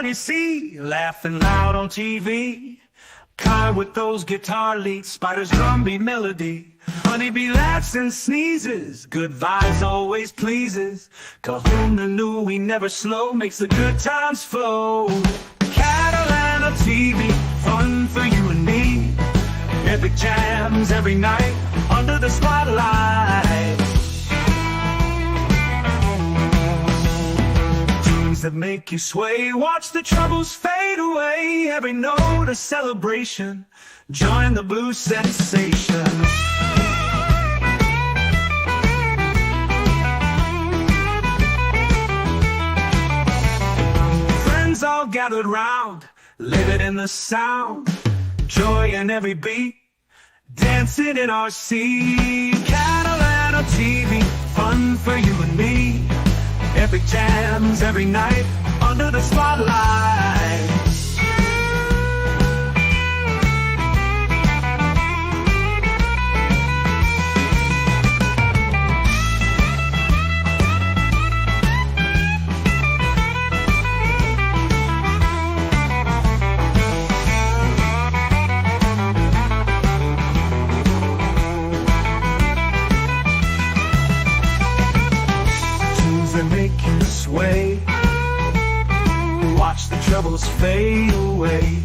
one you see, laughing loud on TV. Car with those guitar leads, spiders drumbeat melody. Honeybee laughs and sneezes, good vibes always pleases. Kahuna knew we never slow, makes the good times flow. Catalano TV, fun for you and me. Epic jams every night, under the spotlight. Tunes that make you sway, watch the troubles fade away. Every note a celebration, join the blues sensation. Friends all gathered round, living in the sound. Joy in every beat, dancing in our seat. Catalano TV, fun for you and me. Epic jams every night, under the spotlight. That make you sway, watch the troubles fade away.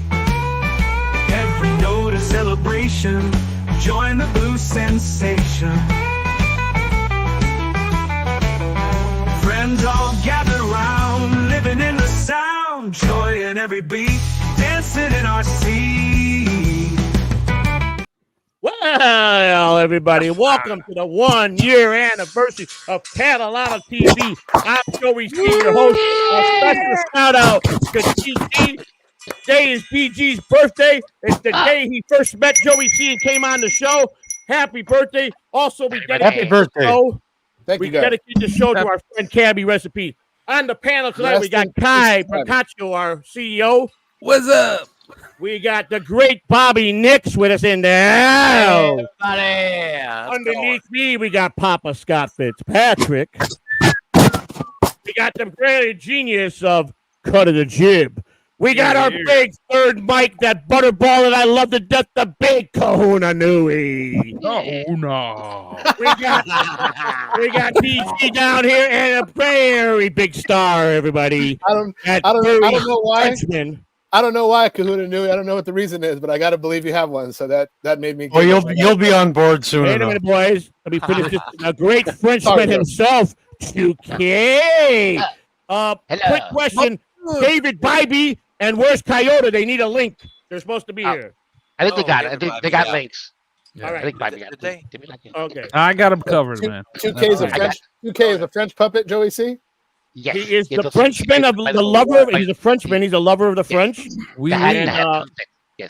Every note a celebration, join the blues sensation. Friends all gather round, living in the sound. Joy in every beat, dancing in our seat. Well, everybody, welcome to the 1-year anniversary of Catalano TV. I'm Joey.C, your host. A special shout out to GG. Today is BG's birthday. It's the day he first met Joey.C and came on the show. Happy birthday. Also, we dedicate the show. We dedicate the show to our friend Cabbie Recipe. On the panel tonight, we got Kai Procaccio, our CEO. What's up? We got the great Bobby Nix with us in there. Hey, underneath me, we got Papa Scott Fitzpatrick. We got the great genius of Cut of the Jib. We got our big third mic, that butterball that I love to death, the big Kahuna Nui. Kahuna. We got DC down here and a very big star, everybody. I don't know why. Frenchman. I don't know why Kahuna Nui. I don't know what the reason is, but I got to believe you have one. So that made me. Well, you'll be on board soon. Wait a minute, boys. Let me finish this. A great Frenchman himself, 2K. Quick question: David Bybee and where's Coyote? They need a link. They're supposed to be here. I think they got it. I think they got links. All right. I think Bybee got it. Okay. I got them covered, man. 2K is a French. 2K is a French puppet. Joey.C. Yes. He is the Frenchman of the lover. He's a Frenchman. He's a lover of the French.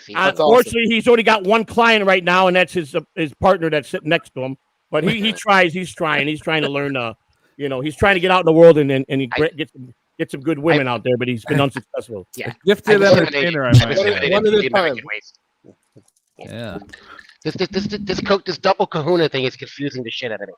Unfortunately, he's only got one client right now, and that's his partner that's sitting next to him. But he tries. He's trying. He's trying to learn. He's trying to get out in the world and he get some good women out there. But he's been unsuccessful. Yeah, gifted entertainer. One at a time. Yeah. This double Kahuna thing is confusing the shit out of me.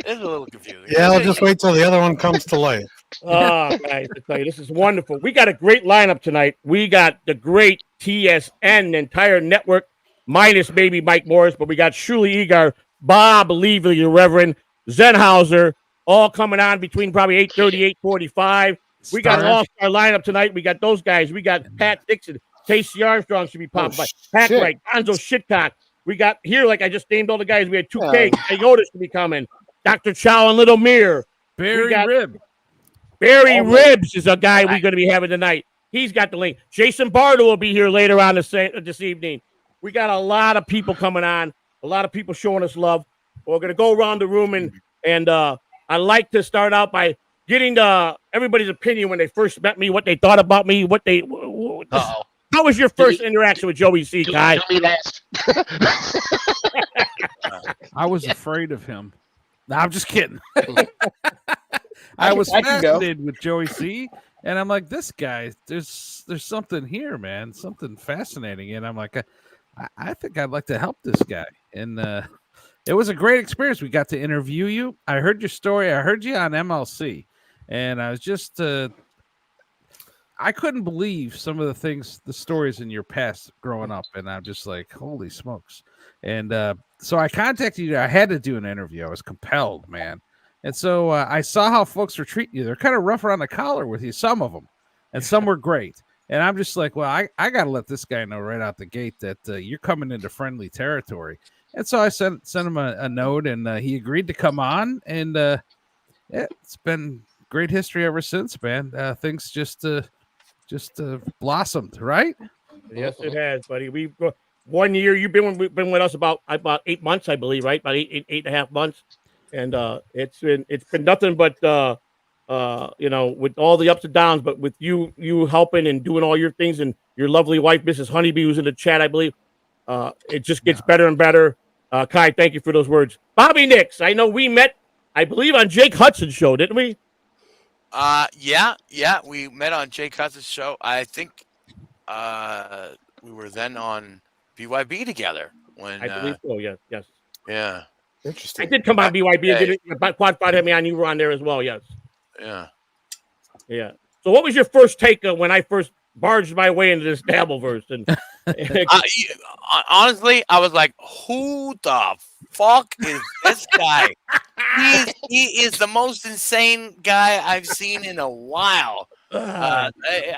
It's a little confusing. Yeah, I'll just wait till the other one comes to life. Oh, guys, I tell you, this is wonderful. We got a great lineup tonight. We got the great TSN, the entire network, minus maybe Mike Morris, but we got Shuli Eager, Bob Levy, the Reverend, Zenhauser, all coming on between probably 8:30, 8:45. We got an all-star lineup tonight. We got those guys. We got Pat Dixon, Casey Armstrong should be popping by. Hackride, Gonzo Shitcock. We got here, like I just named all the guys. We had 2K, Coyote should be coming. Dr. Chow and Little Mir. Barry Ribs is a guy we're going to be having tonight. He's got the link. Jason Bardo will be here later on this evening. We got a lot of people coming on, a lot of people showing us love. We're going to go around the room, and I like to start out by getting everybody's opinion when they first met me, what they thought about me, how was your first interaction with Joey.C, Kai? I was afraid of him. No, I'm just kidding. I was fascinated with Joey.C, and I'm like, this guy, there's something here, man, something fascinating. And I'm like, I think I'd like to help this guy. And it was a great experience. We got to interview you. I heard your story. I heard you on MLC. and I was just I couldn't believe some of the stories in your past growing up, and I'm just like, holy smokes. And so I contacted you. I had to do an interview. I was compelled, man. And so I saw how folks were treating you. They're kind of rough around the collar with you, some of them, and some were great. And I'm just like, well, I got to let this guy know right out the gate that you're coming into friendly territory. And so I sent him a note, and he agreed to come on. And it's been great history ever since, man. Things just blossomed, right? Yes, it has, buddy. We've 1 year. You've been with us about 8 months, I believe, right? About eight and a half months, and it's been nothing but with all the ups and downs, but with you helping and doing all your things, and your lovely wife, Mrs. Honeybee, who's in the chat, I believe, it just gets better and better. Kai, thank you for those words. Bobby Nix, I know we met, I believe, on Jake Hudson's show, didn't we? Yeah, we met on Jake Hudson's show. I think we were then on BYB together when I believe so. Yes. Yeah. Interesting. I did come on BYB. I did it. Quad Fight had me on. You were on there as well. Yes. Yeah. So, what was your first take when I first barged my way into this Dabbleverse? And honestly, I was like, "Who the fuck is this guy? He is the most insane guy I've seen in a while." I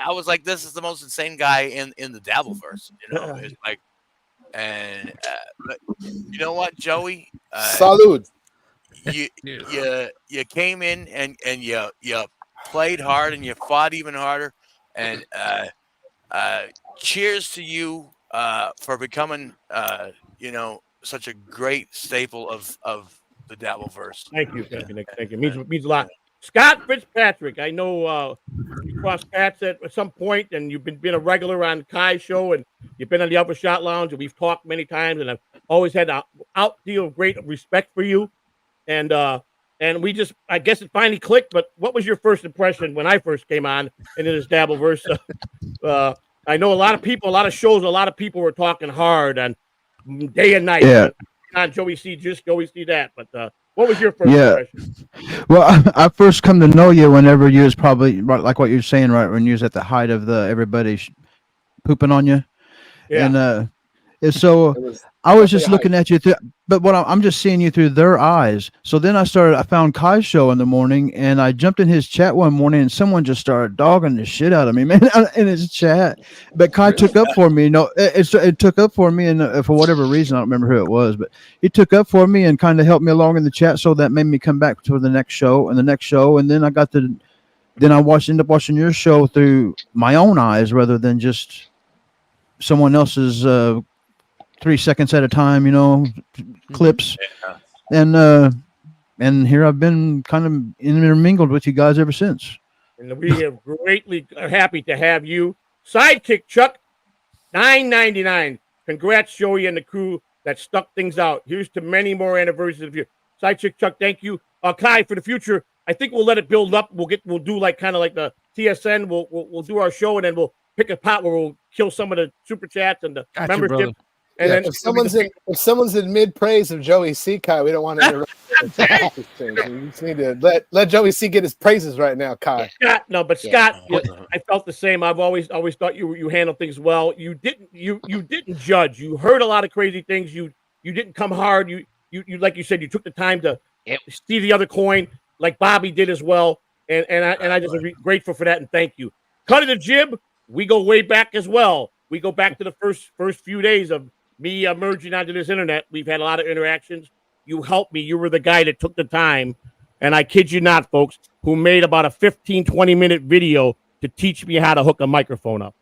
was like, "This is the most insane guy in the Dabbleverse." It's like, and but you know what, Joey? Salud. You came in and you played hard and you fought even harder, and cheers to you for becoming such a great staple of the Dabbleverse. Thank you, Nick. Thank you. Means a lot. Scott Fitzpatrick, I know you crossed paths at some point, and you've been a regular on Kai's show, and you've been on the Upper Shot Lounge, and we've talked many times, and I've always had an outdeal of great respect for you, and we just, I guess it finally clicked. But what was your first impression when I first came on into this Dabbleverse? I know a lot of people, a lot of shows, a lot of people were talking hard on day and night. Yeah. On Joey.C, just Joey.C that, but what was your first impression? Well, I first come to know you whenever you was probably like what you're saying, right, when you was at the height of everybody pooping on you. Yeah. And so I was just looking at you but I'm just seeing you through their eyes. So then I found Kai's show in the morning, and I jumped in his chat one morning, and someone just started dogging the shit out of me, man, in his chat. But Kai took up for me. It took up for me, and for whatever reason, I don't remember who it was, but he took up for me and kind of helped me along in the chat. So that made me come back to the next show and the next show, and then I ended up watching your show through my own eyes rather than just someone else's 3 seconds at a time, clips. Yeah. And here I've been kind of intermingled with you guys ever since. And we are greatly happy to have you. Sidekick Chuck, $9.99. Congrats, Joey and the crew that stuck things out. Here's to many more anniversaries of you. Sidekick Chuck, thank you. Kai, for the future, I think we'll let it build up. We'll do like kind of like the TSN. We'll do our show, and then we'll pick a pot where we'll kill some of the super chats and the membership. And then if someone's in mid praise of Joey.C, Kai, we don't want to interrupt. We just need to let Joey.C get his praises right now, Kai. Scott, I felt the same. I've always thought you handled things well. You didn't judge. You heard a lot of crazy things. You didn't come hard. You like you said, you took the time to see the other coin, like Bobby did as well. And I just am grateful for that, and thank you. Cut of the jib. We go way back as well. We go back to the first few days of me emerging onto this internet. We've had a lot of interactions. You helped me. You were the guy that took the time, and I kid you not, folks, who made about a 15-20-minute video to teach me how to hook a microphone up.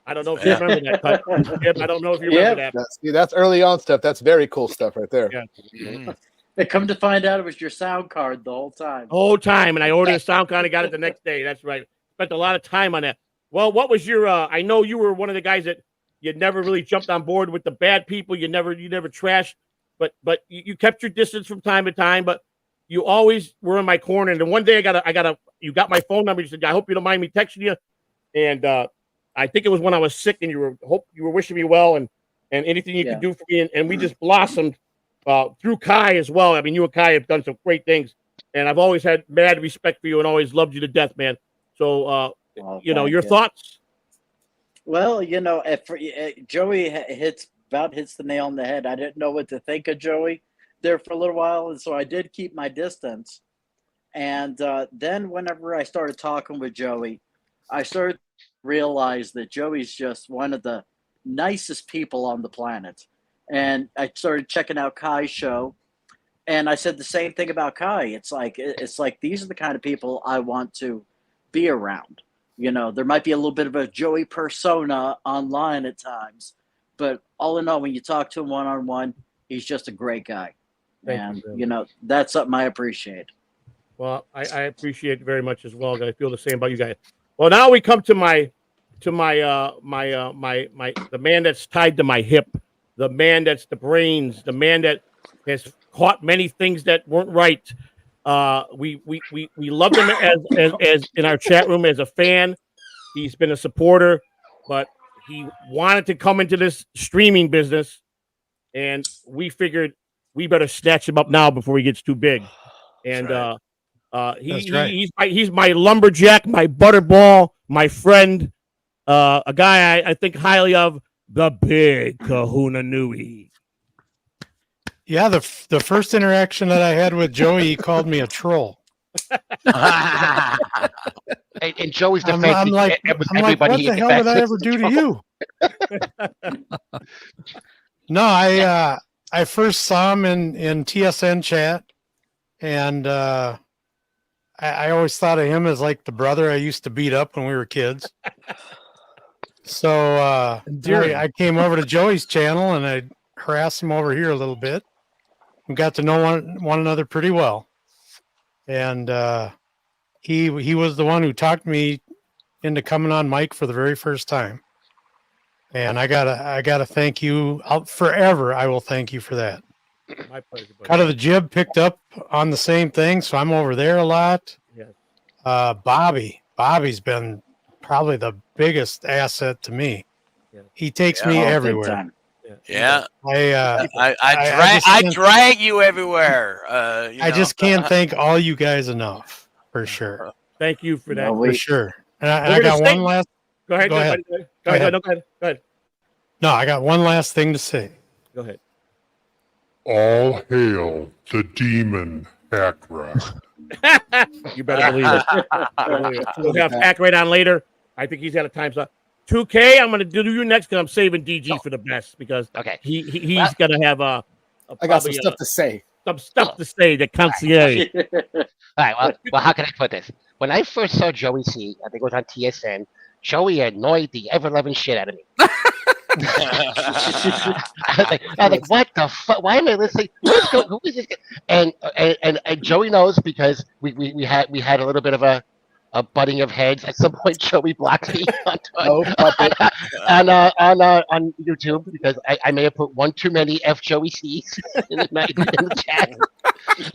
I don't know if you remember that. I don't know if you remember that. That's early on stuff. That's very cool stuff right there. Yeah. They come to find out it was your sound card the whole time. And I ordered a sound card and got it the next day. That's right. Spent a lot of time on that. Well, what was your? I know you were one of the guys that you never really jumped on board with the bad people. You never trashed, but you kept your distance from time to time. But you always were in my corner. And then one day you got my phone number. You said, "I hope you don't mind me texting you." And I think it was when I was sick, and you were wishing me well, and anything you could do for me. And we just blossomed through Kai as well. I mean, you and Kai have done some great things. and I've always had mad respect for you and always loved you to death, man. So, your thoughts? Well, if Joey hits the nail on the head. I didn't know what to think of Joey there for a little while, and so I did keep my distance. And then whenever I started talking with Joey, I started to realize that Joey's just one of the nicest people on the planet. And I started checking out Kai's show, and I said the same thing about Kai. It's like these are the kind of people I want to be around. There might be a little bit of a Joey persona online at times, but all in all, when you talk to him one-on-one, he's just a great guy. Thank you, that's something I appreciate. Well, I appreciate it very much as well. I feel the same about you guys. Well, now we come to my the man that's tied to my hip, the man that's the brains, the man that has caught many things that weren't right. We loved him as in our chat room as a fan. He's been a supporter, but he wanted to come into this streaming business, and we figured we better snatch him up now before he gets too big. And he's my lumberjack, my butterball, my friend, a guy I think highly of, the Big Kahuna Nui. Yeah, the first interaction that I had with Joey, he called me a troll. And Joey's I'm defense. like, what the hell did I ever do to you? No, I first saw him in TSN chat, and I always thought of him as like the brother I used to beat up when we were kids. So I came over to Joey's channel and I harassed him over here a little bit. We got to know one another pretty well, and he was the one who talked me into coming on mic for the very first time. And I gotta thank you forever. I will thank you for that. My pleasure, buddy. Kind of the Jib picked up on the same thing, so I'm over there a lot. Yes. Bobby's been probably the biggest asset to me. Yeah. He takes me everywhere. Yeah, I drag you everywhere. I just can't thank all you guys enough, for sure. Thank you for that. For sure. And I got one last. Go ahead. Go ahead. Go ahead. No, I got one last thing to say. Go ahead. All hail the demon Hackride. You better believe it. We'll have Hackride on later. I think he's out of time. So 2K, I'm going to do you next because I'm saving DG for the best because he's going to have I got some stuff to say. Some stuff to say that concierge. All right. Well, how can I put this? When I first saw Joey.C, I think it was on TSN, Joey annoyed the ever-loving shit out of me. I was like, what the fuck? Why am I listening? Who is this guy? And Joey knows because we had a little bit of a butting of heads. At some point, Joey blocked me on YouTube because I may have put one too many Joey.C's in the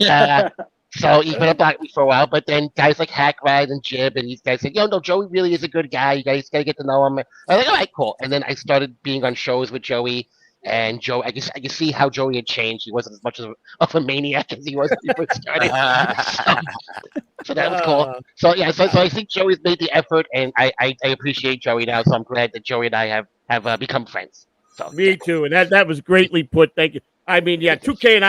chat. So he's been blocked me for a while, but then guys like Hackride and Jib and these guys said, no, Joey really is a good guy. You guys got to get to know him. I was like, all right, cool. And then I started being on shows with Joey, and Joe, I can see how Joey had changed. He wasn't as much of a maniac as he was when he first started. So that was cool. So I think Joey's made the effort, and I appreciate Joey now. So I'm glad that Joey and I have become friends. So me too, and that was greatly put. Thank you. I mean, yeah, 2K and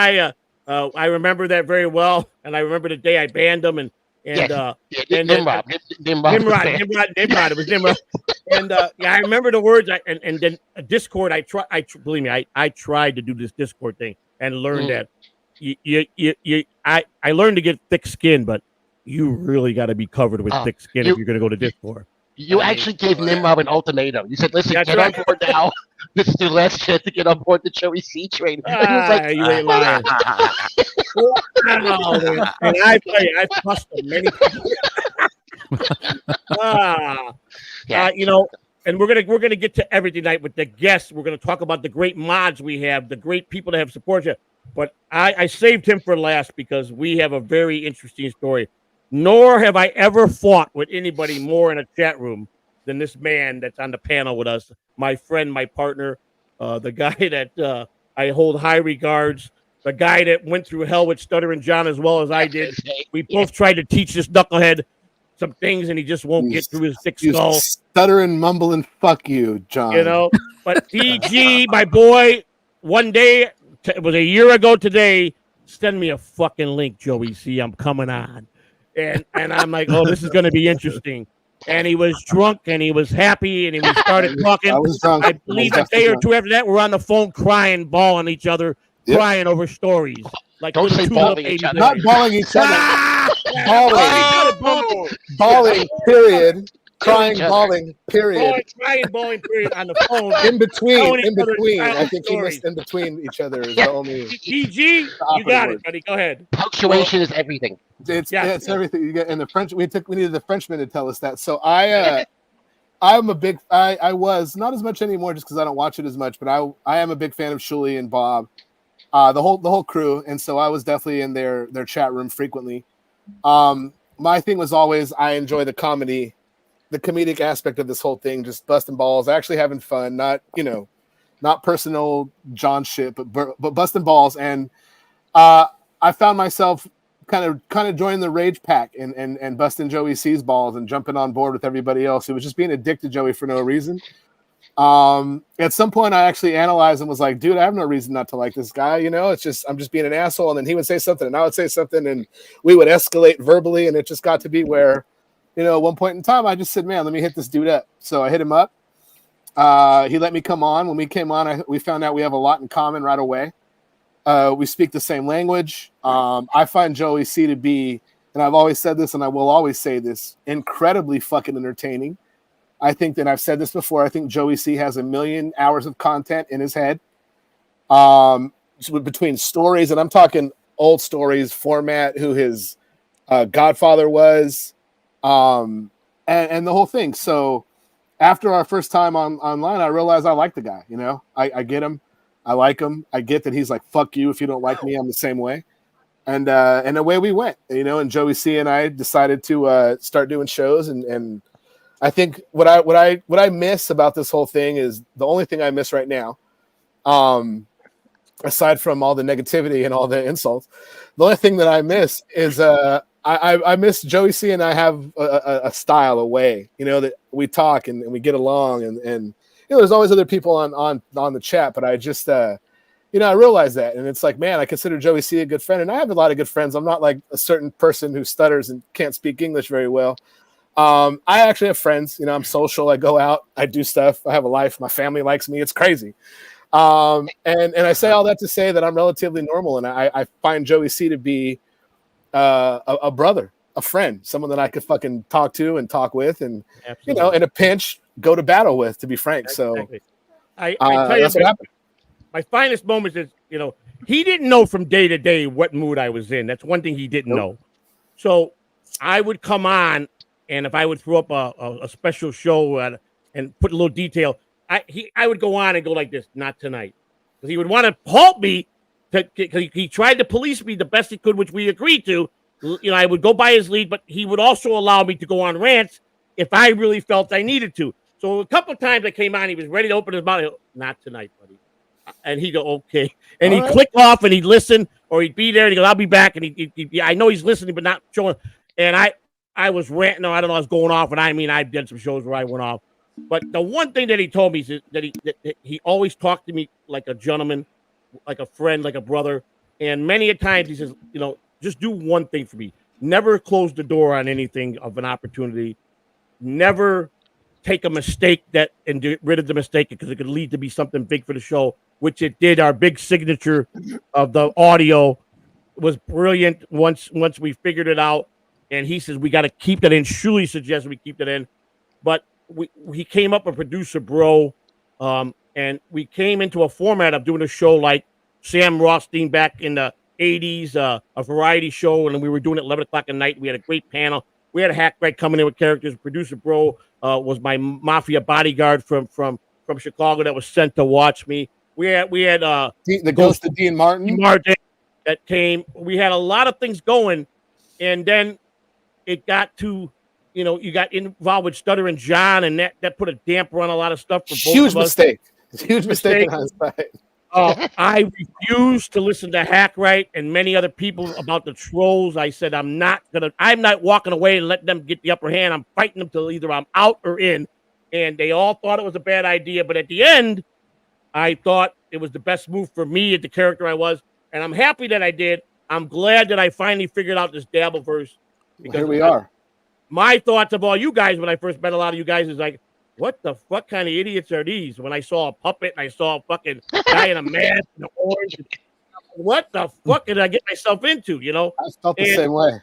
I remember that very well, and I remember the day I banned him, and Nimrod. It was Nimrod, and I remember the words. And then Discord. Believe me, I tried to do this Discord thing and learned that I learned to get thick skin, but you really got to be covered with thick skin if you're going to go to Discord. You actually gave Nimrod an ultimatum. You said, "Listen, get on board now. This is your last chance to get on board the Joey.C train." And he was like, "You ain't lying." And I tell you, I've cussed him many times. And we're gonna get to everything tonight with the guests. We're gonna talk about the great mods we have, the great people that have supported you. But I saved him for last because we have a very interesting story. Nor have I ever fought with anybody more in a chat room than this man that's on the panel with us, my friend, my partner, the guy that I hold high regards, the guy that went through hell with Stuttering John as well as I did. We both tried to teach this knucklehead some things, and he just won't get through his thick skull. Stuttering, mumbling, fuck you, John. You know, but DG, my boy, one day, it was a year ago today, send me a fucking link, Joey.C. I'm coming on. And I'm like, oh, this is going to be interesting. And he was drunk, and he was happy, and we started talking. I was drunk. I believe a day or two after that, we're on the phone crying, bawling each other, crying over stories. Like Don't say bawling each other. Not bawling each other. Bawling, period. Crying, bawling, period. Crying, bawling, period on the phone. In between. I think he missed in between each other is the only. DG, you got it, buddy. Go ahead. Punctuation is everything. It's everything. You get in the French. We needed the Frenchman to tell us that. So I'm a big. I was not as much anymore just because I don't watch it as much. But I am a big fan of Shuli and Bob, the whole crew, and so I was definitely in their chat room frequently. My thing was always I enjoy the comedy. The comedic aspect of this whole thing, just busting balls, actually having fun, not personal John shit, but busting balls. And I found myself kind of joining the rage pack and busting Joey.C's balls and jumping on board with everybody else who was just being a dick to Joey for no reason. At some point, I actually analyzed and was like, dude, I have no reason not to like this guy. You know, it's just I'm just being an asshole. And then he would say something, and I would say something, and we would escalate verbally, and it just got to be where. At one point in time, I just said, man, let me hit this dude up. So I hit him up. He let me come on. When we came on, we found out we have a lot in common right away. We speak the same language. I find Joey.C to be, and I've always said this and I will always say this, incredibly fucking entertaining. I think that I've said this before. I think Joey.C has 1 million hours of content in his head. Between stories, and I'm talking old stories, format, who his godfather was, and the whole thing. So after our first time online, I realized I like the guy. I get him. I like him. I get that he's like, fuck you. If you don't like me, I'm the same way. And away we went, and Joey.C and I decided to start doing shows. And I think what I miss about this whole thing is the only thing I miss right now, aside from all the negativity and all the insults, the only thing that I miss is, I miss Joey.C and I have a style, a way, that we talk and we get along, and there's always other people on the chat, but I just I realize that, and it's like, man, I consider Joey.C a good friend, and I have a lot of good friends. I'm not like a certain person who stutters and can't speak English very well. I actually have friends. I'm social. I go out. I do stuff. I have a life. My family likes me. It's crazy. And I say all that to say that I'm relatively normal, and I find Joey.C to be a brother, a friend, someone that I could fucking talk to and talk with, and in a pinch, go to battle with. To be frank, exactly. I tell you, that's what happened. My finest moments is, he didn't know from day to day what mood I was in. That's one thing he didn't know. So I would come on, and if I would throw up a special show and put a little detail, I would go on and go like this, not tonight, because he would want to halt me. Because he tried to police me the best he could, which we agreed to. I would go by his lead, but he would also allow me to go on rants if I really felt I needed to. So a couple of times I came on, he was ready to open his mouth. Not tonight, buddy. And he'd go, okay. And he'd click off and he'd listen, or he'd be there and he goes, I'll be back. And I know he's listening, but not showing. And I was ranting, I don't know, I was going off. And I did some shows where I went off. But the one thing that he told me is that he always talked to me like a gentleman, like a friend, like a brother. And many a times he says, just do one thing for me. Never close the door on anything of an opportunity. Never take a mistake and get rid of the mistake, because it could lead to be something big for the show, which it did. Our big signature of the audio was brilliant once we figured it out. And he says, we got to keep that in. Shuli suggested we keep that in. But he came up with producer bro, and we came into a format of doing a show like Sam Rothstein back in the 80s, a variety show, and we were doing it 11 o'clock at night. We had a great panel. We had a Hackride coming in with characters. Producer bro was my mafia bodyguard from Chicago that was sent to watch me. We had the ghost of Dean Martin that came. We had a lot of things going, and then it got to, you got involved with Stuttering John, and that put a damper on a lot of stuff for both of us. Huge mistake in hindsight. I refuse to listen to Hackride and many other people about the trolls. I said I'm not walking away and letting them get the upper hand. I'm fighting them till either I'm out or in. And they all thought it was a bad idea, but at the end, I thought it was the best move for me at the character I was, and I'm happy that I did. I'm glad that I finally figured out this Dabbleverse. Here we are. My thoughts of all you guys when I first met a lot of you guys is like, what the fuck kind of idiots are these? When I saw a puppet and I saw a fucking guy in a mask and an orange, what the fuck did I get myself into? You know, I felt the same way.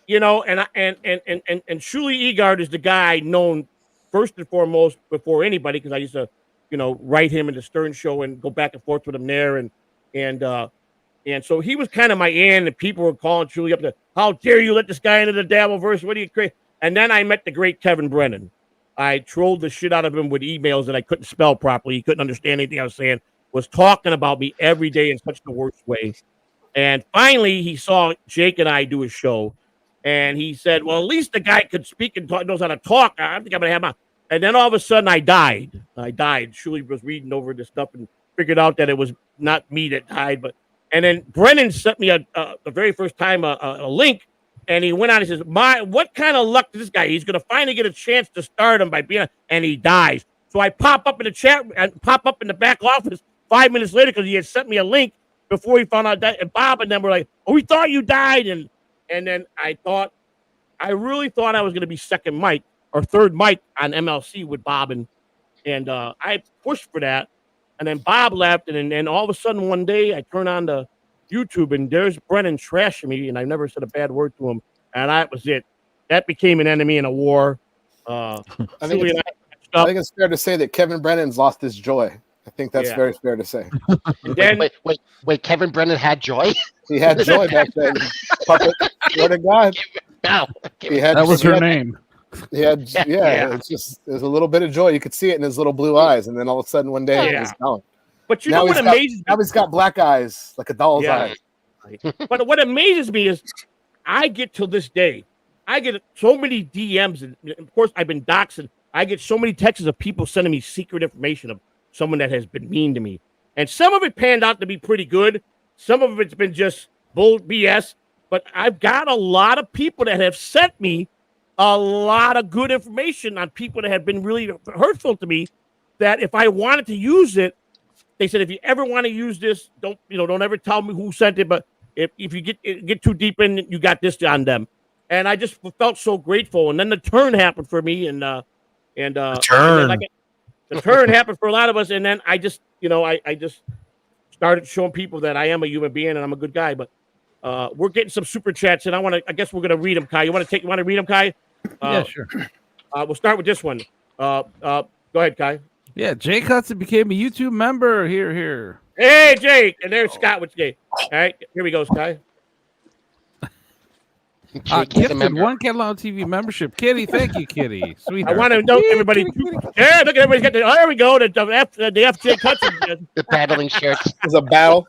You know, and Shuli Eager is the guy known first and foremost before anybody because I used to, you know, write him in the Stern Show and go back and forth with him there, and so he was kind of my in, and people were calling Shuli up to, how dare you let this guy into the Dabbleverse? What do you create? And then I met the great Kevin Brennan. I trolled the shit out of him with emails that I couldn't spell properly. He couldn't understand anything I was saying. Was talking about me every day in such the worst way. And finally, he saw Jake and I do a show, and he said, "Well, at least the guy could speak and talk, knows how to talk. I think I'm gonna have him." And then all of a sudden, I died. Shuli was reading over this stuff and figured out that it was not me that died, but. And then Brennan sent me the very first time a link. And he went on and says, what kind of luck is this guy? He's going to finally get a chance to start him by being, and he dies. So I pop up in the chat and pop up in the back office 5 minutes later because he had sent me a link before he found out that. And Bob and them were like, oh, we thought you died. And then I really thought I was going to be second mic or third mic on MLC with Bob. And I pushed for that. And then Bob left. And then all of a sudden one day I turn on the YouTube and there's Brennan trashing me, and I never said a bad word to him, and that was it. That became an enemy in a war. I think it's fair to say that Kevin Brennan's lost his joy. I think that's very fair to say. Then, wait, Kevin Brennan had joy? He had joy back then. Puppet, swear to God. No, that was her name. He had, it's just, there's a little bit of joy. You could see it in his little blue eyes, and then all of a sudden one day it was gone. But you know what amazes me? Now he's got black eyes, like a doll's eyes. But what amazes me is I get to this day, I get so many DMs, and of course I've been doxxed, and I get so many texts of people sending me secret information of someone that has been mean to me. And some of it panned out to be pretty good. Some of it's been just bull BS. But I've got a lot of people that have sent me a lot of good information on people that have been really hurtful to me, that if I wanted to use it, they said, if you ever want to use this, don't ever tell me who sent it. But if you get too deep in, you got this on them. And I just felt so grateful. And then the turn happened for me, the turn happened for a lot of us. And then I just, I just started showing people that I am a human being and I'm a good guy. But we're getting some super chats, and I guess we're gonna read them, Kai. You want to read them, Kai? Yeah, sure. We'll start with this one. Go ahead, Kai. Yeah, Jake Hudson became a YouTube member. Here. Hey, Jake. And there's Scott with Jake. All right, here we go, Sky. Gifted one Catalano TV membership. Kitty, thank you, Kitty. Sweetheart. I want to know everybody. Yeah, look, everybody's got there we go. The FJ Hudson. The battling shirts. There's a battle.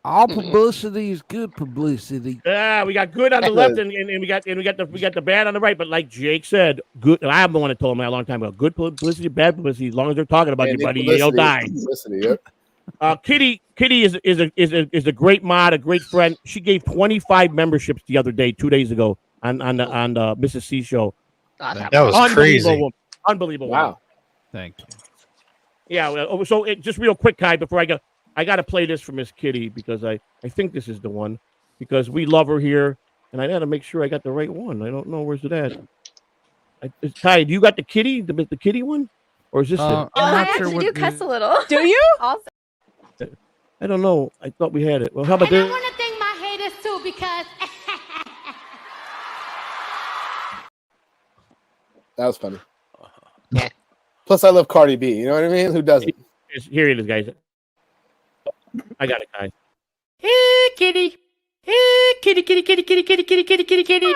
All publicity is good publicity. Yeah, we got good on the left, and we got the bad on the right. But like Jake said, good. I'm the one that told him that a long time ago. Good publicity, bad publicity. As long as they're talking about you, buddy, you'll die. Kitty is a great mod, a great friend. She gave 25 memberships the other day, 2 days ago, on the Mrs. C show. That was crazy. Unbelievable. Wow. Thank you. Yeah. Well, so just real quick, Kai, before I go. I got to play this for Miss Kitty because I think this is the one, because we love her here, and I got to make sure I got the right one. I don't know, where's it at? Kai, do you got the Kitty, the Kitty one, or is this? I actually do cuss a little. Do you? Also, I don't know. I thought we had it. Well, how about and this? I want to thank my haters too, because that was funny. Plus, I love Cardi B. You know what I mean? Who doesn't? Here it is, guys. I got it, Kai. hey kitty, hey kitty, kitty, kitty, kitty, kitty, kitty, kitty, kitty, kitty.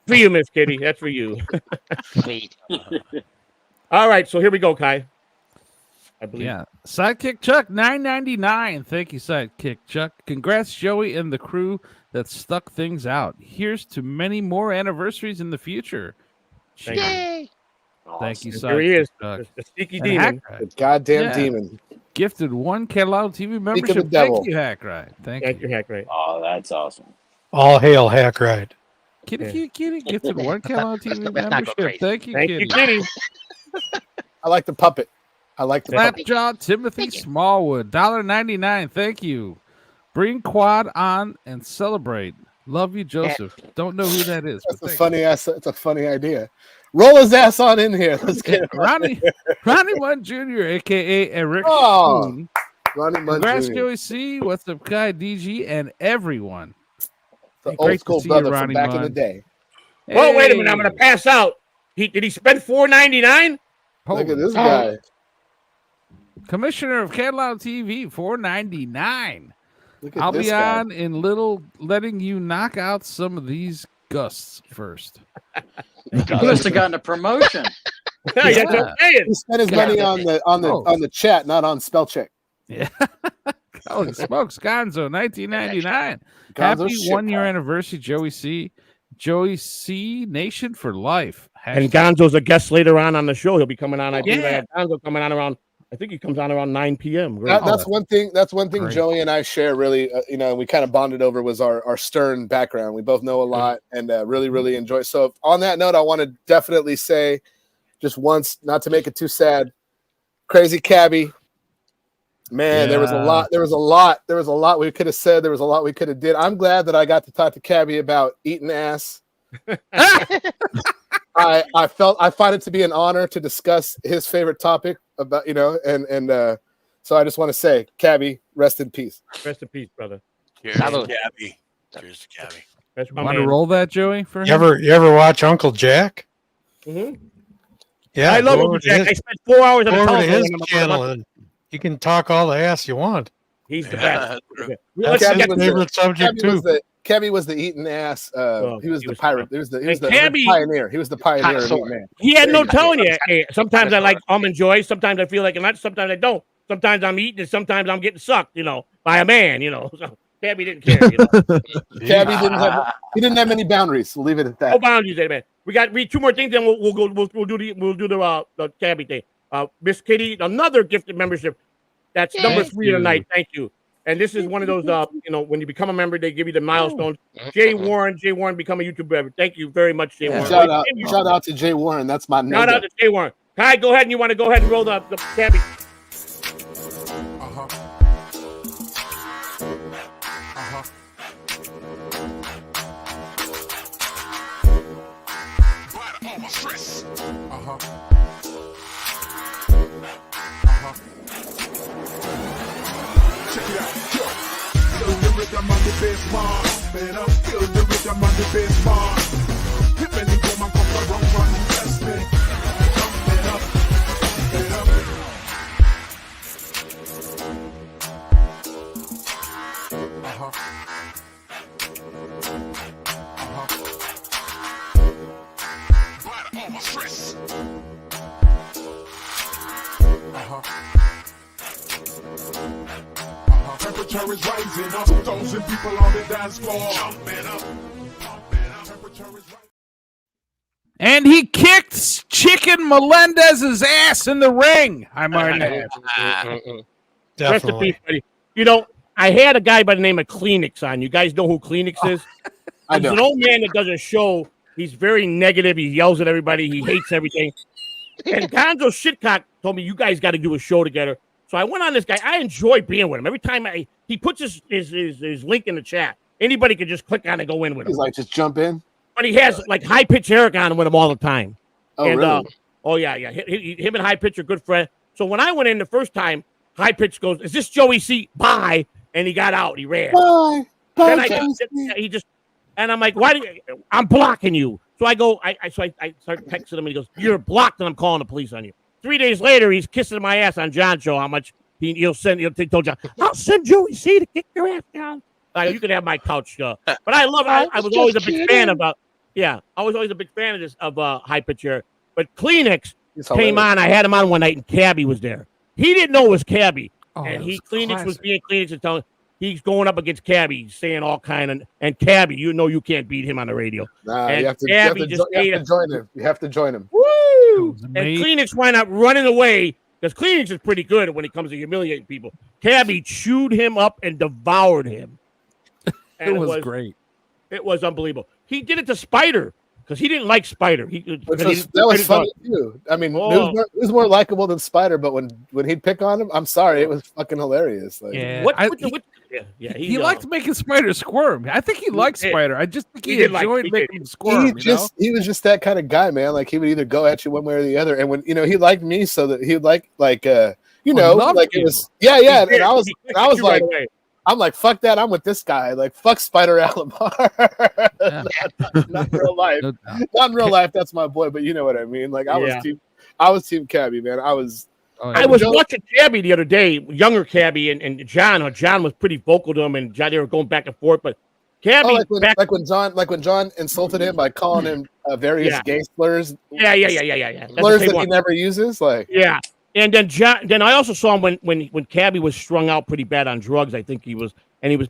For you, Miss Kitty. That's for you. Sweet. All right, so here we go, Kai. I believe. Yeah. Sidekick Chuck, $9.99. Thank you, Sidekick Chuck. Congrats, Joey and the crew that stuck things out. Here's to many more anniversaries in the future. Thank you. Thank you, Here he is, Chuck. the sneaky And demon. Hackride The goddamn Yeah. demon. gifted 1 Catalano TV the membership. devil. Thank you, Hackride. Thank Thank you. you, Hackride. Oh, that's awesome. All hail Hackride. Kitty gifted 1 Catalano TV Let's not go membership. crazy. Thank you, Thank Kitty. you, Kitty. I like the puppet. I like the puppet. Slapjaw Timothy Smallwood, $1.99. Thank you. Bring Quad on and celebrate. Love you, Joseph. Don't know who that is. That's but a thank funny ass. It's a funny idea. Roll his ass on in here. Let's get you. Ronnie Munn Jr., aka Eric. Oh, Schoon. Ronnie Munn Congrats, Jr. Joey.C. What's up, Kai, DG, and everyone. The Great old to school see you, brother from Ronnie back in Munn. the day. Oh, wait a minute. I'm Hey. going to pass out. Did he spend $4.99? Look at Holy this cow. guy. Commissioner of Catalano TV, $4.99. Look at I'll this be guy. on in letting you knock out some of these gusts first. You must have gotten a promotion. That's what I'm saying. He spent his money on the chat, not on spell check. Yeah. Holy smokes, Gonzo, 1999. Gonzo Happy shit 1 year pile. anniversary, Joey.C. Joey.C. Nation for life. And Gonzo's a guest later on the show. He'll be coming on. I believe I Yeah. have Gonzo coming on around. I think he comes on around 9 p.m. Great. That's one thing. That's one thing Great. Joey and I share. Really, we kind of bonded over was our stern background. We both know a lot and really enjoy. So on that note, I want to definitely say, just once, not to make it too sad, crazy Cabbie. Man, there was a lot. There was a lot we could have said. There was a lot we could have did. I'm glad that I got to talk to Cabbie about eating ass. I find it to be an honor to discuss his favorite topic about, so I just want to say, Cabbie, rest in peace. Rest in peace, brother. Cheers to Salud. Cabbie. Cheers to Cabbie. That's my Want to man. roll that, Joey? For You him? ever watch Uncle Jack? Mhm. Yeah, I love go Uncle over to Jack. his- I spent 4 hours on go the over to telephone. his with him. channel and you can talk all the ass you want. He's the Yeah, best. true. Let's That's get his to favorite subject too. Cabbie was the eating ass. He was the pirate. He was the Cabbie- pioneer. He was the pioneer. of Connoisseur. meat man. He had no There you go. telling you. Hey, sometimes I like almond joy. Sometimes I feel like I'm not. Sometimes I don't. Sometimes I'm eating, and sometimes I'm getting sucked. By a man. So Cabbie didn't care. Cabbie didn't have many boundaries. We'll leave it at that. No boundaries, there, man. We got read 2 more things, then we'll do the Cabbie thing. Miss Kitty, another gifted membership. That's number 3 of the night. Thank you. And this is one of those, when you become a member, they give you the milestones. Jay Warren, become a YouTuber. Thank you very much, Jay Warren. Shout out to Jay Warren. That's my name. Shout out to Jay Warren. Kai, go ahead and you want to go ahead and roll the Cabbie. Temperature is rising up. 2,000 people on the dance floor. Jumping up. Temperature is rising. And he kicked Chicken Melendez's ass in the ring. I might add. Rest in Definitely. peace, buddy. I had a guy by the name of Kleenex on. You guys know who Kleenex is? I He's know. an old man that does a show. He's very negative. He yells at everybody. He hates everything. And Gonzo Shitcock told me, you guys got to do a show together. So I went on this guy. I enjoy being with him. Every time he puts his link in the chat, anybody can just click on it and go in with him. He's like, just jump in. But he has like High Pitch Eric on with him all the time. Oh, And, really? oh yeah. Him and High Pitch are good friends. So when I went in the first time, High Pitch goes, "Is this Joey.C? Bye," and he got out. He ran. Bye. Then Bye, and I'm like, "Why? I'm blocking you." So I go, I start texting him, and he goes, "You're blocked, and I'm calling the police on you." 3 days later, he's kissing my ass on John's show. How much he'll tell John, "I'll send Joey.C to kick your ass down." You can have my couch, but I love. I was always a big fan of. I was always a big fan of this High Pitch Eric. But Kleenex came on. I had him on one night, and Cabbie was there. He didn't know it was Cabbie, and Kleenex was being Kleenex and telling he's going up against Cabbie, saying all kind and Cabbie, you can't beat him on the radio. Nah, and you have to Cabbie join him. You have to join him. Woo! woo. And Kleenex wound up running away because Kleenex is pretty good when it comes to humiliating people. Cabbie chewed him up and devoured him. And it was great. It was unbelievable. He did it to Spider because he didn't like Spider. That was funny too. I mean, it was more likable than Spider, but when he'd pick on him, I'm sorry, it was fucking hilarious. Like, He liked making Spider squirm. I think he liked Spider. I just think he enjoyed making him squirm. He was just that kind of guy, man. Like he would either go at you one way or the other. And when he liked me, so that he would like it was And I was like. I'm like, fuck that. I'm with this guy. Like, fuck Spider Alomar. Not in real life. Not in real life. That's my boy. But you know what I mean. Like, I was team Cabbie, man. I was watching Cabbie the other day, younger Cabbie and John. John was pretty vocal to him, and John, they were going back and forth. But Cabbie, when John insulted him by calling him various gay slurs. Yeah. Slurs that he never uses. Like, yeah. And then I also saw him when Cabbie was strung out pretty bad on drugs. I think he was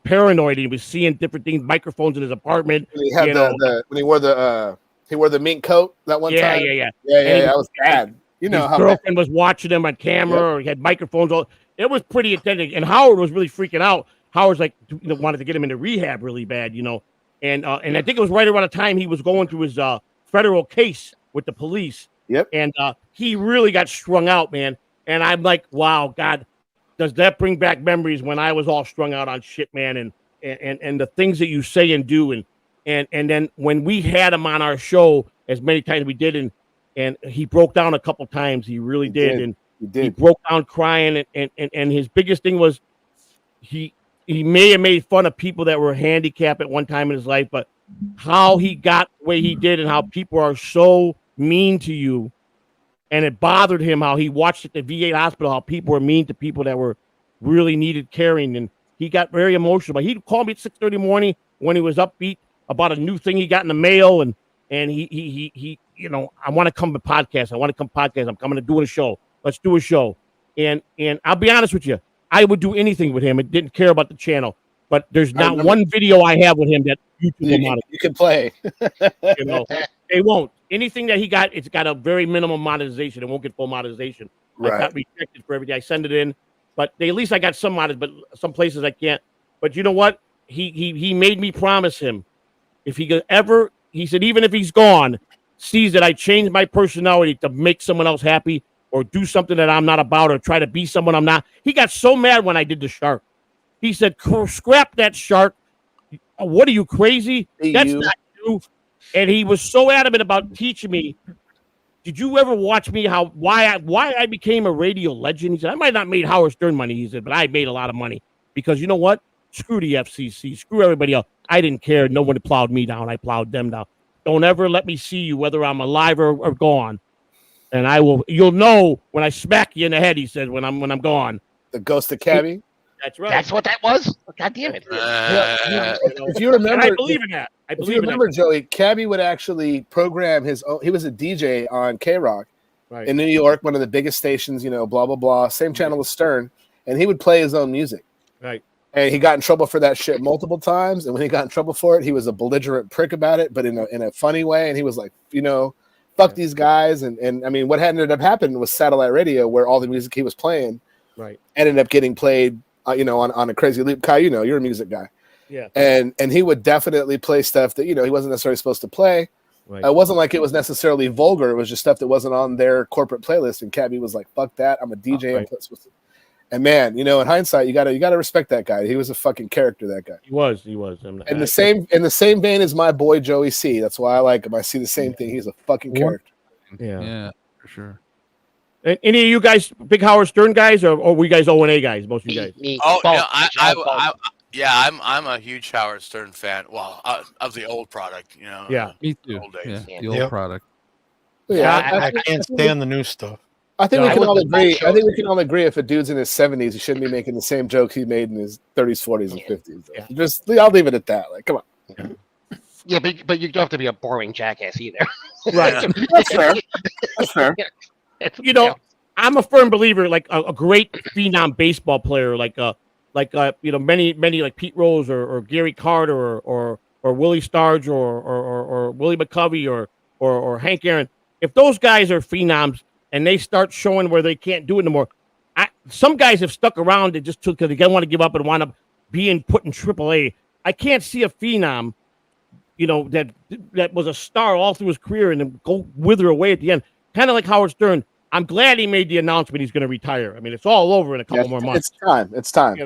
paranoid. And he was seeing different things, microphones in his apartment. When he had when he wore the mink coat that one time. Yeah. That was bad. You know, his girlfriend was watching him on camera, or he had microphones. It was pretty intense. And Howard was really freaking out. Howard's like wanted to get him into rehab really bad, and I think it was right around the time he was going through his federal case with the police. Yep. And he really got strung out, man. And I'm like, wow, God, does that bring back memories when I was all strung out on shit, man? And the things that you say and do, and then when we had him on our show as many times as we did, and he broke down a couple times, he really did. And he broke down crying, and his biggest thing was he may have made fun of people that were handicapped at one time in his life, but how he got the way he did and how people are so mean to you, and it bothered him how he watched at the VA hospital how people were mean to people that were really needed caring, and he got very emotional. But he'd call me at 6:30 in the morning when he was upbeat about a new thing he got in the mail, and he I want to come to podcast. I'm coming to do a show. Let's do a show. And I'll be honest with you, I would do anything with him. It didn't care about the channel, but there's not one video I have with him that YouTube will you can play. They won't. Anything that he got, it's got a very minimum monetization. It won't get full monetization. Right. I got rejected for everything. I send it in, but at least I got some monetization, but some places I can't. But you know what? He made me promise him if he could ever, he said, even if he's gone, sees that I changed my personality to make someone else happy or do something that I'm not about or try to be someone I'm not. He got so mad when I did the shark. He said, scrap that shark. What are you, crazy? That's not you. And he was so adamant about teaching me. Did you ever watch me why I became a radio legend? He said, I might not made Howard Stern money, he said, but I made a lot of money. Because you know what? Screw the FCC. Screw everybody else. I didn't care. No one plowed me down. I plowed them down. Don't ever let me see you, whether I'm alive or gone. And you'll know when I smack you in the head, he said, when I'm gone. The ghost of Cabbie? That's right. That's what that was? God damn it. If you remember, I believe in that. If you remember, Joey, Cabbie would actually program his own. He was a DJ on K-Rock in New York, one of the biggest stations, blah, blah, blah. Same channel as Stern. And he would play his own music. Right. And he got in trouble for that shit multiple times. And when he got in trouble for it, he was a belligerent prick about it, but in a funny way. And he was like, fuck these guys. And I mean, what ended up happening was satellite radio, where all the music he was playing ended up getting played, on a crazy loop. Kai, you're a music guy. Yeah. And he would definitely play stuff that, he wasn't necessarily supposed to play. Right. It wasn't like it was necessarily vulgar. It was just stuff that wasn't on their corporate playlist. And Cabbie was like, fuck that. I'm a DJ. Right. And man, in hindsight, you gotta respect that guy. He was a fucking character, that guy. He was. In the same vein as my boy Joey.C. That's why I like him. I see the same thing. He's a fucking character. Yeah, for sure. And any of you guys big Howard Stern guys, or were you guys O&A guys? Most of you guys. I'm a huge Howard Stern fan. Well, of the old product, Yeah, me too. Old days. Yeah, the old product. I can't stand the new stuff. I think we can all agree. I think we can all agree if a dude's in his 70s, he shouldn't be making the same jokes he made in his 30s, 40s, and 50s. Yeah. I'll leave it at that. Like, come on. Yeah, but you don't have to be a boring jackass either. Right. That's fair. That's fair. I'm a firm believer, like a great phenom baseball player, like many like Pete Rose or Gary Carter or Willie Starge or Willie McCovey or Hank Aaron. if those guys are phenoms and they start showing where they can't do it anymore, some guys have stuck around and just because they don't want to give up and want to be put in AAA. I can't see a phenom, that was a star all through his career and then go wither away at the end. Kind of like Howard Stern. I'm glad he made the announcement he's going to retire. I mean, it's all over in a couple more months. It's time.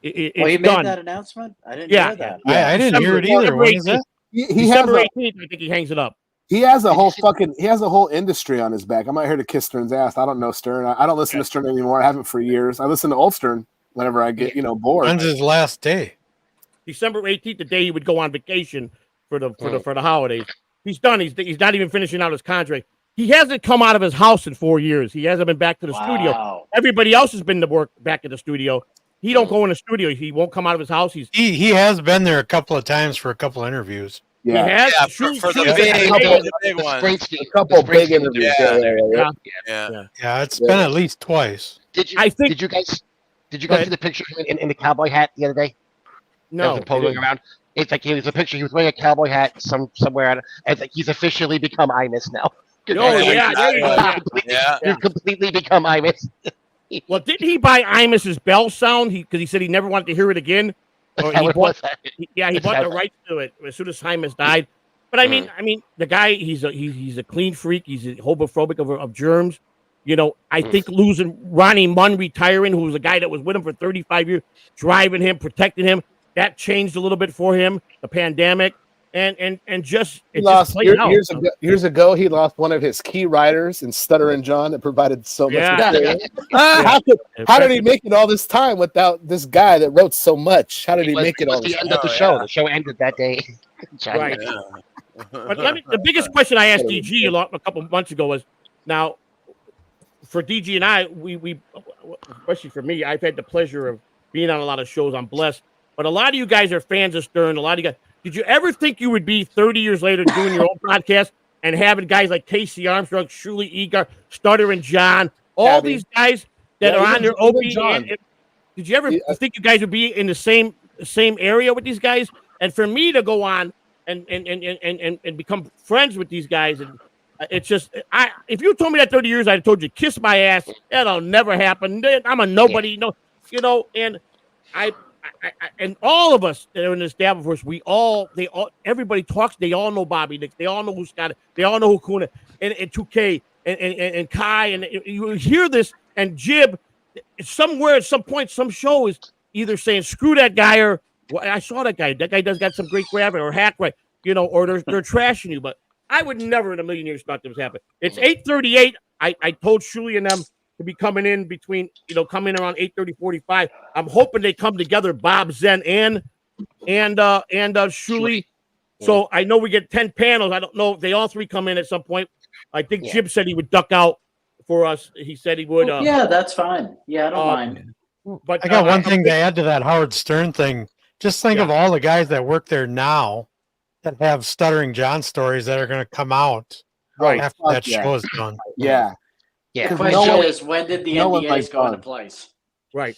He made done. that announcement? I didn't know that. I didn't hear it either. When is that? December 18th, I think he hangs it up. He has a whole industry on his back. I'm not here to kiss Stern's ass. I don't know Stern. I don't listen to Stern anymore. I haven't for years. I listen to old Stern whenever I get bored. When's his last day? December 18th, the day he would go on vacation for the holidays. He's done. He's not even finishing out his contract. He hasn't come out of his house in 4 years. He hasn't been back to the studio. Everybody else has been to work back at the studio. He don't go in the studio. He won't come out of his house. He has been there a couple of times for a couple of interviews. Yeah, he has. For the big one. A couple big interviews. Yeah, it's been at least twice. Did you guys see the picture of him in the cowboy hat the other day? No. Posing around. It's like it was a picture. He was wearing a cowboy hat somewhere. And it's like he's officially become Imus now. Oh yeah, He's completely become Imus. Well, didn't he buy Imus's bell sound? Because he said he never wanted to hear it again. Or he bought the rights to it as soon as Imus died. But I mean, the guy, he's a clean freak. He's a homophobic of germs. I think losing Ronnie Munn, retiring, who was a guy that was with him for 35 years, driving him, protecting him, that changed a little bit for him. The pandemic. And just years ago, he lost one of his key writers in Stuttering John that provided so much. How did he make it all this time without this guy that wrote so much? How did he make it all? The end of the show. The show ended that day. Right. But the biggest question I asked DG a couple of months ago was, now, for DG and I, we especially for me, I've had the pleasure of being on a lot of shows. I'm blessed. But a lot of you guys are fans of Stern. A lot of you guys. Did you ever think you would be 30 years later doing your own podcast and having guys like Casey Armstrong, Shuli Eager, Stuttering John, all Cabbie. These guys that are on their OP? Did you ever think you guys would be in the same area with these guys? And for me to go on and become friends with these guys, and it's just, if you told me that 30 years, I'd have told you, kiss my ass. That'll never happen. I'm a nobody, and and all of us that are in this Davenport, everybody talks. They all know Bobby Nick. They all know who Scott. They all know who Kuna and 2K and Kai. And you hear this, and Jib somewhere at some point, some show is either saying screw that guy or I saw that guy. That guy does got some great gravity or Hackride, or they're trashing you. But I would never in a million years thought this happened. It's 8:38. I told Shuli and them to be coming in between, come in around 8:30-45. I'm hoping they come together, Bob, Zen, and Shuli. So I know we get 10 panels. I don't know if they all three come in at some point. I think Jib said he would duck out for us. He said he would. Yeah, that's fine. Yeah, I don't mind. But I got one thing to add to that Howard Stern thing. Just think of all the guys that work there now that have Stuttering John stories that are going to come out after that show is done. Yeah. Yeah. The question is, when did the NDAs go into place? Right.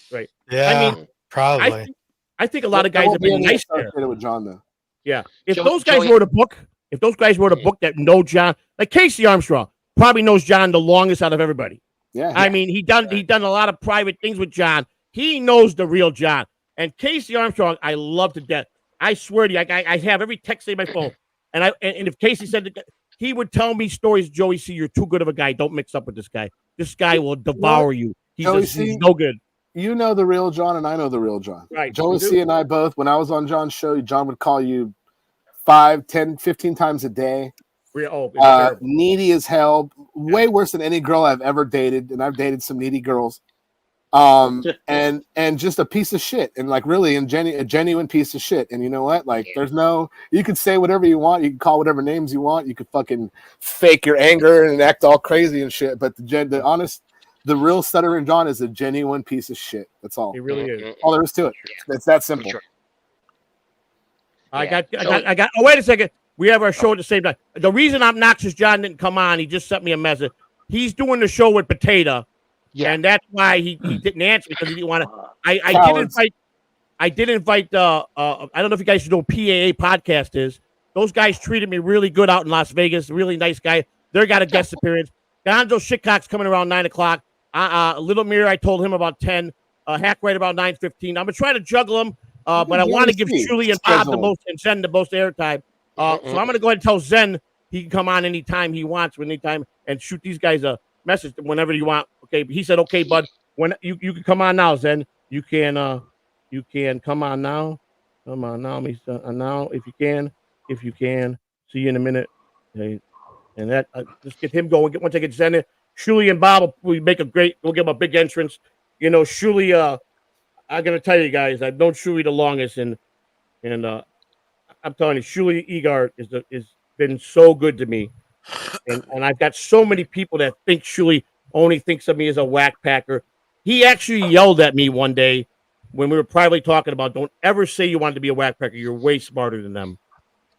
Yeah, I mean, probably. I think a lot of guys have been nice there. With John, though. Yeah. If those guys wrote a book that know John, like Casey Armstrong, probably knows John the longest out of everybody. Yeah. I mean, he done a lot of private things with John. He knows the real John. And Casey Armstrong, I love to death. I swear to you, I have every text in my phone. And if Casey said that, he would tell me stories. Joey.C, you're too good of a guy. Don't mix up with this guy. This guy will devour you. He's no good. You know the real John, and I know the real John. Right. Joey.C and I both, when I was on John's show, John would call you 5, 10, 15 times a day. Needy as hell. Way worse than any girl I've ever dated, and I've dated some needy girls. And just a piece of shit, and like really a genuine piece of shit. And you know what? Like, you could say whatever you want, you can call whatever names you want, you could fucking fake your anger and act all crazy and shit. But the real Stuttering John is a genuine piece of shit. That's all. He really is. All there is to it. It's that simple. Sure. I got. Oh, wait a second. We have our show at the same time. The reason Obnoxious John didn't come on, he just sent me a message. He's doing the show with Potato. Yeah. And that's why he didn't answer, because he didn't want to. I did invite. I don't know if you guys know what PAA podcast is. Those guys treated me really good out in Las Vegas. Really nice guy. They got a guest appearance. Gonzo Shitcock's coming around 9 o'clock. Little Mirror, I told him about 10. Hackride about 9:15. I'm going to try to juggle them, but I want to give Shuli and Bob the most and Zen the most airtime. So I'm going to go ahead and tell Zen he can come on anytime he wants, anytime, and shoot these guys a message whenever you want. Okay, he said, okay, bud, when you can come on now, Zen. You can come on now. Come on now, now if you can. See you in a minute. Okay. And that just get him going. Once I get Zen in, Shuli and Bob will make we'll give him a big entrance. You know, Shuli, I'm gonna tell you guys, I've known Shuli the longest, and I'm telling you, Shuli Eager is been so good to me. And I've got so many people that think Shuli only thinks of me as a whack packer. He actually yelled at me one day when we were privately talking about, don't ever say you wanted to be a whack packer. You're way smarter than them.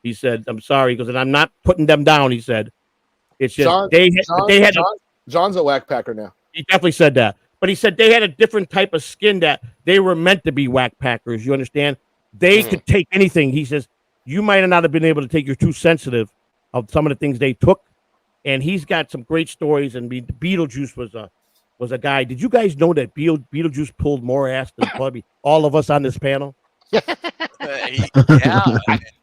He said, I'm sorry. He goes, and I'm not putting them down. He said, it's just John's a whack packer now. He definitely said that. But he said they had a different type of skin that they were meant to be whack packers. You understand? They could take anything. He says, you might not have been able to take, you're too sensitive of some of the things they took. And he's got some great stories. And Beetlejuice was a guy. Did you guys know that Beetlejuice pulled more ass than probably all of us on this panel? Yeah.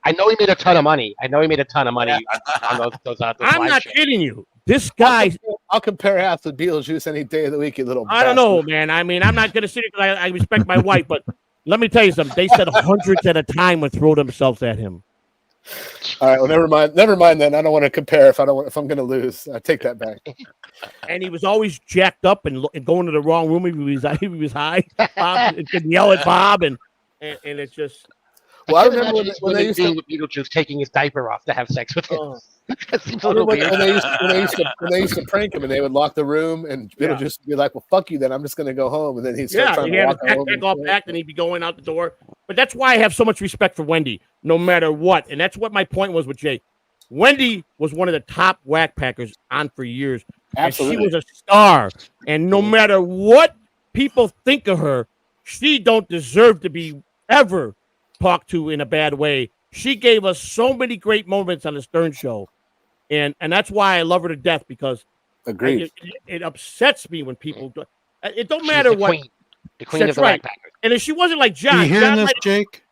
I know he made a ton of money. On those I'm not kidding you. This guy. I'll compare ass with Beetlejuice any day of the week, you little I don't know, man. I mean, I'm not going to sit here because I respect my wife, but let me tell you something. They said hundreds at a time would throw themselves at him. All right, well, never mind then. I don't want to compare if I'm going to lose. I take that back. And he was always jacked up and going to the wrong room. He was high. Bob could yell at Bob, and it's just. Well, I remember when they used to with Beetlejuice taking his diaper off to have sex with him. That seems a little weird. When they used to prank him and they would lock the room and Beetlejuice would be like, "Well, fuck you, then I'm just going to go home." And then he'd start trying to walk home. He'd all packed and he'd be going out the door. But that's why I have so much respect for Wendy, no matter what. And that's what my point was with Jay. Wendy was one of the top whack packers on for years. Absolutely. And she was a star. And no matter what people think of her, she don't deserve to be ever talked to in a bad way. She gave us so many great moments on the Stern Show. And that's why I love her to death, because agreed. It upsets me when people do it. Don't matter what. The queen of the whack packers. And if she wasn't like John, you hearing this, Jake?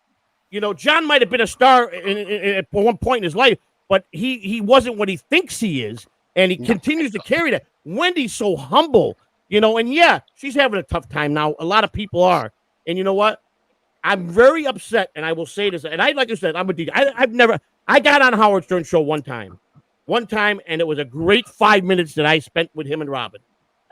You know, John might have been a star at one point in his life, but he wasn't what he thinks he is, and he continues to carry that. Wendy's so humble, you know, and yeah, she's having a tough time now. A lot of people are, and you know what? I'm very upset, and I will say this. And like I said, I'm a DJ. I got on Howard Stern show one time, and it was a great 5 minutes that I spent with him and Robin.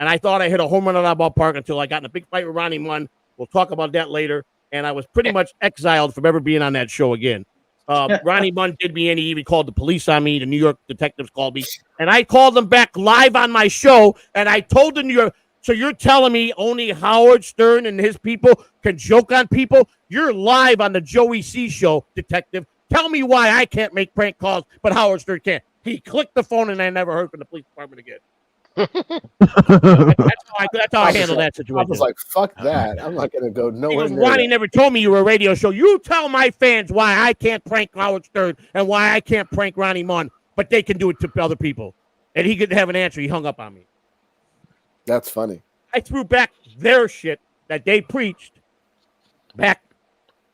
And I thought I hit a home run out of that ballpark until I got in a big fight with Ronnie Munn. We'll talk about that later. And I was pretty much exiled from ever being on that show again. Ronnie Munn did me in. He even called the police on me. The New York detectives called me. And I called them back live on my show. And I told the New York, so you're telling me only Howard Stern and his people can joke on people? You're live on the Joey.C show, detective. Tell me why I can't make prank calls, but Howard Stern can't. He clicked the phone, and I never heard from the police department again. That's how I handle that situation. I was like, fuck that. I'm not going to go nowhere. Ronnie never told me you were a radio show. You tell my fans why I can't prank Howard Stern and why I can't prank Ronnie Munn, but they can do it to other people. And he didn't have an answer. He hung up on me. That's funny. I threw back their shit that they preached back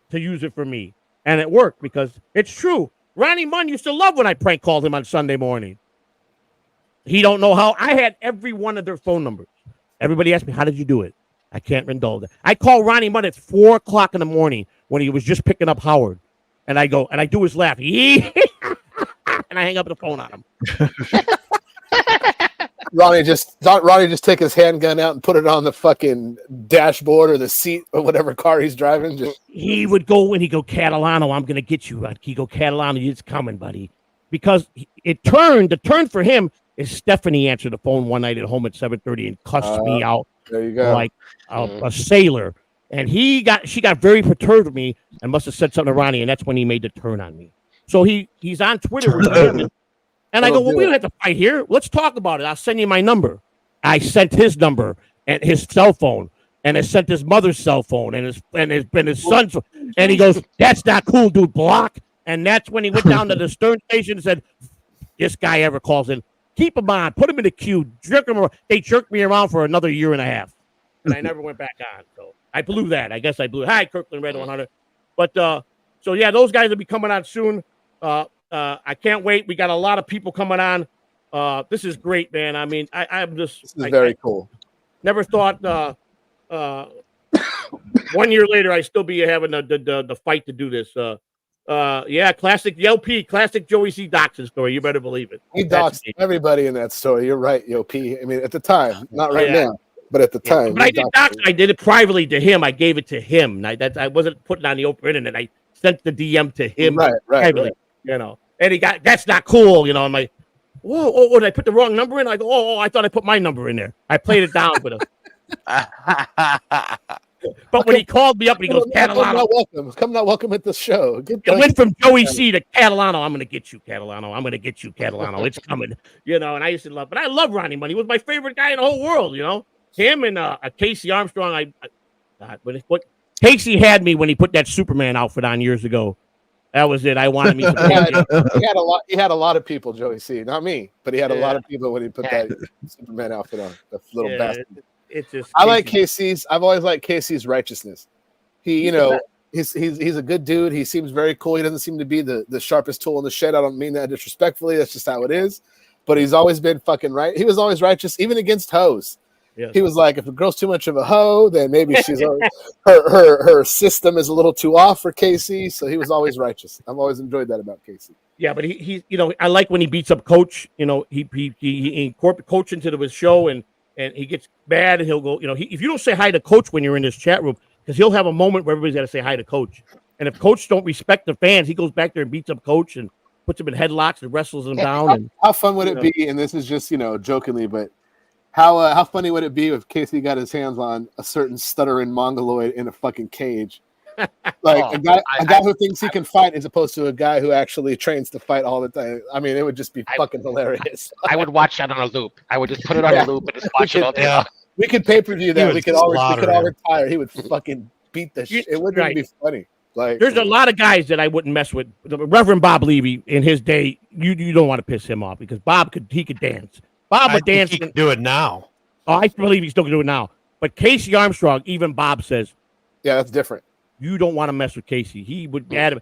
to use it for me. And it worked because it's true. Ronnie Munn used to love when I prank called him on Sunday morning. He don't know how. I had every one of their phone numbers. Everybody asked me, how did you do it? I can't indulge it. I called Ronnie Munn at 4 o'clock in the morning when he was just picking up Howard. And I go, and I do his laugh. And I hang up the phone on him. Ronnie just take his handgun out and put it on the fucking dashboard or the seat or whatever car he's driving. He would go and he'd go, Catalano, I'm going to get you. He'd go, Catalano, it's coming, buddy. Because the turn for him is Stephanie answered the phone one night at home at 7:30 and cussed me out. There you go. Like a sailor. And she got very perturbed with me and must have said something to Ronnie, and that's when he made the turn on me. So he's on Twitter with him. And I go, well, we don't have to fight here. Let's talk about it. I'll send you my number. I sent his number and his cell phone, and I sent his mother's cell phone and his son's. And he goes, that's not cool, dude. Block. And that's when he went down to the Stern station and said, this guy ever calls in keep them on, put them in the queue, jerk them around. They jerked me around for another year and a half, and I never went back on. So I blew that. I guess I blew it. Hi, Kirkland Red 100. But so yeah, those guys will be coming on soon. I can't wait. We got a lot of people coming on. This is great, man. I mean, I'm just This is very cool. Never thought 1 year later I'd still be having the fight to do this. Yeah, classic LP, classic Joey.C. Dixon story. You better believe it. He doxed everybody in that story. You're right, Yo P. I mean, at the time, not right now, but at the time. But I did it privately to him. I gave it to him. I wasn't putting it on the open internet. I sent the DM to him. Right. You know, and he got, that's not cool. You know, I'm like, whoa, did I put the wrong number in? I go, oh, I thought I put my number in there. I played it down with him. But when he called me up and he goes, Catalano, come not welcome at the show. It went from Joey.C. to Catalano. I'm going to get you, Catalano. I'm going to get you, Catalano. It's coming. You know, and I used to love, but I love Ronnie Money. He was my favorite guy in the whole world, you know. Him and Casey Armstrong. Casey had me when he put that Superman outfit on years ago. That was it. I wanted me to. He had a lot of people, Joey.C. Not me, but he had a lot of people when he put that Superman outfit on. That little bastard. It's just. I like Casey's. I've always liked Casey's righteousness. He, you know, he's a good dude. He seems very cool. He doesn't seem to be the sharpest tool in the shed. I don't mean that disrespectfully. That's just how it is. But he's always been fucking right. He was always righteous, even against hoes. Yes. He was like, if a girl's too much of a hoe, then maybe she's her system is a little too off for Casey. So he was always righteous. I've always enjoyed that about Casey. Yeah, but he you know, I like when he beats up Coach. You know, he incorporates Coach into his show, and he gets mad, and he'll go, you know, if you don't say hi to Coach when you're in this chat room, because he'll have a moment where everybody's got to say hi to Coach, and if Coach don't respect the fans, he goes back there and beats up Coach and puts him in headlocks and wrestles them down. How fun would it be? And this is just, you know, jokingly, but. How funny would it be if Casey got his hands on a certain stuttering mongoloid in a fucking cage? Like a guy who thinks he can fight as opposed to a guy who actually trains to fight all the time. I mean, it would just be fucking hilarious. I would watch that on a loop. I would just put it on a loop and just watch it all day long. We could pay-per-view that. We could all retire. He would fucking beat the shit. It wouldn't even be funny. Like, there's a lot of guys that I wouldn't mess with. Reverend Bob Levy in his day, you don't want to piss him off because Bob could dance. Bob would dance. He can do it now. Oh, I believe he still can do it now. But Casey Armstrong, even Bob says, yeah, that's different. You don't want to mess with Casey. He would add.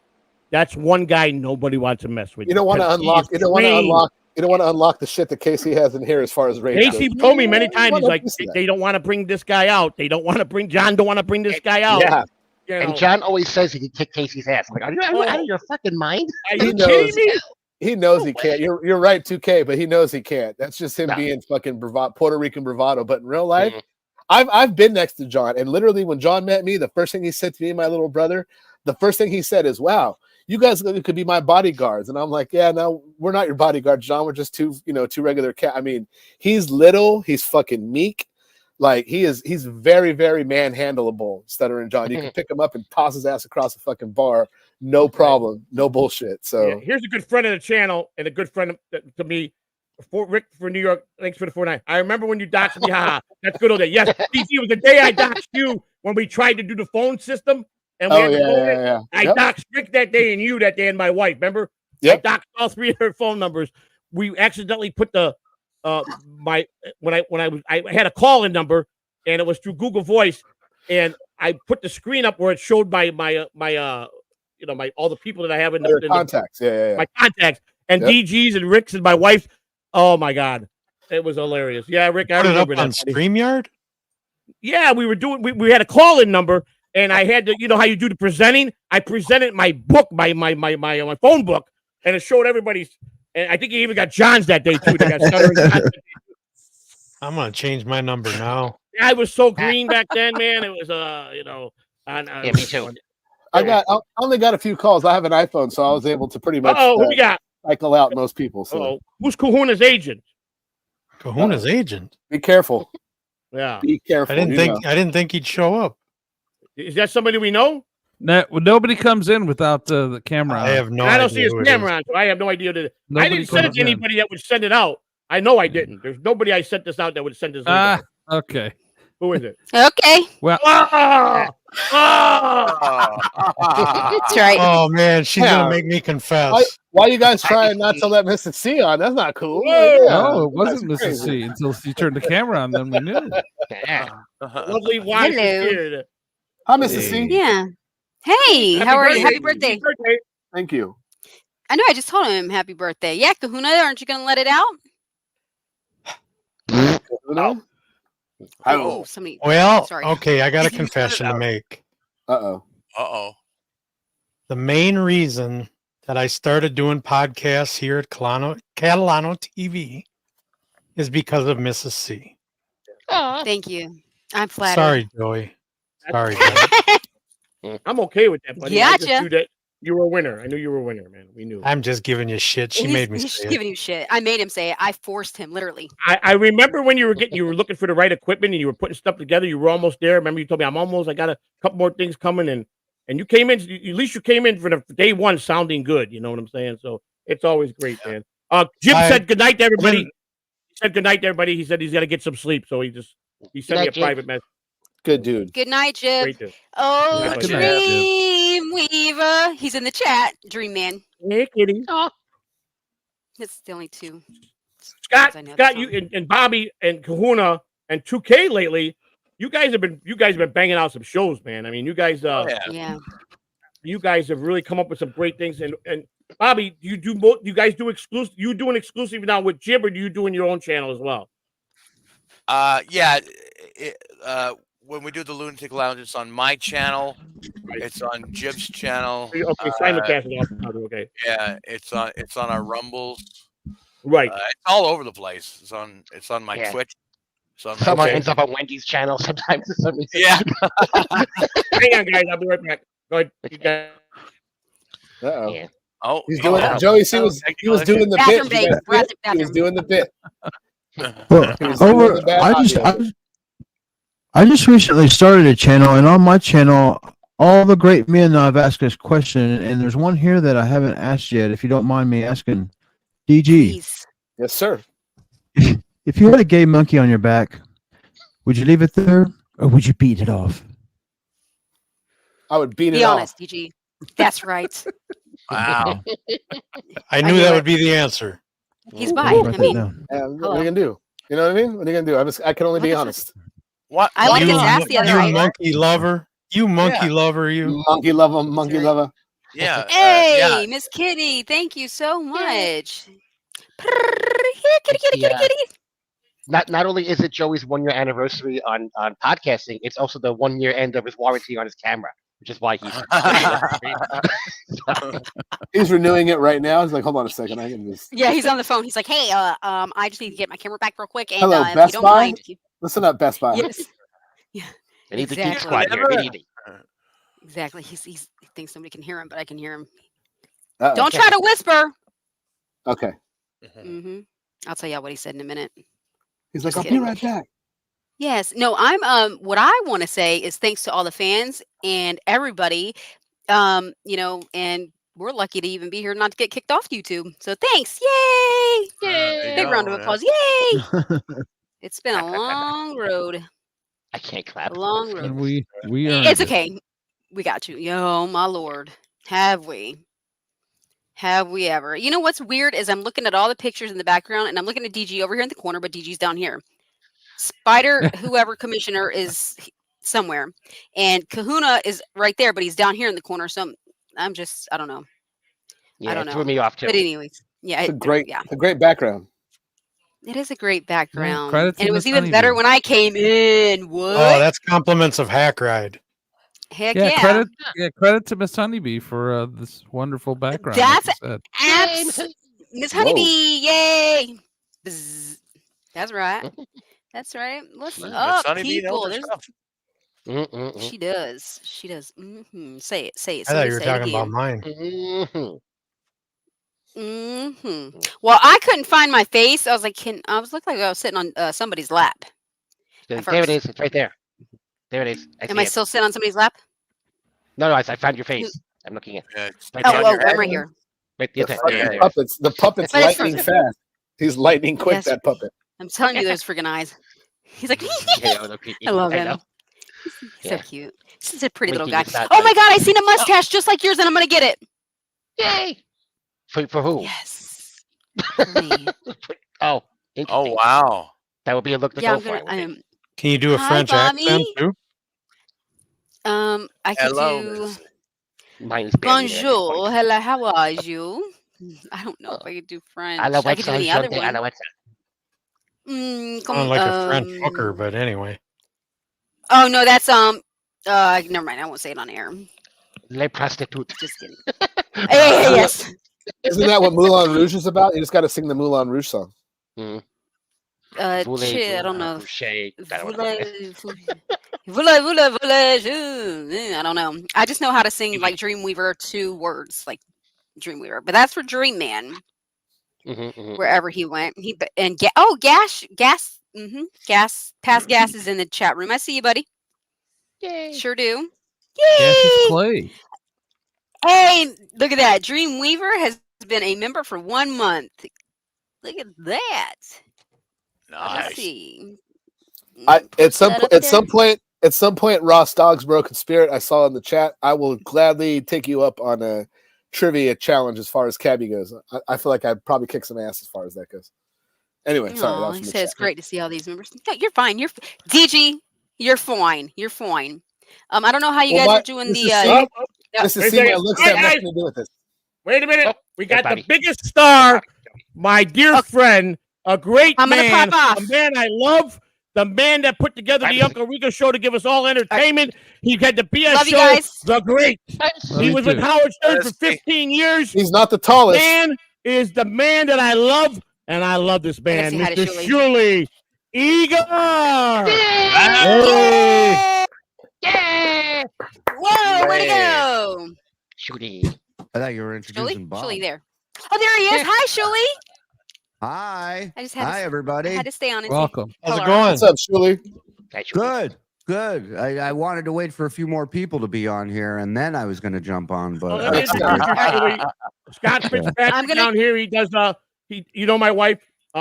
That's one guy nobody wants to mess with. You don't want to unlock. You don't want to unlock. You don't want to unlock the shit that Casey has in here as far as rage. Casey told me many times, he's like, they don't want to bring this guy out. They don't want to bring John. Don't want to bring this guy out. Yeah. You know? And John always says he can kick Casey's ass. I'm like, are you out of your fucking mind? Are you kidding me? He knows he can't. You're right, 2K, but he knows he can't. That's just him being fucking Puerto Rican bravado. But in real life, I've been next to John, and literally when John met me, the first thing he said to me and my little brother, the first thing he said is, "Wow, you guys could be my bodyguards." And I'm like, "Yeah, no, we're not your bodyguards, John. We're just two regular cat." I mean, he's little, he's fucking meek. Like he's very, very manhandleable, Stuttering John. You can pick him up and toss his ass across a fucking bar, no problem, no bullshit. So here's a good friend of the channel and a good friend to me, Rick for New York. Thanks for the 49. I remember when you doxed me. Haha, that's good old day. Yes, DC, it was the day I doxed you when we tried to do the phone system, and we I doxed Rick that day and you that day and my wife. Remember? I doxed all three of her phone numbers. We accidentally put the I had a call-in number, and it was through Google Voice, and I put the screen up where it showed my all the people that I have in the contacts, my contacts, and DGs and Rick's and my wife. Oh my God, it was hilarious. Yeah, Rick, I remember it up on StreamYard. Yeah, we were doing. We had a call-in number, and I had to, you know how you do the presenting. I presented my book, my phone book, and it showed everybody's. And I think he even got John's that day too. I'm gonna change my number now. I was so green back then, man. It was yeah, me too. I only got a few calls. I have an iPhone, so I was able to pretty much who we got? Cycle out most people. So who's Kahuna's agent? Kahuna's agent. Be careful. Yeah. Be careful. I didn't think he'd show up. Is that somebody we know? Nobody comes in without the camera on. I have no idea. I don't see his camera on, so I have no idea. I didn't send it to anybody that would send it out. I know I didn't. There's nobody I sent this out that would send this out. Okay. Who is it? Okay. Well, That's right. Oh man, she's Yeah. gonna make me confess. Why you guys trying not to let Mrs. C on? That's not cool. Whoa. no, it wasn't That's Mrs. crazy. C until you turned the camera on. Then we knew. Lovely wife is Hello. here. Hi, Mrs. C. Yeah. Hey, how are you? Happy birthday. Happy birthday. Thank you. I know. I just told him happy birthday. Yeah, Kahuna, aren't you gonna let it out? Oh. Somebody. Well, Sorry. okay, I got a confession to make. Uh-oh. Uh-oh. The main reason that I started doing podcasts here at Catalano TV is because of Mrs. C. Thank you. I'm flattered. Sorry, Joey. Sorry. Joey. I'm okay with that, buddy. I just Gotcha. knew that you were a winner. I knew you were a winner, man. We knew. I'm just giving you shit. She made me He's say just it. giving you shit. I made him say it. I forced him, literally. I remember when you were looking for the right equipment and you were putting stuff together. You were almost there. Remember you told me I got a couple more things coming, and you came in. At least you came in for the day one sounding good. You know what I'm saying? So it's always great, man. Jim said good night to everybody. He said good night to everybody. He said he's got to get some sleep, so he sent me a private message. Good dude. Good night, Jib. Great dude. Oh, Good night, Dream Weaver. He's in the chat. Dream Man. Hey, kitty. That's the only two. Scott, I know Scott, the you and Bobby and Kahuna and 2K lately. You guys have been banging out some shows, man. I mean, you guys Yeah. you guys have really come up with some great things. And Bobby, you guys do exclusive? You doing exclusive now with Jib, or do you doing your own channel as well? Yeah. When we do the Lunatic Lounge, it's on my channel. It's on Jib's channel. Okay, simulcast is awesome. Okay. Yeah, it's on our Rumbles. Right. It's all over the place. It's on my Twitch. Someone ends up on Wendy's channel sometimes for some reason. Yeah. Hang on, guys. I'll be right back. Go ahead. You guys. Uh-oh. Yeah. Oh, He's doing Joey-C was doing the Bathroom bit. You break. guys did? He was doing the bit. Well, He was doing the bad audio. I just recently started a channel, and on my channel, all the great men I've asked this question, and there's one here that I haven't asked yet. If you don't mind me asking, DG, Please. Yes, sir. if you had a gay monkey on your back, would you leave it there, or would you beat it off? I would beat it Be off. honest, DG. That's right. Wow. I knew that would be the answer. He's bi. Write I that mean, down. Yeah, what are you gonna do? You know what I mean? What are you gonna do? I can only be honest. What? I like You, his ass the other you night. monkey lover. You monkey lover. You. Monkey lover, monkey lover. Yeah. Hey, yeah. Miss Kitty, thank you so much. Here, kitty, kitty, kitty, Yeah. kitty. Not only is it Joey's 1 year anniversary on podcasting, it's also the 1 year end of his warranty on his camera, which is why he's He's renewing it right now. He's like, hold on a second, I can just. Yeah, he's on the phone. He's like, hey, I just need to get my camera back real quick. And Hello, if you Best don't Buy. mind. Listen up, Best Buy. Yes. Yeah. They need the Exactly. Geek Squad here. They need it. Exactly. He thinks somebody can hear him, but I can hear him. Uh-oh. Don't try to whisper. Okay. Mm-hmm. I'll tell you what he said in a minute. He's like, Just I'll be kidding. right back. Yes. No, I'm what I want to say is thanks to all the fans and everybody. You know, and we're lucky to even be here not to get kicked off YouTube. So thanks. Yay! There you Big go, round of yeah. applause. Yay! It's been a long road. I can't clap. A long And road. we earned It's it. okay. We got you. Yo, my lord. Have we? Have we ever? You know what's weird is I'm looking at all the pictures in the background and I'm looking at DG over here in the corner, but DG's down here. Spider, whoever commissioner is somewhere. And Kahuna is right there, but he's down here in the corner. So I'm just, I don't know. Yeah, I don't it know. threw me off too. But anyways, yeah. It's a Yeah. great background. It is a great background. credit to And it was Miss even better Honeybee. when I came in. What? Oh, that's compliments of Hackride. Heck Yeah, yeah. credit to Miss Honeybee for this wonderful background. That's like you said. Miss Whoa. Honeybee, yay! Bzz. That's right. That's right. What's up, Honeybee knows people? her There's- stuff. She does. She does. Mm-hmm. Say it. Say it. I thought Somebody you were say it talking about again. mine. Mhm. Mm-hmm. Well, I couldn't find my face. I was like, I was looking like I was sitting on somebody's lap. There At it first. is. It's right there. There it is. Am see I it. still sitting on somebody's lap? No, I found your face. I'm looking at. Yeah, it's Right Oh, there. on your I'm head. right here. Right The there. fucking There it is. puppets. The puppet's But it's lightning from- fast. He's lightning quick. Yes. That puppet. I'm telling you, those freaking eyes. He's like, I I love him. know. He's so cute. He's a pretty little Winky guy. is not Oh my like- God, I seen a mustache just like yours, and I'm gonna get it. Yay! For who? Yes. For me. Oh, Oh interesting. wow. That would be a look to Yeah, go I'm for. gonna. Can you do a Hi, French accent Bobby. too? I could Hello. do Mine is barely there at this bonjour. point. Hello, how are you? I don't know if I could do French. I I could do the other one. Sound like a French hooker, but anyway. Oh no, that's never mind. I won't say it on air. Les prostitutes. Just kidding. Hey, yes. Isn't that what Moulin Rouge is about? You just got to sing the Moulin Rouge song. Shit, I don't know. Shade. I don't know. I just know how to sing like Dreamweaver 2 words, like Dreamweaver. But that's for Dream Man. Wherever he went, Past Gas is in the chat room. I see you, buddy. Yay. Sure do. Cassius Clay. Hey, look at that. Dreamweaver has been a member for 1 month. Look at that. Nice. Let's see. At some point, Ross Dogg's Broken Spirit. I saw in the chat. I will gladly take you up on a trivia challenge as far as Cabbie goes. I feel like I'd probably kick some ass as far as that goes. Anyway, sorry. That was He from the said it's chat. great to see all these members. No, you're fine. DG, you're fine. You're fine. I don't know how you guys are doing the. This is my looks have nothing to do with this. Wait a minute. We got the biggest star, my dear friend, a great man, a man I love, the man that put together the Uncle Rico show to give us all entertainment. He had the BS Love you show, guys. The Great. He was with Howard Stern for 15 years. He's not the tallest. Man is the man that I love, and I love this man, say hi to Mr. Shuli Eager. Yeah! Whoa, where'd he go? Shuli. I thought you were introducing Shuli? Bob. Shuli there. Oh, there he is. Hi, Shuli. Hi. I just had Hi, to, everybody. I had to stay on and say Welcome. How's it hello. going? What's up, Shuli? Good. Good. I wanted to wait for a few more people to be on here, and then I was going to jump on. But Scott Fitzpatrick down here. He does. You know my wife,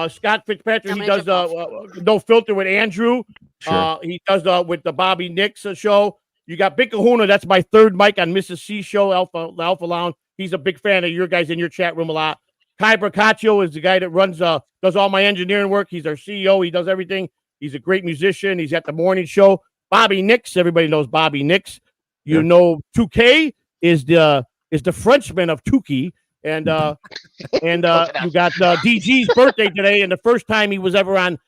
Scott Fitzpatrick. He does No Filter with Andrew. Sure. He does with the Bobby Nix show. You got Big Kahuna. That's my third mic on Mrs. C show, the Alpha Lounge. He's a big fan of your guys in your chat room a lot. Kai Bracaccio is the guy that runs, does all my engineering work. He's our CEO. He does everything. He's a great musician. He's at the morning show. Bobby Nix. Everybody knows Bobby Nix. You know 2K is the Frenchman of Tukey. And you got DG's birthday today, and the first time he was ever on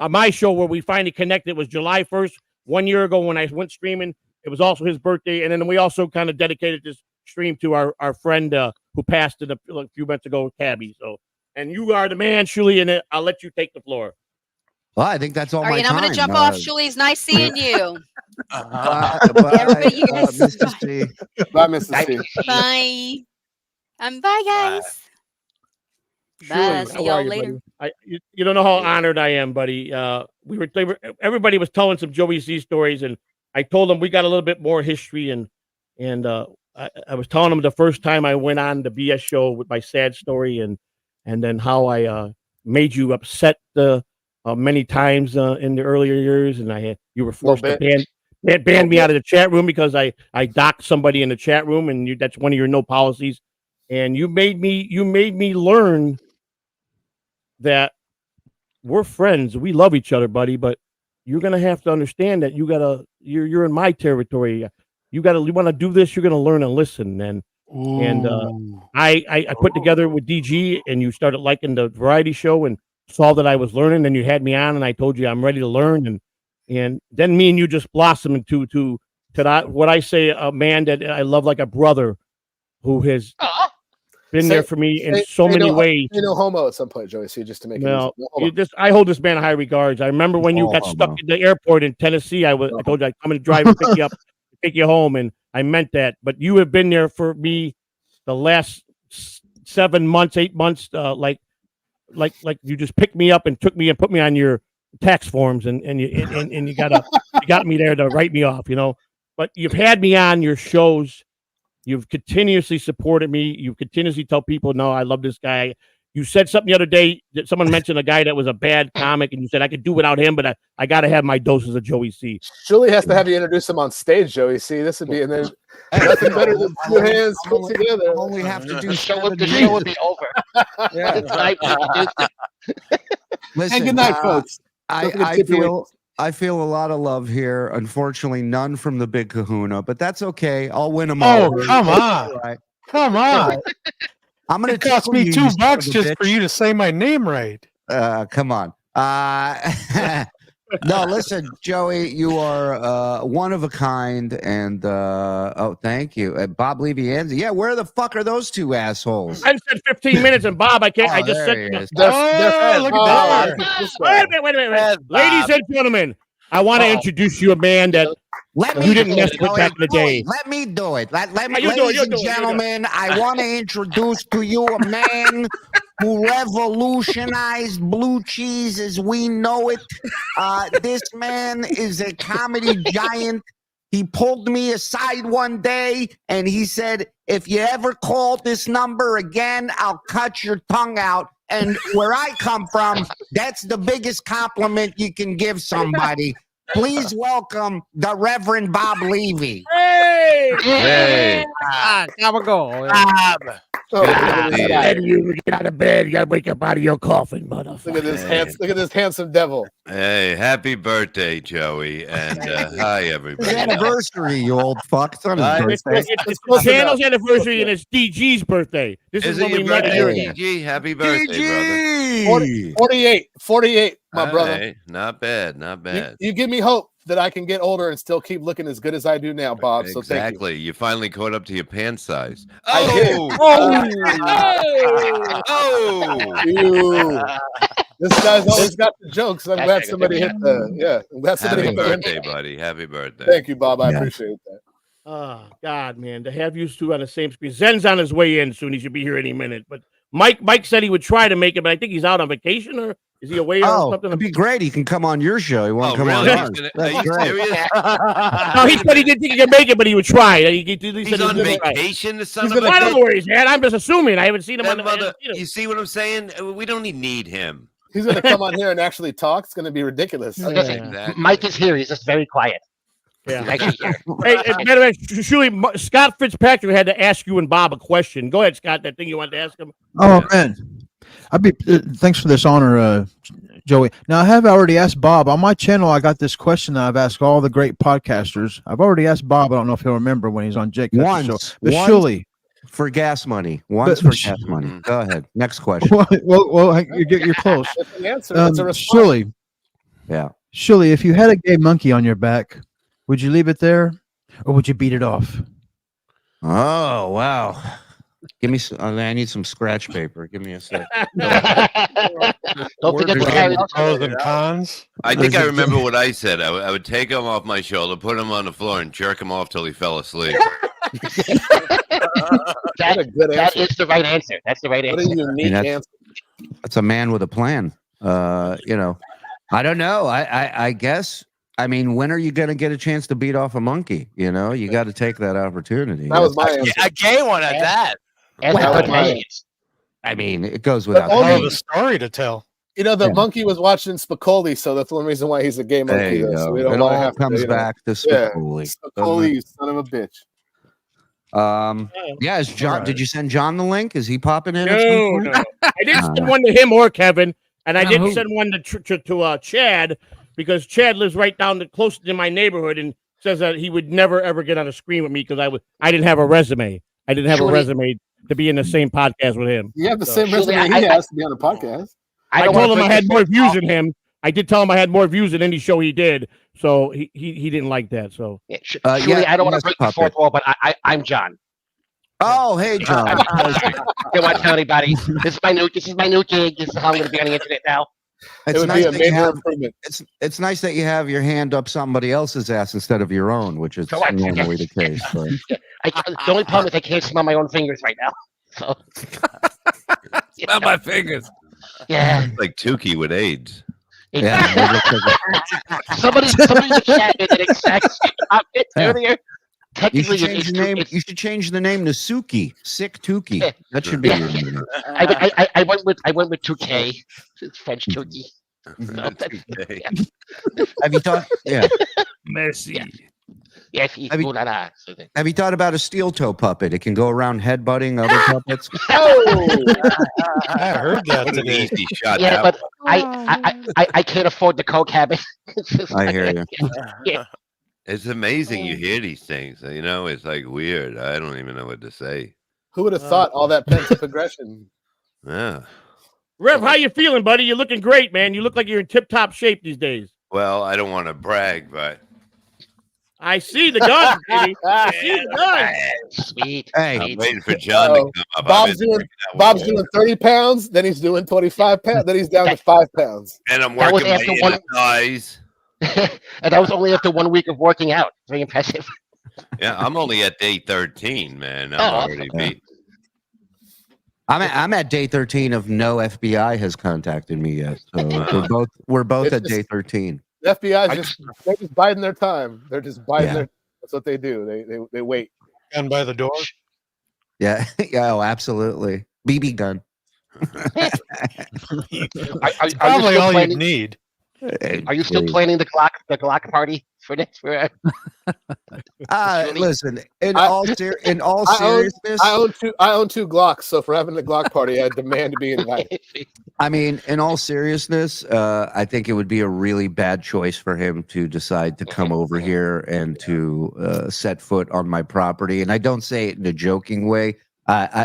my show where we finally connected was July 1st, 1 year ago when I went streaming. It was also his birthday, and then we also kind of dedicated this stream to our friend who passed a few months ago, Cabbie. So, and you are the man, Shuli, and I'll let you take the floor. well, I think that's all All right, my and I'm time. going to jump off. Shuli's nice seeing you. Bye, Everybody, you guys. Mr. C. Bye, Mrs. C. Bye. Bye, guys. Bye. Shuli, See how y'all are you, later. buddy? You don't know how honored I am, buddy. Everybody was telling some Joey.C stories, and I told them we got a little bit more history, and I was telling them the first time I went on the BS show with my sad story, and then how I made you upset many times in the earlier years, and you were forced to ban me out of the chat room because I docked somebody in the chat room, and that's one of your no policies, and you made me learn that we're friends, we love each other, buddy, but you're gonna have to understand that you're in my territory. You want to do this, you're gonna learn and listen. And I put together with DG, and you started liking the variety show and saw that I was learning, and you had me on, and I told you I'm ready to learn, and then me and you just blossomed into that, what I say, a man that I love like a brother, who has been there for me in so many ways. No homo at some point, Joey.C, just to make it easy. I hold this man in high regards. I remember when you got stuck at the airport in Tennessee. I told you I'd come and drive and pick you up, take you home, and I meant that. But you have been there for me the last 7 months, 8 months, like you just picked me up and took me and put me on your tax forms, and you got me there to write me off, But you've had me on your shows. You've continuously supported me. You continuously tell people, no, I love this guy. You said something the other day that someone mentioned a guy that was a bad comic, and you said I could do without him, but I got to have my doses of Joey.C. Julie has to have you introduce him on stage, Joey.C. This would be, and then nothing better than two hands put together. I only have to do The show would be over. Yeah. Listen, And good night, folks. I feel a lot of love here. Unfortunately, none from the Big Kahuna, but that's okay. I'll win them all. Oh, come on. Right. Come on. I'm going It cost me $2 just for you to say my name right. Come on. No, listen, Joey, you are one of a kind, and thank you, Bob Levianzi. Yeah, where the fuck are those two assholes? I said 15 minutes, and Bob, I can't. I just said. There he is. Look at that! Wait a minute. Ladies and gentlemen, I want to introduce you a man that you didn't mess with back in the day. Let me do it. Let me, You do it, ladies and gentlemen, I want to introduce to you a man who revolutionized blue cheese as we know it. This man is a comedy giant. He pulled me aside one day and he said, if you ever call this number again, I'll cut your tongue out. And where I come from, that's the biggest compliment you can give somebody. Please welcome the Reverend Bob Levy. Hey! Have a go. Bob! You get out of bed. You got to wake up out of your coffin, motherfucker. Look at this handsome devil. Hey, happy birthday, Joey, and hi, everybody. It's anniversary, you old fuck. It's not his birthday. It's the channel's anniversary and it's DG's birthday. This is Is when it we your met a year birthday, ago. DG? Happy birthday, 48, my brother. Hey, not bad, not bad. You give me hope that I can get older and still keep looking as good as I do now, Bob. So thank you. Exactly. You finally caught up to your pants size. I did. Oh! This guy's always got the jokes. I'm glad somebody hit the I'm glad somebody Happy hit the birthday, buddy. Happy birthday. Thank you, Bob. I appreciate that. Oh, God, man. To have you two on the same screen. Zen's on his way in soon. He should be here any minute. But Mike said he would try to make it, but I think he's out on vacation, or is he away or something? It'd be great. He can come on your show. He won't come really? on ours. Are That's you great. serious? No, he said he didn't think he could make it, but he would try. He's on vacation, the son of a I don't know bitch? where he's at. I'm just assuming. I haven't seen him on That the mother, you see what I'm saying? We don't even need him. He's going to come on here and actually talk. It's going to be ridiculous. Listen, Mike is here. He's just very quiet. Yeah. He's actually here. Hey, by the way, Shuli, Scott Fitzpatrick had to ask you and Bob a question. Go ahead, Scott. That thing you wanted to ask him. Oh man, thanks for this honor, Joey. Now I have already asked Bob on my channel. I got this question that I've asked all the great podcasters. I've already asked Bob. I don't know if he'll remember when he's on Jake. Once, but Shuli, for gas money. Once for gas money. Go ahead. Next question. well, you're close. It's an answer. It's a response. Shuli, Yeah. Shuli, if you had a gay monkey on your back, would you leave it there, or would you beat it off? Oh wow. Give me some. I need some scratch paper. Give me a sec. Don't forget to carry Pros and cons. I think I remember what I said. I would take him off my shoulder, put him on the floor, and jerk him off till he fell asleep. That is the right answer. That's the right answer. What a unique answer. That's a man with a plan. I don't know. I guess. I mean, when are you going to get a chance to beat off a monkey? You know, you got to take that opportunity. That was my answer. A gay one at that. I mean, it goes without Oh, the story to tell. You know, the monkey was watching Spicoli, so that's one reason why he's a gay There monkey. you Though, go. so we don't It want to all have comes to, back to Spicoli. Spicoli, you son of a bitch. Yeah, is John? Did you send John the link? Is he popping in? No. I didn't send one to him or Kevin, and I didn't send one to Chad, because Chad lives right down close to my neighborhood and says that he would never ever get on a screen with me because I didn't have a resume. I didn't have a resume to be in the same podcast with him. You have the same resume he has to be on the podcast. I told him I had more views than him. I did tell him I had more views than any show he did, so he didn't like that. So Shuli, I don't want to break the fourth wall, but I'm John. Oh, hey, John. Hey, watch out, everybody. This is my new gig. This is how I'm going to be on the internet now. It's It would nice be a that you major have, improvement. it's nice that you have your hand up somebody else's ass instead of your own, which is Correct. normally the case. But. The only problem is I can't smell my own fingers right now. So Smell my fingers. Yeah. Like Tukey with AIDS. Yeah. somebody in the chat did that exact comment earlier. technically, change the name. You should change the name to Suki. Sick Tuki. That should be your name. I went with 2K. It's French Tuki. Have you thought? Yeah. Messi. Yes, he's Have you thought about a steel toe puppet? It can go around headbutting other puppets. I heard that What an today. easy shot. Yeah, that but I can't afford the coke habit. I hear you. Yeah. It's amazing you hear these things. You know, it's like weird. I don't even know what to say. Who would have thought all that pent up aggression? Yeah. Rev, how you feeling, buddy? You're looking great, man. You look like you're in tip-top shape these days. Well, I don't want to brag, but I see the gun, baby. I see the gun. Sweet. Hey, I'm waiting for John to come up. Bob's doing 30 pounds, then he's doing 25 pounds, then he's down to 5 pounds. And I'm That was working my after inner thighs. And that was only after 1 week of working out. Very impressive. Yeah, I'm only at day 13, man. I'm already beat. I'm at day 13 of no FBI has contacted me yet. So we're both at day 13. The FBI they're just biding their time. They're just biding their. That's what they do. They wait. Gun by the door. Yeah, yeah, oh, absolutely. BB gun. Probably all you need. Are you still planning the Glock party for next year? Listen, in all seriousness, I own two Glocks, so for having the Glock party, I demand to be invited. I mean, in all seriousness, I think it would be a really bad choice for him to decide to come over here and to set foot on my property. And I don't say it in a joking way.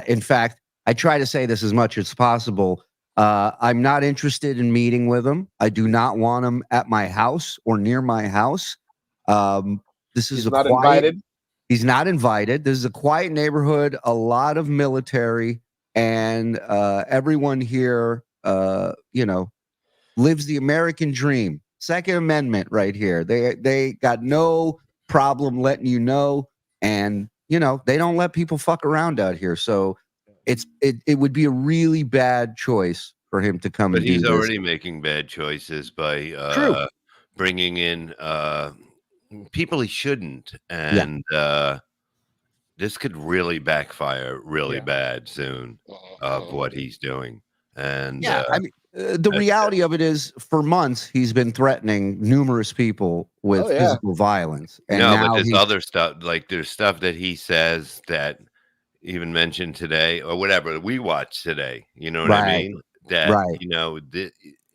In fact, I try to say this as much as possible. I'm not interested in meeting with him. I do not want him at my house or near my house. He's not invited. He's not invited. This is a quiet neighborhood, a lot of military, and everyone here, lives the American dream. Second Amendment right here. They got no problem letting you know, and they don't let people fuck around out here. So it would be a really bad choice for him to come. But and he's do this. already making bad choices by bringing in people he shouldn't, and this could really backfire really bad soon of what he's doing. And I mean, the reality of it is, for months he's been threatening numerous people with physical violence. And no, now but there's other stuff. Like there's stuff that he says that even mentioned today or whatever we watched today. You know what I mean? That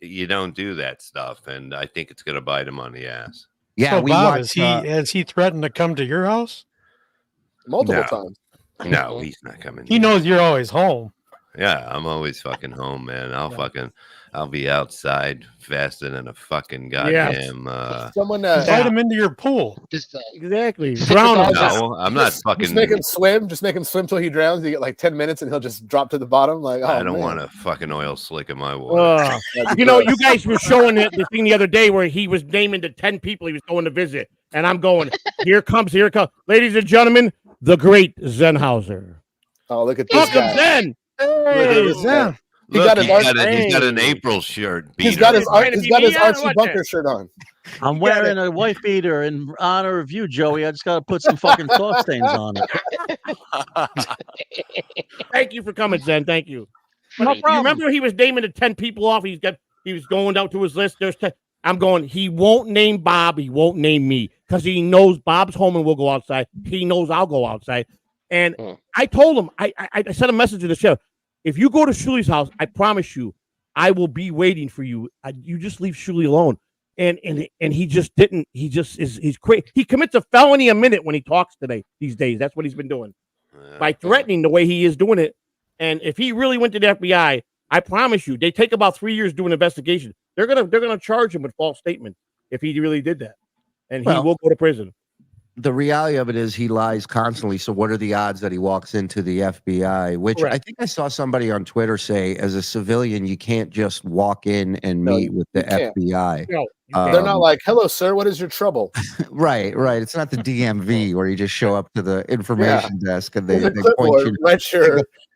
you don't do that stuff, and I think it's going to bite him on the ass. Yeah, so Bob, has he threatened to come to your house multiple times? No, he's not coming. He knows you're always home. Yeah, I'm always fucking home, man. I'll be outside faster than a fucking goddamn. Someone invite him into your pool. Exactly. Drown him. No, I'm not fucking. Just make him swim. Just make him swim till he drowns. You get like 10 minutes, and he'll just drop to the bottom. Like, I don't want a fucking oil slick in my water. You guys were showing the thing the other day where he was naming the 10 people he was going to visit, and I'm going, here comes, ladies and gentlemen, the great Zenhauser. Oh, look at this guy. Zen. Hey, He's got an April shirt. He's got his Archie Bunker shirt on. I'm wearing a wife beater in honor of you, Joey. I just got to put some fucking sauce stains on it. Thank you for coming, Zen. Thank you. No problem. You remember he was naming the 10 people off. He was going down to his list. There's 10. I'm going, he won't name Bob. He won't name me because he knows Bob's home and we'll go outside. He knows I'll go outside. And I told him, I sent a message to the show. If you go to Shuli's house, I promise you, I will be waiting for you. You just leave Shuli alone. And he just didn't. He's crazy. He commits a felony a minute when he talks these days. That's what he's been doing by threatening the way he is doing it. And if he really went to the FBI, I promise you, they take about 3 years doing an investigation. They're gonna charge him with false statement if he really did that, and he will go to prison. The reality of it is he lies constantly. So what are the odds that he walks into the FBI? Which I think I saw somebody on Twitter say, as a civilian, you can't just walk in and meet with the FBI. No, they're not like, hello, sir, what is your trouble? Right. It's not the DMV where you just show up to the information desk and they point you.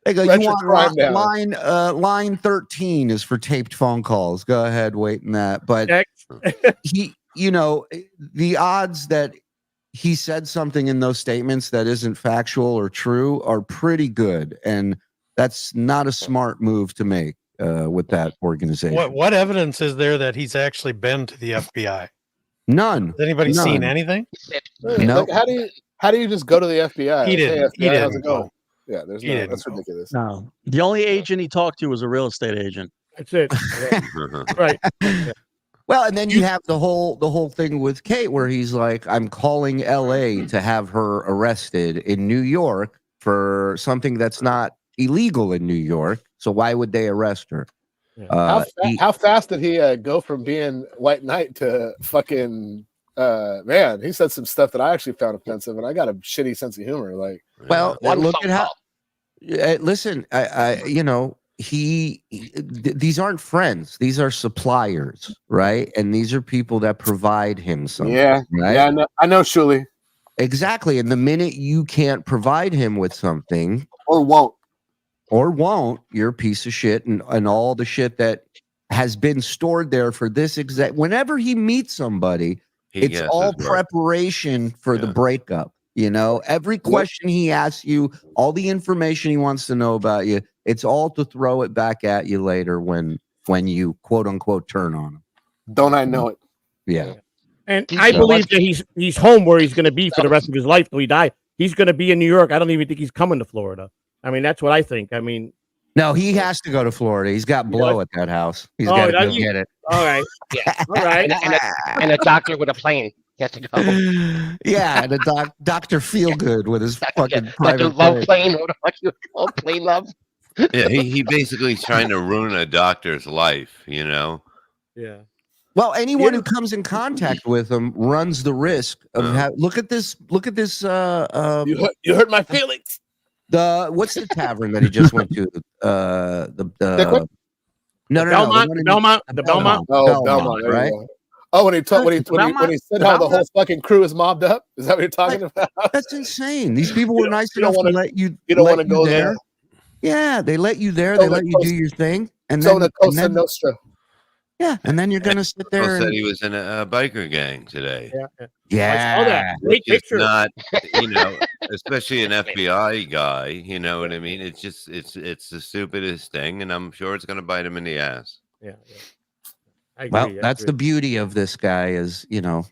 They go, you want line 13 is for taped phone calls. Go ahead, wait in that. But the odds that he said something in those statements that isn't factual or true are pretty good, and that's not a smart move to make with that organization. What evidence is there that he's actually been to the FBI? None. Has anybody seen anything? No. Like, how do you just go to the FBI? He Like, didn't. Hey, FBI, He how's didn't it going? go. Yeah, there's He no. didn't That's go. ridiculous. No, the only agent he talked to was a real estate agent. That's it. Right. Well, and then you have the whole thing with Kate where he's like, I'm calling LA to have her arrested in New York for something that's not illegal in New York. So why would they arrest her? How fast did he go from being White Knight to fucking man? He said some stuff that I actually found offensive, and I got a shitty sense of humor. Like, Well, look at how. Listen, these aren't friends; these are suppliers, right? And these are people that provide him something. yeah, right? yeah, I know, Shuli. Exactly. And the minute you can't provide him with something, or won't, you're a piece of shit, and all the shit that has been stored there for this exact. Whenever he meets somebody, it's all preparation for the breakup. You know, every question he asks you, all the information he wants to know about you, it's all to throw it back at you later when you quote unquote turn on him. Don't I know it? Yeah. And I believe that he's home where he's going to be for the rest of his life till he dies. He's going to be in New York. I don't even think he's coming to Florida. I mean, that's what I think. I mean, no, he has to go to Florida. He's got blow at that house. He's got to go get it. All right. Yeah. All right. And a doctor with a plane. He has to go. Yeah, and a Dr. Feelgood with his fucking Like a private love plane. What the fuck you call plane love? Yeah, he basically is trying to ruin a doctor's life, you know? Yeah. Well, anyone who comes in contact with him runs the risk of look at this. You hurt my feelings. What's the tavern that he just went to? The Belmont. Oh, Belmont, right? Oh, when he said how the whole fucking crew is mobbed up. Is that what you're talking about? That's insane. These people were nice enough to let you. You don't want to go there. Yeah, they let you there. They let you do your thing, and then Cosa Nostra. Yeah, and then you're gonna sit there. Said he was in a biker gang today. Yeah. I saw that. Great picture. Not, especially an FBI guy. You know what I mean? It's just it's the stupidest thing, and I'm sure it's gonna bite him in the ass. Yeah. Well, that's the beauty of this guy is,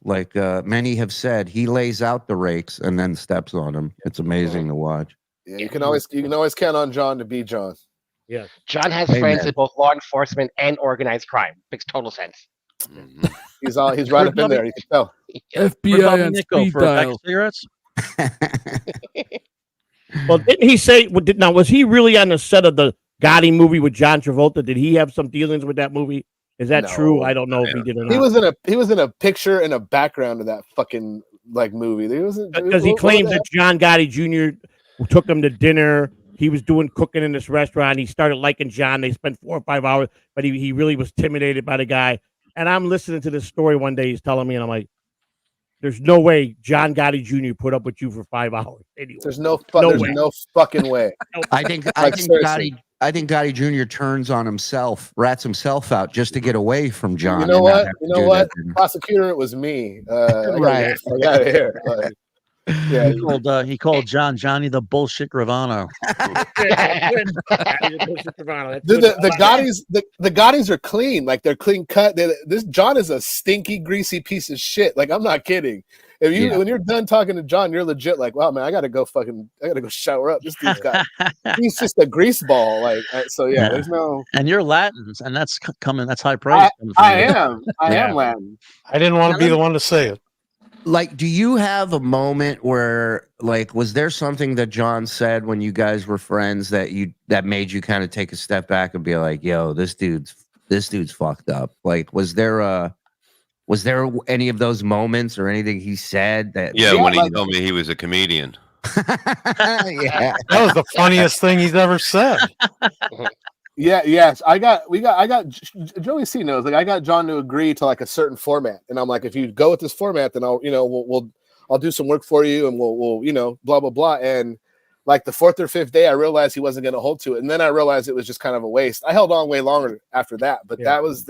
like many have said, he lays out the rakes and then steps on them. It's amazing to watch. Yeah, you can always count on John to be John. Yeah, John has friends in both law enforcement and organized crime. Makes total sense. He's right up in there. You can tell. FBI on speed dial. Cigarettes. Well, didn't he say? Now, was he really on the set of the Gotti movie with John Travolta? Did he have some dealings with that movie? Is that true? I don't know if he did or not. He was in a picture in a background of that fucking movie. Because he claims that John Gotti Jr. took him to dinner. He was doing cooking in this restaurant. He started liking John. They spent 4 or 5 hours, but he really was intimidated by the guy. And I'm listening to this story one day. He's telling me, and I'm like, "There's no way John Gotti Jr. put up with you for 5 hours." Anyway, there's no fucking way. I think Gotti Jr. turns on himself, rats himself out just to get away from John. You know what? Prosecutor, it was me. Right. I got it here. Yeah, he called Johnny the bullshit Gravano. The Gottis are clean, like they're clean cut. This John is a stinky, greasy piece of shit. Like I'm not kidding. When you're done talking to John, you're legit like, wow, man, I gotta go shower up. This dude's he's just a grease ball. Like there's no. And you're Latin, and that's high praise. I am Latin. I didn't want to be the one to say it. Like, do you have a moment where, like, was there something that John said when you guys were friends that made you kind of take a step back and be like, yo, this dude's fucked up? Like, was there any of those moments or anything he said that? Yeah, when he told me he was a comedian. Yeah, that was the funniest thing he's ever said. Yes. I got Joey.C knows. Like I got John to agree to like a certain format, and I'm like, if you go with this format, then I'll I'll do some work for you, and we'll blah blah blah. And like the 4th or 5th day, I realized he wasn't going to hold to it, and then I realized it was just kind of a waste. I held on way longer after that, but that was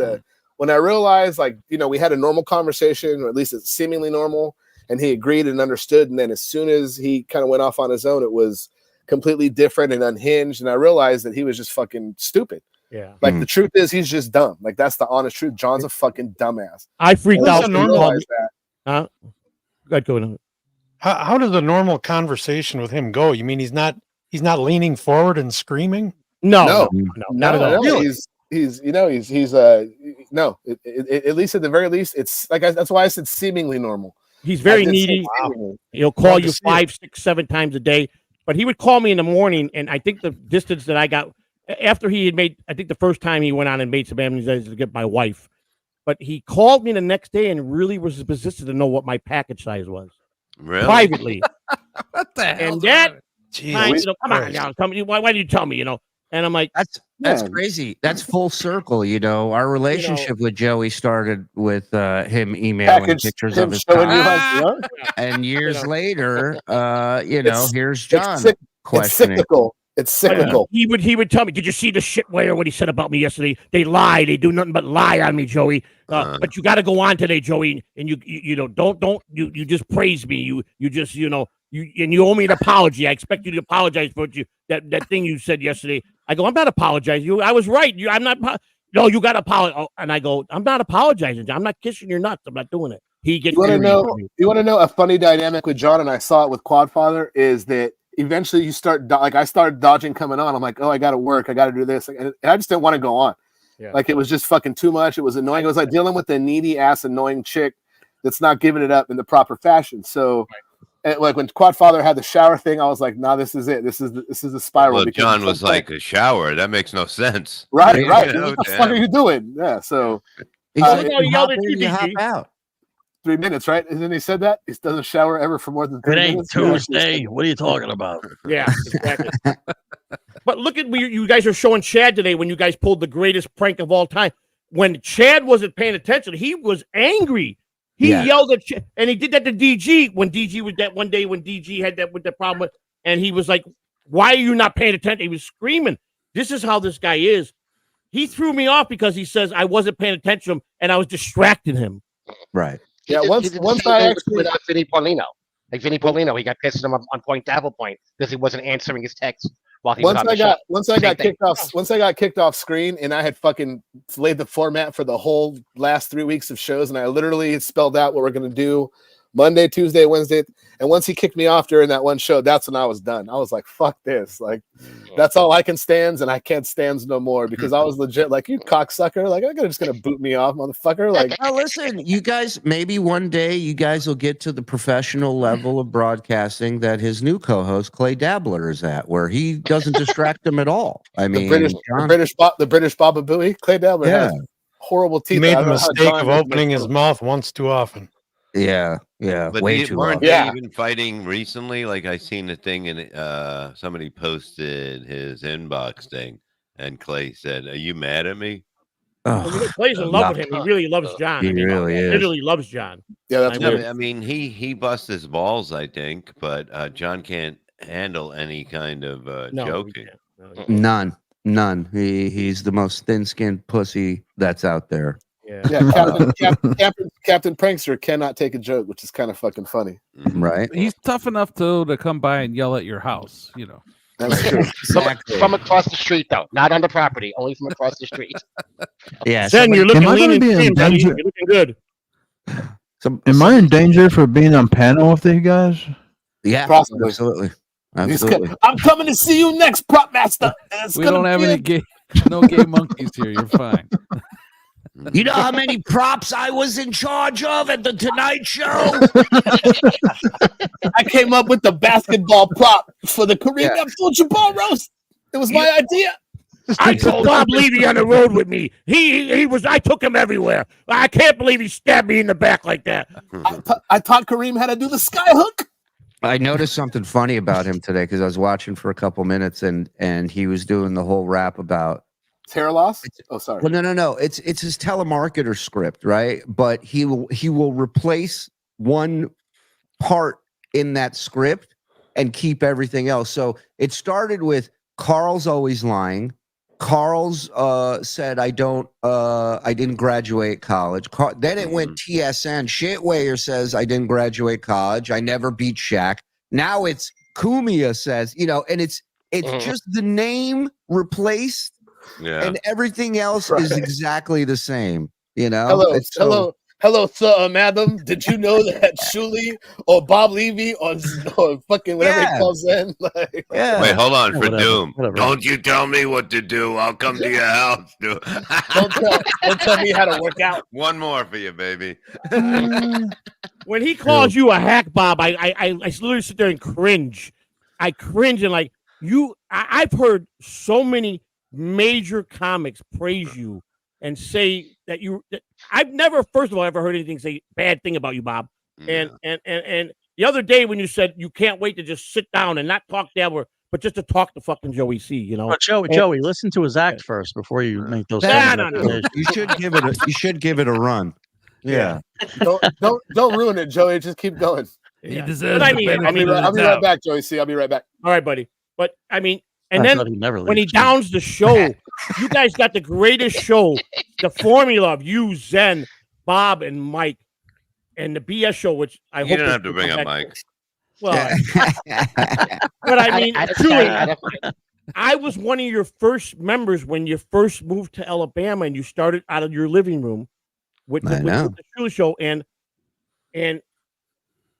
when I realized we had a normal conversation, or at least it's seemingly normal. and he agreed and understood. And then as soon as he kind of went off on his own, it was completely different and unhinged. And I realized that he was just fucking stupid. Yeah. Like the truth is, he's just dumb. Like that's the honest truth. John's a fucking dumbass. I freaked out. That. Huh? Go ahead. How does a normal conversation with him go? You mean he's not leaning forward and screaming? No, not at all. Really? He's no. At least at the very least, it's like that's why I said seemingly normal. He's very needy. He'll call you 5, 6, 7 times a day. But he would call me in the morning, and I think the distance that I got after he had made, I think the first time he went on and made some amenities to get my wife. But he called me the next day and really was persistent to know what my package size was. Really? Privately. What the hell? And that Jeez, time, come on now, tell me why do you tell me, And I'm like, that's crazy. That's full circle. Our relationship with Joey started with him emailing pictures of his car. And years later, here's John questioning. It's cyclical. He would tell me, did you see the shitware what he said about me yesterday? They lie. They do nothing but lie on me, Joey. But you got to go on today, Joey. And you don't just praise me. You just you owe me an apology. I expect you to apologize for that thing you said yesterday. I go, I'm not apologizing. I was right. I'm not. No, you got to apologize. And I go, I'm not apologizing. I'm not kissing your nuts. I'm not doing it. He gets. You want to know a funny dynamic with John, and I saw it with Quadfather, is that eventually you start I started dodging coming on. I'm like, oh, I got to work. I got to do this. And I just didn't want to go on. Yeah. Like it was just fucking too much. It was annoying. It was like dealing with a needy ass annoying chick that's not giving it up in the proper fashion. So like when Quadfather had the shower thing, I was like, nah, this is it. This is the spiral. Well, John was like a shower. That makes no sense. Right. What the fuck are you doing? Yeah. So he yelled at you hop out. 3 minutes, right? And then he said that he doesn't shower ever for more than 3 minutes. It ain't Tuesday. What are you talking about? Yeah, exactly. But look at you guys are showing Chad today when you guys pulled the greatest prank of all time. When Chad wasn't paying attention, he was angry. He yelled at Chad, and he did that to DG when DG was that one day when DG had that with the problem, and he was like, "Why are you not paying attention?" He was screaming. This is how this guy is. He threw me off because he says I wasn't paying attention to him and I was distracting him. Right. Yeah, once I actually with Vinny Paulino, like Vinny Paulino, he got pissed at him on Point Dazzlepoint because he wasn't answering his text while he was on the show. Once I got kicked off screen, and I had fucking laid the format for the whole last 3 weeks of shows, and I literally spelled out what we're gonna do Monday, Tuesday, Wednesday. And once he kicked me off during that one show, that's when I was done. I was like, fuck this. Like, that's all I can stand, and I can't stand no more because I was legit like, you cocksucker. Like, I'm just going to boot me off, motherfucker. Like, now listen, you guys, maybe one day you guys will get to the professional level of broadcasting that his new co-host, Clay Dabbler, is at, where he doesn't distract them at all. I mean, the British Baba Booey, Clay Dabbler has horrible teeth. He made the mistake of opening his mouth once too often. Yeah, but way too weren't long. they even fighting recently? Like I seen a thing and somebody posted his inbox thing, and Clay said, "Are you mad at me?" Clay's in love with him. He really loves John. He really is. Literally loves John. Yeah, that's weird. I mean, he busts his balls, I think, but John can't handle any kind of joking. None. He's the most thin-skinned pussy that's out there. Yeah, Captain Prankster cannot take a joke, which is kind of fucking funny. Right. He's tough enough to come by and yell at your house, That's true. From across the street, though, not on the property, only from across the street. Yeah. Sen, you're looking lean and thin, buddy. You're looking good. So, am I in danger for being on panel with you guys? Yeah, possibly. Absolutely. I'm coming to see you next, Prop Master. We don't have any gay monkeys here. You're fine. You know how many props I was in charge of at the Tonight Show? I came up with the basketball prop for the Korean Abdul-Jabbar roast. It was my idea. I told Bob Levy on the road with me. I took him everywhere. I can't believe he stabbed me in the back like that. I taught Kareem how to do the sky hook. I noticed something funny about him today because I was watching for a couple minutes and he was doing the whole rap about hair loss. Oh, sorry. Well, no. It's his telemarketer script, right? But he will replace one part in that script and keep everything else. So it started with Carl's always lying. Carl's said I didn't graduate college. Then it went TSN. Shitwayer says I didn't graduate college. I never beat Shaq. Now it's Kumia says, and it's just the name replaced, and everything else is exactly the same. Hello, sir, madam. Did you know that Shuli or Bob Levy or fucking whatever he calls in? Wait, hold on, for Doom. Don't you tell me what to do. I'll come to your house. Dude. don't tell me how to work out. One more for you, baby. When he calls you a hack, Bob, I literally sit there and cringe. I cringe and like you. I've heard so many major comics praise you and say that I've never, first of all, ever heard anything say bad thing about you, Bob. And the other day when you said you can't wait to just sit down and not talk to but just to talk to fucking Joey.C, Joey, listen to his act first before you make those. No. You should give it a run. Yeah. Don't ruin it, Joey. Just keep going. He deserves. I'll be right back, Joey.C. I'll be right back. All right, buddy. But I mean, and then when he downs the show, you guys got the greatest show, the formula of you, Zen, Bob, and Mike, and the BS show, which I hope you don't have to bring up Mike. Well, but I mean, truly, I was one of your first members when you first moved to Alabama, and you started out of your living room with the Shuli show, and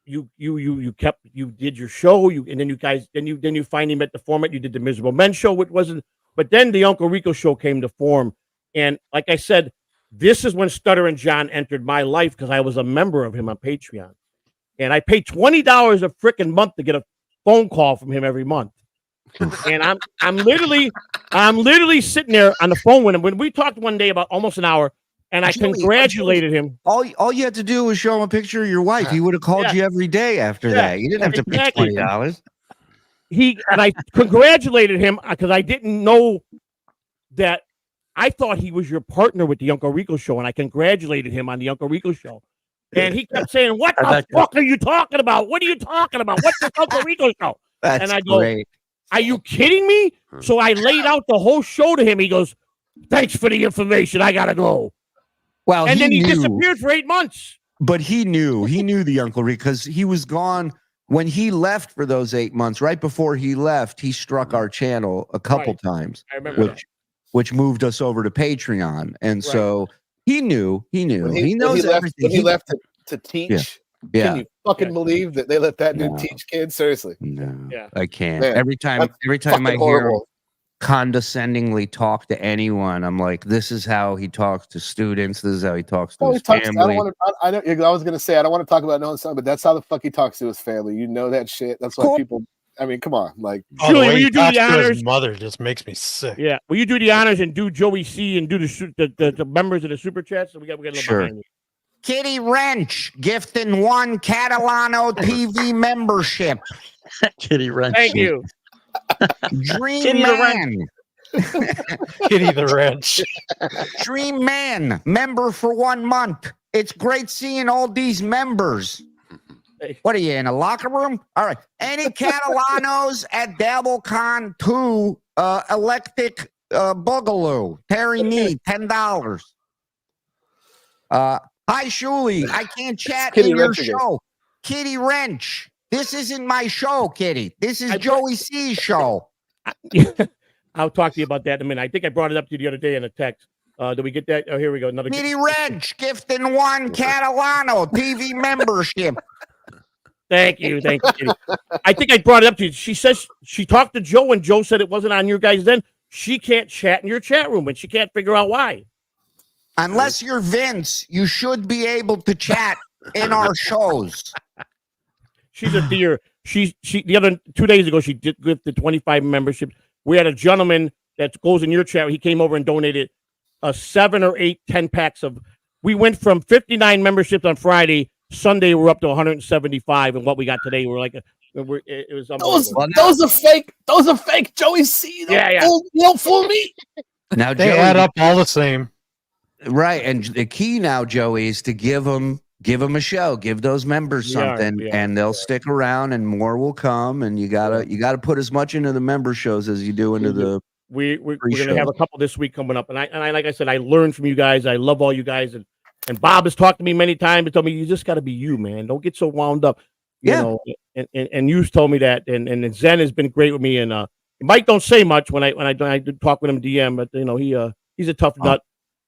you did your show, and then you finally met the format. You did the Miserable Men show, which wasn't, but then the Uncle Rico show came to form, and like I said, this is when Stuttering John entered my life because I was a member of him on Patreon, and I paid $20 a freaking month to get a phone call from him every month, and I'm literally sitting there on the phone with him when we talked one day about almost an hour. And I congratulated him. All you had to do was show him a picture of your wife. He would have called you every day after that. You didn't have to pay $20. And I congratulated him because I didn't know that. I thought he was your partner with the Uncle Rico show, and I congratulated him on the Uncle Rico show. And he kept saying, "What the fuck are you talking about? What are you talking about? What's the Uncle Rico show?" And I go, great. "Are you kidding me?" So I laid out the whole show to him. He goes, "Thanks for the information. I gotta go." Well, and then he disappeared for 8 months. But he knew the Uncle Rico because he was gone when he left for those 8 months. Right before he left, he struck our channel a couple times, I remember which moved us over to Patreon. And so he knew. He knows everything. He left to teach. Yeah. Can you fucking believe that they let that dude teach kids? Seriously. No. Yeah. I can't. Man, every time I hear him condescendingly talk to anyone, I'm like, this is how he talks to students. This is how he talks to his family. I was gonna say I don't want to talk about knowing something, but that's how the fuck he talks to his family. You know that shit. That's why people. I mean, come on, like. Julie, will you do the honors? His mother just makes me sick. Yeah, will you do the honors and do Joey.C and do the members of the super chats? So we got a little behind you. Kitty Wrench gifting 1 Catalano TV membership. Kitty Wrench. Thank you. Dream Kitty Man. Kitty the Wrench. Dream Man, member for 1 month. It's great seeing all these members. What are you in a locker room? All right. Any Catalanos at DabbleCon 2 Electric Boogaloo? Terry Nee, $10. Hi, Shuli. I can't chat in your show. Kitty Wrench. This isn't my show, Kitty. This is Joey.C's show. I'll talk to you about that in a minute. I think I brought it up to you the other day in a text. Did we get that? Oh, here we go. Another Kitty Wrench gifting 1 Catalano TV membership. Thank you, Kitty. I think I brought it up to you. She says she talked to Joe, and Joe said it wasn't on your guys' then. She can't chat in your chat room, and she can't figure out why. Unless you're Vince, you should be able to chat in our shows. She's a dear. She the other 2 days ago she did give the 25 memberships. We had a gentleman that goes in your chat. He came over and donated 7 or 8 10-packs of. We went from 59 memberships on Friday. Sunday we're up to 175, and what we got today we're like it was those are fake. Those are fake. Joey.C. You don't fool me. Now they add up all the same. Right, and the key now, Joey, is to give them a show, give those members something, and they'll stick around, and more will come. And you gotta put as much into the member shows as you do into the we're going to have a couple this week coming up. And I like I said, I learned from you guys. I love all you guys. And Bob has talked to me many times and told me, you just got to be you, man. Don't get so wound up. You know, and you've told me that. And Zen has been great with me. And Mike don't say much when I do talk with him DM, but you know, he's a tough nut.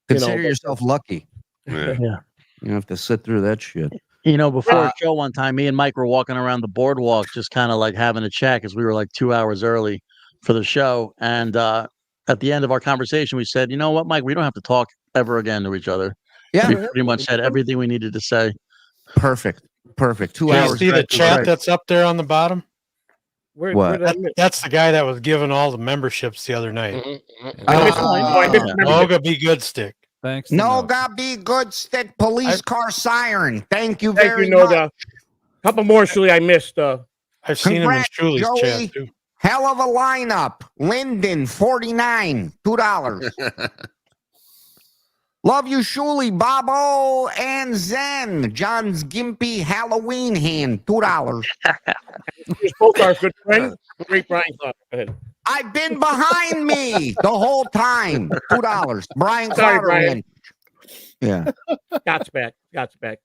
Consider yourself lucky. Yeah. You don't have to sit through that shit. You know, before a show one time, me and Mike were walking around the boardwalk, just kind of like having a chat because we were like 2 hours early for the show. And at the end of our conversation, we said, you know what, Mike, we don't have to talk ever again to each other. Yeah. We pretty much said everything we needed to say. Perfect. 2 Did hours. you see the chat that's up there on the bottom? What? That's the guy that was giving all the memberships the other night. Noga Be Good Stick. Thanks. Noga Be Good Stick Police Car Siren. Thank you Thank very you, Noga. much. Couple more, Shuli, I missed. I've seen him in Shuli's Joey. chat too. Hell of a lineup. Linden, 49, $2. Love you, Shuli, Bobo, and Zen. John's Gimpy Halloween hand, $2. Both our good friends. Great Brian. Go ahead. I've been behind me the whole time. $2. Brian Sorry, Carter. Brian. Yeah. Scott's back.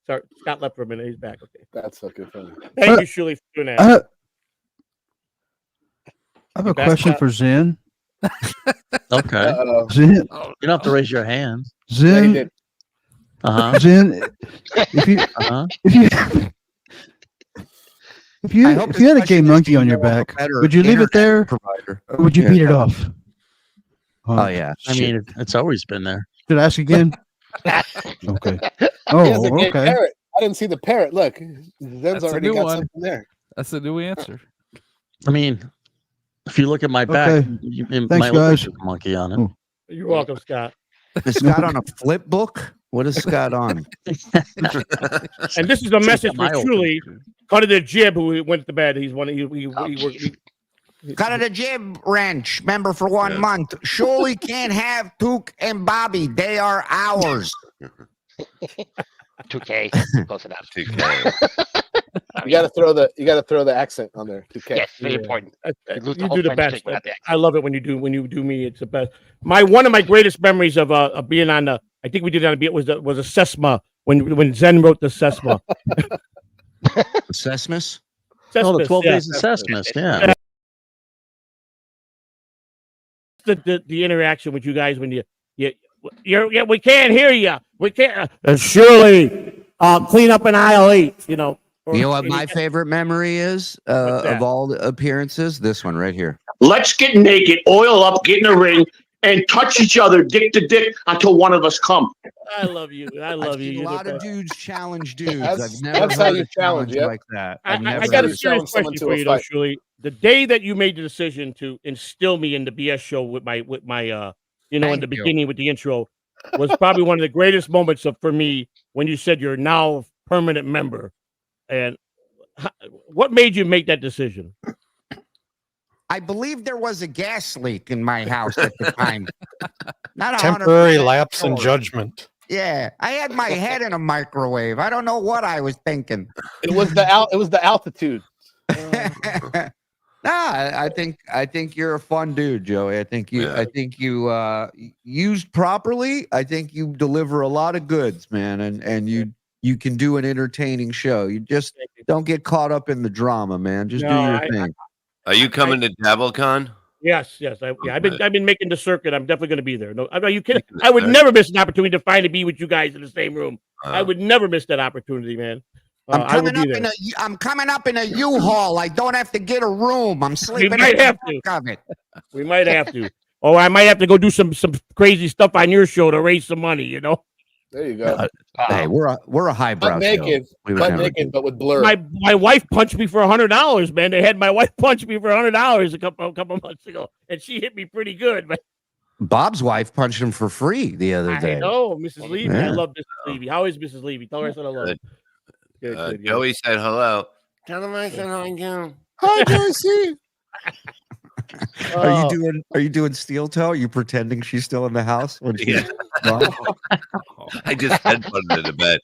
Sorry, Scott left for a minute. He's back. Okay. That's fucking funny. Thank you, Shuli, for doing that. I have a question for Zen. Okay. Zen, You don't have to raise your hand. Zen, Zen, if you if you had a gay monkey on your back, would you leave it there, or would you beat it off? Oh yeah. I mean, it's always been there. Should I ask again? Okay. He has Oh, a gay okay. parrot. I didn't see the parrot. Look, Zen's That's a already new got one. something there. That's a new answer. I mean, if you look at my back, Okay. it Thanks, might look like guys. there's a monkey on it. You're welcome, Scott. Is Scott on a flip book? What is Scott on? And this is a message for my old Shuli. Cut to the jib who went to bed. He's one. He Cut of the jib wrench. Member for 1 month. Shuli can't have Took and Bobby. They are ours. 2K, close enough. 2K. You got to throw the accent on there. 2K. Yes, very important. You lose the do whole the French best. trick without the accent. I love it when you do me. It's the best. One of my greatest memories of being on the. I think we did it on a was a Sesma when Zen wrote the Sesma. Sesmus? Oh, the 12 yeah. days of Sesame. Yeah. The interaction with you guys when you're we can't hear you. We can't. Surely clean up in aisle 8. You know. You know what my favorite memory is of all the appearances? This one right here. Let's get naked, oil up, get in a ring, and touch each other dick to dick until one of us come. I love you. I love you. A You're lot the of best. dudes challenge dudes. That's- I've never that's how heard you a challenge, yeah. like that. I never got heard a it. serious someone question to for a you, though, fight. Shuli. The day that you made the decision to instill me in the BS show with my in the Thank you. beginning with the intro was probably one of the greatest moments for me when you said you're now a permanent member. And what made you make that decision? I believe there was a gas leak in my house at the time. Not 100% Temporary lapse in sure. judgment. Yeah, I had my head in a microwave. I don't know what I was thinking. It was the altitude. I think you're a fun dude, Joey. I think you used properly. I think you deliver a lot of goods, man, and you can do an entertaining show. You just don't get caught up in the drama, man. Just do your thing. Are you coming to DabbleCon? Yes. I've been making the circuit. I'm definitely going to be there. No, are you kidding? I would never miss an opportunity to finally be with you guys in the same room. I would never miss that opportunity, man. I'm coming up in a U-Haul. I don't have to get a room. I'm sleeping. We might have to. We might have to. Or I might have to go do some crazy stuff on your show to raise some money. You know. There you go. Hey, we're a highbrow Butt naked, but with blur. My wife punched me for $100, man. They had my wife punch me for $100 a couple months ago, and she hit me pretty good. But Bob's wife punched him for free the other day. I know, Mrs. Levy. Yeah. I love Mrs. Levy. How is Mrs. Levy? Tell her I said hello. Good, Joey said hello. Tell him I said hi, Joe. Hi, Joey-C. Are you doing steel toe? Are you pretending she's still in the house when she's I just headbutted into bed.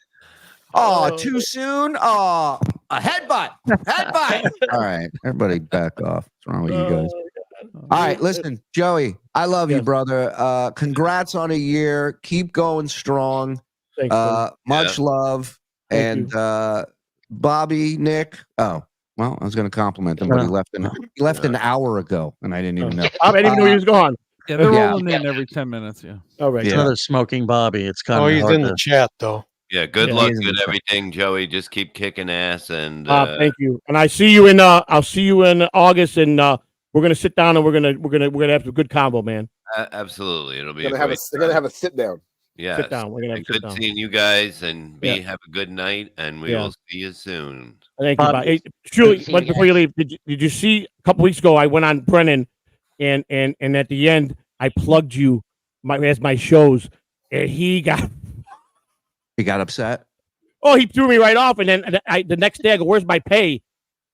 Oh, too soon? Oh, a headbutt. Headbutt. All right, everybody back off. What's wrong with you guys? All right, listen, Joey, I love you, brother. Congrats on a year. Keep going strong. Thanks, much love. Thank And Bobby, Nick. Oh, well, I was going to compliment him, but he left an hour ago, and I didn't even know. I didn't even know he was gone. Yeah, they're rolling in every 10 minutes. Yeah. All right. It's another smoking Bobby. It's kind of he's hard in the chat though. Yeah, good Yeah. luck He is in with the chat. everything, Joey. Just keep kicking ass, and Thank you. And I see you in. I'll see you in August, and we're gonna sit down and we're gonna have a good combo, man. absolutely, it'll be. They're gonna have a sit down. Yeah, Sit down. We're gonna have a sit good down. seeing you guys, and Yeah. have a good night, and we Yeah. will see you soon. Thank you. Bob. Hey, Shuli, but before you leave, did you see a couple weeks ago? I went on Brennan, and at the end I plugged you as my shows, and he got upset. Oh, he threw me right off, and then the next day I go, "Where's my pay?"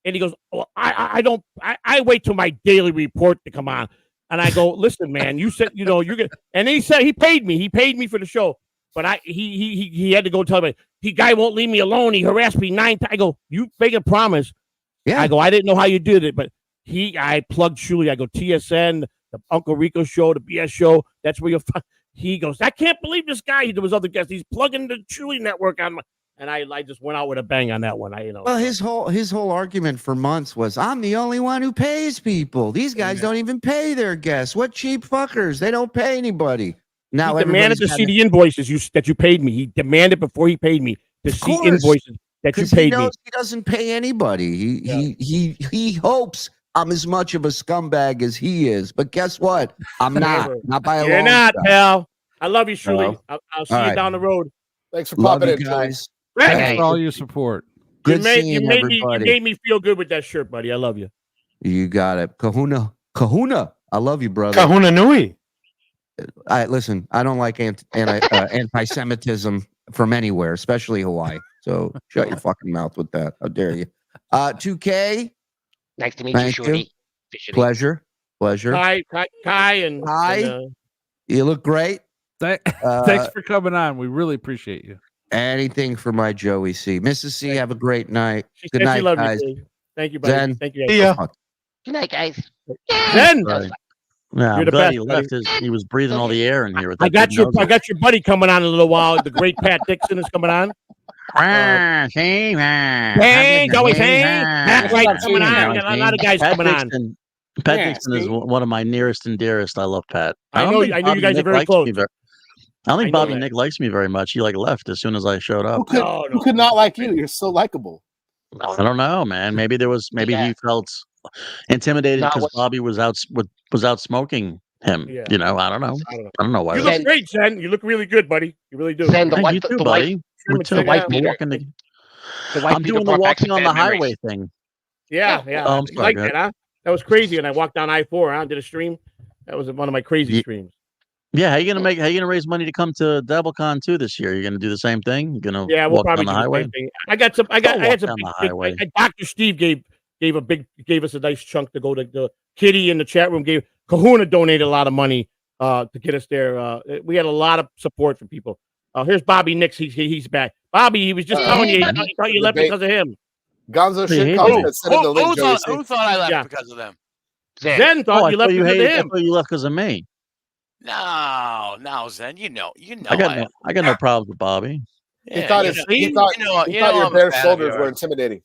And he goes, "Well, I don't. I wait till my daily report to come on." And I go, "Listen, man, you said you're gonna." And then he said he paid me. He paid me for the show, but he had to go tell me the guy won't leave me alone. He harassed me 9 times. I go, "You make a promise." Yeah. I go, "I didn't know how you did it, but I plugged Shuli. I go, TSN, the Uncle Rico show, the BS show. That's where you'll find." He goes, "I can't believe this guy." There was other guests. He's plugging the Shuli network on my. And I just went out with a bang on that one. Well, his whole argument for months was, I'm the only one who pays people. These guys don't even pay their guests. What cheap fuckers? They don't pay anybody. Now he demanded to see the invoices that you paid me. He demanded before he paid me to see invoices that you paid me. He doesn't pay anybody. He hopes I'm as much of a scumbag as he is. But guess what? I'm not. Not by a long You're not, shot. pal. I love you, Shuli. Hello? I'll see All you right. down the road. Thanks for Love popping you in, guys. Thanks for all your support. Good you seeing made everybody. me, you made me feel good with that shirt, buddy. I love you. You got it. Kahuna. I love you, brother. Kahuna Nui. Listen, I don't like anti-Semitism from anywhere, especially Hawaii. So shut your fucking mouth with that. How dare you? 2K. Nice to meet Thank you, you. Shuli. Pleasure. Kai, and You look great. Thanks for coming on. We really appreciate you. Anything for my Joey.C. Mrs. C, have a great night. She Good said night, she loved guys. you, Dave. Thank you, buddy. Zen. Thank you. See ya. Good night, guys. Zen. Yeah, You're I'm the glad best, he buddy. left. He was breathing all the air in here. With I that got big your nose. I got your buddy coming on in a little while. The great Pat Dixon is coming on. Hey, Joey, hey, Matt White coming on. We got a lot of guys coming on. Pat Dixon is one of my nearest and dearest. I love Pat. I know don't think you Bobby guys are Nick very likes close. me I don't think Bobby that. Nick likes me very much. He left as soon as I showed up. Who could not like you? You're so likable. I don't know, man. Maybe he felt intimidated because Bobby was out smoking him. Yeah. I don't know. I don't know why. You look great, Zen. You look really good, buddy. You really do. Zen, You too, buddy. We're walking I'm doing the walking on the highway thing. Yeah. Oh, I'm You sorry, like go that, huh? That was crazy. And I walked down I-4 and did a stream. That was one of my crazy streams. Yeah, how you gonna raise money to come to DoubleCon 2 this year? You're gonna do the same thing? You're gonna Yeah, we'll walk probably down do the highway? same thing. I had some walk down the big, highway. Dr. Steve gave us a nice chunk to go to the Kitty in the chat room. Kahuna donated a lot of money to get us there. We had a lot of support from people. Here's Bobby Nix. He's back. Bobby, he was just telling you he thought you left because of him. Gonzo shit comments that said in the link, Who thought I left because of them? Zen thought you left because of him. I thought you left because of me. No, Zen. You know. I got no problems with Bobby. He thought your bare shoulders were intimidating.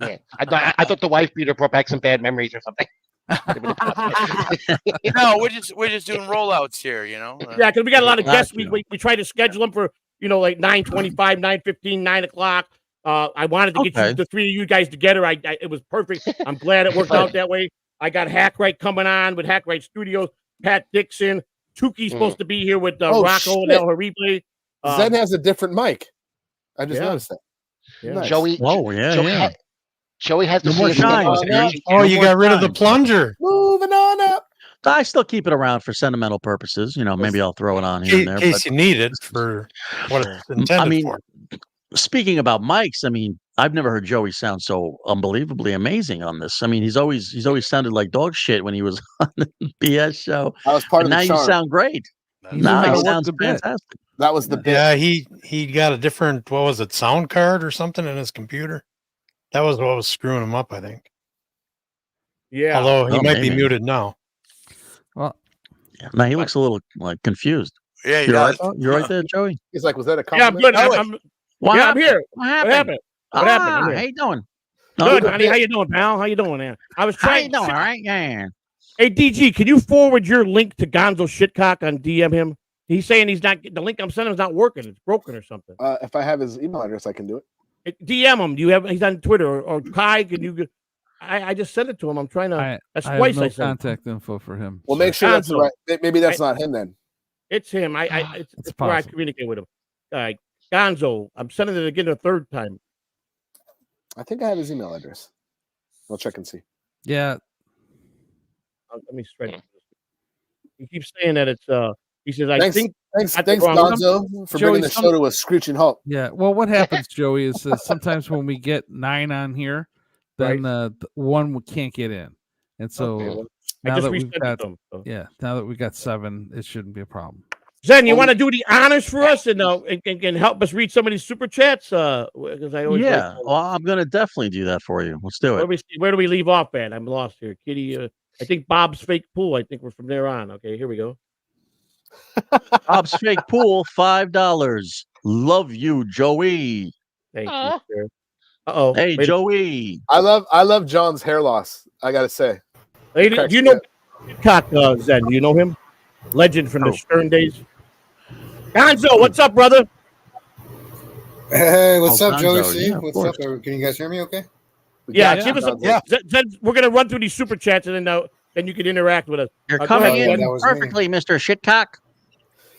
Yeah, I thought the wife beater brought back some bad memories or something. No, we're just doing rollouts here, Yeah, because we got a lot of guests. We try to schedule them for like 9:25, 9:15, 9 o'clock. I wanted to get the three of you guys together. It was perfect. I'm glad it worked out that way. I got Hackride coming on with Hackride Studios. Pat Dixon, Tuki's supposed to be here with Rocco and El Harible. Zen has a different mic. I just noticed that. Yeah. Nice. Joey has the more shine. You got rid of the plunger. Moving on up. I still keep it around for sentimental purposes. Maybe I'll throw it on here and there. In case you need it for what it's intended for. Speaking about mics, I've never heard Joey sound so unbelievably amazing on this. He's always sounded like dog shit when he was on the BS show. That was part of the now charm. You sound great. Now he sounds fantastic. That was the bit. Yeah, he got a different, what was it, sound card or something in his computer. That was what was screwing him up, I think. Yeah. Although he might be muted now. Yeah, man, he looks a little like confused. Yeah, you're right. You're right there, Joey. He's like, was that a Yeah, I'm compliment? good. I'm here. What happened? What happened? I'm here. How you doing? Good, honey. How you doing, pal? How you doing, man? I was How trying. you doing? All right, yeah. Hey, DG, can you forward your link to Gonzo Shitcock on DM him? He's saying he's not. The link I'm sending is not working. It's broken or something. If I have his email address, I can do it. DM him. Do you have? He's on Twitter or Kai. Can you? I just sent it to him. I'm trying to. That's I twice have no I sent. contact info for him. Well, make sure that's right. Maybe that's not him then. It's him. It's where I communicate with him. Gonzo. I'm sending it again a third time. I think I have his email address. I'll check and see. Yeah. Let me straighten. He keeps saying that it's. He says, Thanks, thanks, Gonzo, for bringing the show to a screeching halt. Yeah. Well, what happens, Joey, is sometimes when we get 9 on here, then one can't get in, and so now that we've got now that we got 7, it shouldn't be a problem. Zen, you want to do the honors for us and help us read some of these super chats? Because I always well, I'm gonna definitely do that for you. Let's do it. Where do we leave off at? I'm lost here, Kitty. I think Bob's fake pool. I think we're from there on. Okay, here we go. Bob's fake pool, $5. Love you, Joey. Thank you, sir. Uh-oh. Hey, Joey. I love John's hair loss. I gotta say. Hey, do you know Cock Zen? Do you know him? Legend from the Stern days. Gonzo, what's up, brother? Hey, what's up, Gonzo, Joey-C? yeah, What's up? Can you guys hear me okay? Yeah, give us a Zen, we're gonna run through these super chats and then you can interact with us. You're coming in perfectly, Mr. Shitcock.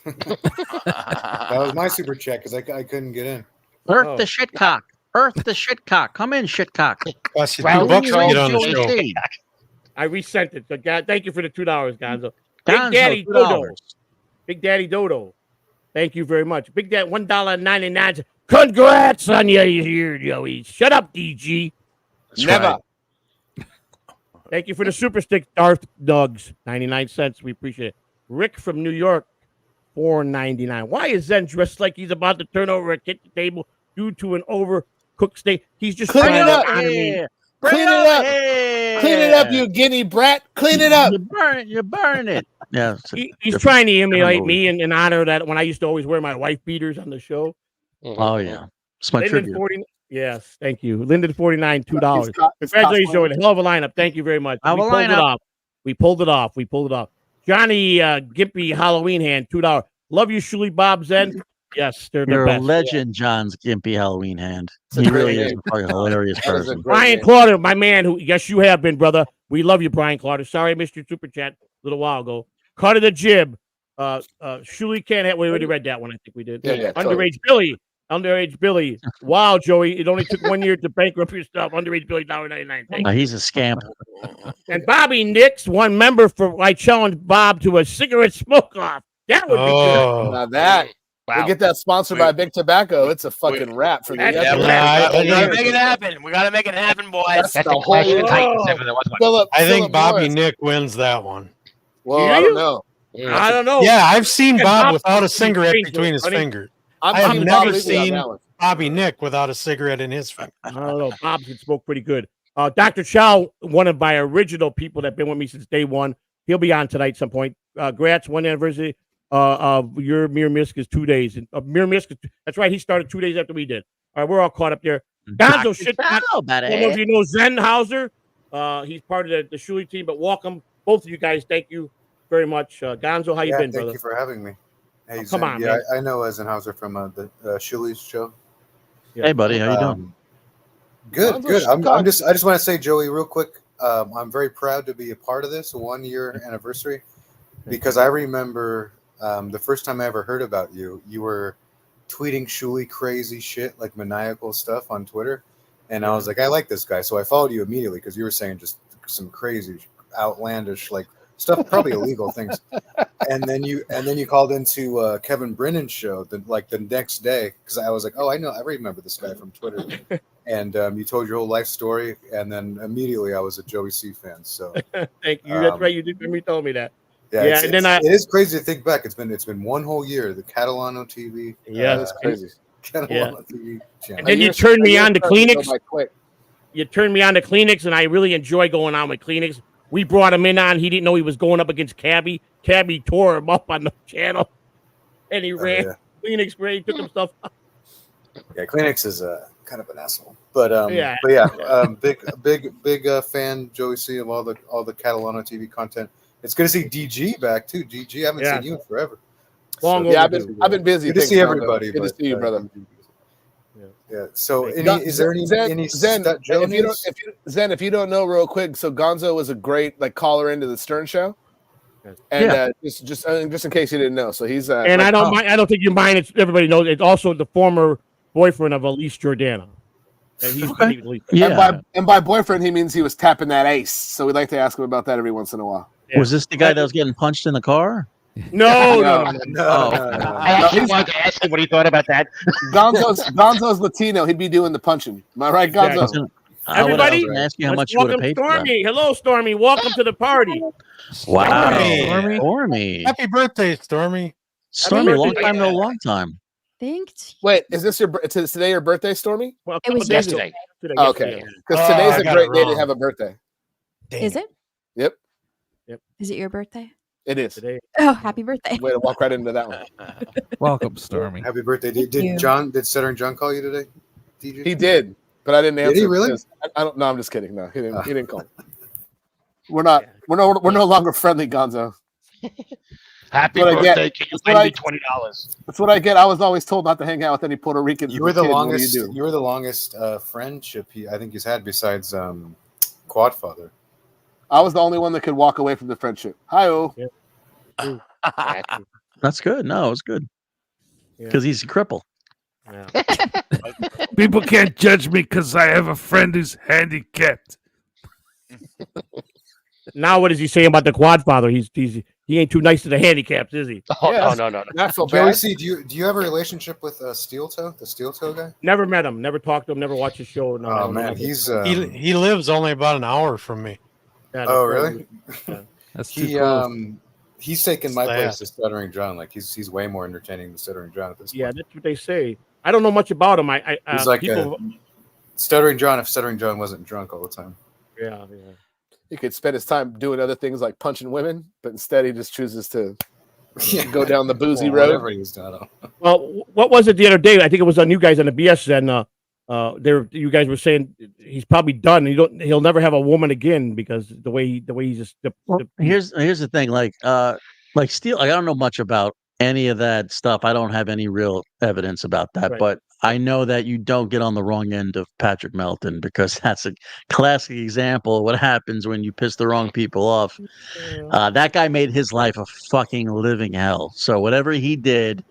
That was my super chat because I couldn't get in. Earth the shitcock. Earth the shitcock. Come in, shitcock. I resent it. So God, thank you for the $2, Gonzo. Gonzo, Big Daddy $2. Dodo. Big Daddy Dodo. Thank you very much. Big Daddy $1.99. Congrats on you here, Joey. Shut up, DG. Never. Thank you for the super stick, Darth Nugs. 99 cents. We appreciate it. Rick from New York, $4.99. Why is Zen dressed like he's about to turn over a kitchen table due to an overcooked steak? He's just Clean trying it up. to honor me. Clean it up. Clean it up, you guinea brat. Clean it up. You burn it. Yeah. He's trying to emulate me in honor of that when I used to always wear my wife beaters on the show. Oh, yeah. It's my Linden tribute. 40, yes, thank you. Linden 49, $2. Congratulations, Joey. Hell of a lineup. Thank you very much. Hell of a lineup. We pulled it off. Johnny Gimpy Halloween hand, $2. Love you, Shuli Bob Zen. Yes, they're the You're best. a legend, John's gimpy Halloween hand. He really is a hilarious person. Brian Clauder, my man, who yes, you have been, brother. We love you, Brian Clauder. Sorry I missed your super chat a little while ago. Carter the Jib. Shuli can't have. We already read that one. I think we did. Yeah, Underage Billy. Underage Billy. Wow, Joey. It only took 1 year to bankrupt yourself. Underage Billy, $1.99. He's a scamp. And Bobby Nix, one member for I challenged Bob to a cigarette smoke off. That would be good. Now that. We'll get that sponsored by Big Tobacco. It's a fucking wrap for the We gotta make it happen. We gotta make it happen, boys. That's the whole I think Bobby Nick wins that one. Well, I don't know. I don't know. Yeah, I've seen Yeah, Bob Bob without a Nick cigarette is between his funny. fingers. I'm I have Bob never Lee on seen that one. Bobby Nick without a cigarette in his finger. I don't know. Bob can smoke pretty good. Dr. Chow, one of my original people that have been with me since day one. He'll be on tonight at some point. Grats, 1 anniversary. Your Mir Misk is 2 days. And Mir Misk, that's right. He started 2 days after we did. All right, we're all caught up there. Gonzo, shit. I don't know if you know Zenhauser. He's part of the Shuli team, but welcome, both of you guys. Thank you very much. Gonzo, how you been, brother? Thank you for having me. Hey, come on, yeah, man. I know Eisenhower from the Shuli's show. Hey, buddy, how you doing? Good, good. I just want to say, Joey, real quick. I'm very proud to be a part of this 1 year anniversary because I remember the first time I ever heard about you. You were tweeting Shuli crazy shit, like maniacal stuff on Twitter, and I was like, I like this guy, so I followed you immediately because you were saying just some crazy, outlandish like stuff, probably illegal things. And then you called into Kevin Brennan's show the next day because I was like, oh, I remember this guy from Twitter. And you told your whole life story, and then immediately I was a Joey-C fan. So thank you. That's right. You did. You told me that. Yeah, and then it is crazy to think back. It's been 1 whole year. The Catalano TV. Yeah, that's crazy. Catalano TV channel. And then you turned me on to Kleenex. You turned me on to Kleenex, and I really enjoy going on with Kleenex. We brought him in on. He didn't know he was going up against Cabbie. Cabbie tore him up on the channel, and he ran. Yeah. Phoenix Ray took himself up. Yeah, Kleenex is kind of an asshole, but Yeah. big fan, Joey.C, of all the Catalano TV content. It's good to see DG back too. DG, I haven't seen you in forever. Yeah, I've been busy. Good to see everybody. Good to see you, brother. Yeah. So, is there any Zen? Joe Zen, if you don't know, real quick, so Gonzo was a great caller into the Stern Show, and just in case you didn't know, so he's and I don't mind. I don't think you mind. It's everybody knows. It's also the former boyfriend of Elise Jordana. And he's and by boyfriend he means he was tapping that ace. So we'd like to ask him about that every once in a while. Yeah. Was this the guy that was getting punched in the car? No. I actually wanted to ask him what he thought about that. Gonzo's Latino. He'd be doing the punching. Am I right, Gonzo? Everybody, ask you how much you welcome would have paid for Stormy. Hello, Stormy. Welcome to the party. Wow, Stormy. Happy birthday, Stormy. Stormy, long time, no long time. Thanks. Wait, is today your birthday, Stormy? Well, It was yesterday. Today. Okay, because today's a great day to have a birthday. Is it? Yep. Is it your birthday? It is. Today. Oh, happy birthday. Way to walk right into that one. Welcome, Stormy. Happy birthday. Did Stuttering John call you today? DJ? He did, but I didn't answer. Did he really? I don't. No, I'm just kidding. No, he didn't. He didn't call. We're not. We're no longer friendly, Gonzo. Happy What I birthday! get. Can you That's what pay I- me $20? That's what I get. I was always told not to hang out with any Puerto Ricans. You were the Kid, what do longest. You do? You were the longest friendship I think he's had besides Quadfather. I was the only one that could walk away from the friendship. Hi-oh. That's good. No, it's good. Because he's a cripple. People can't judge me because I have a friend who's handicapped. Now, what does he say about the Quadfather? He ain't too nice to the handicaps, is he? Oh, no. Not so bad. Joey.C, do you have a relationship with Steel Toe, the Steel Toe guy? Never met him. Never talked to him. Never watched his show. No, Oh man, he's He lives only about an hour from me. oh really? That's too close. He's taken my Sad. place to Stuttering John. Like he's way more entertaining than Stuttering John at this point. Yeah, that's what they say. I don't know much about him. He's like people. Stuttering John if Stuttering John wasn't drunk all the time. Yeah. He could spend his time doing other things like punching women, but instead he just chooses to go down the boozy road. Whatever he was doing. Well, what was it the other day? I think it was on you guys on the BS. And you guys were saying he's probably done. He'll never have a woman again because the way he just. Here's the thing. Like Steel. I don't know much about any of that stuff. I don't have any real evidence about that, Right. but I know that you don't get on the wrong end of Patrick Melton because that's a classic example of what happens when you piss the wrong people off. That guy made his life a fucking living hell. So whatever he did,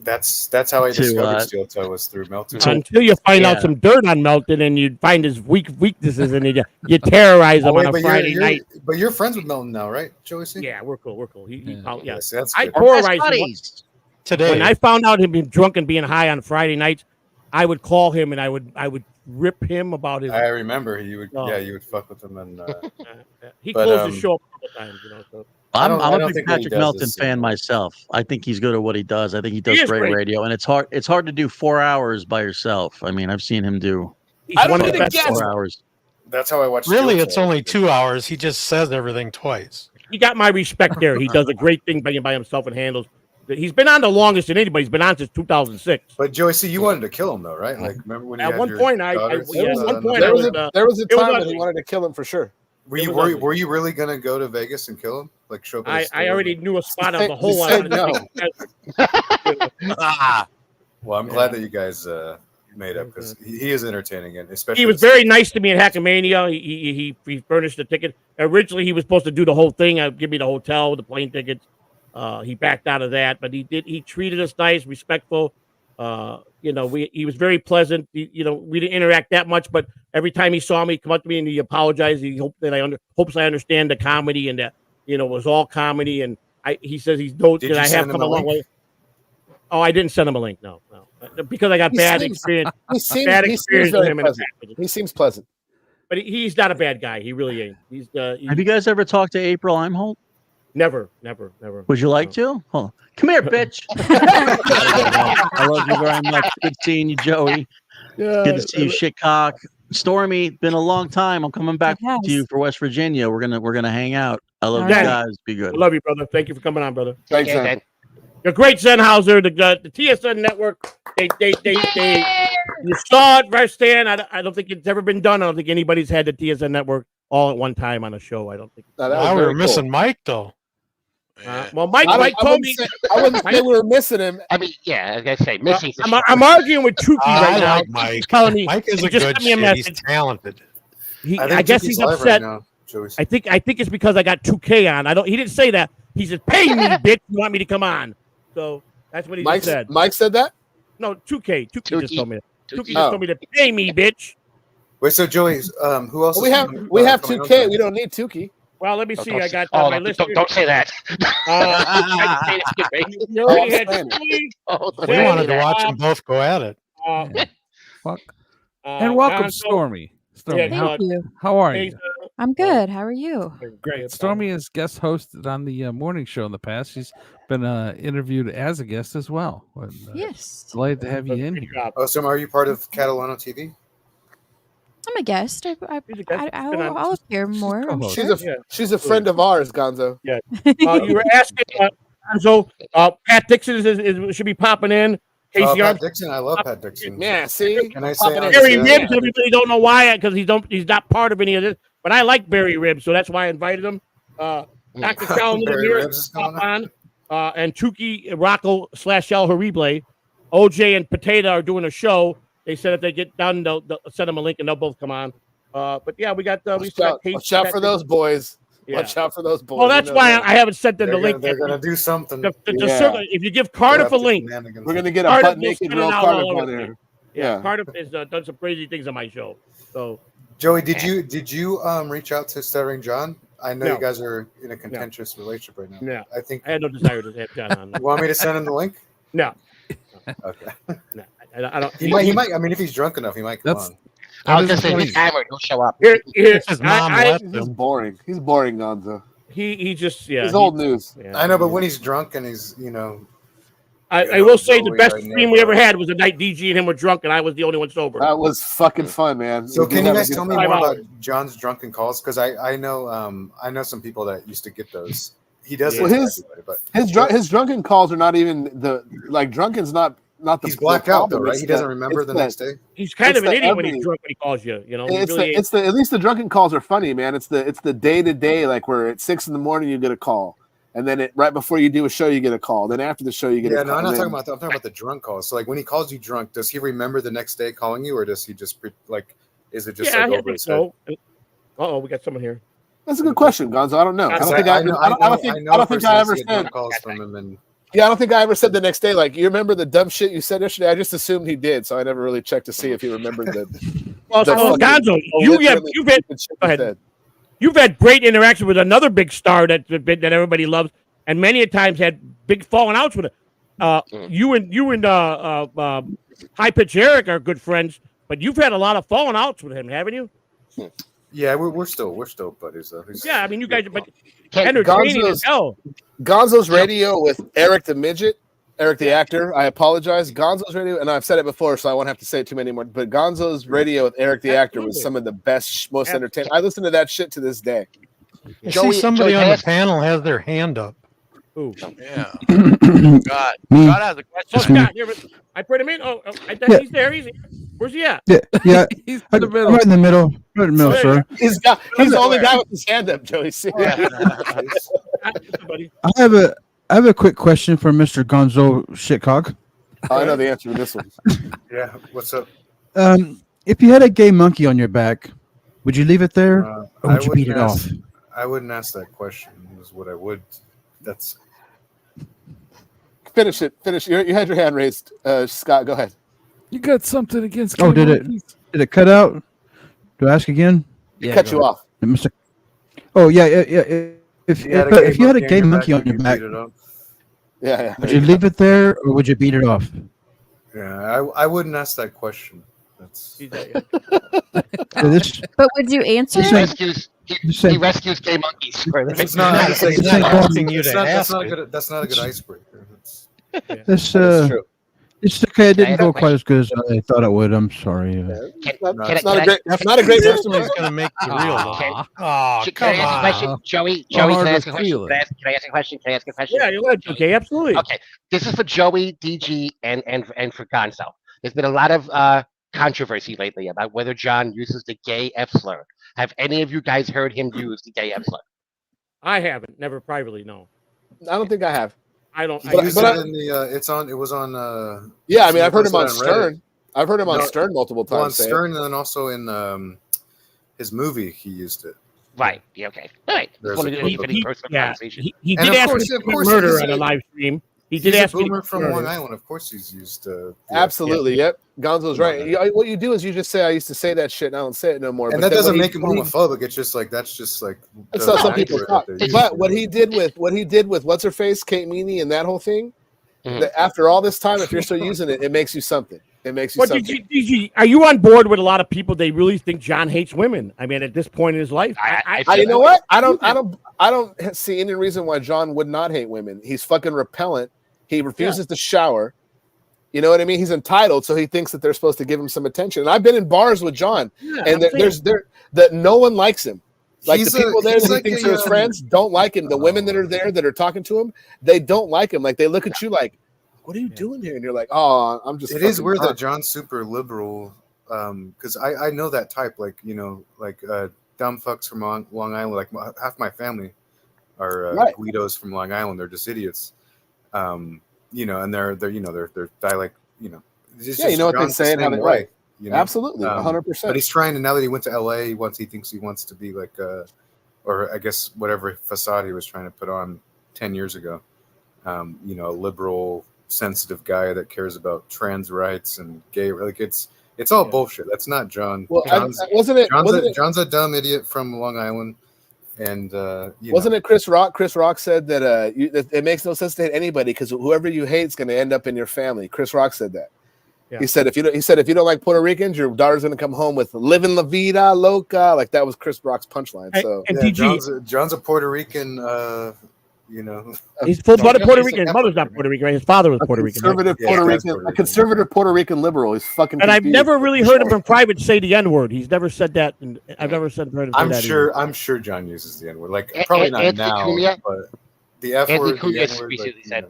That's how I discovered Steel Toe was through Melton. Until you find out some dirt on Melton and you find his weaknesses and you terrorize him on a Friday night. But you're friends with Melton now, right, Joey.C? Yeah, we're cool. Yes, that's I good. terrorized him today. When I found out him being drunk and being high on Friday nights, I would call him and I would rip him about his. I remember you would. Oh. Yeah, you would fuck with him and. He closed the show up a couple times, So. I'm I a don't big think that he Patrick does Melton this fan myself. I think he's good at what he does. I think he does He is great great. radio, and it's hard to do 4 hours by yourself. I mean, I've seen him do. I don't one of need the to best guess. 4 hours. That's how I watch. Really, Steel it's Toe. only 2 hours. He just says everything twice. He got my respect there. He does a great thing by himself and handles. He's been on the longest than anybody. He's been on since 2006. But Joey.C, you wanted to kill him though, right? Like, remember when you At had one your point, I daughters, yeah, at one point, There I was was, there was a it was time that ugly. he wanted to kill him for sure. Were you really gonna go to Vegas and kill him? Like show up? At his I store? already knew a spot He of the hole. said no. Well, I'm glad that you guys made up because he is entertaining and especially He was very nice to me at Hackamania. He furnished the ticket. Originally, he was supposed to do the whole thing. Give me the hotel, the plane tickets. He backed out of that, but he treated us nice, respectful. He was very pleasant. We didn't interact that much, but every time he saw me, he'd come up to me and he apologized. He hopes I understand the comedy and that it was all comedy. And he says he's Did you I have send him come a a long link? way. Oh, I didn't send him a link. No, because I got bad experience. He seems with very him. pleasant. He seems pleasant. But he's not a bad guy. He really ain't. He's Have you guys ever talked to April Imholt? never. Would you like to? Hold on. Come here, bitch. I love you very much. Good seeing you, Joey. Yeah, Good to see you, shitcock. Stormy, been a long time. I'm coming back to you for West Virginia. We're gonna hang out. I love you guys. Be good. I love you, brother. Thank you for coming on, brother. Thanks, man. You're great, Sennhauser. The TSN network. They you saw it firsthand. I don't think it's ever been done. I don't think anybody's had the TSN network all at one time on a show. I don't think. Now we were missing Mike though. Well, Mike told me. I wouldn't say we were missing him. I mean, yeah, I was gonna say missing. I'm arguing with Tukey right now. like Mike. He's telling me, Mike is a just good sent me a shit. message. He's talented. I guess he's upset. I think it's because I got 2K on. He didn't say that. He said, "Pay me, bitch. You want me to come on?" So that's what he just said. Mike said that? No, 2K. 2K just told me. 2K just told me to pay me, bitch. Wait, so Joey, who else? We have 2K. We don't need Tukey. Well, let me see. I got Oh, my list. don't say that. You already had Shuli. We wanted to watch them both go at it. Fuck. And welcome, Gonzo. Stormy. Stormy, Thank you. how are you? I'm good. How are you? Great. Stormy has guest hosted on the morning show in the past. She's been interviewed as a guest as well. And, Yes. Delighted to have you in here. Oh, so are you part of Catalano TV? I'm a guest. I'll appear more. I'm sure. She's a friend of ours, Gonzo. Yeah. You were asking, Gonzo. Pat Dixon should be popping in. Casey Pat Armstrong. Dixon, I love Pat Dixon. Yeah, see? Can I say Barry Ribs? Everybody don't know why because he's not part of any of this. But I like Barry Ribs, so that's why I invited him. Dr. Charles on, and Tukey Rocco / El Horrible, OJ and Potato are doing a show. They said if they get done, they'll send them a link and they'll both come on. But yeah, we got Watch out for those boys. Yeah. Watch out for those boys. Well, that's why I haven't sent them the link. They're gonna do something. If you give Cardiff a link, we're gonna get a butt naked real Cardiff on there. Yeah, Cardiff has done some crazy things on my show. So, Joey, did you reach out to Stuttering John? I know No. you guys are in a contentious relationship right now. Yeah, I think I had no desire to have John on. You want me to send him the link? No. Okay. No, I don't. He might. I mean, if he's drunk enough, he might come on. I was just saying he's hammered. He'll show up. He's boring. He's boring, Gonzo. He just He's old news. Yeah. I know, but when he's drunk and he's I will say the Joey best right stream now. we ever had was the night DG and him were drunk and I was the only one sober. That was fucking fun, man. So can you guys tell me more about hours. John's drunken calls? Because I know some people that used to get those. He does Well, it to his everybody, but his drunken calls are not even drunken's not the he's blacked out though, problem. right? It's He doesn't the- remember it's the next day. He's kind it's of an the idiot when every- he's drunk when he calls you. You know, he It's really the at least the drunken calls are funny, man. It's the day to day, like where at 6 a.m. you get a call, and then right before you do a show you get a call. Then after the show you get Yeah, a call. no, I'm not and talking then- about that. I'm talking about the drunk calls. So like when he calls you drunk, does he remember the next day calling you, or does he just is it just yeah, like I over think his head? so. Oh, we got someone here. That's a good question, Gonzo. I don't know. I don't think I ever said. calls from him, and Yeah, I don't think I ever said the next day. Like, you remember the dumb shit you said yesterday? I just assumed he did, so I never really checked to see if he remembered the. Well, the so fucking- Gonzo, you've had shit go he ahead. said. You've had great interaction with another big star that everybody loves, and many a times had big falling outs with it. You and High Pitch Eric are good friends, but you've had a lot of falling outs with him, haven't you? yeah, we're still buddies though. Yeah, I mean, you guys, but Hey, entertaining as hell. Gonzo's radio with Eric the Midget, Eric the actor. I apologize. Gonzo's radio, and I've said it before, so I won't have to say it too many more. But Gonzo's radio with Eric the actor was some of the best, most entertaining. I listen to that shit to this day. I see somebody on the panel has their hand up. Ooh. Yeah. God. God has a question. Oh, Scott, here, I put him in. He's there. He's here. Where's he at? Yeah, He's I'm right in the middle. Right in the middle, sir. He's the only guy with his hand up, Joey.C. I have a quick question for Mr. Gonzo Shitcock. I know the answer to this one. Yeah, what's up? If you had a gay monkey on your back, would you leave it there, or would you beat it off? I wouldn't ask that question. Is what I would. That's Finish it. Finish. You had your hand raised, Scott. Go ahead. You got something against? Oh, gay did monkeys? it cut out? Do I ask again? Yeah, cut you off. Mr. Oh yeah. If you had a gay monkey on your back, yeah. would you leave it there or would you beat it off? Yeah, I wouldn't ask that question. That's But would you answer? He rescues gay monkeys. It's not. asking you to That's ask not it. good. That's not a good icebreaker. That's true. It's okay. It didn't go quite as good as I thought it would. I'm sorry. It's not a great person. He's going to make the real. Oh, can I ask a question? Joey, can I ask a question? Can I ask a question? Can I ask a question? Yeah, you're right. Okay, absolutely. Okay, this is for Joey, DG, and for Gonzo. There's been a lot of controversy lately about whether John uses the gay F slur. Have any of you guys heard him use the gay F slur? I haven't. Never privately. No. I don't think I have. I don't. It was on. Yeah, I mean, I've heard him on Stern. I've heard him on Stern multiple times. On Stern, and then also in his movie, he used it. Right. Yeah. Okay. All right. Just wanted to leave any personal conversation. He did ask me to murder on a live stream. He did ask me. Boomer from Long Island. Of course, he's used. Absolutely. Yep. Gonzo's right. What you do is you just say, "I used to say that shit, and I don't say it no more." And that doesn't make him homophobic. It's just like that's how some people talk. But what he did with what's her face, Kate Meany, and that whole thing. That after all this time, if you're still using it, it makes you something. It makes you something. Are you on board with a lot of people? They really think John hates women. I mean, at this point in his life, you know what? I don't see any reason why John would not hate women. He's fucking repellent. He refuses to shower. You know what I mean? He's entitled, so he thinks that they're supposed to give him some attention. And I've been in bars with John, and that no one likes him. Like the people there that he thinks are his friends don't like him. The women that are there that are talking to him, they don't like him. Like they look at you like, "What are you doing here?" And you're like, "Oh, I'm just." It is weird that John's super liberal, because I know that type. Like dumb fucks from Long Island. Like half my family are Guidos from Long Island. They're just idiots. And they're dialect. You know what they say and how they write. Absolutely, 100%. But he's trying to, now that he went to LA, he thinks he wants to be like or I guess whatever facade he was trying to put on 10 years ago. A liberal, sensitive guy that cares about trans rights and gay. Like it's all bullshit. That's not John. Well, John's a dumb idiot from Long Island. And wasn't it Chris Rock? Chris Rock said that it makes no sense to hate anybody because whoever you hate is going to end up in your family. Chris Rock said that. Yeah. He said if you don't like Puerto Ricans, your daughter's going to come home with "living la vida loca." Like that was Chris Rock's punchline. So John's a Puerto Rican. He's full-blooded Puerto Rican. His mother's not Puerto Rican. Right? His father was Puerto Rican. A conservative Puerto Rican liberal. He's fucking. And I've never really heard him in private say the N-word. He's never said that, and I've never heard him say that. I'm sure John uses the N-word. Like probably not now, but the F word. Recently said.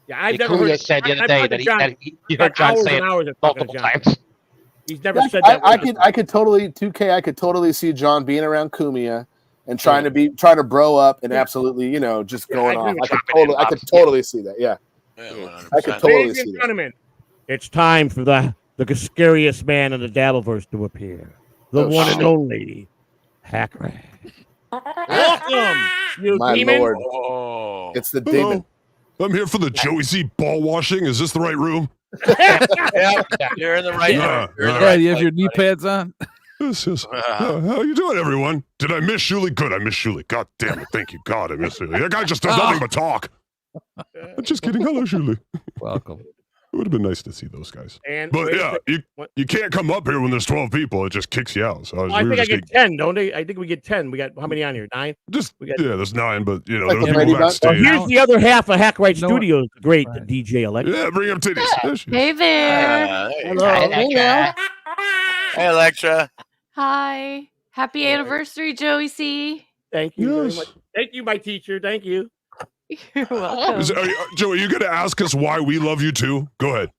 Yeah, I've never heard. Said the other day that he heard John say it multiple times. He's never said that. I could totally 2K. I could totally see John being around Cumia and trying to bro up and absolutely, just going off. I could totally see that. Yeah. I could totally see that. It's time for the scariest man in the Dabbleverse to appear. The one and only Hackride. Welcome, you my demon. Lord. Oh. It's the demon. I'm here for the Joey.C ball washing. Is this the right room? Yeah, you're in the right room. Yeah, you have your knee pads on. Yes. How you doing, everyone? Did I miss Shuli? Good, I missed Shuli. God damn it. Thank you, God, I missed Shuli. That guy just does nothing but talk. Just kidding. Hello, Shuli. Welcome. It would have been nice to see those guys. But yeah, you can't come up here when there's 12 people. It just kicks you out. So I think I get 10, don't they? I think we get 10. We got how many on here? 9? There's 9, but there Like are people backstage. Here's the other half of Hackride Studios. Great DJ Electra. Yeah, bring up titties. Hey there. Hello. Hey, Electra. Hi. Happy anniversary, Joey.C. Thank you very much. Thank you, my teacher. Thank you. You're welcome. Joe, are you going to ask us why we love you too? Go ahead.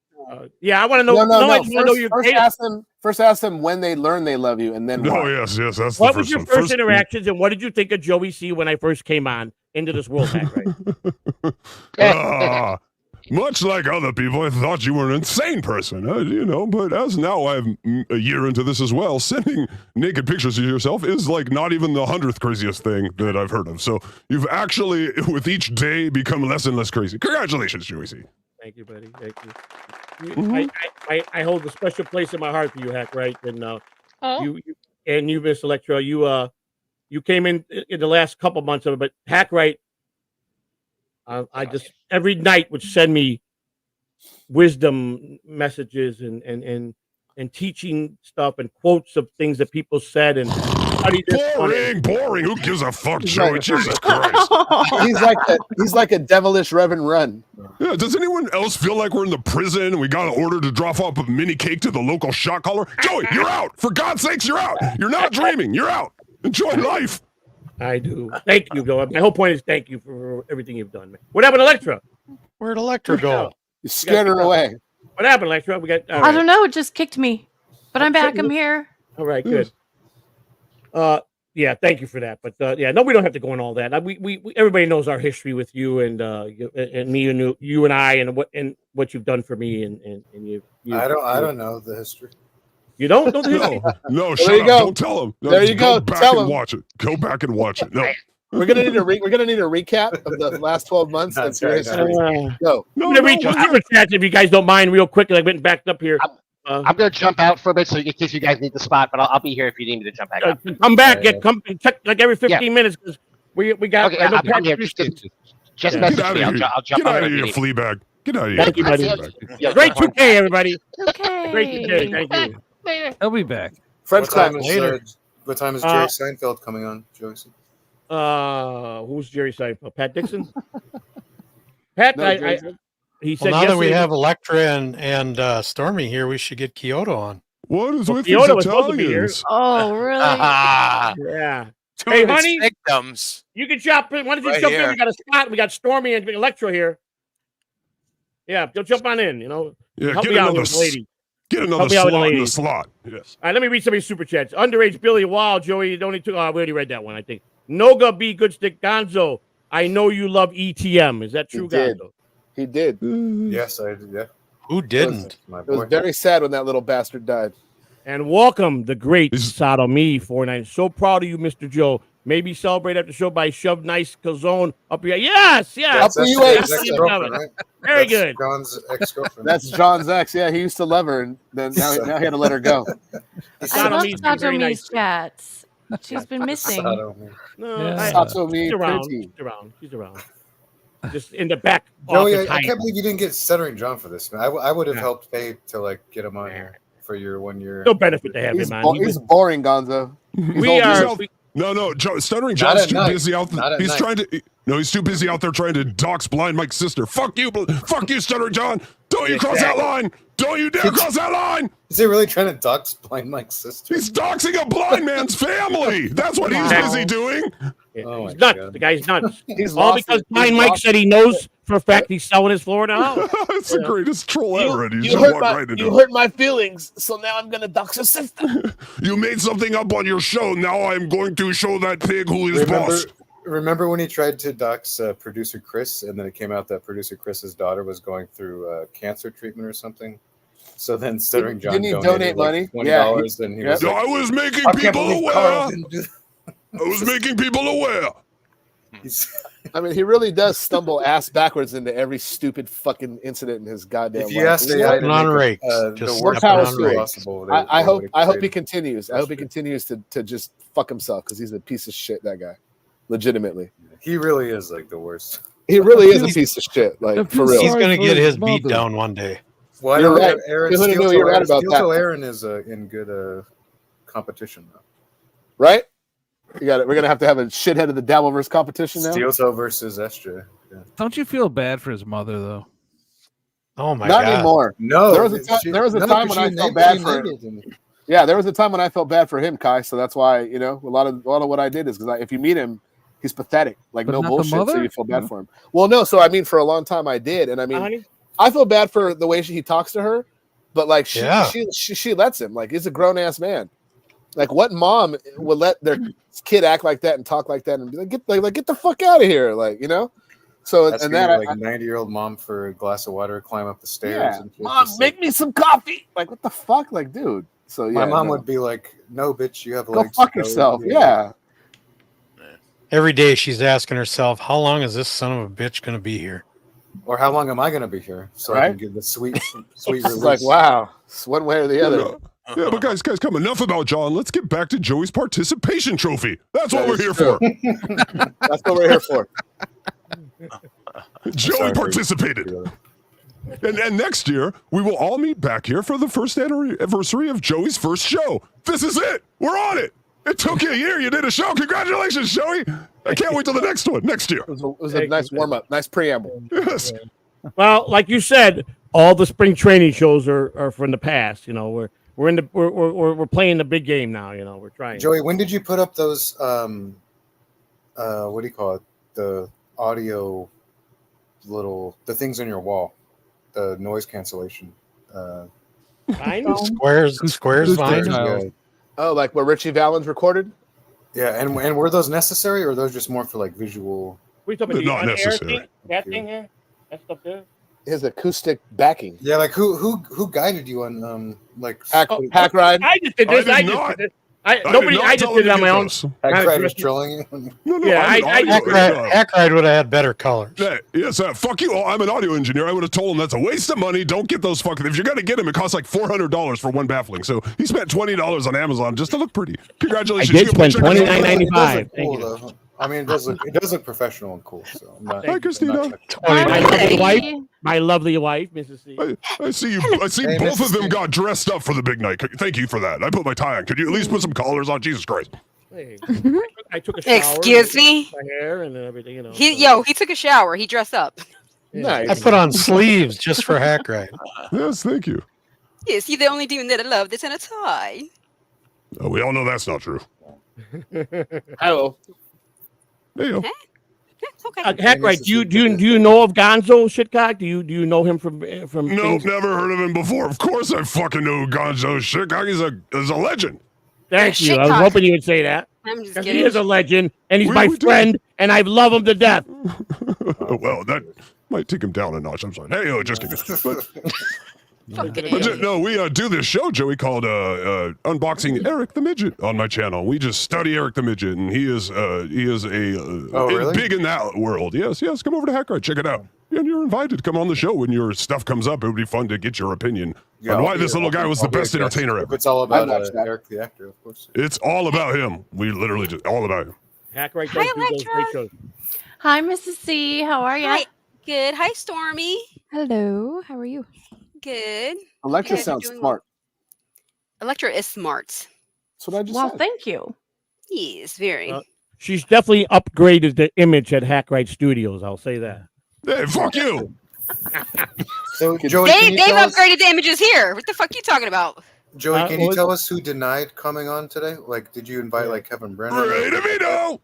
Yeah, I want to know. No. First ask them when they learn they love you, and then why. Yes. That's what the was first your one. first interactions, and what did you think of Joey.C when I first came on into this world? Much like other people, I thought you were an insane person, but as now I'm a year into this as well, sending naked pictures of yourself is like not even the 100th craziest thing that I've heard of. So you've actually, with each day, become less and less crazy. Congratulations, Joey.C. Thank you, buddy. Thank you. I hold a special place in my heart for you, Hackride, and you, Miss Electra, you came in the last couple months of it, but Hackride, I just every night would send me wisdom messages and teaching stuff and quotes of things that people said, and study this. Boring. Who gives a fuck, Joey? Jesus Christ. He's like a devilish Reverend Run. Yeah, does anyone else feel like we're in the prison and we got an order to drop off a mini cake to the local shot caller? Joey, you're out. For God's sakes, you're out. You're not dreaming. You're out. Enjoy life. I do. Thank you, though. My whole point is thank you for everything you've done, man. What happened to Electra? Where'd Electra go? You scared her away. What happened, Electra? We got. I don't know. It just kicked me, but I'm back. I'm here. All right, good. Yeah, thank you for that. But yeah, no, we don't have to go on all that. We everybody knows our history with you and me and you and I and what you've done for me and you. I don't know the history. You don't know the history? No, shut up. Don't tell him. No, there you go. Back Tell and him. watch it. Go back and watch it. No. We're gonna need a recap of the last 12 months. That's right. Go. I'm gonna read your super chats if you guys don't mind, real quick. I went backed up here. I'm gonna jump out for a bit, so in case you guys need the spot, but I'll be here if you need me to jump back up. Come back. Come check like every 15 minutes because we got. Okay, I'm here. Just message me. I'll jump Get out out of if you here, need. Fleabag. Get out of here. Thank you, buddy. Great 2K, everybody. Great 2K. Thank you. I'll be back. French clap later. What time is Jerry Seinfeld coming on, Joey-C? Who's Jerry Seinfeld? Pat Dixon? Pat, No, he said now that we yesterday- have Electra and Stormy here, we should get Kyoto on. What is with Kyoto was supposed to be here. Oh, really? Yeah. Two Hey, of its honey, victims. you can jump in. Why don't you Right jump here. in? We got a spot. We got Stormy and Electra here. Yeah, you'll jump on in. Yeah, help get me out another with the lady. Get another Help me out with the slot in the ladies. slot. Yes. All right, let me read some of these super chats. Underage Billy, wow, Joey, you only took. We already read that one, I think. Noga B, Good Stick, Gonzo. I know you love ETM. Is that true, did. Gonzo? He did. Yes, I did. Yeah. Who didn't? It was very sad when that little bastard died. And welcome the great Sodomy 49. So proud of you, Mr. Joe. Maybe celebrate after the show by shove nice calzone up your. Yes. Up your Yes, ex. Very good. John's ex-girlfriend. That's John's ex. Yeah, he used to love her, and then now he had to let her go. I love Satomi's chats. She's been missing. No, Satomi she's around. pretty. She's around. Just in the back. Joey, office I hiding. can't believe you didn't get Stuttering John for this, man. I would have helped pay to get him on here for your 1 year. No benefit to have He's, him, man. he's boring, Gonzo. No, Stuttering Not John's at too night. busy out Not there. at He's night. trying to. No, he's too busy out there trying to dox Blind Mike's sister. Fuck you, Stuttering John. Don't you cross that line. Don't you dare cross that line. Is he really trying to dox Blind Mike's sister? He's doxing a blind man's family. That's what he's busy doing. Oh He's nuts. The guy's nuts. He's All lost because it. Blind He's Mike lost said he knows for a fact he's selling his Florida house. It's the greatest troll ever. And he You just hurt, walked my, right into you it. hurt my feelings, so now I'm gonna dox your sister. You made something up on your show. Now I'm going to show that pig who is boss. Remember when he tried to dox producer Chris, and then it came out that producer Chris's daughter was going through cancer treatment or something? So then Stuttering John Didn't he donated donate money? $20, and he was No, like, I was making I can't people believe aware. Carl didn't do I was making people aware. I mean, he really does stumble ass backwards into every stupid fucking incident in his goddamn If you life. asked AI to on make rakes. the Just worst stepping on house rakes. possible, I hope would've he created- continues. I hope he continues to just fuck himself because he's a piece of shit. That guy, legitimately, He really is like the worst. he really is a piece of shit. Like for real. He's gonna get his mother. beat down one day. Well, I You're know right. Aaron You're Steel right about Steel that. Toe Aaron is in good competition though. Right? You got it. We're gonna have to have a shithead of the Dabbleverse competition now. Steel Toe versus Estra. Yeah. Don't you feel bad for his mother though? Oh my Not god! anymore. No, there was a time when I felt bad for him. Yeah, there was a time when I felt bad for him, Kai. So that's why a lot of what I did is because if you meet him, he's pathetic, like But no not the bullshit. So mother? you feel bad for him. Well, no. So I mean, for a long time I did, and I mean, Honey? I feel bad for the way he talks to her, but like Yeah. she lets him. Like he's a grown ass man. Like what mom would let their kid act like that and talk like that and be like, get the fuck out of here, like So That's and your, that like 90-year-old mom for a glass of water climb up the stairs. yeah, And mom, make me some coffee. Like what the fuck, like dude. So yeah, my mom no. would be like, "No, bitch, you have Go legs. fuck to go." yourself. Yeah. Every day she's asking herself, "How long is this son of a bitch gonna be here?" Or how long am I going to be here so I Right? can get the sweet It's release? like wow, it's one way or the other. Yeah, but guys, come enough about John. Let's get back to Joey's participation trophy. That's what That we're is here true. for. That's what we're here for. Joey Sorry. participated. And next year, we will all meet back here for the first anniversary of Joey's first show. This is it. We're on it. It took you a year. You did a show. Congratulations, Joey. I can't wait till the next one next year. It was a nice warm up, nice preamble. Yes. Well, like you said, all the spring training shows are from the past. You know, we're playing the big game now. You know, we're trying. Joey, when did you put up those? What do you call it? The audio the things on your wall, the noise cancellation. Squares vine. Yeah. Oh, like what Richie Valens recorded? Yeah, and were those necessary, or are those just more for like visual? We talking They're about not the air necessary. thing? That thing here? That stuff there? His acoustic backing. Yeah, like who guided you on like Hackride? I just did this. I just did it on my own. Hackride was trolling you. No, Yeah, Hackride would have had better colors. Yes, fuck you. I'm an audio engineer. I would have told him that's a waste of money. Don't get those fucking. If you're gonna get them, it costs like $400 for one baffling. So he spent $20 on Amazon just to look pretty. Congratulations. I did spend $29.95. Thank you. Though. I mean, it does look professional and cool. So I'm not, Hi, Christina. My lovely wife, Mrs. C. I see you. I see Hey, both Mrs. of them C. got dressed up for the big night. Thank you for that. I put my tie on. Could you at least put some collars on? Jesus Christ. Hey, I took a shower. Excuse me? My hair and everything, you know. He took a shower. He dressed up. Nice. I put on sleeves just for Hackride. Yes, thank you. Yes, you're the only demon that I love that's in a tie. Oh, we all know that's not true. Hello. There you go. Okay. Hackride, do you know of Gonzo Shitcock? Do you know him from Nope, things? never heard of him before. Of course I fucking know Gonzo Shitcock. He's a legend. Thank you. I was Shitcock. hoping you would say that. I'm just 'Cause kidding. he is a legend, and he's We my do. friend, and I love him to death. Well, that might take him down a notch. I'm sorry. Hey, just kidding. Fucking No, we do this show, Joey, called Unboxing Eric the Midget on my channel. We just study Eric the Midget, and he is really? big in that world. Yes, come over to Hackride, check it out. And you're invited to come on the show when your stuff comes up. It would be fun to get your opinion on why this little guy was the best entertainer If ever. it's all about I'd watch that. Eric the actor, of course. It's all about him. We literally just all about him. Hackride Hi, does do those Electra. great shows. Hi, Mrs. C. How are you? Hi. Good. Hi, Stormy. Hello. How are you? Good. Electra Yeah, sounds doing smart. Electra is smart. That's what I just Well, said. thank you. Yes, very. She's definitely upgraded the image at Hackride Studios. I'll say that. Hey, fuck you. So Joey, They've upgraded the images here. What the fuck are you talking about? Joey, can you tell us who denied coming on today? Like, did you invite like Kevin Brennan? Ray DeVito.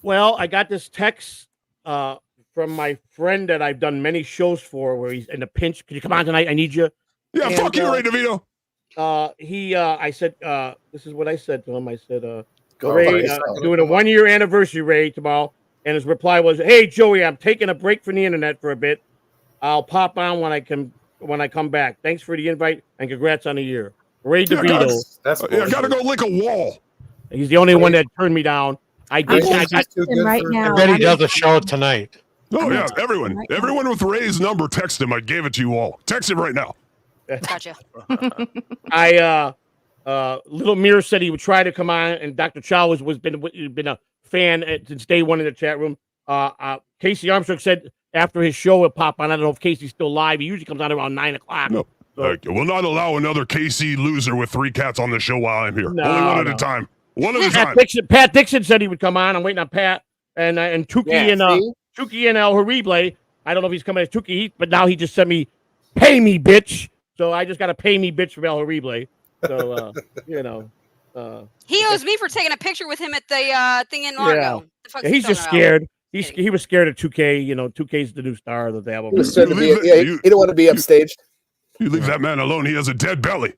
Well, I got this text from my friend that I've done many shows for, where he's in a pinch. Can you come on tonight? I need you. Yeah, And, fuck you, Ray DeVito. I said, this is what I said to him. I said, Go, Ray, buddy. doing a 1 year anniversary, Ray, tomorrow. And his reply was, "Hey, Joey, I'm taking a break from the internet for a bit. I'll pop on when I come back. Thanks for the invite and congrats on the year." Ray DeVito. I gotta go lick a wall. He's the only one that turned me down. I did. I bet he does a show tonight. Oh yeah, everyone with Ray's number, text him. I gave it to you all. Text him right now. Gotcha. Little Mirror said he would try to come on, and Dr. Chow was been a fan since day one in the chat room. Casey Armstrong said after his show would pop on. I don't know if Casey's still live. He usually comes on around 9 o'clock. No. We'll not allow another KC loser with 3 cats on the show while I'm here. No, Only one at no. a time. One at a time. Pat Dixon said he would come on. I'm waiting on Pat and Tukey see? and El Horrible. I don't know if he's coming as Tukey, but now he just sent me, "Pay me, bitch." So I just got to pay me, bitch, from El Horrible. So He owes me for taking a picture with him at the thing in Largo. The fuck's he's he just talking scared. He was scared of 2K. You know, 2K's the new star that they have. He was scared to be, he didn't want to be upstaged. You leave that man alone. He has a dead belly.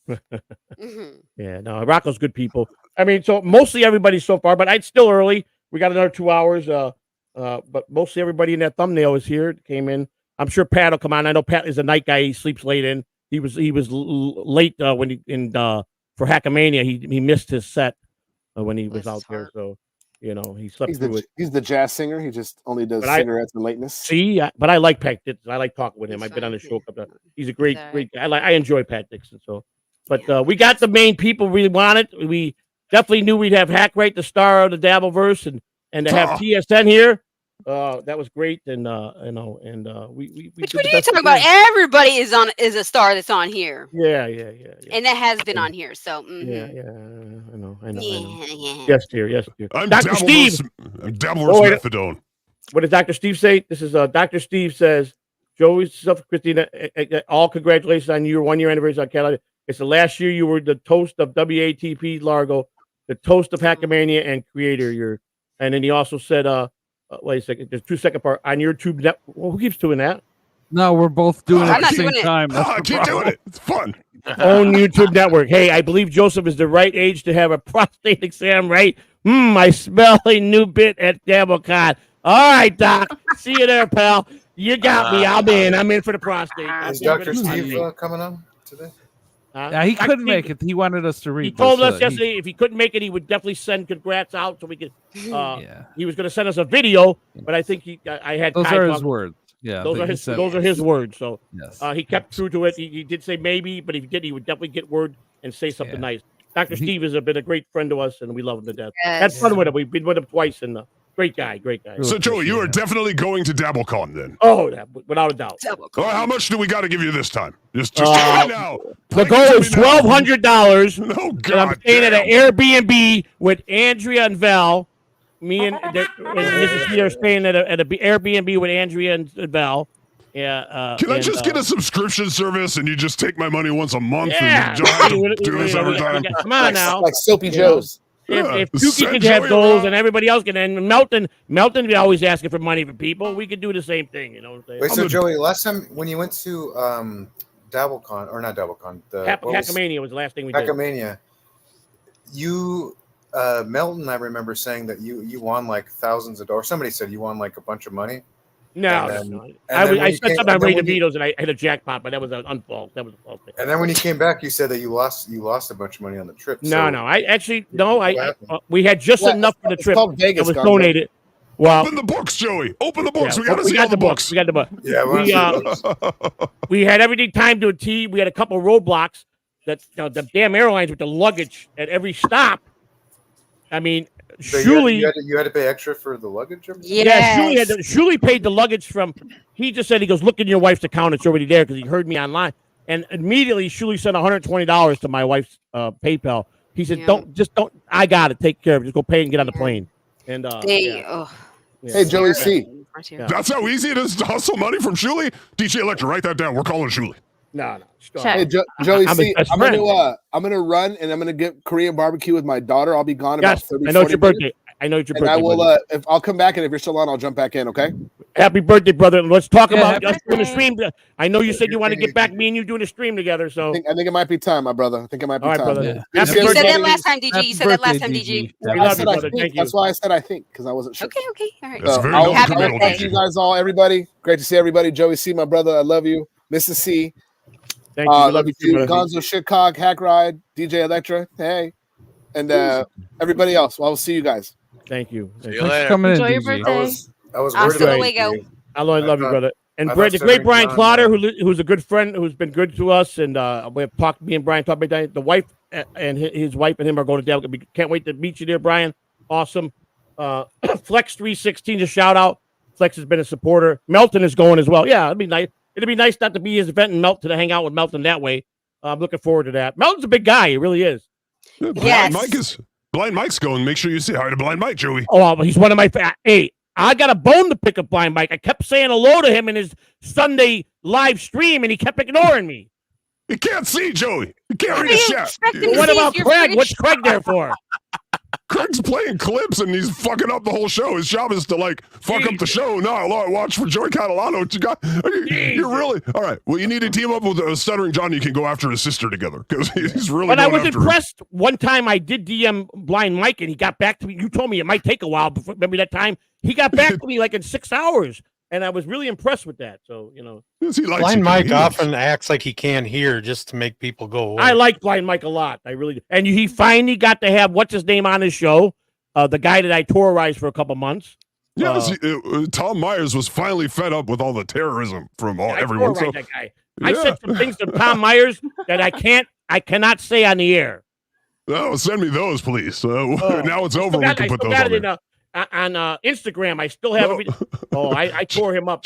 Yeah, no, Rocco's good people. I mean, so mostly everybody so far, but it's still early. We got another 2 hours. But mostly everybody in that thumbnail is here. Came in. I'm sure Pat will come on. I know Pat is a night guy. He sleeps late in. He was late when he for Hackamania. He missed his set when he was out there. So he slept through it. He's the jazz singer. He just only does cigarettes and lateness. See, but I like Pat Dixon. I like talking with him. I've been on the show. He's a great guy. I enjoy Pat Dixon. So, but we got the main people we wanted. We definitely knew we'd have Hackride, the star of the Dabbleverse, and to have TSN here. That was great, and we Which did what the are you best we talking about? could. Everybody is a star that's on here. Yeah. And that has been on here. So Yeah. I know. Yeah. Yes, dear. Yes, dear. I'm Dr. Steve. Dabbler's methadone. What did Dr. Steve say? This is Dr. Steve says, Joey, Christina, all congratulations on your 1 year anniversary on Catalano. It's the last year you were the toast of WATP Largo, the toast of Hackamania, and creator. And then he also said, wait a second, there's 2 second part on your tube net. Well, who keeps doing that? No, we're both doing it at the same time. Keep doing it. It's fun. Own YouTube network. Hey, I believe Joseph is the right age to have a prostate exam, right? I smell a new bit at DabbleCon. All right, Doc. See you there, pal. You got me. I'm in for the prostate. Is Dr. Steve coming on today? Yeah, he couldn't make it. He wanted us to read. He told us yesterday if he couldn't make it, he would definitely send congrats out so we could. He was going to send us a video, but I think I had. Those are his words. Yeah, those are his words. So yes. He kept true to it. He did say maybe, but if he did, he would definitely get word and say something nice. Dr. Steve has been a great friend to us, and we love him to death. Had fun with him. We've been with him twice, and great guy. So, Joey, you are definitely going to DabbleCon then? Oh, without a doubt. Well, how much do we got to give you this time? Just tell me now. The goal is $1,200. Oh, God. God. I'm staying at an Airbnb with Andrea and Val. Me and Mrs. Peter are staying at an Airbnb with Andrea and Val. Yeah. Can I just get a subscription service and you just take my money once a month? Yeah. And don't have to do this every time? Come on now. Like Soapy Joe's. If Tuki can have goals and everybody else can, and Melton be always asking for money from people, we could do the same thing. You know what I'm saying? Wait, so Joey, last time when you went to DabbleCon, or not DabbleCon, Hackamania was the last thing we did. Hackamania, you, Melton, I remember saying that you won like thousands of dollars. Somebody said you won like a bunch of money. No, I spent some on Ray DeVito's and I hit a jackpot, but that was an unfault. That was a fault thing. And then when you came back, you said that you lost a bunch of money on the trip. No, we had just enough for the trip. It was donated. Well, open the books, Joey. Open the books. Yeah, we got to see all the books. We got the book. Yeah, we had everything timed to a T. We had a couple roadblocks that the damn airlines with the luggage at every stop. I mean, so Shuli, you had to pay extra for the luggage? Yeah, Shuli paid the luggage from. He just said, he goes, look in your wife's account. It's already there because he heard me online. And immediately Shuli sent $120 to my wife's PayPal. He said, don't. I got it. Take care of it. Just go pay and get on the plane. And Hey, Joey-C. That's how easy it is to hustle money from Shuli. DJ Electra, write that down. We're calling Shuli. No. Hey, Joey-C, I'm gonna run and I'm gonna get Korean barbecue with my daughter. I'll be gone about 30 I know it's your minutes. birthday. I know it's your And birthday. I will. If I'll come back, and if you're still on, I'll jump back in. Okay. Happy birthday, brother. Let's talk about us doing the stream. I know you said you want to get back, me and you doing a stream together. So I think it might be time, my brother. I think it might be all right, time. brother. You said that last time, DG. You said that last time, DG. We love you, brother. Thank you. That's why I said I think, because I wasn't sure. Okay. All right. That's very Happy non-committal, birthday. You guys all, everybody. Great to see everybody. Joey-C, my brother. I love you. Mrs. C. Thank you. We love you too, brother. Gonzo, Shitcog, Hackride, DJ Electra. Hey. And everybody else. Well, I will see you guys. Thank you. See you later. Enjoy your birthday. I was Hasta worried luego. I love you, brother. And I Brett, thought the great Stuttering Brian John, Clotter, who's a good friend, who's been good to us, and we have talked. Me and Brian talked about that. The wife and his wife and him are going to Dallas. Can't wait to meet you there, Brian. Awesome. Flex 316, just shout out. Flex has been a supporter. Melton is going as well. Yeah, it'd be nice. It'd be nice not to be his event and Melton to hang out with Melton that way. I'm looking forward to that. Melton's a big guy. He really is. Yeah, Blind Mike's going. Make sure you say hi to Blind Mike, Joey. Oh, he's one of my. Hey, I got a bone to pick up Blind Mike. I kept saying hello to him in his Sunday live stream, and he kept ignoring me. You can't see, Joey. You can't read the chat. What about Craig? What's Craig there for? Craig's playing clips and he's fucking up the whole show. His job is to fuck up the show. No, watch for Joey Catalano. You're really all right. Well, you need to team up with Stuttering John. You can go after his sister together because he's really. But I was after impressed. One time I did DM Blind Mike and he got back to me. You told me it might take a while. Remember that time? He got back to me like in 6 hours. And I was really impressed with that. So, Blind Mike often acts like he can't hear just to make people go away. I like Blind Mike a lot. I really do. And he finally got to have, what's his name on his show? The guy that I terrorized for a couple months. Yes, Tom Myers was finally fed up with all the terrorism from everyone. So, that guy. I said some things to Tom Myers that I cannot say on the air. No, send me those, please. Now it's over. We can put those on there. on Instagram. I still have everything. Oh, I tore him up.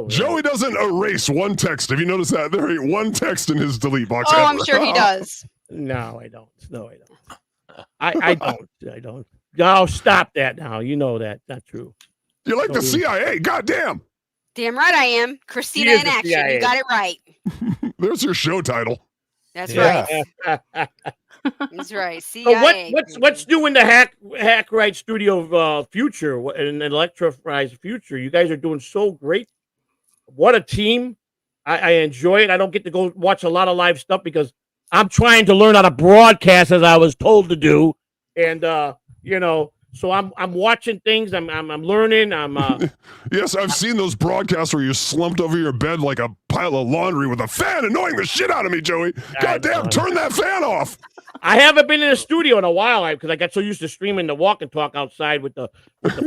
Joey doesn't erase one text. Have you noticed that? There ain't one text in his delete box. Oh, ever. I'm sure he does. No, I don't. No, I don't. I don't. I don't. No, stop that now. You know that. Not true. You're like the CIA. Goddamn. Damn right I am. Christina She is in the action. CIA. You got it right. There's your show title. That's right. That's right. CIA. So what's new in the Hackride studio future and Electra's future? You guys are doing so great. What a team. I enjoy it. I don't get to go watch a lot of live stuff because I'm trying to learn how to broadcast as I was told to do. And so I'm watching things. I'm learning. Yes, I've seen those broadcasts where you're slumped over your bed like a pile of laundry with a fan annoying the shit out of me, Joey. Goddamn, turn that fan off. I haven't been in the studio in a while because I got so used to streaming the walk and talk outside with the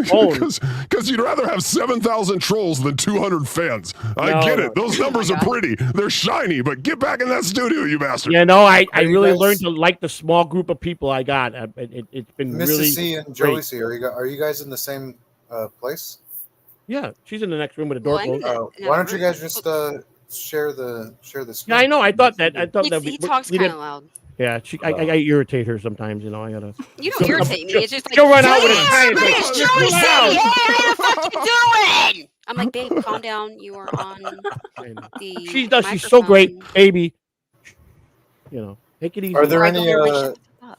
phone. Because you'd rather have 7,000 trolls than 200 fans. I get it. Those numbers are pretty. They're shiny, but get back in that studio, you bastard. I really learned to like the small group of people I got. It's been Mrs. really C and great. Joey-C, are you guys in the same place? Yeah, she's in the next room with a door closed. Why don't you guys just share the screen? Yeah, I know. I thought that. He talks kind of loud. Yeah, I irritate her sometimes. I gotta. You don't irritate me. It's just like she'll run out with a "Hey, giant. it's Joey-C. Hey, what the fuck you doing? I'm like, babe, calm down. You are on the. She's so great, baby. Take it easy. Are there any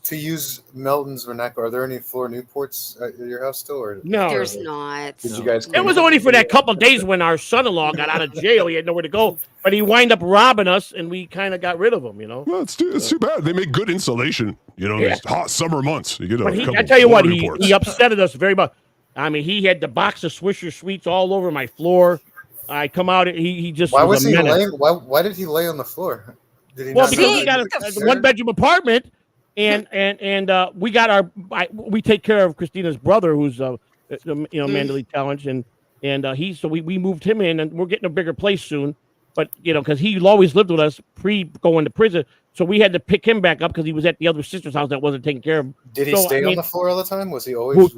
to use Melton's vernacular? Are there any floor Newports at your house still, or No, there's not. Did you guys? It was only for that couple of days when our son-in-law got out of jail. He had nowhere to go, but he wound up robbing us, and we kind of got rid of him. Well, it's too bad. They make good insulation. These hot summer months. You get But couple I tell you what, he Newports. upsetted us very much. I mean, he had the box of Swisher Sweets all over my floor. I come out, he just Why was was a he menace. laying? Why did he lay on the floor? Did he? Well, not because know we got that a one-bedroom apartment, and we got we take care of Christina's brother, who's mentally challenged, and we moved him in, and we're getting a bigger place soon. But because he always lived with us pre going to prison, so we had to pick him back up because he was at the other sister's house that wasn't taking care of him. Did he stay on the floor all the time? Was he always?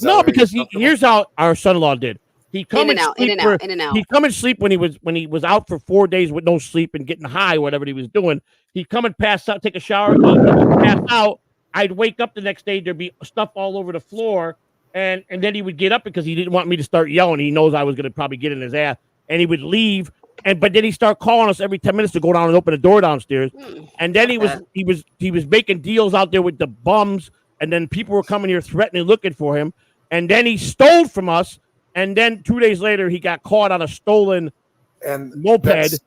No, because here's how our son-in-law did. He come In and out, in and out. He come and sleep when he was out for 4 days with no sleep and getting high, whatever he was doing. He'd come and pass out, take a shower, pass out. I'd wake up the next day, there'd be stuff all over the floor, and then he would get up because he didn't want me to start yelling. He knows I was going to probably get in his ass, and he would leave. But then he started calling us every 10 minutes to go down and open the door downstairs. And then he was making deals out there with the bums, and then people were coming here threatening, looking for him. And then he stole from us. And then 2 days later, he got caught on a stolen moped.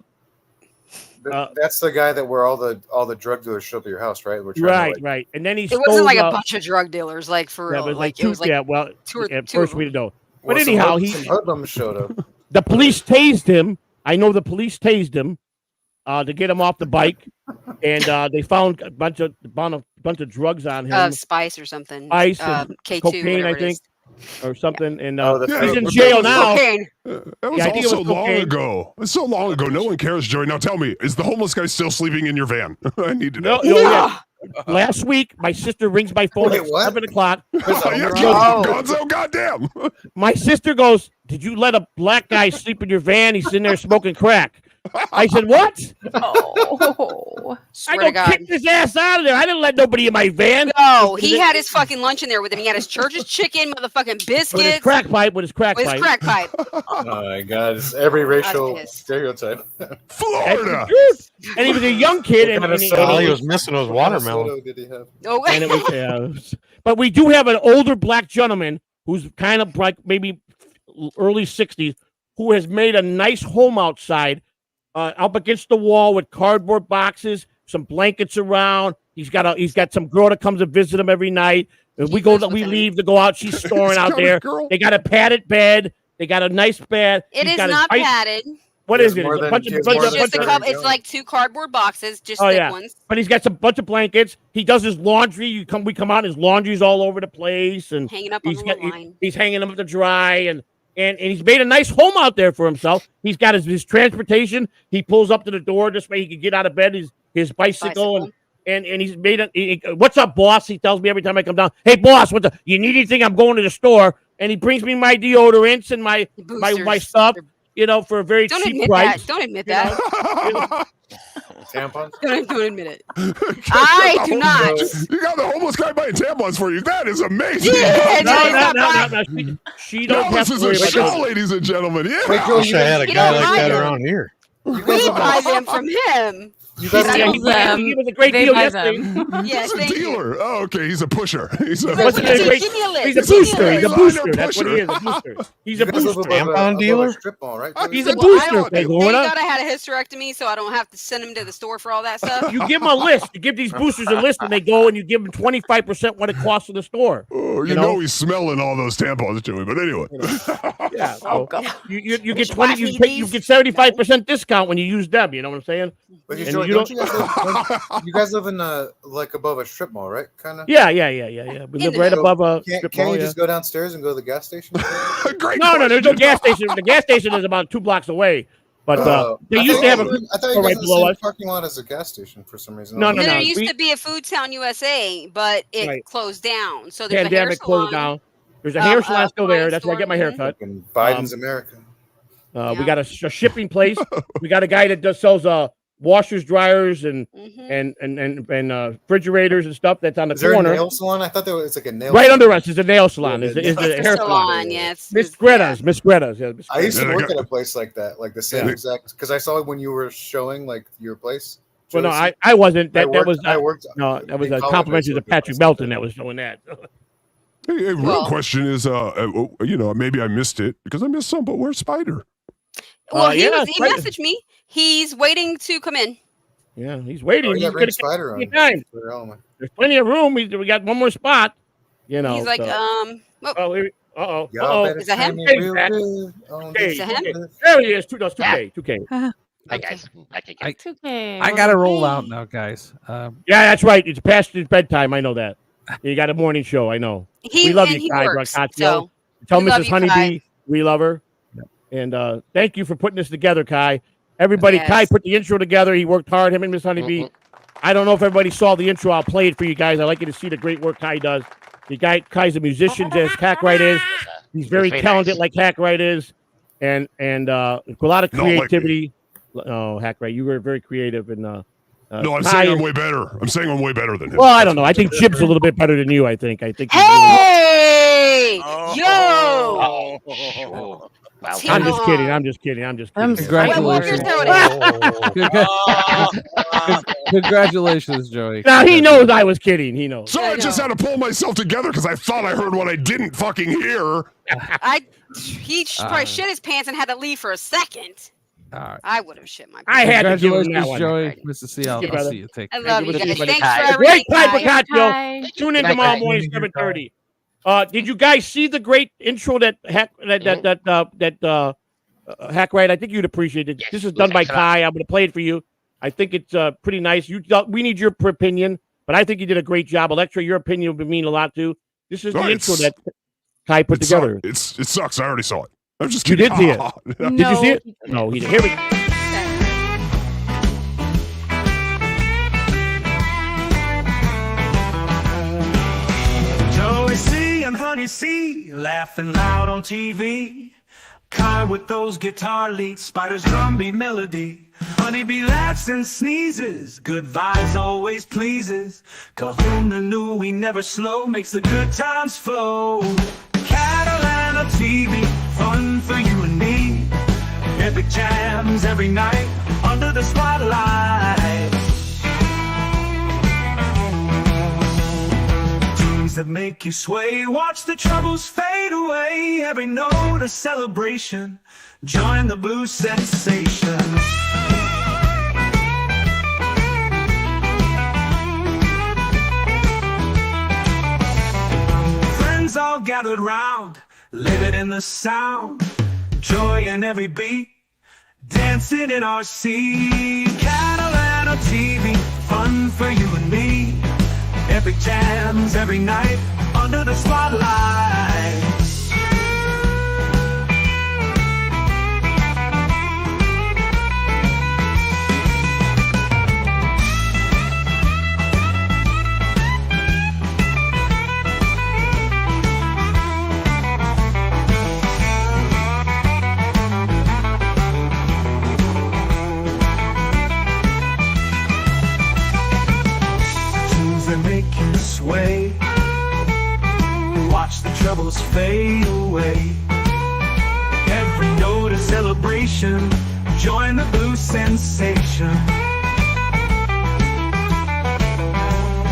That's the guy that where all the drug dealers show up at your house, right? Right. And then he It wasn't like a bunch of drug dealers, like for real. It was like at first we didn't know. But Well, anyhow, some hoodlums showed up. The police tased him. I know the police tased him to get him off the bike, and they found a bunch of drugs on him. Spice or something. Ice, and K2, cocaine, I whatever it think, or something. And Yeah, he's in but jail that now. was Yeah, I think it also was long cocaine. ago. It's so long ago. No one cares, Joey. Now tell me, is the homeless guy still sleeping in your van? I need to know. No. Last week, my sister rings my phone at 7 o'clock. Gonzo, goddamn. My sister goes, "Did you let a black guy sleep in your van? He's in there smoking crack." I said, "What?" Oh, I go kick his ass out of there. I didn't let nobody in my van. No, he had his fucking lunch in there with him. He had his church's chicken, motherfucking biscuits. With his crack pipe. With his crack With his crack pipe. Oh my god, it's every racial stereotype. Florida. And he was a young kid, and all he was missing was watermelon. Did he have? Oh, and it was, but we do have an older black gentleman who's kind of like maybe early 60s who has made a nice home outside, up against the wall with cardboard boxes, some blankets around. He's got some girl that comes and visit him every night. And we leave to go out. She's storing out there. They got a padded bed. They got a nice bed. It He's is got his not ice- padded. What is it? A bunch of- It's like 2 cardboard boxes, just thick ones. But he's got a bunch of blankets. He does his laundry. We come out, his laundry's all over the place, and Hanging up on the line. he's hanging them up to dry, and he's made a nice home out there for himself. He's got his transportation. He pulls up to the door this way he can get out of bed. His bicycle. And he's made what's up, boss? He tells me every time I come down, "Hey, boss, you need anything? I'm going to the store." and he brings me my deodorants and my stuff, you know, for a very Don't cheap admit price. that. Don't admit that. Tampons? Don't admit it. I do not. You got the homeless guy buying tampons for you. That is amazing. Yeah, no. She don't have this to worry is a about show, that. ladies and gentlemen. Yeah. I wish I had a guy like that around here. We buy them from him. He gave us a great deal yesterday. Yes, He's a dealer. Oh, okay. He's a pusher. He's a He's a booster. He's a booster. That's what he is. A booster. He's a booster. Tampon dealer? Strip mall, right? He's a booster. Thank God I had a hysterectomy, so I don't have to send him to the store for all that stuff. You give them a list. You give these boosters a list, and they go and you give them 25% what it costs in the store. Oh, you know he's smelling all those tampons, Joey. But anyway, yeah. So you get 20. You get 75% discount when you use them. You know what I'm saying? But And Joey, you don't don't- you guys live in like above a strip mall, right? Kind of. Yeah. We live right above a strip Can't mall. you just go downstairs and go to the gas station? No, there's no gas station. The gas station is about 2 blocks away. But they used to have a I thought you right guys below had the us. same parking lot as a gas station for some reason. No. There used to be a Food Town USA, but it closed down. So there's Pandemic a hair salon. closed down. There's a hair salon still there. That's where I get my hair cut. Biden's America. We got a shipping place. We got a guy that sells washers, dryers, and refrigerators and stuff. That's on the Is there corner. a nail salon? I thought it's like a nail. Right salon. under us is a nail salon. Is a hair salon. Yes. Miss Greta's. Miss Greta's. Yeah, I used to work at a place like that, like the same exact. Because I saw it when you were showing like your place. Well, no, Joey-C. I wasn't. That was I worked. that was in a college, compliment to I Patrick Melton that was doing that. Hey, real question is, maybe I missed it because I missed some, but where's Spider? Well, he messaged me. He's waiting to come in. Yeah, he's waiting. Oh, yeah, He's bring gonna Spider on. time. There's plenty of room. We got one more spot. You know. He's like, Uh-oh. Is that him? Hey, Is that him? There he is. 2K. Hi guys. I gotta roll out now, guys. Yeah, that's right. It's past his bedtime. I know that. You got a morning show. I know. We love you, Kai Brancaccio. So Tell we love Mrs. you, Honeybee Kai. we love her. And thank you for putting this together, Kai. Everybody, Yes. Kai put the intro together. He worked hard. Him and Miss Honeybee. I don't know if everybody saw the intro. I'll play it for you guys. I like you to see the great work Kai does. Kai's a musician, just Hackride is. He's very talented, like Hackride is, and a lot of creativity. Hackride, you were very creative and. No, I'm Kai saying is- I'm way better. I'm saying I'm way better than him. Well, I don't know. I think Chip's a little bit better than you. I think. Hey, yo! I'm just kidding. I'm just kidding. Congratulations. Congratulations, Joey. Now he knows I was kidding. He knows. So I just had to pull myself together because I thought I heard what I didn't fucking hear. He probably shit his pants and had to leave for a second. I would have shit my pants. I had to give him Congratulations, that one. Joey. Mr. C, I'll see you. Take I care. love you guys. Thanks The for great everything, Kai guys. Brancaccio. Tune in tomorrow morning, 7:30. Did you guys see the great intro that Hackride? I think you'd appreciate it. This is done by Kai. I'm going to play it for you. I think it's pretty nice. We need your opinion, but I think you did a great job. Electra, your opinion would mean a lot too. This is the intro that Kai put together. It sucks. I already saw it. I'm just You kidding. did see it. Did you see it? No, he didn't. Here we go. Joey-C and Honey-C laughing loud on TV. Kai with those guitar leads, Spider's drum beat melody. Honeybee laughs and sneezes, good vibes always pleases. Kahuna knew we never slow, makes the good times flow. Catalano TV, fun for you and me. Epic jams every night, under the spotlight. Tunes that make you sway, watch the troubles fade away. Every note a celebration, join the blues sensation. Friends all gathered round, living in the sound, joy in every beat, dancing in our seat. Catalano TV, fun for you and me. Epic jams every night, under the spotlight. way. Watch the troubles fade away. Every note a celebration. Join the blue sensation.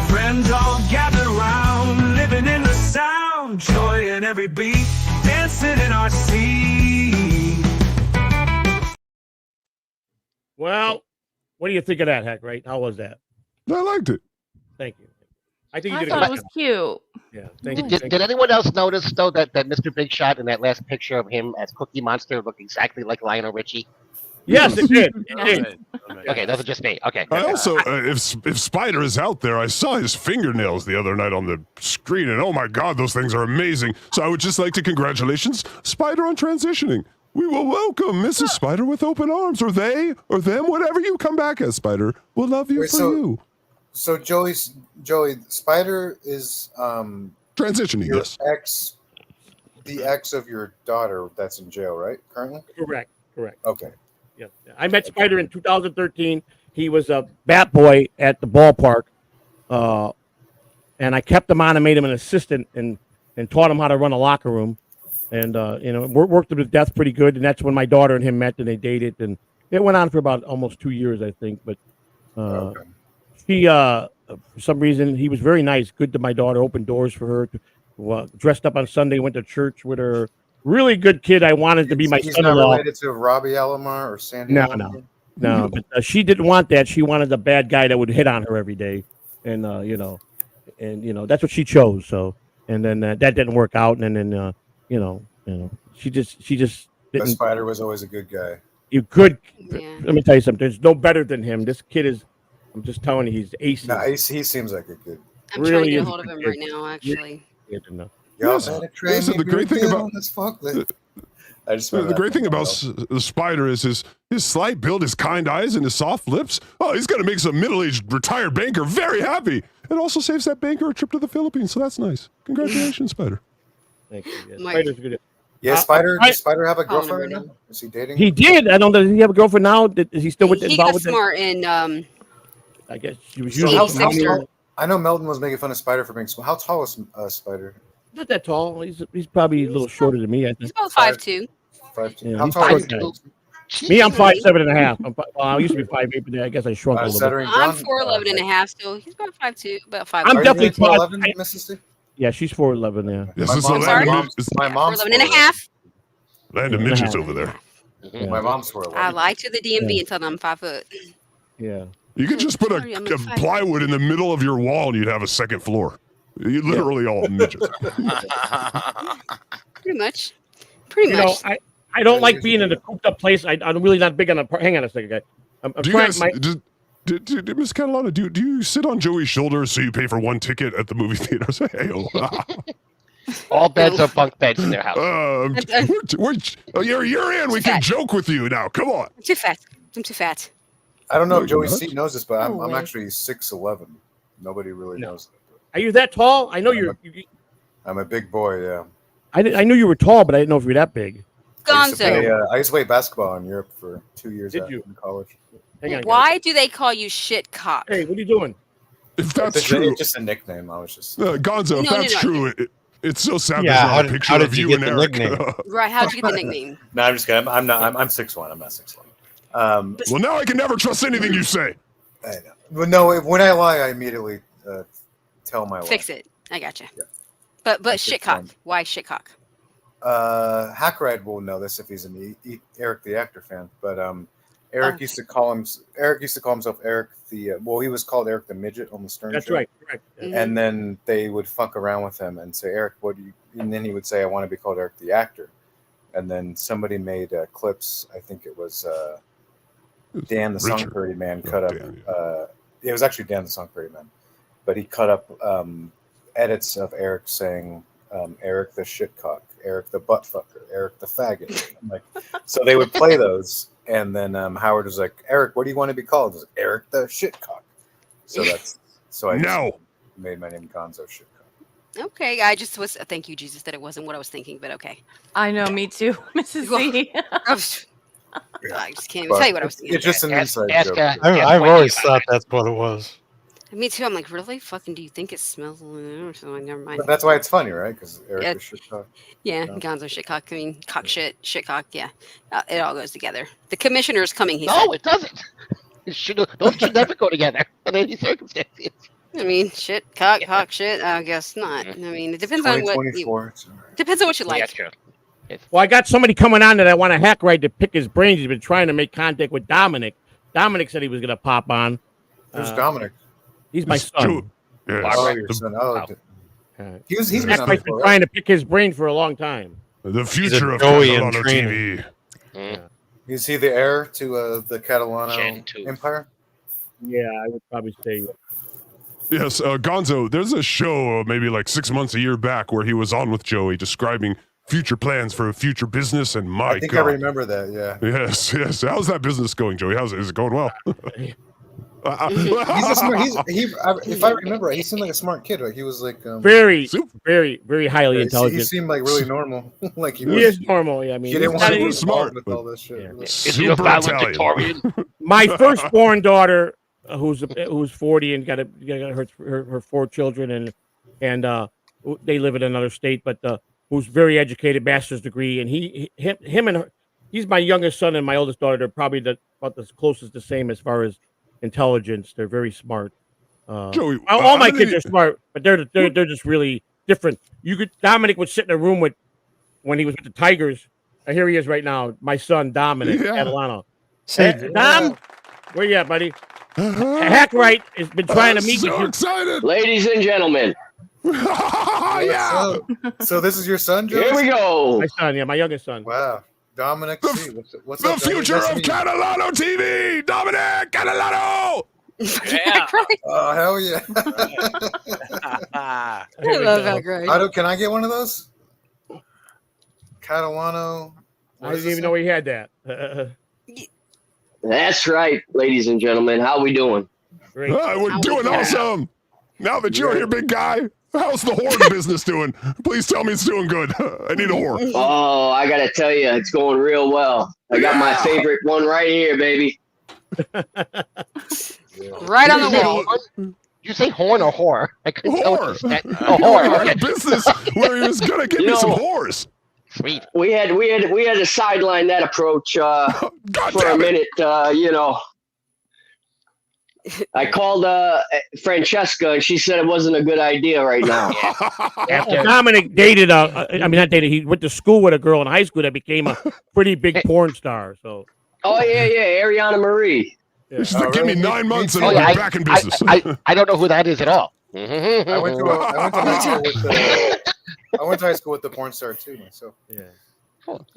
Friends all gather round, living in the sound. Joy in every beat, dancing in our sea. Well, what do you think of that, Hackride? How was that? I liked it. Thank you. I think you I did thought a it good was job. cute. Yeah, thank you. Did anyone else notice though that Mr. Big Shot in that last picture of him as Cookie Monster looked exactly like Lionel Richie? Yes, it did. It did. Okay, those are just me. Okay. I also, if Spider is out there, I saw his fingernails the other night on the screen, and oh my God, those things are amazing. So I would just like to congratulations, Spider, on transitioning. We will welcome Mrs. Spider with open arms, or they, or them, whatever you come back as, Spider. We'll love you for you. So Joey, Spider is transitioning. Your Yes. the ex of your daughter that's in jail, right? Currently. Correct. Okay. Yeah. I met Spider in 2013. He was a bat boy at the ballpark, and I kept him on and made him an assistant and taught him how to run a locker room, and worked him to death pretty good. And that's when my daughter and him met, and they dated, and it went on for about almost 2 years, I think. But he, for some reason, he was very nice, good to my daughter, opened doors for her. Dressed up on Sunday, went to church with her. Really good kid. I wanted to be my He's son-in-law. not related to Robbie Alomar or Sandy. Alomar? No. But she didn't want that. She wanted the bad guy that would hit on her every day, and that's what she chose. So, and then that didn't work out, and then she just didn't. But Spider was always a good guy. You could. Let me tell you something. There's no better than him. This kid is. I'm just telling you, he's ace. No, he seems like a good. I'm trying to get a hold of him right now, actually. The great thing about I just the great thing about the Spider is his slight build, his kind eyes, and his soft lips. Oh, he's going to make some middle-aged retired banker very happy. It also saves that banker a trip to the Philippines, so that's nice. Congratulations, Spider. Thank you. Yeah, Mike. Spider's good. Yeah, Spider. Does Spider have a girlfriend right now? Is he dating? He did. I don't know. Does he have a girlfriend now? Is he still with? He involved got with smart and I guess she was So using. I know Melton was making fun of Spider for being small. How tall is Spider? Not that tall. He's probably a little shorter than me. I think. he's about 5'2". 5'2". Yeah, How he's tall short is guy. he? Me, I'm 5'7.5". I used to be 5'8", but I guess I shrunk a little Stuttering bit. I'm John? 4'11 and a half, so he's about 5'2", about 5'11". I'm definitely 4'11", Mississippi. Yeah, she's 4'11". Yeah. Yes, My it's a mom's- land, my of mom's- mid- my mom's 4'11 and a half. land of midgets over there. My mom's 4'11". I lied to the DMV until I'm 5 foot. Yeah. You could just put Sorry, a I'm excited. plywood in the middle of your wall, and you'd have a second floor. You literally all midgets. Pretty much. You know, I don't like being in a cooped up place. I'm really not big on a. Hang on a second, guys. I'm Do you trying. guys, Miss Catalano, do you sit on Joey's shoulder so you pay for one ticket at the movie theater? Say, hey, All beds are bunk beds in their house. You're in. We can joke with you now. Come on. I'm too fat. I'm too fat. I don't know No, if you're Joey-C not. knows this, but I'm way. actually 6'11". Nobody really knows that. Are you that tall? I know you're. I'm a big boy. Yeah. I knew you were tall, but I didn't know if you were that big. I used Gonzo. to play basketball in Europe for 2 years. Did you? In college? Hang on. Why do they call you shit cock? Hey, what are you doing? If that's It's true, just a nickname. I was just Gonzo, if No, that's no. true, it's so sad Yeah, there's not a picture how did of you you get and the Eric. nickname? Right? How'd you get the nickname? No, I'm just kidding. I'm not. I'm 6'1". I'm not 6'1". Well, now I can never trust anything you say. I know. But no, when I lie, I immediately tell my lie. Fix it. I gotcha. But shit cock. Why shit cock? Hackride will know this if he's an Eric the Actor fan. But Eric used to call himself Eric the. Well, he was called Eric the Midget on the Stern That's Show. right. Correct. Mm-hmm. And then they would fuck around with him and say, Eric, what do you? And then he would say, I want to be called Eric the Actor. And then somebody made clips. I think it was Dan the Song Parody Man cut up. It was actually Dan the Song Parody Man, but he cut up edits of Eric saying, Eric the shitcock, Eric the buttfucker, Eric the faggot. So they would play those, and then Howard was like, Eric, what do you want to be called? I was like, Eric the shitcock. So I just made my name Gonzo Shitcock. Okay, I just was. Thank you, Jesus, that it wasn't what I was thinking, but okay. I know, me too, Mrs. C. I just can't even tell you what I was thinking. It's just an inside joke. I've always thought that's what it was. Me too. I'm like, really? Fucking, do you think it smells? Or so like, never mind. But that's why it's funny, right? Because Eric Yeah. is shit cock. Yeah, Gonzo shit cock. I mean, cock shit cock. Yeah, it all goes together. The commissioner's coming. He said. No, it doesn't. Those should never go together under any circumstances. I mean, shit, cock, shit. I guess not. I mean, it depends on what. Depends on what you like. Yeah, true. Well, I got somebody coming on that I want to Hackride to pick his brains. He's been trying to make contact with Dominic. Dominic said he was going to pop on. Who's Dominic? He's my son. Oh, your son. Oh, he's been on Hackride been trying to pick his brain for a long time. The future of Catalano TV. Is he the heir to the Catalano empire? Yeah, I would probably say. Yes, Gonzo, there's a show maybe like 6 months, a year back where he was on with Joey describing future plans for a future business, and my I think God. I remember that, yeah. Yes. How's that business going, Joey? Is it going well? He's a smart, if I remember right, he seemed like a smart kid. Right? He was like very highly intelligent. He seemed like really normal. Like he is normal. Yeah, I mean, he didn't want to be smart with all this shit. Yeah. Super Italian. My firstborn daughter, who's 40 and got her 4 children, and they live in another state, but who's very educated, master's degree, and him and her, he's my youngest son and my oldest daughter. They're probably about the closest the same as far as intelligence. They're very smart. Joey, all my kids are smart, but they're just really different. Dominic would sit in a room when he was with the Tigers. Here he is right now, my son Dominic Catalano. Dom, where you at, buddy? Hackride has been trying to meet so you. Excited, ladies and gentlemen. Yeah. So this is your son, Joe? Here we go. My son, yeah, my youngest son. Wow. Dominic C. What's the up, future of Catalano TV, Dominic Catalano. Yeah. Oh, hell yeah. I love Hackride. Can I get one of those? Catalano. I didn't even know he had that. That's right, ladies and gentlemen. How we doing? Great. We're doing awesome. Now that you're here, big guy, how's the horn business doing? Please tell me it's doing good. I need a whore. Oh, I gotta tell you, it's going real well. I got my favorite one right here, baby. Right on the wall. You say horn or whore? I couldn't tell what you said. Oh, Whore. a business where he was gonna give me some whores. Sweet. We had to sideline that approach for a minute. I called Francesca, and she said it wasn't a good idea right now. Dominic dated not dated. He went to school with a girl in high school that became a pretty big porn star. So. Oh yeah, Ariana Marie. Yeah. Give me 9 months and I'll be back in business. I don't know who that is at all. I went to high school with the porn star too myself. Yeah.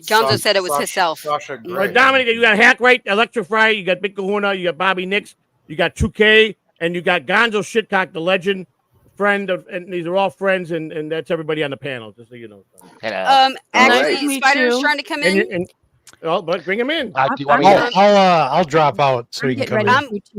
Gonzo said it was himself. Sasha Grey. Right, Dominic, you got Hackride, Electrify, you got Big Kahuna, you got Bobby Nix, you got 2K, and you got Gonzo Shitcock, the legend, friend of, and these are all friends, and that's everybody on the panel, just so you know. Actually, Spider's trying to come in. But bring him in. I'll drop out so he can come in.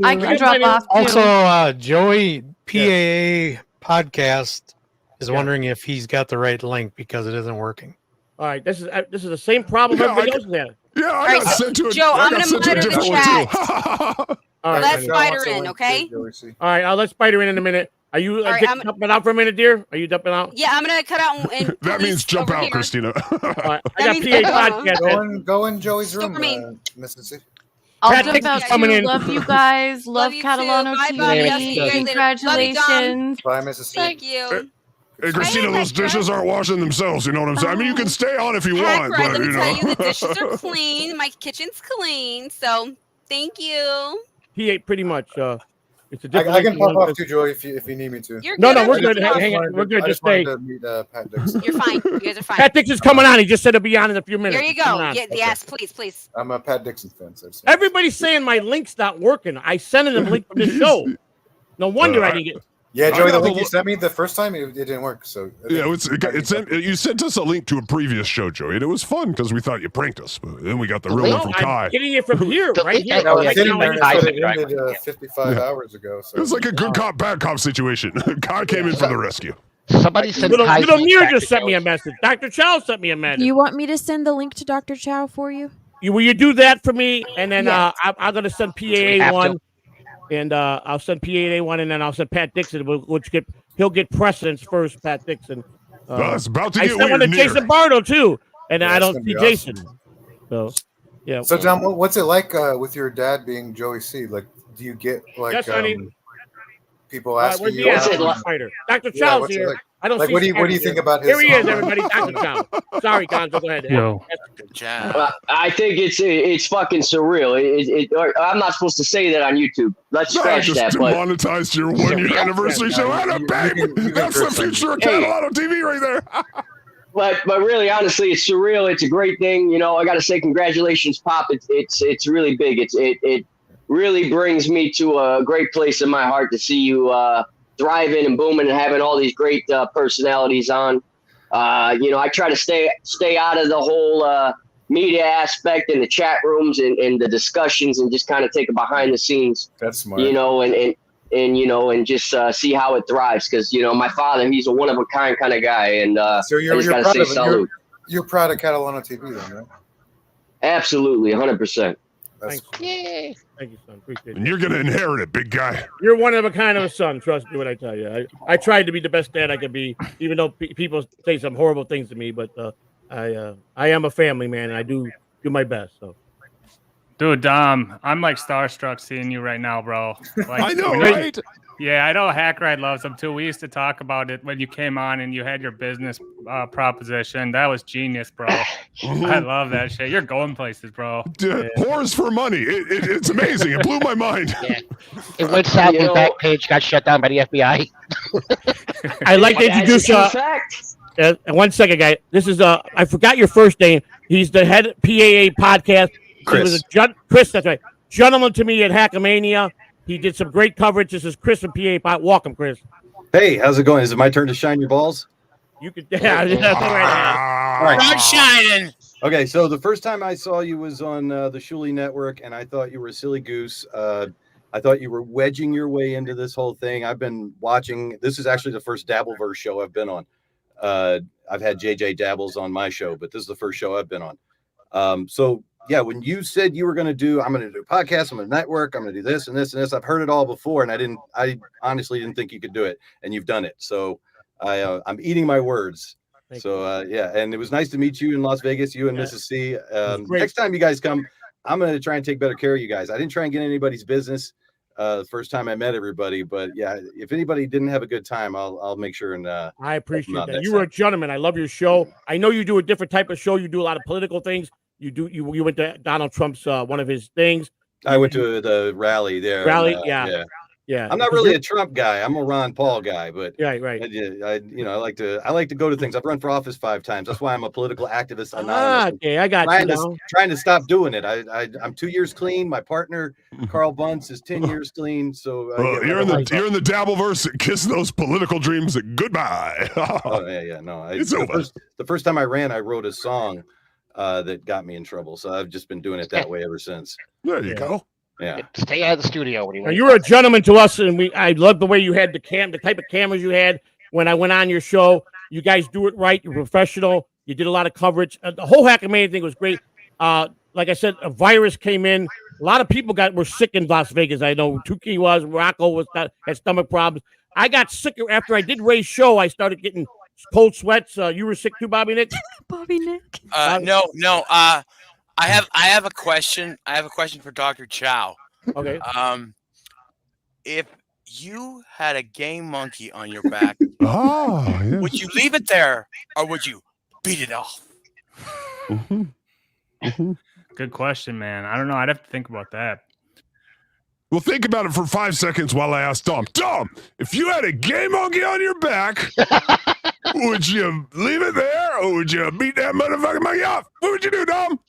I can drop off. Also, Joey PAA podcast is wondering if he's got the right link because it isn't working. All right, this is the same problem everybody else has. Yeah, I got sent to it. Joe, I'm going to monitor the chat. All right, let Spider in, okay? All right, I'll let Spider in a minute. Are you jumping out for a minute, dear? Are you jumping out? Yeah, I'm going to cut out. And that means jump out, Christina. All right, I got PA podcast. Go in Joey's room, Mrs. C. I'll jump out too. Love you guys. Love Catalano TV. Congratulations. Bye, Mrs. C. Thank you. Hey, Christina, those dishes aren't washing themselves. You know what I'm saying? I mean, you can stay on if you want, Right, but let me you tell know. you, the dishes are clean. My kitchen's clean. So, thank you. He ate pretty much. It's a I can pop off too, Joey, if you need me to. You're no, good. we're good. Hang on. We're good. Just stay. To meet, Pat Dixon. You're fine. You guys are fine. Pat Dixon's coming on. He just said he'll be on in a few minutes. There you go. Yes, please. I'm a Pat Dixon fan. So everybody's saying my link's not working. I sent them a link from this show. No wonder I didn't get. Yeah, Joey, the link you sent me the first time, it didn't work. So yeah, you sent us a link to a previous show, Joey, and it was fun because we thought you pranked us, but then we got the real one from Kai. I'm getting it from here, right here. No, it ended 55 hours ago. So it was like a good cop, bad cop situation. Kai came in for the rescue. Somebody sent Little Mir just sent me a message. Dr. Chow sent me a message. Do you want me to send the link to Dr. Chow for you? Will you do that for me? And then I'm going to send PAA one. and I'll send PAA one, and then I'll send Pat Dixon, he'll get precedence first. Pat Dixon. It's about to I get sent one to weird Jason Bardo too, and Yeah, I that's don't gonna see be Jason. So, yeah. So, John, what's it like with your dad being Joey.C? Like, do you get like Yes, honey. people asking where's you? the out? Street Fighter? Dr. Yeah, Chow's what's it here. like? I don't Like, see. what do you Spider think here. about his? Here he is, everybody. Dr. Chow. Sorry, Gonzo. Go ahead. Yo. Good job. Well, I think it's fucking surreal. I'm not supposed to say that on YouTube. Let's No, I scratch just that. But demonetized your 1-year anniversary show. Anna, babe, that's the future of Catalano TV right there. But really, honestly, it's surreal. It's a great thing. You know, I got to say congratulations, Pop. It's really big. It really brings me to a great place in my heart to see you thriving and booming and having all these great personalities on. You know, I try to stay out of the whole media aspect and the chat rooms and the discussions and just kind of take a behind the scenes. That's smart. You know, and you know, and just see how it thrives. Because you know, my father, he's a one of a kind of guy, and So I just gotta proud say of salute. you're proud of Catalano TV, then, right? Absolutely, 100%. That's Yay. Thank you, son. Appreciate it. And you're going to inherit it, big guy. You're one of a kind of a son. Trust me when I tell you. I tried to be the best dad I could be, even though people say some horrible things to me. But I am a family man, and I do my best. So. Dude, Dom, I'm like starstruck seeing you right now, bro. Like, I know, when right? Yeah, I know Hackride loves them too. We used to talk about it when you came on and you had your business proposition. That was genius, bro. I love that shit. You're going places, bro. Whores for money. It's amazing. It blew my mind. Yeah. It went south when Backpage got shut down by the FBI. I'd like to introduce one second, guy. This is I forgot your first name. He's the head of PAA podcast. Chris. Chris, that's right. Gentleman to me at Hackamania. He did some great coverage. This is Chris from PAA. Welcome, Chris. Hey, how's it going? Is it my turn to shine your balls? You could, yeah, that's all right. All right. Not shining. Okay, so the first time I saw you was on the Shuli Network, and I thought you were a silly goose. I thought you were wedging your way into this whole thing. I've been watching. This is actually the first Dabbleverse show I've been on. I've had JJ Dabbles on my show, but this is the first show I've been on. So yeah, when you said you were going to do, I'm going to do a podcast, I'm going to network, I'm going to do this and this and this. I've heard it all before, and I honestly didn't think you could do it, and you've done it. So I'm eating my words. Yeah, and it was nice to meet you in Las Vegas, you and Mrs. C. Next time you guys come, I'm going to try and take better care of you guys. I didn't try and get anybody's business the first time I met everybody, but yeah, if anybody didn't have a good time, I'll make sure and I appreciate that. You time. were a gentleman. I love your show. I know you do a different type of show. You do a lot of political things. You went to Donald Trump's one of his things. I went to the rally there. Yeah. I'm not really a Trump guy. I'm a Ron Paul guy, but right. I like to go to things. I've run for office 5 times. That's why I'm a political activist. Okay, I got trying to stop doing it. I'm 2 years clean. My partner Carl Bunce is 10 years clean. So you're in the Dabbleverse. Kiss those political dreams goodbye. Oh yeah. No, it's over. The first time I ran, I wrote a song that got me in trouble. So I've just been doing it that way ever since. There you go. Yeah. Stay out of the studio. Now, you were a gentleman to us, and I love the way you had the type of cameras you had when I went on your show. You guys do it right. You're professional. You did a lot of coverage. The whole Hackamania thing was great. Like I said, a virus came in. A lot of people were sick in Las Vegas. I know Tukey was. Rocco had stomach problems. I got sicker after I did Ray's show. I started getting cold sweats. You were sick too, Bobby Nick? Bobby Nick. No. I have a question. I have a question for Dr. Chow. Okay. If you had a game monkey on your back, yes. would you leave it there or would you beat it off? Good question, man. I don't know. I'd have to think about that. Well, think about it for 5 seconds while I ask Dom. Dom, if you had a game monkey on your back, would you leave it there or would you beat that motherfucking monkey off? What would you do, Dom?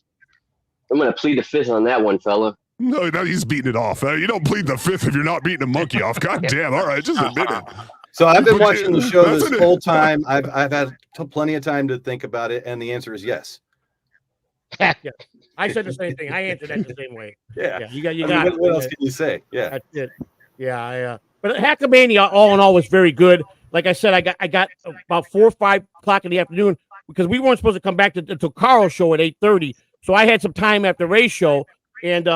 I'm going to plead the fifth on that one, fella. No, he's beating it off. You don't plead the fifth if you're not beating a monkey off. God damn. All right, just admit it. So I've been watching the show this whole time. I've had plenty of time to think about it, and the answer is yes. Yeah. I said the same thing. I answered that the same way. Yeah. You got what else can you say? Yeah. That's it. Yeah. But Hackamania, all in all, was very good. Like I said, I got about 4 or 5 o'clock in the afternoon because we weren't supposed to come back to Carl's show at 8:30. So I had some time after Ray's show, and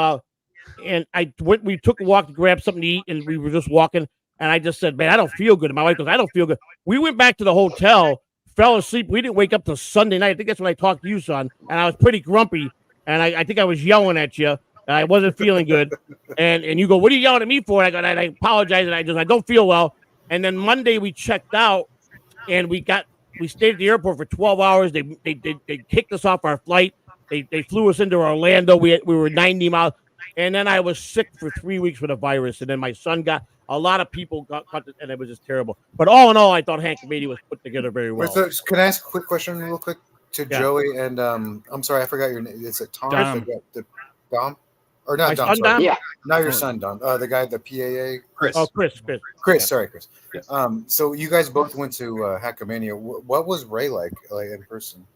we took a walk to grab something to eat, and we were just walking, and I just said, man, I don't feel good. And my wife goes, I don't feel good. We went back to the hotel, fell asleep. We didn't wake up till Sunday night. I think that's when I talked to you, son, and I was pretty grumpy, and I think I was yelling at you. I wasn't feeling good, and you go, what are you yelling at me for? And I apologize, and I don't feel well. And then Monday we checked out, and we stayed at the airport for 12 hours. They kicked us off our flight. They flew us into Orlando. We were 90 miles, and then I was sick for 3 weeks with a virus. And then my son got a lot of people got and it was just terrible. But all in all, I thought Hank Media was put together very well. Wait, so can I ask a quick question, real quick, to Joey? And I'm sorry, I forgot your name. Is it Tom? Dom? Or not Dom? Dom? Yeah, not your son, Dom. The guy, the PAA. Chris. Oh, Chris. Chris. Sorry, Chris. Yes. So you guys both went to Hackamania. What was Ray like in person?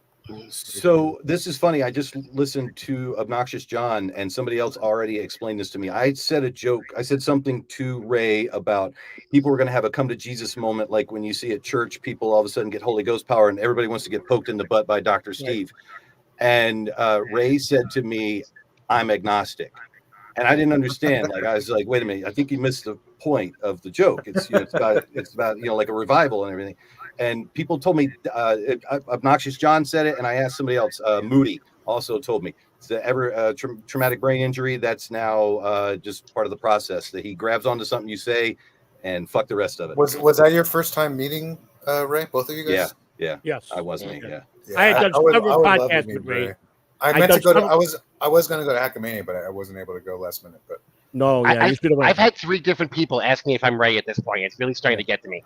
So this is funny. I just listened to Obnoxious John, and somebody else already explained this to me. I said a joke. I said something to Ray about people were going to have a come to Jesus moment, like when you see at church, people all of a sudden get Holy Ghost power, and everybody wants to get poked in the butt by Dr. Steve. And Ray said to me, "I'm agnostic," and I didn't understand. Like I was like, "Wait a minute! I think you missed the point of the joke. It's it's about like a revival and everything." And people told me, Obnoxious John said it, and I asked somebody else. Moody also told me it's the traumatic brain injury. That's now just part of the process. That he grabs onto something you say, and fuck the rest of it. Was that your first time meeting Ray? Both of you guys? Yeah. Yes. I was me. Yeah. I had done several podcasts with Ray. I meant to go to. I was going to go to Hackamania, but I wasn't able to go last minute. But no, I've had 3 different people ask me if I'm Ray at this point. It's really starting to get to me.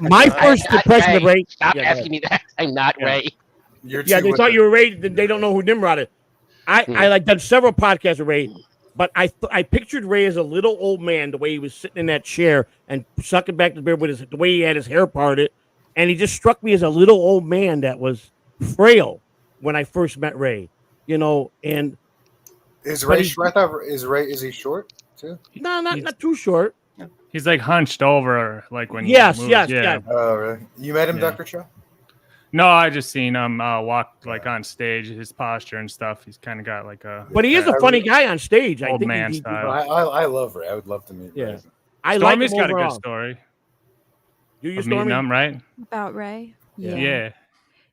My first impression of Ray. Stop asking me that. I'm not Ray. They thought you were Ray. They don't know who Nimrod is. I like done several podcasts with Ray, but I pictured Ray as a little old man, the way he was sitting in that chair and sucking back the beer with the way he had his hair parted, and he just struck me as a little old man that was frail when I first met Ray. And is Ray short? Is he short too? No, not too short. He's like hunched over, like when yes. Oh, really? You met him, Dr. Cho? No, I just seen him walk like on stage, his posture and stuff. He's kind of got like a. But he is a funny guy on stage. Old man style. I love Ray. I would love to meet Ray. Stormy's got a good story. You meeting him, right? About Ray? Yeah.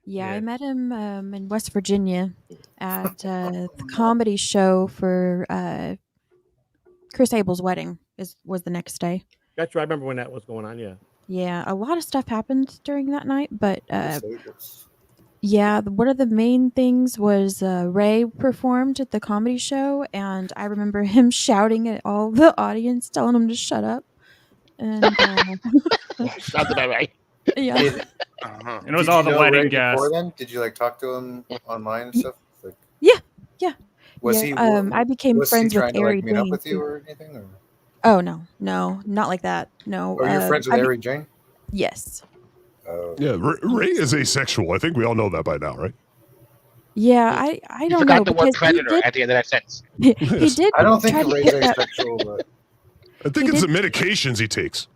Yeah, I met him in West Virginia at the comedy show for Chris Abel's wedding. Was the next day. That's right. I remember when that was going on. Yeah. Yeah, a lot of stuff happened during that night, but one of the main things was Ray performed at the comedy show, and I remember him shouting at all the audience, telling them to shut up. And sounds about right. Yeah. And it was all the wedding guests. Did you talk to him online and stuff? Yeah. Was he? I became friends with Ari meet up Jane. with you or anything? Or? Oh no, not like that. No. Are you friends with Ari Jane? Yes. Yeah, Ray is asexual. I think we all know that by now, right? Yeah, I don't forgot know the word predator at the end of that sentence. He did. I don't think try to Ray's pick up- asexual, but I think it's the medications he takes.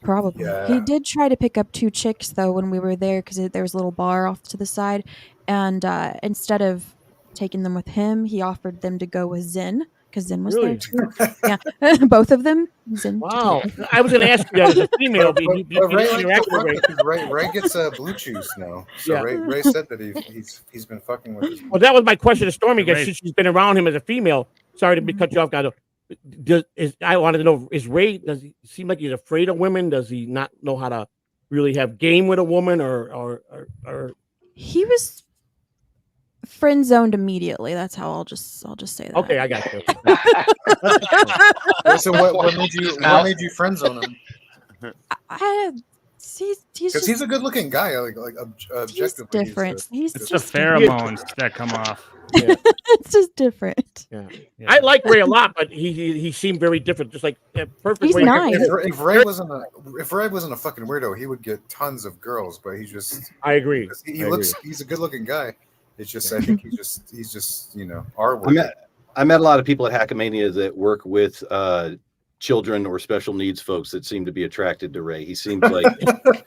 Probably. Yeah. He did try to pick up 2 chicks though when we were there because there was a little bar off to the side, and instead of taking them with him, he offered them to go with Zen because Zen was there too. Yeah, both of them. Zen. Wow. I was going to ask you that as a female. Ray gets blue chews now. So Ray said that he's been fucking with his. Well, that was my question to Stormy because she's been around him as a female. Sorry to cut you off, guys. I wanted to know, does he seem like he's afraid of women? Does he not know how to really have game with a woman or He was friend zoned immediately. That's how I'll just say that. Okay, I got you. So what made you friend zone him? He's a good looking guy. Like objectively, he's different. It's the pheromones that come off. Yeah. It's just different. Yeah. I like Ray a lot, but he seemed very different. Just like perfect. He's Ray. nice. If Ray wasn't a fucking weirdo, he would get tons of girls. But he's just. I agree. He's a good looking guy. It's just I think he's just our word. I met a lot of people at Hackamania that work with children or special needs folks that seem to be attracted to Ray. He seems like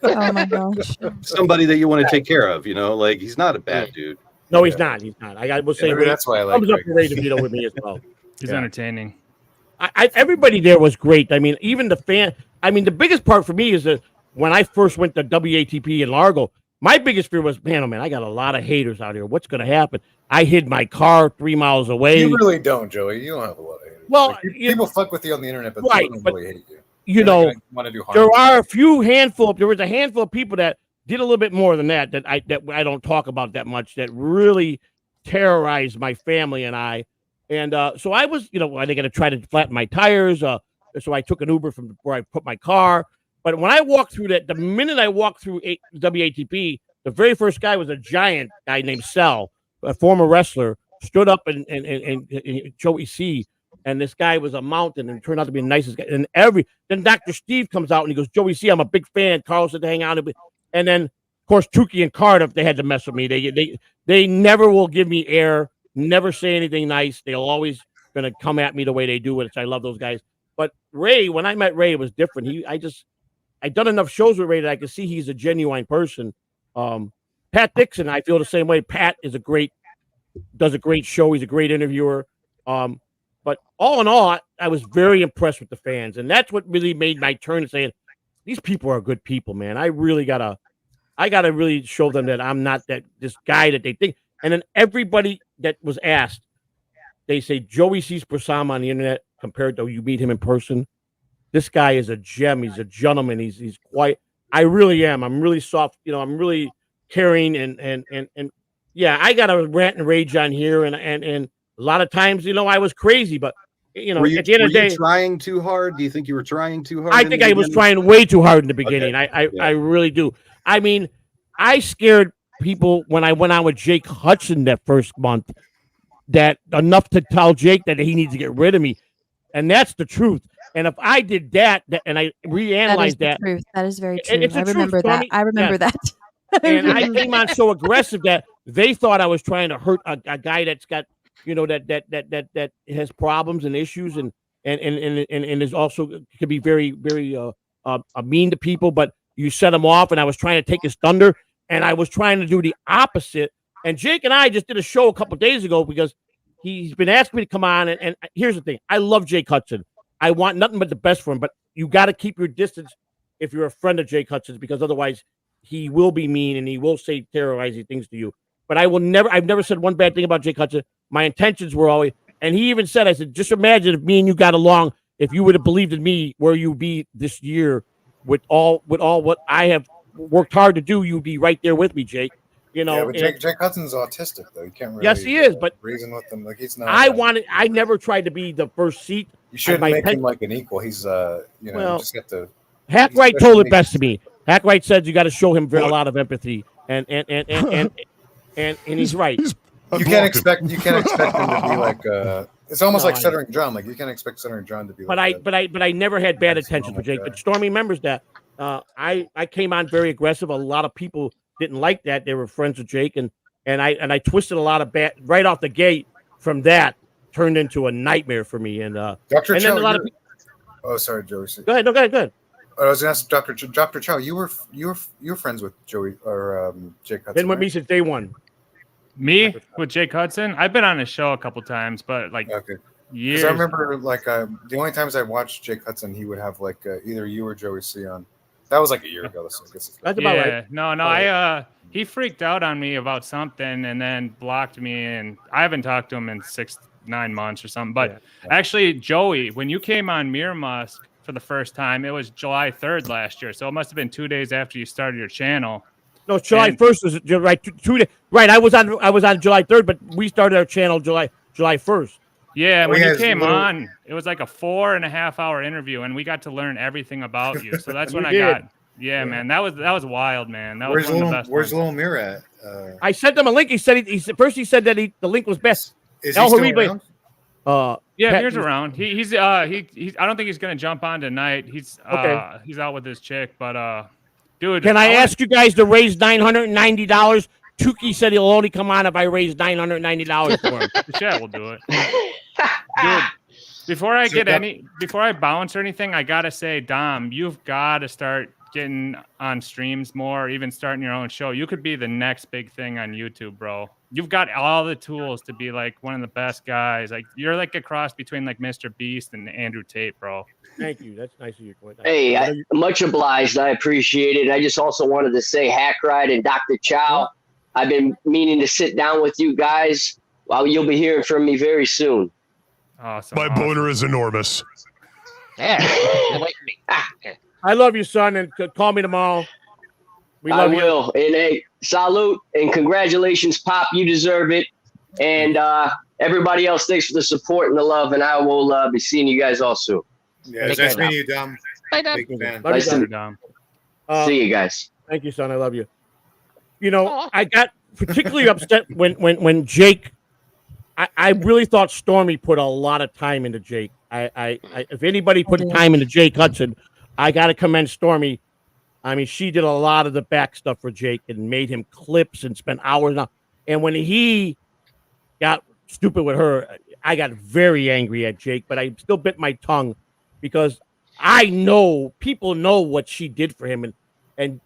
oh my gosh, somebody that you want to take care of. Like he's not a bad dude. No, he's not. He's not. I will say that's why I like thumbs up to Ray DeVito with me as well. He's entertaining. Everybody there was great. I mean, even the fan. I mean, the biggest part for me is that when I first went to WATP in Largo, my biggest fear was, man, oh man, I got a lot of haters out here. What's going to happen? I hid my car 3 miles away. You really don't, Joey. You don't have a lot of haters. Well, Like, people fuck with you on the internet, but right, people don't but, really hate you. You They're know, not gonna wanna do harm. there are a few handful. There was a handful of people that did a little bit more than that I don't talk about that much. That really terrorized my family and I. And so I was, you know, I think I try to flatten my tires. So I took an Uber from where I put my car. But when I walked through that, the minute I walked through WATP, the very first guy was a giant guy named Sal, a former wrestler, stood up and Joey.C. And this guy was a mountain and turned out to be the nicest guy. And then Dr. Steve comes out and he goes, Joey.C., I'm a big fan. Carl said to hang out. And then, of course, Tukey and Cardiff, they had to mess with me. They never will give me air, never say anything nice. They're always going to come at me the way they do, which I love those guys. But Ray, when I met Ray, it was different. I'd done enough shows with Ray that I could see he's a genuine person. Pat Dixon, I feel the same way. Pat does a great show. He's a great interviewer. But all in all, I was very impressed with the fans. And that's what really made my turn to saying, these people are good people, man. I gotta really show them that I'm not this guy that they think. And then everybody that was asked, they say Joey.C's persona on the internet compared to you meet him in person. This guy is a gem. He's a gentleman. He's quiet. I really am. I'm really soft. You know, I'm really caring and yeah, I got a rant and rage on here and a lot of times, you know, I was crazy, but you know, at the end of the day, trying too hard. Do you think you were trying too hard? I think I was trying way too hard in the beginning. Okay. I really do. I mean, I scared people when I went on with Jake Hudson that first month, that enough to tell Jake that he needs to get rid of me, and that's the truth. And if I did that and I reanalyzed that, truth. That is very true. It's I remember that. I remember that. And I came on so aggressive that they thought I was trying to hurt a guy that's got, you know, that has problems and issues and is also could be very, very mean to people, but you set him off, and I was trying to take his thunder, and I was trying to do the opposite. And Jake and I just did a show a couple of days ago because he's been asking me to come on, and here's the thing. I love Jake Hudson. I want nothing but the best for him, but you got to keep your distance if you're a friend of Jake Hudson's, because otherwise he will be mean and he will say terrorizing things to you. But I've never said one bad thing about Jake Hudson. My intentions were always, and he even said, I said, just imagine if me and you got along, if you would have believed in me where you'd be this year with all what I have worked hard to do, you'd be right there with me, Jake. You know, yeah, but Jake Hudson's autistic though. You can't really yes, he is, but reason with him. Like he's not. I never tried to be the first seat. You shouldn't make him like an equal. He's you know, you just have to. Hackride told it best to me. Hackride said you got to show him a lot of empathy, and he's right. You can't expect him to be like. It's almost like Stuttering John. Like you can't expect Stuttering John to be. But I never had bad intentions for Jake. But Stormy remembers that. I came on very aggressive. A lot of people didn't like that. They were friends with Jake, and I twisted a lot of bad right off the gate. From that, turned into a nightmare for me. And Dr. And Chow, then a lot of people. Oh, sorry, Joey. Go ahead. No, go ahead. I was going to ask Dr. Chow. You were friends with Joey or Jake Hudson. Been with me since day one. Me with Jake Hudson? I've been on his show a couple times, but like years. Because I remember like the only times I watched Jake Hudson, he would have like either you or Joey.C on. That was like a year ago. So I guess that's about right. No, he freaked out on me about something and then blocked me, and I haven't talked to him in 6-9 months or something. But actually, Joey, when you came on Mirror Musk for the first time, it was July 3rd last year, so it must have been 2 days after you started your channel. No, July 1st was right. 2 days. Right, I was on July 3rd, but we started our channel July 1st. Yeah, when you came on, it was like a 4.5-hour interview, and we got to learn everything about you. So that's when I got. Yeah, man, that was wild, man. That was one of the best. Where's Little Mirror at? I sent him a link. He said first he said that the link was best. Is he still around? Yeah, Mirror's around. He's I don't think he's gonna jump on tonight. He's out with his chick, but dude, can I ask you guys to raise $990? Tukey said he'll only come on if I raise $990 for him. Yeah, we'll do it. Dude, before I bounce or anything, I gotta say, Dom, you've got to start getting on streams more, even starting your own show, you could be the next big thing on YouTube, bro. You've got all the tools to be like one of the best guys. Like you're like a cross between like Mr. Beast and Andrew Tate, bro. Thank you. That's nice of you. Hey, much obliged. I appreciate it. I just also wanted to say Hackride and Dr. Chow. I've been meaning to sit down with you guys. Well, you'll be hearing from me very soon. Awesome. My boner is enormous. Yeah. I love you, son, and call me tomorrow. We love I will. And hey, salute and congratulations, Pop. You deserve it. And everybody else, thanks for the support and the love. And I will be seeing you guys all soon. Yeah, it's nice meeting you, Dom. Bye, Dom. Big fan. Love you, son. Dom. See you guys. Thank you, son. I love you. You know, I got particularly upset when Jake. I really thought Stormy put a lot of time into Jake. If anybody put time into Jake Hudson, I got to commend Stormy. I mean, she did a lot of the back stuff for Jake and made him clips and spent hours on. And when he got stupid with her, I got very angry at Jake, but I still bit my tongue because I know people know what she did for him and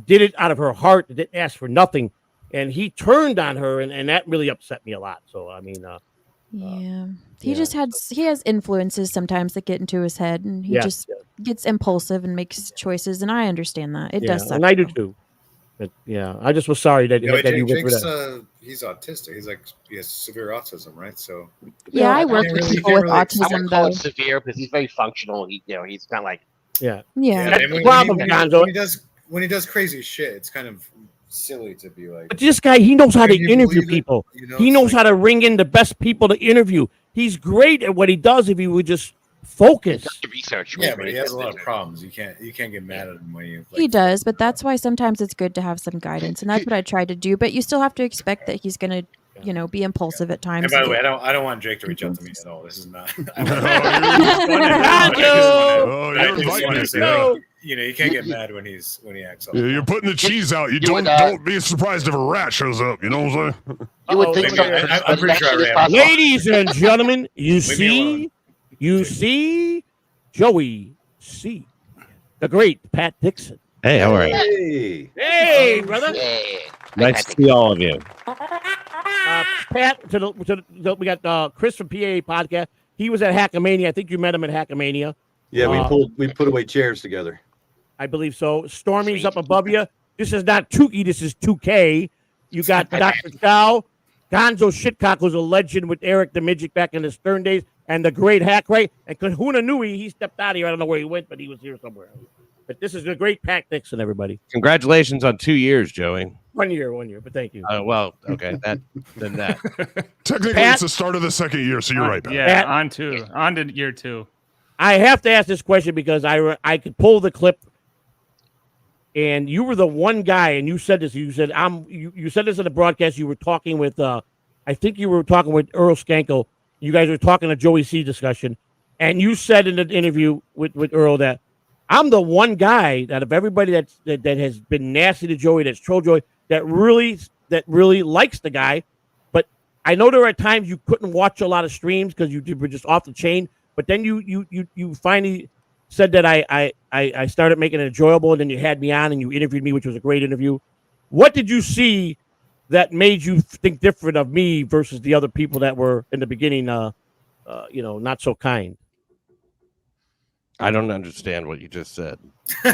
did it out of her heart. Didn't ask for nothing. And he turned on her, and that really upset me a lot. So, I mean, he has influences sometimes that get into his head, and he gets impulsive and makes choices, and I understand that. It does suck. And I do too. But yeah, I just was sorry that, that you went through that. He's autistic. He has severe autism, right? So I work with people with autism. I wouldn't call it severe because he's very functional. He's kind of like Yeah. That's the problem, Gonzo. When he does crazy shit, it's kind of silly to be like. But this guy, he knows how to interview people. You know, he knows how to ring in the best people to interview. He's great at what he does if he would just focus. Research. Yeah, but he has a lot of problems. You can't get mad at him when you. He does, but that's why sometimes it's good to have some guidance, and that's what I tried to do. But you still have to expect that he's going to, be impulsive at times. And by the way, I don't want Jake to reach out to me at all. This is not. You can't get mad when he acts up. You're putting the cheese out. Don't be surprised if a rat shows up. You know what I'm saying? You would think I'm pretty sure I ran. Ladies and gentlemen, you see Joey.C, the great Pat Dixon. Hey, how are you? Hey, brother. Nice to see all of you. Pat, we got Chris from PA Podcast. He was at Hackamania. I think you met him at Hackamania. Yeah, we put away chairs together. I believe so. Stormy's up above you. This is not Tukey. This is 2K. You got Dr. Chow. Gonzo Shitcock was a legend with Eric the Midget back in the Stern days. And the Great Hackride. And Kahuna Nui, he stepped out of here. I don't know where he went, but he was here somewhere. But this is the great Pat Dixon, everybody. Congratulations on 2 years, Joey. 1 year, but thank you. Well, okay, then that. Technically, it's the start of the second year, so you're right, Pat. Yeah, on to year 2. I have to ask this question because I could pull the clip, and you were the one guy, and you said this. You said you said this in the broadcast. You were talking with I think you were talking with Earl Skankel. You guys were talking a Joey.C discussion, and you said in the interview with Earl that I'm the one guy that of everybody that has been nasty to Joey, that's trolled Joey, that really likes the guy. But I know there are times you couldn't watch a lot of streams because you were just off the chain. But then you finally said that I started making it enjoyable, and then you had me on and you interviewed me, which was a great interview. What did you see that made you think different of me versus the other people that were in the beginning, not so kind? I don't understand what you just said. He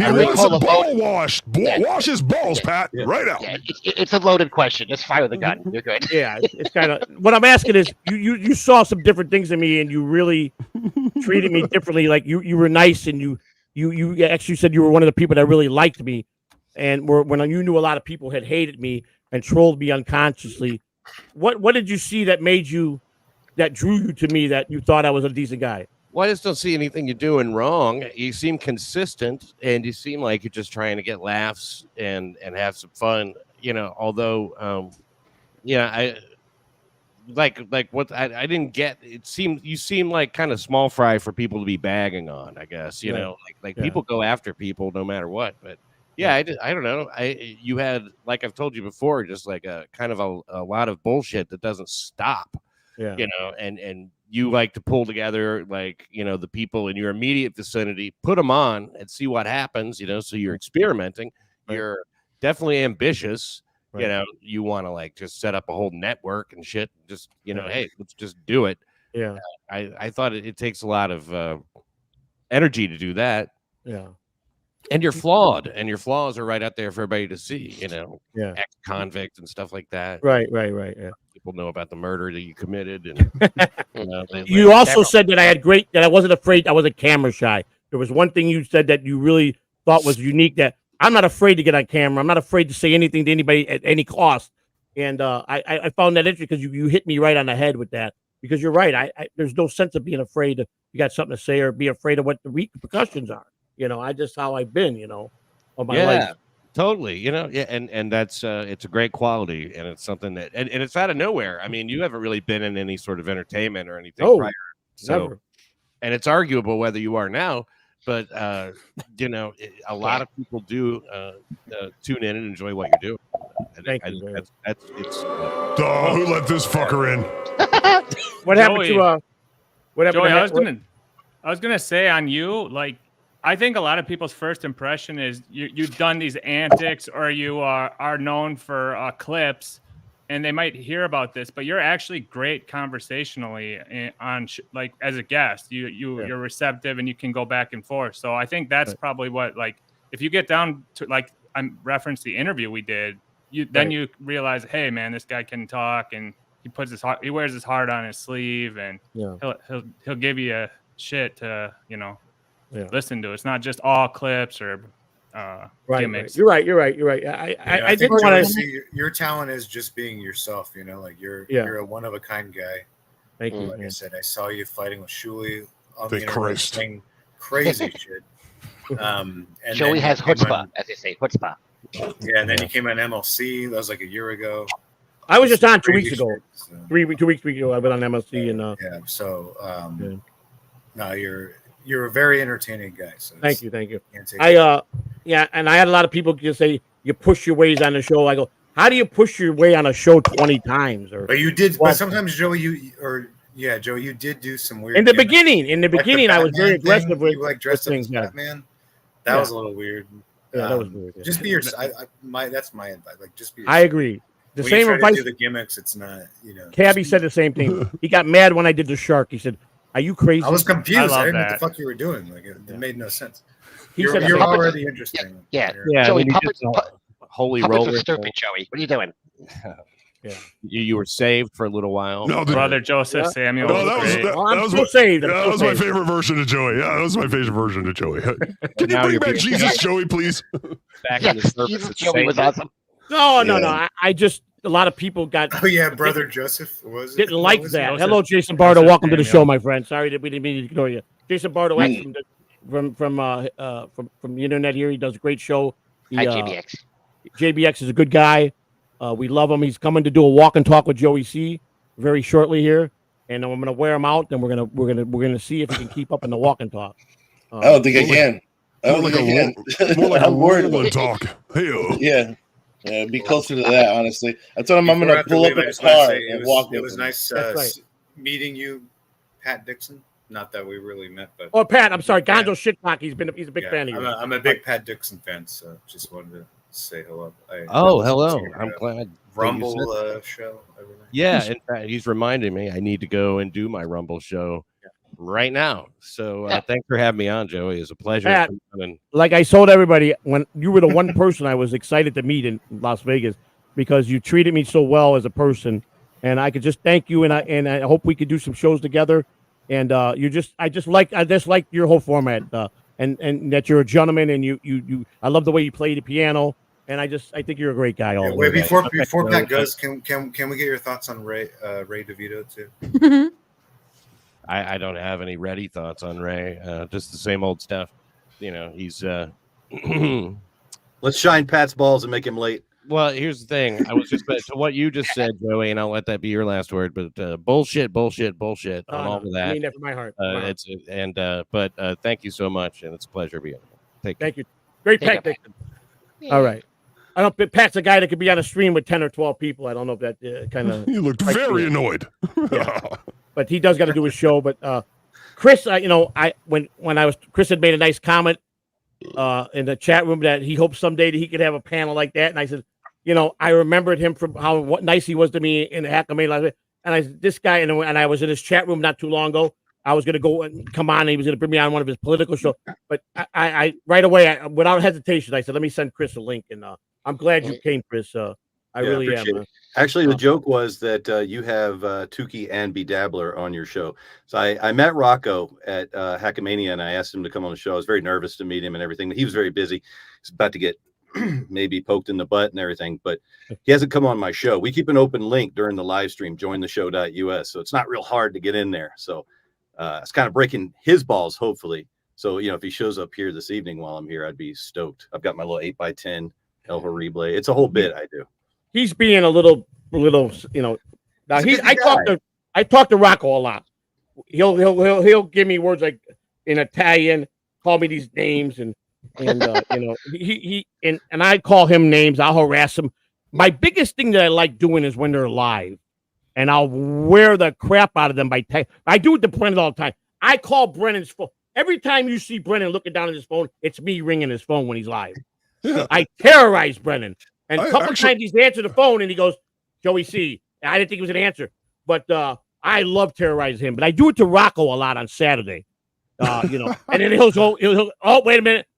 wants a ball washed. Wash his balls, Pat. Yeah. Right out. Yeah, it's a loaded question. Just fire the gun. You're good. Yeah, it's kind of what I'm asking is you saw some different things in me, and you really treated me differently. Like you were nice, and you actually said you were one of the people that really liked me, and when you knew a lot of people had hated me and trolled me unconsciously. What did you see that drew you to me, that you thought I was a decent guy? Well, I just don't see anything you're doing wrong. You seem consistent, and you seem like you're just trying to get laughs and have some fun. Although, I like what I didn't get. You seem like kind of small fry for people to be bagging on. I guess people go after people no matter what. But yeah, I don't know. You had, like I've told you before, just like a kind of a lot of bullshit that doesn't stop. Yeah. And you like to pull together, like, the people in your immediate vicinity, put them on and see what happens, so you're experimenting. Right. You're definitely ambitious. Right. You want to like just set up a whole network and shit. Just, hey, let's just do it. Yeah. I thought it takes a lot of energy to do that. Yeah. And you're flawed, and your flaws are right out there for everybody to see, Yeah. ex-convict and stuff like that. Right. Yeah. People know about the murder that you committed, and you also said that that I wasn't afraid. I wasn't camera shy. There was one thing you said that you really thought was unique, that I'm not afraid to get on camera. I'm not afraid to say anything to anybody at any cost. And I found that interesting because you hit me right on the head with that, because you're right. There's no sense of being afraid if you got something to say or be afraid of what the repercussions are. I just how I've been, all my life. Totally. And that's it's a great quality, and it's something that and it's out of nowhere. I mean, you haven't really been in any sort of entertainment or anything prior. So, never. And it's arguable whether you are now, but a lot of people do tune in and enjoy what you're doing. Thank you. Who let this fucker in? What happened to what happened Joey, to I was gonna say on you, like, I think a lot of people's first impression is you've done these antics, or you are known for clips, and they might hear about this, but you're actually great conversationally like as a guest. You're receptive, and you can go back and forth. So I think that's probably what, like, if you get down to, like, I referenced the interview we did, then you realize, hey man, this guy can talk, and he wears his heart on his sleeve, and he'll give you a shit to listen to. It's not just all clips or gimmicks. You're right. I think didn't want to see your talent is just being yourself. Like you're a one of a kind guy. Thank you. Like I said, I saw you fighting with Shuli on Thank the Christ. saying crazy shit. And Joey has chutzpah, as they say, chutzpah. Yeah, and then you came on MLC. That was like a year ago. I was just on 2 weeks ago. 2 weeks ago, I went on MLC and yeah. So no, you're a very entertaining guy. So thank you. And I had a lot of people just say you push your ways on the show. I go, how do you push your way on a show 20 times? But you did. But sometimes, Joey, Joey, you did do some weird. In the beginning, I was very aggressive with you like dressed up as Batman. That was a little weird. Yeah, that was weird. Yeah. Just be yourself. That's my advice. Like, just be yourself. I agree. The when same you try advice. To do the gimmicks, it's not. Cabbie said the same thing. He got mad when I did the shark. He said, "Are you crazy?" I was confused. I didn't know what the fuck you were doing. Like, it made no sense. You're already interesting. Yeah. Joey, puppets holy roller. are stupid, Joey. What are you doing? Yeah. You were saved for a little while. No, Brother Joseph Samuel. No, that was still saved. Yeah, that was my favorite version of Joey. Yeah, that was my favorite version of Joey. Can you bring back Jesus, Joey, please? Back in the surface. Jesus, Joey was awesome. No. I just a lot of people got. Oh yeah, Brother Joseph didn't like that. Hello, Jason Bardo. Welcome to the show, my friend. Sorry that we didn't mean to ignore you. Jason Bardo from the internet here. He does a great show. Hi, JBX. JBX is a good guy. We love him. He's coming to do a walk and talk with Joey.C very shortly here, and I'm gonna wear him out. And we're gonna see if he can keep up in the walk and talk. I don't think I can. I don't think I can. More like I'm worried a about it. talk. Hey, yeah, be closer to that. Honestly, I told him I'm Before I gonna have to pull leave, up I in the just wanna car say and walk. It was nice right. meeting you, Pat Dixon. Not that we really met, but Pat, I'm sorry, Gonzo Shitcock. He's a big fan of you. I'm a big Pat Dixon fan, so just wanted to say hello. Hello. I'm glad. Rumble show. Yeah, in fact, he's reminding me I need to go and do my Rumble show right now. So thanks for having me on, Joey. It's a pleasure. Pat, like I told everybody, when you were the one person I was excited to meet in Las Vegas because you treated me so well as a person, and I could just thank you, and I hope we could do some shows together. And I just like your whole format, and that you're a gentleman, and I love the way you play the piano. And I think you're a great guy. Wait, before Pat goes, can we get your thoughts on Ray DeVito too? I don't have any ready thoughts on Ray. Just the same old stuff. He's. Let's shine Pat's balls and make him late. Well, here's the thing. I was just to what you just said, Joey, and I'll let that be your last word. But bullshit on all of that. I mean that from my heart. But thank you so much, and it's a pleasure being here. Thank you. Great Pat Dixon. All right. I don't think Pat's a guy that could be on a stream with 10 or 12 people. I don't know if that kind of. You looked very annoyed. Yeah. but he does got to do his show. But Chris, Chris had made a nice comment in the chat room that he hopes someday that he could have a panel like that, and I said, I remembered him from what nice he was to me in the Hackman and Electra, and I said, this guy, and I was in his chat room not too long ago. I was going to go and come on, and he was going to bring me on one of his political shows. But I right away, without hesitation, I said, let me send Chris a link. And I'm glad you came, Chris. I really am. Actually, the joke was that you have Tukey and Bedabbler on your show. So I met Rocco at Hackamania, and I asked him to come on the show. I was very nervous to meet him and everything. He was very busy. He's about to get maybe poked in the butt and everything, but he hasn't come on my show. We keep an open link during the live stream, jointheshow.us. So it's not real hard to get in there. So it's kind of breaking his balls, hopefully. So, if he shows up here this evening while I'm here, I'd be stoked. I've got my little 8x10 El Horrible. It's a whole bit I do. He's being a little. Now I talk to Rocco a lot. He'll give me words like in Italian, call me these names, and I call him names. I'll harass him. My biggest thing that I like doing is when they're live. And I'll wear the crap out of them by text. I do it to Brennan all the time. I call Brennan's phone. Every time you see Brennan looking down at his phone, it's me ringing his phone when he's live. Yeah. I terrorize Brennan. And a couple times he's answered the phone and he goes, Joey.C. I didn't think it was an answer. But I love terrorizing him. But I do it to Rocco a lot on Saturday. And then he'll go, oh, wait a minute.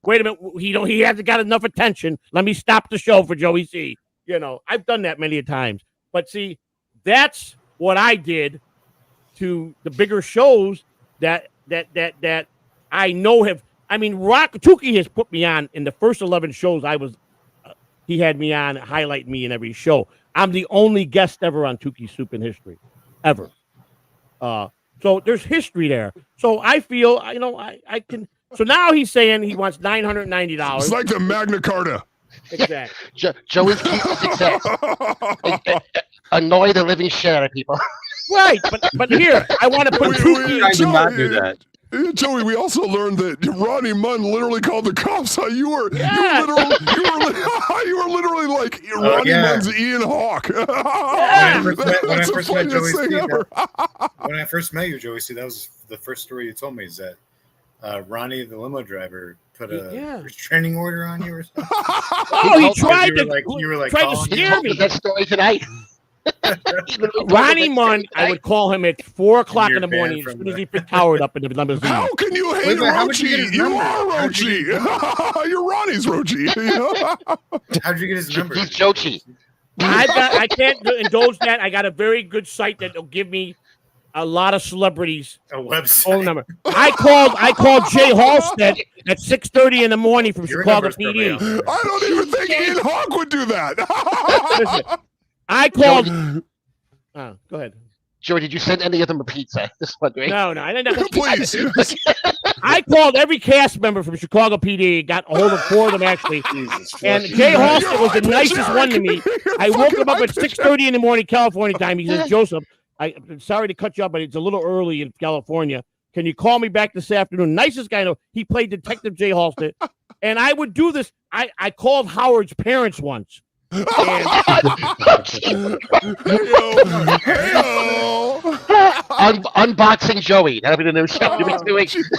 He hasn't got enough attention. Let me stop the show for Joey.C. I've done that many times. But see, that's what I did to the bigger shows that I know have. I mean, Tukey has put me on in the first 11 shows I was. He had me on, highlight me in every show. I'm the only guest ever on Tukey Soup in history, ever. So there's history there. So I feel, I can. So now he's saying he wants $990. It's like the Magna Carta. Exactly. Joey's key to success. Annoy the living shit out of people. Right, but here I want to put Tukey. I did not do that. Joey, we also learned that Ronnie Munn literally called the cops on you. You were literally like Ronnie Munn's Ian Hawke. When I first met you, Joey.C, that was the first story you told me, is that Ronnie, the limo driver, put a restraining order on you or something. He tried to scare me. That story tonight. Ronnie Munn, I would call him at 4 o'clock in the morning as soon as he powered up in the limousine. How can you hate Rochi? You are Rochi. You're Ronnie's Rochi. How'd you get his number? He's Jochi. I can't indulge that. I got a very good site that will give me a lot of celebrities a website phone number. I called Jay Halstead at 6:30 in the morning from Chicago PD. I don't even think Ian Hawke would do that. Listen, I called. Go ahead. Joey, did you send any of them a pizza? Just wondering. No, I didn't. Please. I called every cast member from Chicago PD, got a hold of 4 of them actually. And Jay Halstead was the nicest one to me. I woke him up at 6:30 in the morning, California time. He says, Joseph, I'm sorry to cut you off, but it's a little early in California. Can you call me back this afternoon? Nicest guy I know. He played Detective Jay Halstead. And I would do this. I called Howard's parents once. Unboxing Joey. That'll be the new show.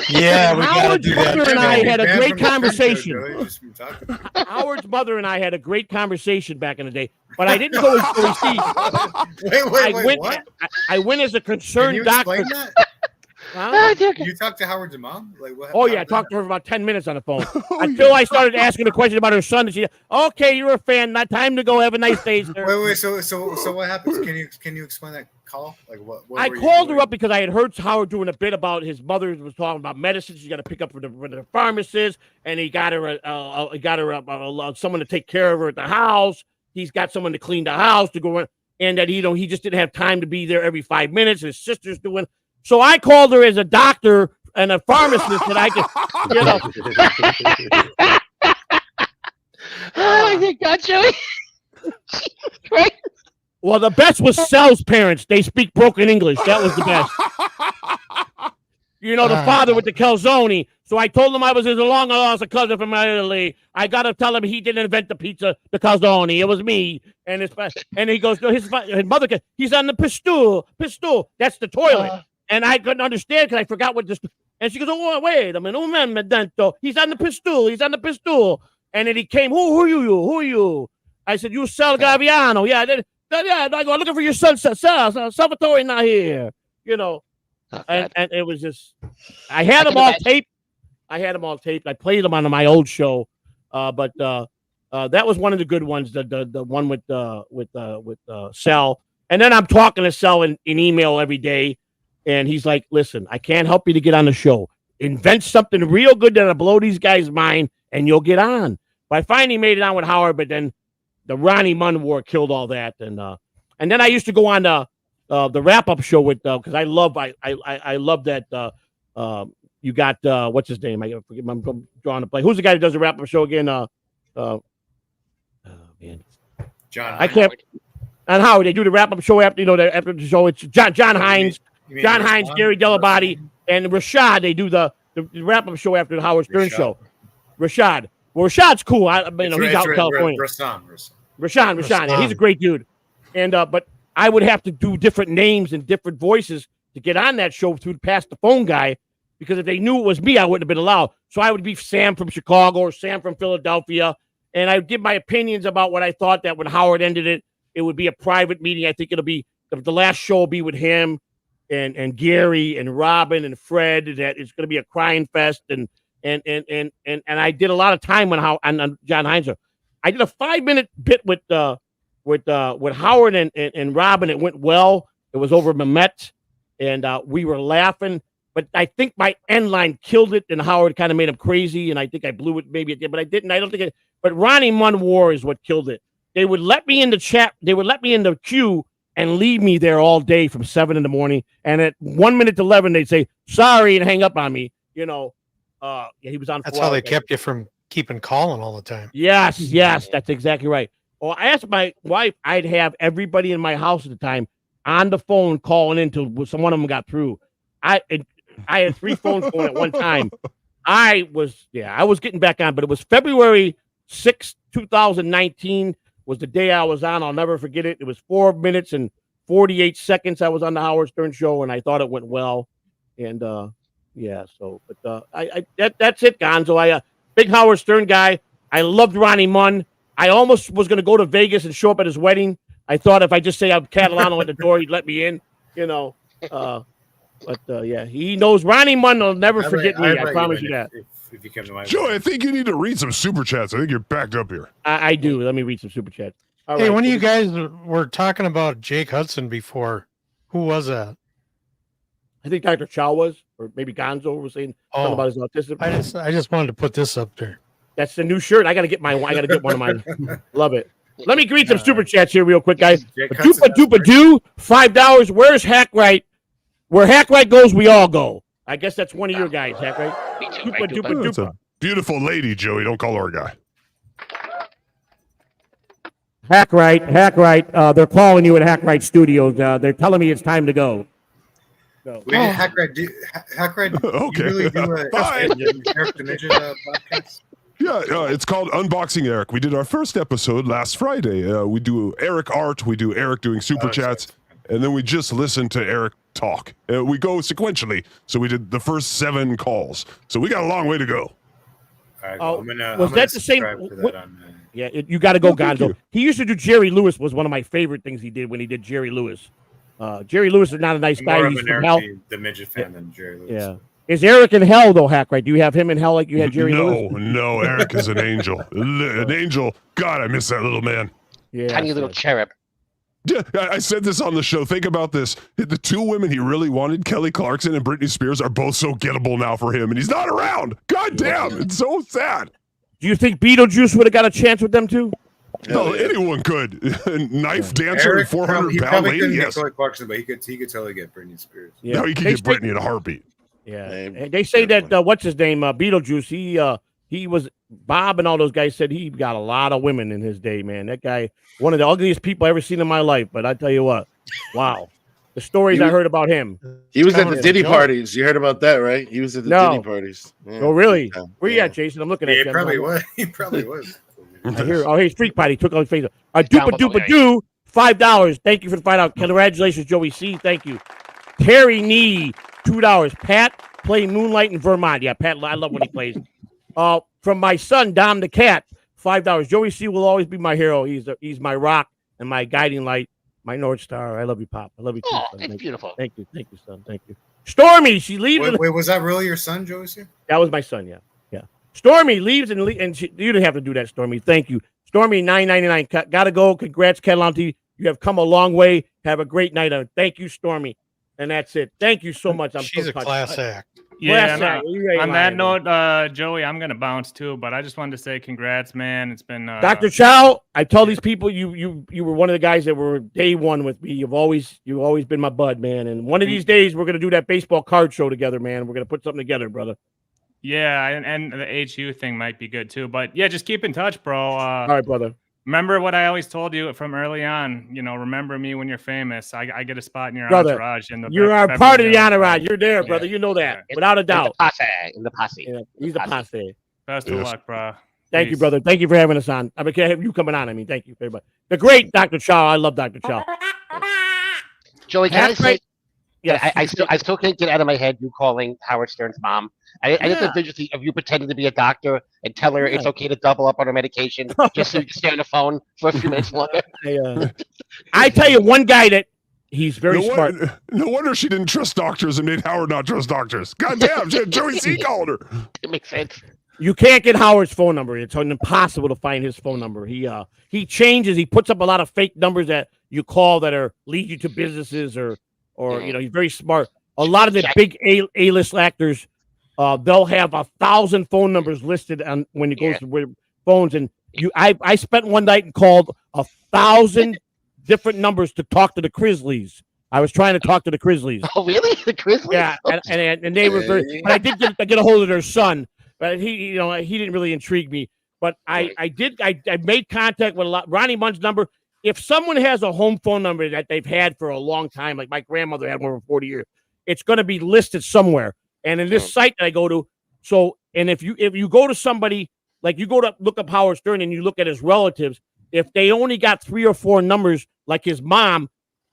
Yeah, we gotta do that. Howard's mother and I had a great conversation. Howard's mother and I had a great conversation back in the day, but I didn't go as Joey.C. Wait, what? I went as a concerned doctor. Huh? You talked to Howard's mom? Like what? Oh yeah, I talked to her for about 10 minutes on the phone until I started asking a question about her son. And she, okay, you're a fan. Not time to go. Have a nice day, sir. Wait. So what happens? Can you explain that call? Like what I called her up because I had heard Howard doing a bit about his mother was talking about medicine. She's got to pick up for the pharmacist, and he got her someone to take care of her at the house. He's got someone to clean the house to go in, and that he just didn't have time to be there every 5 minutes. His sister's doing. So I called her as a doctor and a pharmacist that I could, Oh my God, Joey! Right? Well, the best was Sal's parents. They speak broken English. That was the best. You know, the father with the calzone. So I told him I was his long-lost cousin from Italy. I got to tell him he didn't invent the pizza, the calzone. It was me. And he goes, no, his mother, he's on the pistol. That's the toilet. And I couldn't understand because I forgot what this. And she goes, oh, wait a minute. He's on the pistol. And then he came, who are you? I said, you Sal Gaviano. Yeah. I go, looking for your son, Salvatore not here. You know. And it was just, I had them all taped. I played them on my old show, but that was one of the good ones. The one with Sal, and then I'm talking to Sal in email every day, and he's like, "Listen, I can't help you to get on the show. Invent something real good that'll blow these guys' mind, and you'll get on." But I finally made it on with Howard, but then the Ronnie Munn war killed all that, and then I used to go on the wrap-up show with because I love that you got what's his name? I forget. I'm drawing a play. Who's the guy that does the wrap-up show again? Man, John. I can't. On Howard, they do the wrap-up show after after the show. It's John Hines, Gary Delabate, and Rashad. They do the wrap-up show after the Howard Stern show. Rashad. Well, Rashad's cool. He's out in California. Rashawn. Yeah, he's a great dude. And but I would have to do different names and different voices to get on that show past the phone guy, because if they knew it was me, I wouldn't have been allowed. So I would be Sam from Chicago or Sam from Philadelphia, and I would give my opinions about what I thought. That when Howard ended it, it would be a private meeting. I think it'll be the last show will be with him and Gary and Robin and Fred. That it's going to be a crying fest, and I did a lot of time on John Hines. I did a 5-minute bit with Howard and Robin. It went well. It was over Mehmet, and we were laughing. But I think my end line killed it, and Howard kind of made him crazy, and I think I blew it maybe it did, but I didn't. I don't think it. But Ronnie Munn War is what killed it. They would let me in the chat. They would let me in the queue and leave me there all day from 7 a.m. And at 1 minute to 11, they'd say sorry and hang up on me. You know, he was on. That's how they kept you from keeping calling all the time. Yes, that's exactly right. Well, I asked my wife. I'd have everybody in my house at the time on the phone calling in until one of them got through. I had 3 phones going at one time. I was getting back on, but it was February 6th, 2019 was the day I was on. I'll never forget it. It was 4 minutes and 48 seconds. I was on the Howard Stern show, and I thought it went well. And that's it, Gonzo. I big Howard Stern guy. I loved Ronnie Munn. I almost was going to go to Vegas and show up at his wedding. I thought if I just say I'm Catalano at the door, he'd let me in. You know. But he knows Ronnie Munn will never forget me. I promise you that. If you come to my Joey, I think you need to read some super chats. I think you're backed up here. I do. Let me read some super chats. All hey, right. one of you guys were talking about Jake Hudson before. Who was that? I think Dr. Chow was, or maybe Gonzo was saying something about his autism. I just wanted to put this up there. That's the new shirt. I got to get one of mine. Love it. Let me greet some super chats here real quick, guys. $5. Where's Hackride? Where Hackride goes, we all go. I guess that's one of your guys, Hackride. That's a beautiful lady, Joey. Don't call her a guy. Hackride. They're calling you at Hackride Studios. They're telling me it's time to go. So. Wait, Hackride, okay. You really do a Eric the Midget podcast? Yeah, it's called Unboxing Eric. We did our first episode last Friday. We do Eric art. We do Eric doing super chats. And then we just listen to Eric talk. We go sequentially. So we did the first 7 calls. So we got a long way to go. All right, was that the same? You got to go, Gonzo. He used to do Jerry Lewis. Was one of my favorite things he did when he did Jerry Lewis. Jerry Lewis is not a nice guy. More He's of an from Eric hell. the Midget fan than Jerry Lewis. Yeah. Is Eric in hell though, Hackride? Do you have him in hell like you had Jerry Lewis? No, Eric is an angel. An angel. God, I miss that little man. Yeah, tiny little cherub. Yeah, I said this on the show. Think about this. The 2 women he really wanted, Kelly Clarkson and Britney Spears, are both so gettable now for him, and he's not around. God damn, it's so sad. Do you think Beetlejuice would have got a chance with them too? No, anyone could. Knife dancer, Eric, 400-pound lady. Couldn't Yes. get Kelly Clarkson, but he could totally get Britney Spears. Yeah. No, he could get Britney in a heartbeat. Yeah, they say that what's his name, Beetlejuice. He was Bob and all those guys said he got a lot of women in his day. Man, that guy, one of the ugliest people I ever seen in my life. But I tell you what, wow, The stories I heard about him. He was at the Diddy parties. You heard about that, right? He was at the Diddy parties. Yeah. Oh, really? Where you at, Jason? I'm looking at you. He probably was. He probably was. I hear. Oh, hey, Freak Potty took on his face. A dupa dupa do. $5. Thank you for the $5. Congratulations, Joey.C. Thank you. Terry Nee, $2. Pat play Moonlight in Vermont. Yeah, Pat. I love when he plays. From my son Dom the Cat, $5. Joey.C. will always be my hero. He's my rock and my guiding light, my North Star. I love you, Pop. I love you too. Oh, son. it's beautiful. Thank you, son. Thank you. Stormy, she leaves. Wait, was that really your son, Joey.C? That was my son. Yeah. Stormy leaves and you didn't have to do that, Stormy. Thank you, Stormy. $9.99. Gotta go. Congrats, Catalan TV. You have come a long way. Have a great night. Thank you, Stormy. And that's it. Thank you so much. She's a class act. Yeah. On that note, Joey, I'm gonna bounce too, but I just wanted to say congrats, man. It's been Dr. Chow. I tell these people you were one of the guys that were day one with me. You've always been my bud, man. And one of these days we're gonna do that baseball card show together, man. We're gonna put something together, brother. Yeah, and the HU thing might be good too. But yeah, just keep in touch, bro. All right, brother. Remember what I always told you from early on. Remember me when you're famous. I get a spot in your brother, entourage. You are part of the entourage. You're there, brother. You know that without a doubt. In the posse. Yeah, he's the posse. Best of luck, bro. Thank you, brother. Thank you for having us on. I mean, can I have you coming on? I mean, thank you, everybody. The great Dr. Chow. I love Dr. Chow. Joey, can I say? Yes. I still can't get out of my head you calling Howard Stern's mom. I just the vision of you pretending to be a doctor and tell her it's okay to double up on her medication just so you can stay on the phone for a few minutes longer. I tell you, one guy that he's very smart. No wonder she didn't trust doctors and made Howard not trust doctors. God damn, Joey.C called her. It makes sense. You can't get Howard's phone number. It's impossible to find his phone number. He changes. He puts up a lot of fake numbers that you call that lead you to businesses or he's very smart. A lot of the big A-list actors, they'll have 1,000 phone numbers listed on when it goes to phones. And I spent one night and called 1,000 different numbers to talk to the Grizzlies. I was trying to talk to the Grizzlies. Oh, really? The Grizzlies? Yeah, and they were very. But I did get a hold of their son, but he didn't really intrigue me. But I made contact with Ronnie Munn's number. If someone has a home phone number that they've had for a long time, like my grandmother had one for 40 years, it's going to be listed somewhere. And in this site that I go to, and if you go to somebody, like you go to look up Howard Stern and you look at his relatives, if they only got 3 or 4 numbers, like his mom,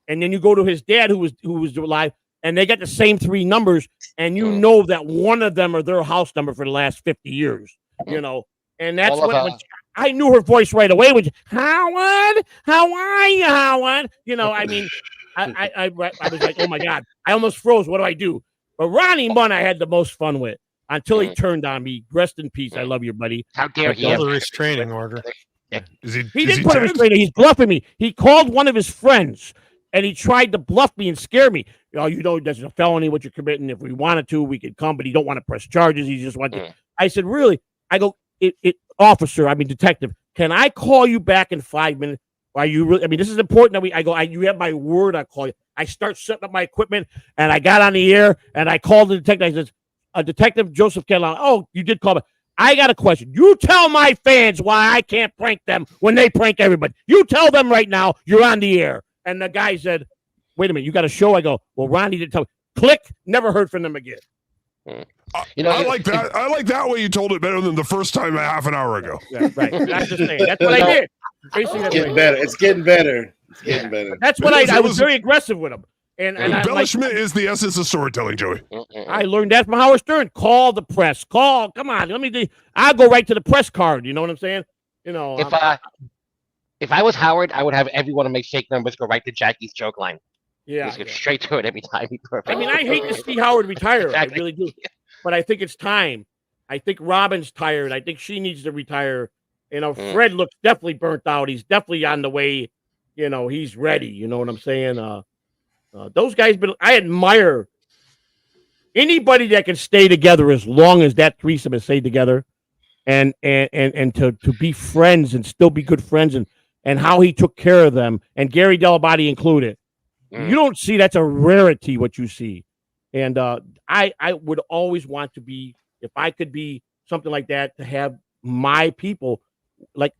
and then you go to his dad who was alive, and they got the same 3 numbers, and you know that one of them are their house number for the last 50 years, and that's when I knew her voice right away. Which Howard, how are you, Howard? I mean, I was like, oh my God, I almost froze. What do I do? But Ronnie Munn, I had the most fun with until he turned on me. Rest in peace. I love you, buddy. How dare he? The restraining order. He didn't put a restraining. He's bluffing me. He called one of his friends and he tried to bluff me and scare me. There's a felony what you're committing. If we wanted to, we could come, but he don't want to press charges. He just wants to. I said, really? I go, detective, can I call you back in 5 minutes? Are you really? I mean, this is important that you have my word. I call you. I start setting up my equipment and I got on the air and I called the detective. I said, Detective Joseph Catalano. Oh, you did call me. I got a question. You tell my fans why I can't prank them when they prank everybody. You tell them right now you're on the air. And the guy said, wait a minute, you got a show? I go, well, Ronnie didn't tell me. Click, never heard from them again. I like that. I like that way you told it better than the first time a half an hour ago. Yeah, right. I'm just saying. That's what I did. It's getting better. It's getting better. It's getting better. That's what I was very aggressive with him. And embellishment is the essence of storytelling, Joey. I learned that from Howard Stern. Call the press. Come on. I'll go right to the press card. You know what I'm saying? If I was Howard, I would have every one of my fake numbers go right to Jackie's joke line. Yeah. Just get straight to it every time. I mean, I hate to see Howard retire. Exactly. I really do. But I think it's time. I think Robin's tired. I think she needs to retire. Fred looks definitely burnt out. He's definitely on the way. He's ready. You know what I'm saying? Those guys, I admire anybody that can stay together as long as that threesome has stayed together, and to be friends and still be good friends, and how he took care of them, and Gary Delabate included. You don't see, that's a rarity what you see. And I would always want to be, if I could be something like that, to have my people, like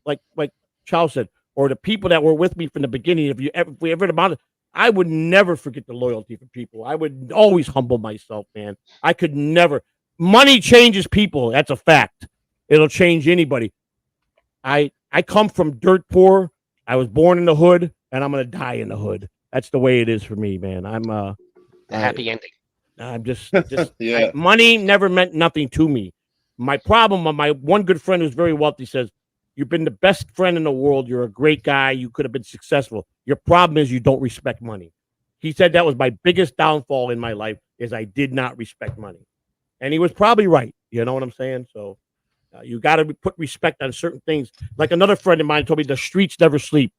Chow said, or the people that were with me from the beginning. If we ever about it, I would never forget the loyalty for people. I would always humble myself, man. I could never. Money changes people. That's a fact. It'll change anybody. I come from dirt poor. I was born in the hood, and I'm gonna die in the hood. That's the way it is for me, man. I'm The happy ending. I'm just Yeah. money never meant nothing to me. My problem, my one good friend who's very wealthy says, "You've been the best friend in the world. You're a great guy. You could have been successful. Your problem is you don't respect money." He said that was my biggest downfall in my life is I did not respect money, and he was probably right. You know what I'm saying? So you got to put respect on certain things. Like another friend of mine told me, the streets never sleep.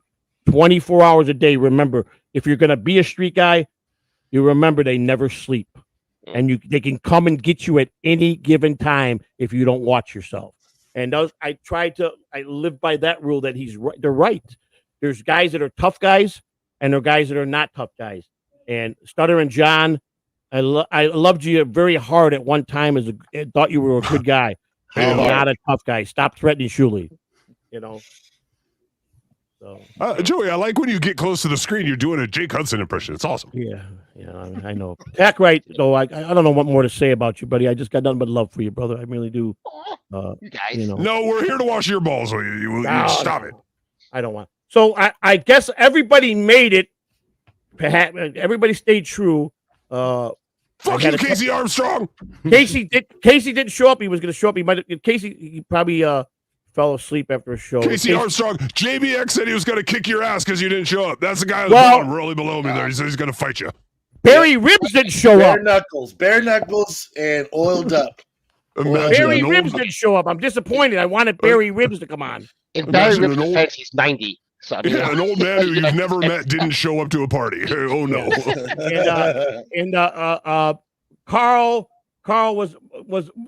24 hours a day. Remember, if you're gonna be a street guy, you remember they never sleep. And they can come and get you at any given time if you don't watch yourself. And I live by that rule that he's right. They're right. There's guys that are tough guys, and there are guys that are not tough guys. And Stuttering John, I loved you very hard at one time. I thought you were a good guy. You're not a tough guy. Stop threatening Shuli. You know. So Joey, I like when you get close to the screen, you're doing a Jake Hudson impression. It's awesome. Yeah, I know. Hackride, though, I don't know what more to say about you, buddy. I just got nothing but love for you, brother. I really do. You guys. You know. No, we're here to wash your balls. You stop it. I don't want. So I guess everybody made it. Everybody stayed true. Fuck you, Casey Armstrong. Casey didn't show up. He was going to show up. He probably fell asleep after a show. Casey Armstrong, JBX said he was going to kick your ass because you didn't show up. That's the guy on the bottom, really below me there. He said he's going to fight you. Barry Ribs didn't show up. Bare knuckles, and oiled up. Barry Ribs didn't show up. I'm disappointed. I wanted Barry Ribs to come on. In Barry Ribs' defense, he's 90. So, I mean, an old man who you've never met didn't show up to a party. Oh no! Carl was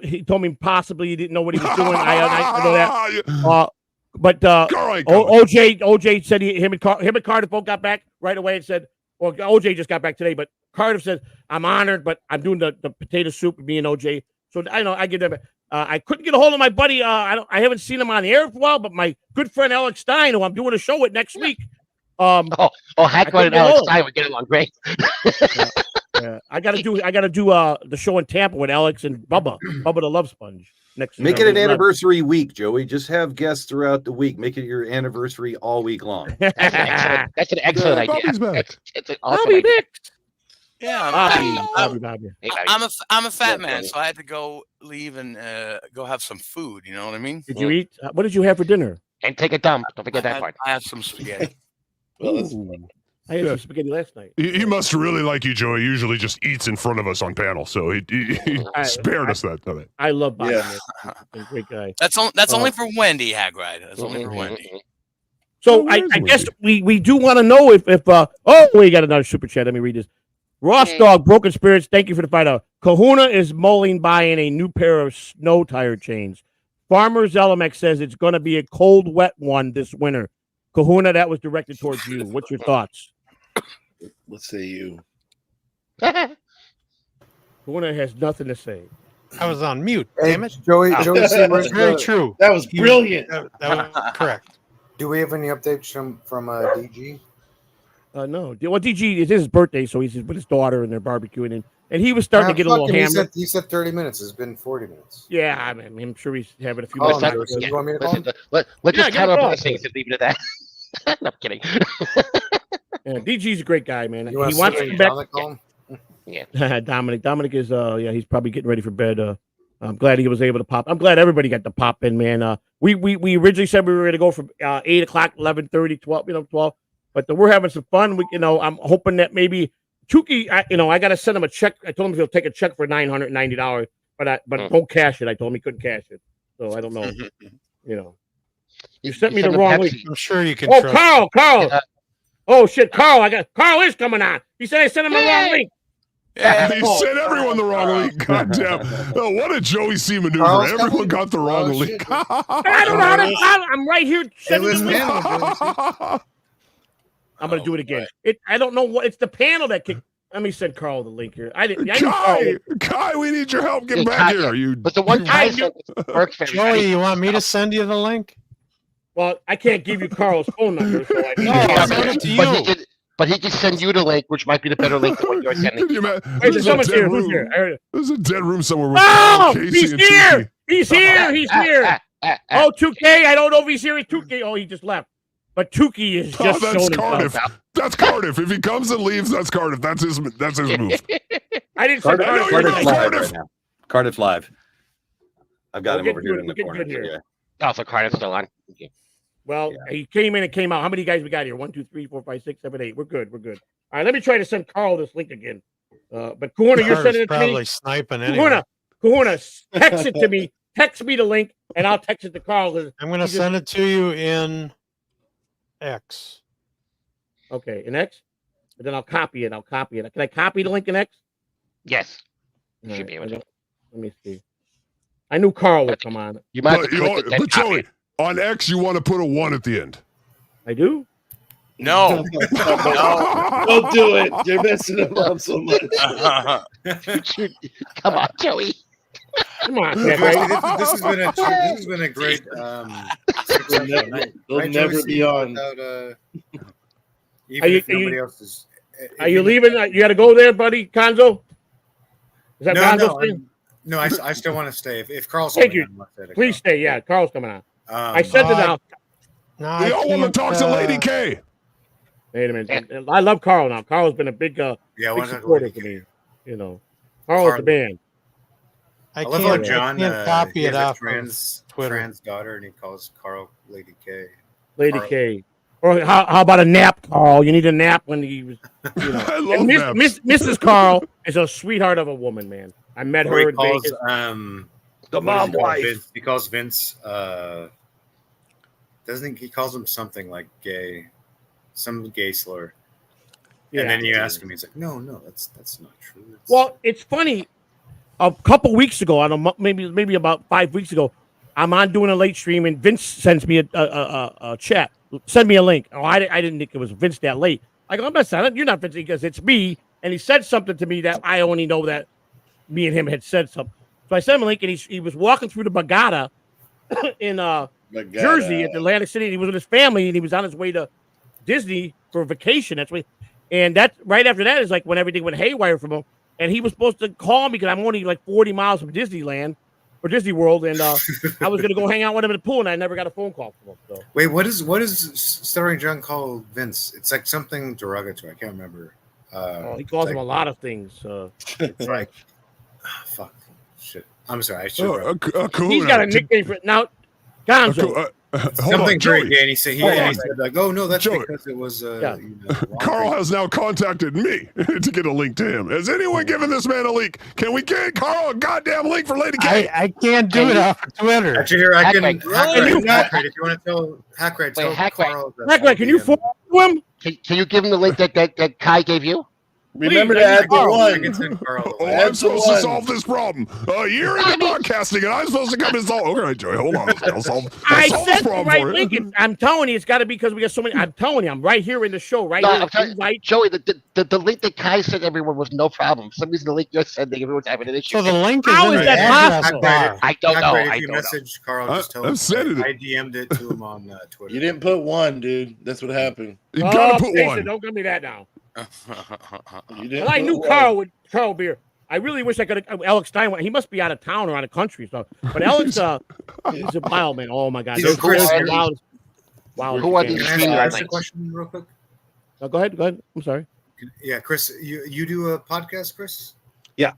he told me possibly he didn't know what he was doing. I know that. But OJ said him and Cardiff both got back right away and said, well, OJ just got back today, but Cardiff said, I'm honored, but I'm doing the potato soup with me and OJ. So I know I give them. I couldn't get a hold of my buddy. I haven't seen him on the air for a while, but my good friend Alex Stein, who I'm doing a show with next week. Hackride and Alex Stein would get along great. I gotta do the show in Tampa with Alex and Bubba the Love Sponge next. Make it an anniversary week, Joey. Just have guests throughout the week. Make it your anniversary all week long. That's an excellent idea. It's an awesome idea. Yeah, Bobby. I'm a fat man, so I had to leave and go have some food. You know what I mean? Did you eat? What did you have for dinner? And take a dump. Don't forget that part. I had some spaghetti. I had some spaghetti last night. He must really like you, Joey. He usually just eats in front of us on panel, so he spared us that. I love Bobby. Yeah. He's a great guy. That's only for Wendy, Hackride. That's only for Wendy. So I guess we do want to know if we got another super chat. Let me read this. Ross Dog, Broken Spirits, thank you for the fight out. Kahuna is mulling buying a new pair of snow tire chains. Farmer Zelemek says it's going to be a cold, wet one this winter. Kahuna, that was directed towards you. What's your thoughts? Let's say you. Kahuna has nothing to say. I was on mute. Hey, Damn it, Joey. That's very true. That was brilliant. That was correct. Do we have any updates from DG? No. Well, DG, it's his birthday, so he's with his daughter and they're barbecuing, and he was starting to get a little hammered. He said 30 minutes. It's been 40 minutes. Yeah, I'm sure he's having a few minutes. You want me to call him? Let's just count our blessings and leave it at that. No, I'm kidding. Yeah, DG's a great guy, man. He wants to come back. Yeah. Dominic is he's probably getting ready for bed. I'm glad he was able to pop. I'm glad everybody got to pop in, man. We originally said we were going to go from 8 o'clock, 11:30, 12, 12. But we're having some fun. I'm hoping that maybe Chucky, I got to send him a check. I told him he'll take a check for $990, but don't cash it. I told him he couldn't cash it. So I don't know. You sent me the wrong link. I'm sure you can. Oh, Carl. Oh shit, Carl is coming on. He said I sent him the wrong link. Yeah, he sent everyone the wrong link. Goddamn! Oh, what a Joey-C maneuver! Everyone got the wrong link. I don't know how to. I'm right here. I'm gonna do it again. I don't know what. It's the panel that kicked. Let me send Carl the link here. Kai, we need your help. Get back here. But the one time Joey, you want me to send you the link? Well, I can't give you Carl's phone number. So send it to you. But he can send you the link, which might be the better link than what you're sending. Wait, someone's here. Who's here? I heard it. There's a dead room somewhere with Oh, Casey he's and here. Tukey. He's here. He's here. Oh, 2K. I don't know if he's here. 2K. Oh, he just left. But Tukey is Oh, just that's showing Cardiff. himself. That's Cardiff. If he comes and leaves, that's Cardiff. That's his move. I didn't say Cardiff, Cardiff. Cardiff's live right now. Cardiff live. I've got him over here in the corner. Here. Oh, so Cardiff's still on. Okay. Well, he came in and came out. How many guys we got here? 1, 2, 3, 4, 5, 6, 7, 8. We're good. We're good. All right, let me try to send Carl this link again. But Kahuna, you're sending it to me. Probably sniping anyway. Kahuna, text it to me. Text me the link, and I'll text it to Carl. I'm going to send it to you in X. Okay, in X? And then I'll copy it. Can I copy the link in X? Yes. You should be able to. Let me see. I knew Carl would come on. You might but Joey, on X, you want to put a 1 at the end. I do? No. Don't do it. You're messing him up so much. Come on, Joey. Come on, this has been a great. They'll never be on. Even if nobody else is. Are you leaving? You got to go there, buddy, Gonzo? Is that Gonzo's thing? No, I still want to stay. If Carl's Thank coming you. on, Please stay. Yeah, Carl's coming on. I sent it out. No, We all want to talk to Lady K. Wait a minute. I love Carl now. Carl's been a big, big supporter for me. You know, Carl's the man. I love how John copy it off trans daughter, and he calls Carl Lady K. Lady K. Or how about a nap, Carl? You need a nap when he was. You know. I love Mrs. Carl is a sweetheart of a woman, man. I met her in calls, Vegas. the mom wife. He calls Vince. Doesn't he calls him something like gay, some gay slur? Yeah. And then you ask him, he's like, "No, that's not true." Well, it's funny. A couple weeks ago, I don't know, maybe about 5 weeks ago, I'm on doing a late stream, and Vince sends me a chat. Send me a link. Oh, I didn't think it was Vince that late. I go, I'm not saying you're not Vince because it's me. And he said something to me that I only know that me and him had said something. So I sent him a link, and he was walking through the Bagada in Jersey at Atlantic City. And he was with his family, and he was on his way to Disney for a vacation. That's what. And that right after that is like when everything went haywire from him. And he was supposed to call me because I'm only like 40 miles from Disneyland or Disney World, and I was gonna go hang out with him in the pool, and I never got a phone call from him. So. Wait, what is Stuttering John call Vince? It's like something derogatory. I can't remember. He calls him a lot of things. It's like, fuck, shit. I'm sorry. I should. He's got a nickname for it now. Gonzo. Something Joey. great, and he said like, "Oh no, that's because it was." Carl has now contacted me to get a link to him. Has anyone given this man a link? Can we get Carl a goddamn link for Lady K? I can't do it off of Twitter. Actually, here I can. Hackride, if you want to tell Hackride, tell Carl. Hackride, can you forward to him? Can you give him the link that Kai gave you? Remember to add the 1. I'm supposed to solve this problem. A year into broadcasting, and I'm supposed to come and solve. Okay, Joey, hold on. I'll solve I this sent the problem right for link. you. I'm telling you, it's got to be because we got so many. I'm telling you, I'm right here in the show, right No, here. I'm telling you, Joey, the link that Kai sent everyone was no problem. For some reason, the link you're sending, everyone's having an issue. So the link is How in is the that address possible? bar. I don't know. If you message Carl, just tell him. I DM'd it to him on Twitter. You didn't put 1, dude. That's what happened. You gotta put Jason, 1. don't give me that now. You didn't Well, I put knew 1. Carl would Carl Beer. I really wish I could. Alex Stein. He must be out of town or out of country. So, but Alex, he's a wild man. Oh my God, He's Chris. wild. Who are these Can I ask a question real quick? No, go ahead. Go ahead. I'm sorry. Yeah, Chris, you do a podcast, Chris? Yeah.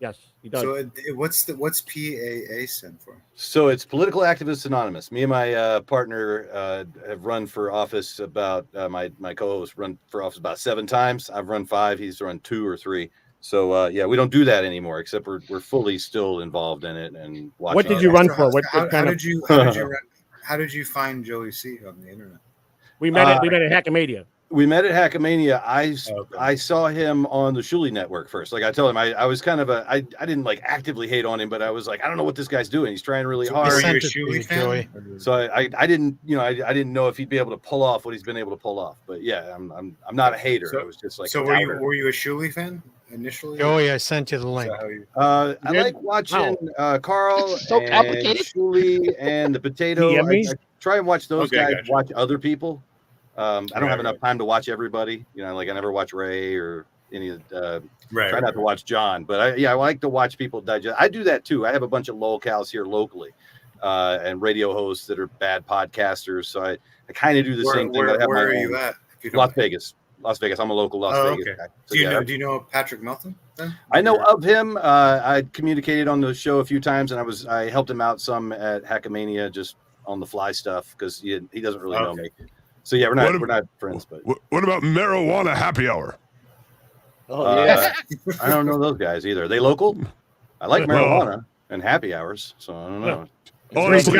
Yes, he does. So what's PAA stand for? So it's Political Activists Anonymous. Me and my partner have run for office about my co-host run for office about 7 times. I've run 5. He's run 2 or 3. So yeah, we don't do that anymore. Except we're fully still involved in it and watching. What did you run for? How did you find Joey.C on the internet? We met at Hackamania. We met at Hackamania. I saw him on the Shuli network first. Like I told him, I was kind of I didn't like actively hate on him, but I was like, I don't know what this guy's doing. He's trying really hard. Were you a Shuli fan? So I didn't, I didn't know if he'd be able to pull off what he's been able to pull off. But yeah, I'm not a hater. I was just like. So were you a Shuli fan initially? Joey, I sent you the link. I like watching Carl so and complicated. Shuli and the Potato. I try and watch those guys gotcha. watch other people. I don't have enough time to watch everybody. You know, like I never watch Ray or any of try not to watch John, but I like to watch people digest. I do that too. I have a bunch of locals here locally and radio hosts that are bad podcasters. So I kind of do the same thing. Where are you at? Las Vegas. I'm a local Las Vegas guy. So, do you know Patrick Melton then? I know of him. I communicated on the show a few times, and I helped him out some at Hackamania just on the fly stuff because he doesn't really know me. So yeah, we're not friends. But what about marijuana happy hour? Oh yeah, I don't know those guys either. Are they local? I like marijuana and happy hours, so I don't know. Honestly,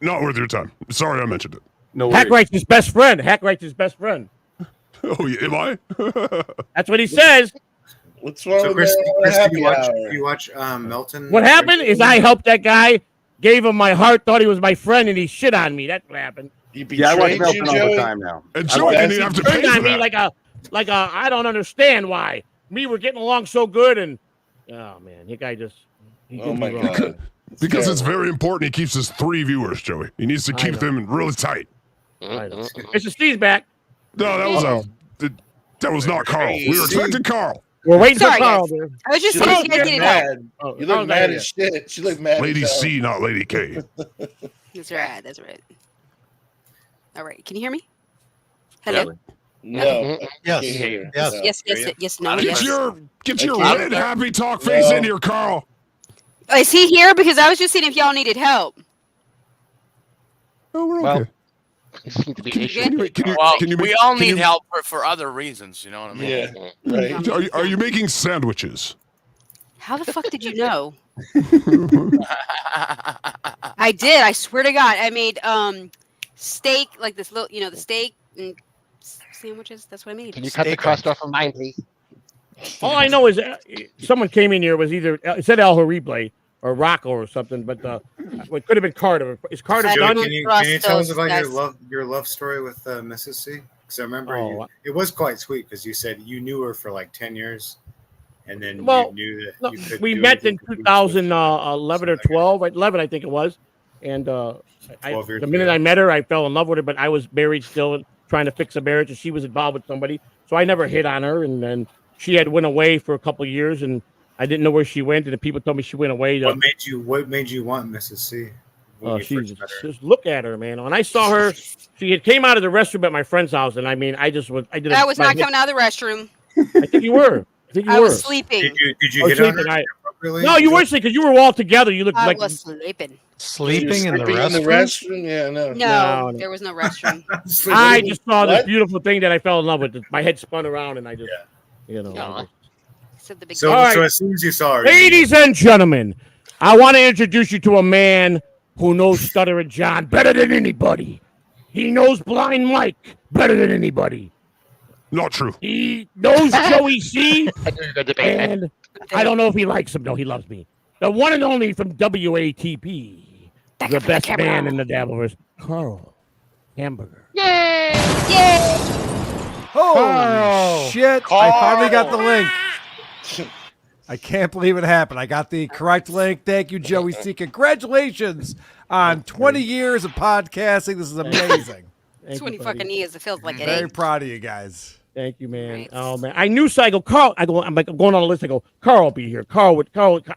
not worth your time. Sorry, I mentioned it. No, Hackright's his best friend. Hackright's his best friend. Oh, yeah, am I? That's what he says. What's wrong with Chris, happy do you watch Melton? What happened is I helped that guy, gave him my heart, thought he was my friend, and he shit on me. That's what happened. I watch Melton all the time now. And Joey didn't even have to pay for on me that. like a I don't understand why. Me, we're getting along so good, and oh man, the guy just oh my god. Because it's very important. He keeps his 3 viewers, Joey. He needs to keep them really tight. Mr. Steve's back. No, that was not Carl. We were expecting Carl. We're waiting Sorry, for Carl. guys. I was just saying, you guys didn't know. You look mad as shit. She looked mad. Lady C, not Lady K. That's right. That's right. All right. Can you hear me? Hello. No. Yes. No. Get your red happy talk face in here, Carl. Is he here? Because I was just seeing if y'all needed help. Oh, we're okay. We all need help for other reasons. You know what I mean? Yeah. Right. Are you making sandwiches? How the fuck did you know? I did. I swear to God, I made steak, like this little, the steak and sandwiches. That's what I made. Can you cut the crust off of mine, please? All I know is someone came in here was either it said El Horrible or Rocco or something, but it could have been Carter. Is Carter done? Can you tell us about your love story with Mrs. C? Because I remember it was quite sweet because you said you knew her for like 10 years, and then you knew that you could. We met in 2011 or 12, 11 I think it was, and the minute I met her, I fell in love with her. But I was married still, and trying to fix a marriage, and she was involved with somebody, so I never hit on her. And then she had went away for a couple of years, and I didn't know where she went, and the people told me she went away. What made you want Mrs. C? Just look at her, man. When I saw her, she had came out of the restroom at my friend's house, and I mean, I was not coming out of the restroom. I think you were. I was sleeping. Did you hit on her? No, you weren't sleeping because you were all together. You looked I like was sleeping. Sleeping in the restroom? Yeah, no, there was no restroom. I just saw this beautiful thing that I fell in love with. My head spun around, and I just, So as soon as you saw her, ladies and gentlemen, I want to introduce you to a man who knows Stuttering John better than anybody. He knows Blind Mike better than anybody. Not true. He knows Joey.C. and I don't know if he likes him. No, he loves me. The one and only from WATP, the best man in the Dabbleverse, Carl Hamburger. Yay! Holy shit! I finally got the link. I can't believe it happened. I got the correct link. Thank you, Joey.C. Congratulations on 20 years of podcasting. This is amazing. 20 fucking years. It feels like it. Very proud of you guys. Thank you, man. Right. Oh man, I knew. So I go, Carl. I'm going on the list. I go, Carl will be here. Carl.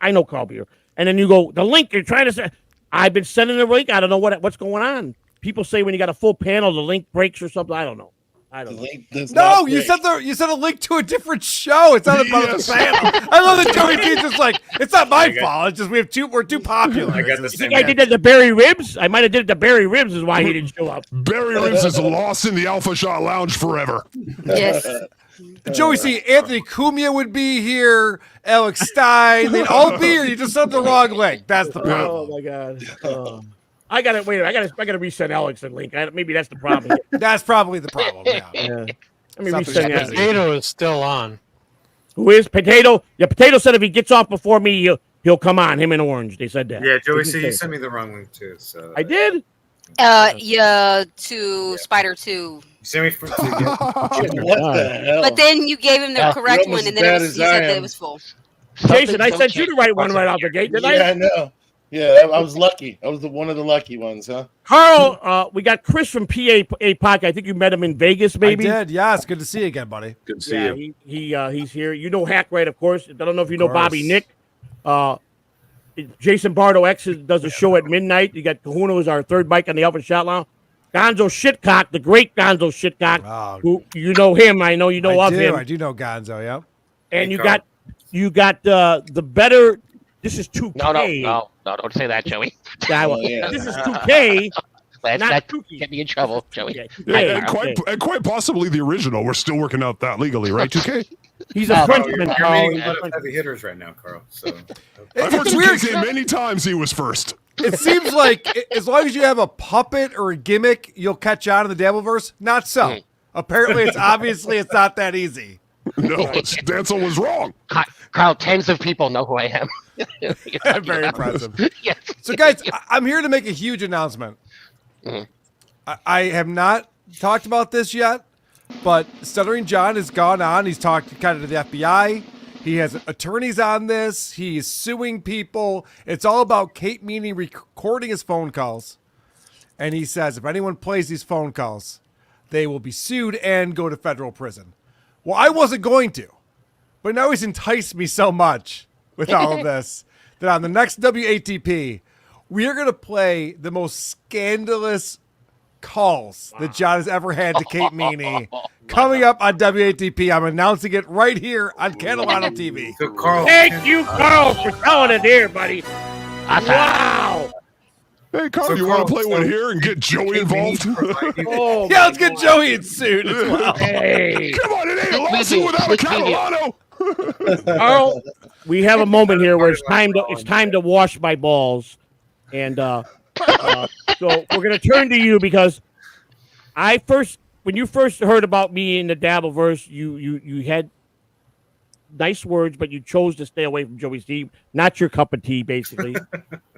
I know Carl will be here. And then you go, the link you're trying to say. I've been sending the link. I don't know what's going on. People say when you got a full panel, the link breaks or something. I don't know. No, you sent a link to a different show. It's not about the panel. I love that Joey.C. just like, it's not my fault. It's just we're too popular. You think I did that to Barry Ribs? I might have did it to Barry Ribs is why he didn't show up. Barry Ribs is lost in the Alpha Shot Lounge forever. Yes. Joey.C. Anthony Cumia would be here. Alex Stein. They'd all be here. You just sent the wrong link. That's the problem. Oh my god. I gotta resend Alex the link. Maybe that's the problem. That's probably the problem. Yeah. Let me resend that. Potato is still on. Who is Potato? Yeah, Potato said if he gets off before me, he'll come on. Him and Orange. They said that. Yeah, Joey.C. You sent me the wrong link too. So I did. To Spider 2. You sent me for what the hell? But then you gave him the correct one, and then you said that it was full. Jason, I sent you the right one right out the gate, didn't I? Yeah, I know. Yeah, I was lucky. I was one of the lucky ones, huh? Carl, we got Chris from PA Podcast. I think you met him in Vegas, maybe. I did. Yes, good to see you again, buddy. Good to see you. He's here. You know Hackride, of course. I don't know if you know Bobby Nick. Jason Bardo X does a show at midnight. You got Kahuna, who's our third mic on the Alpha Shot Lounge. Gonzo Shitcock, the great Gonzo Shitcock, who you know him. I know you know of him. I do know Gonzo. Yeah. And you got the better. This is 2K. No, don't say that, Joey. This is 2K. Not get me in trouble, Joey. And quite possibly the original. We're still working out that legally, right? 2K. He's a Frenchman, You're Carl. meeting a lot of heavy hitters right now, Carl. So I've heard 2K say many times he was first. It seems like as long as you have a puppet or a gimmick, you'll catch on in the Dabbleverse. Not so. Apparently, it's not that easy. No, Dancel was wrong. Carl, tens of people know who I am. Very impressive. Yes. So, guys, I'm here to make a huge announcement. I have not talked about this yet, but Stuttering John has gone on. He's talked kind of to the FBI. He has attorneys on this. He's suing people. It's all about Kate Meany recording his phone calls. And he says if anyone plays these phone calls, they will be sued and go to federal prison. Well, I wasn't going to, but now he's enticed me so much with all of this that on the next WATP, we are going to play the most scandalous calls that John has ever had to Kate Meany. Coming up on WATP, I'm announcing it right here on Catalano TV. So Carl, Thank you, Carl, for telling it here, buddy. Wow. Hey, Carl, you want to play one here and get Joey involved? Yeah, let's get Joey in suit as well. Hey. Come on, it ain't a lawsuit without a Catalano. Carl, we have a moment here where it's time to wash my balls, and so we're gonna turn to you because when you first heard about me in the Dabbleverse, you had nice words, but you chose to stay away from Joey.C. Not your cup of tea, basically.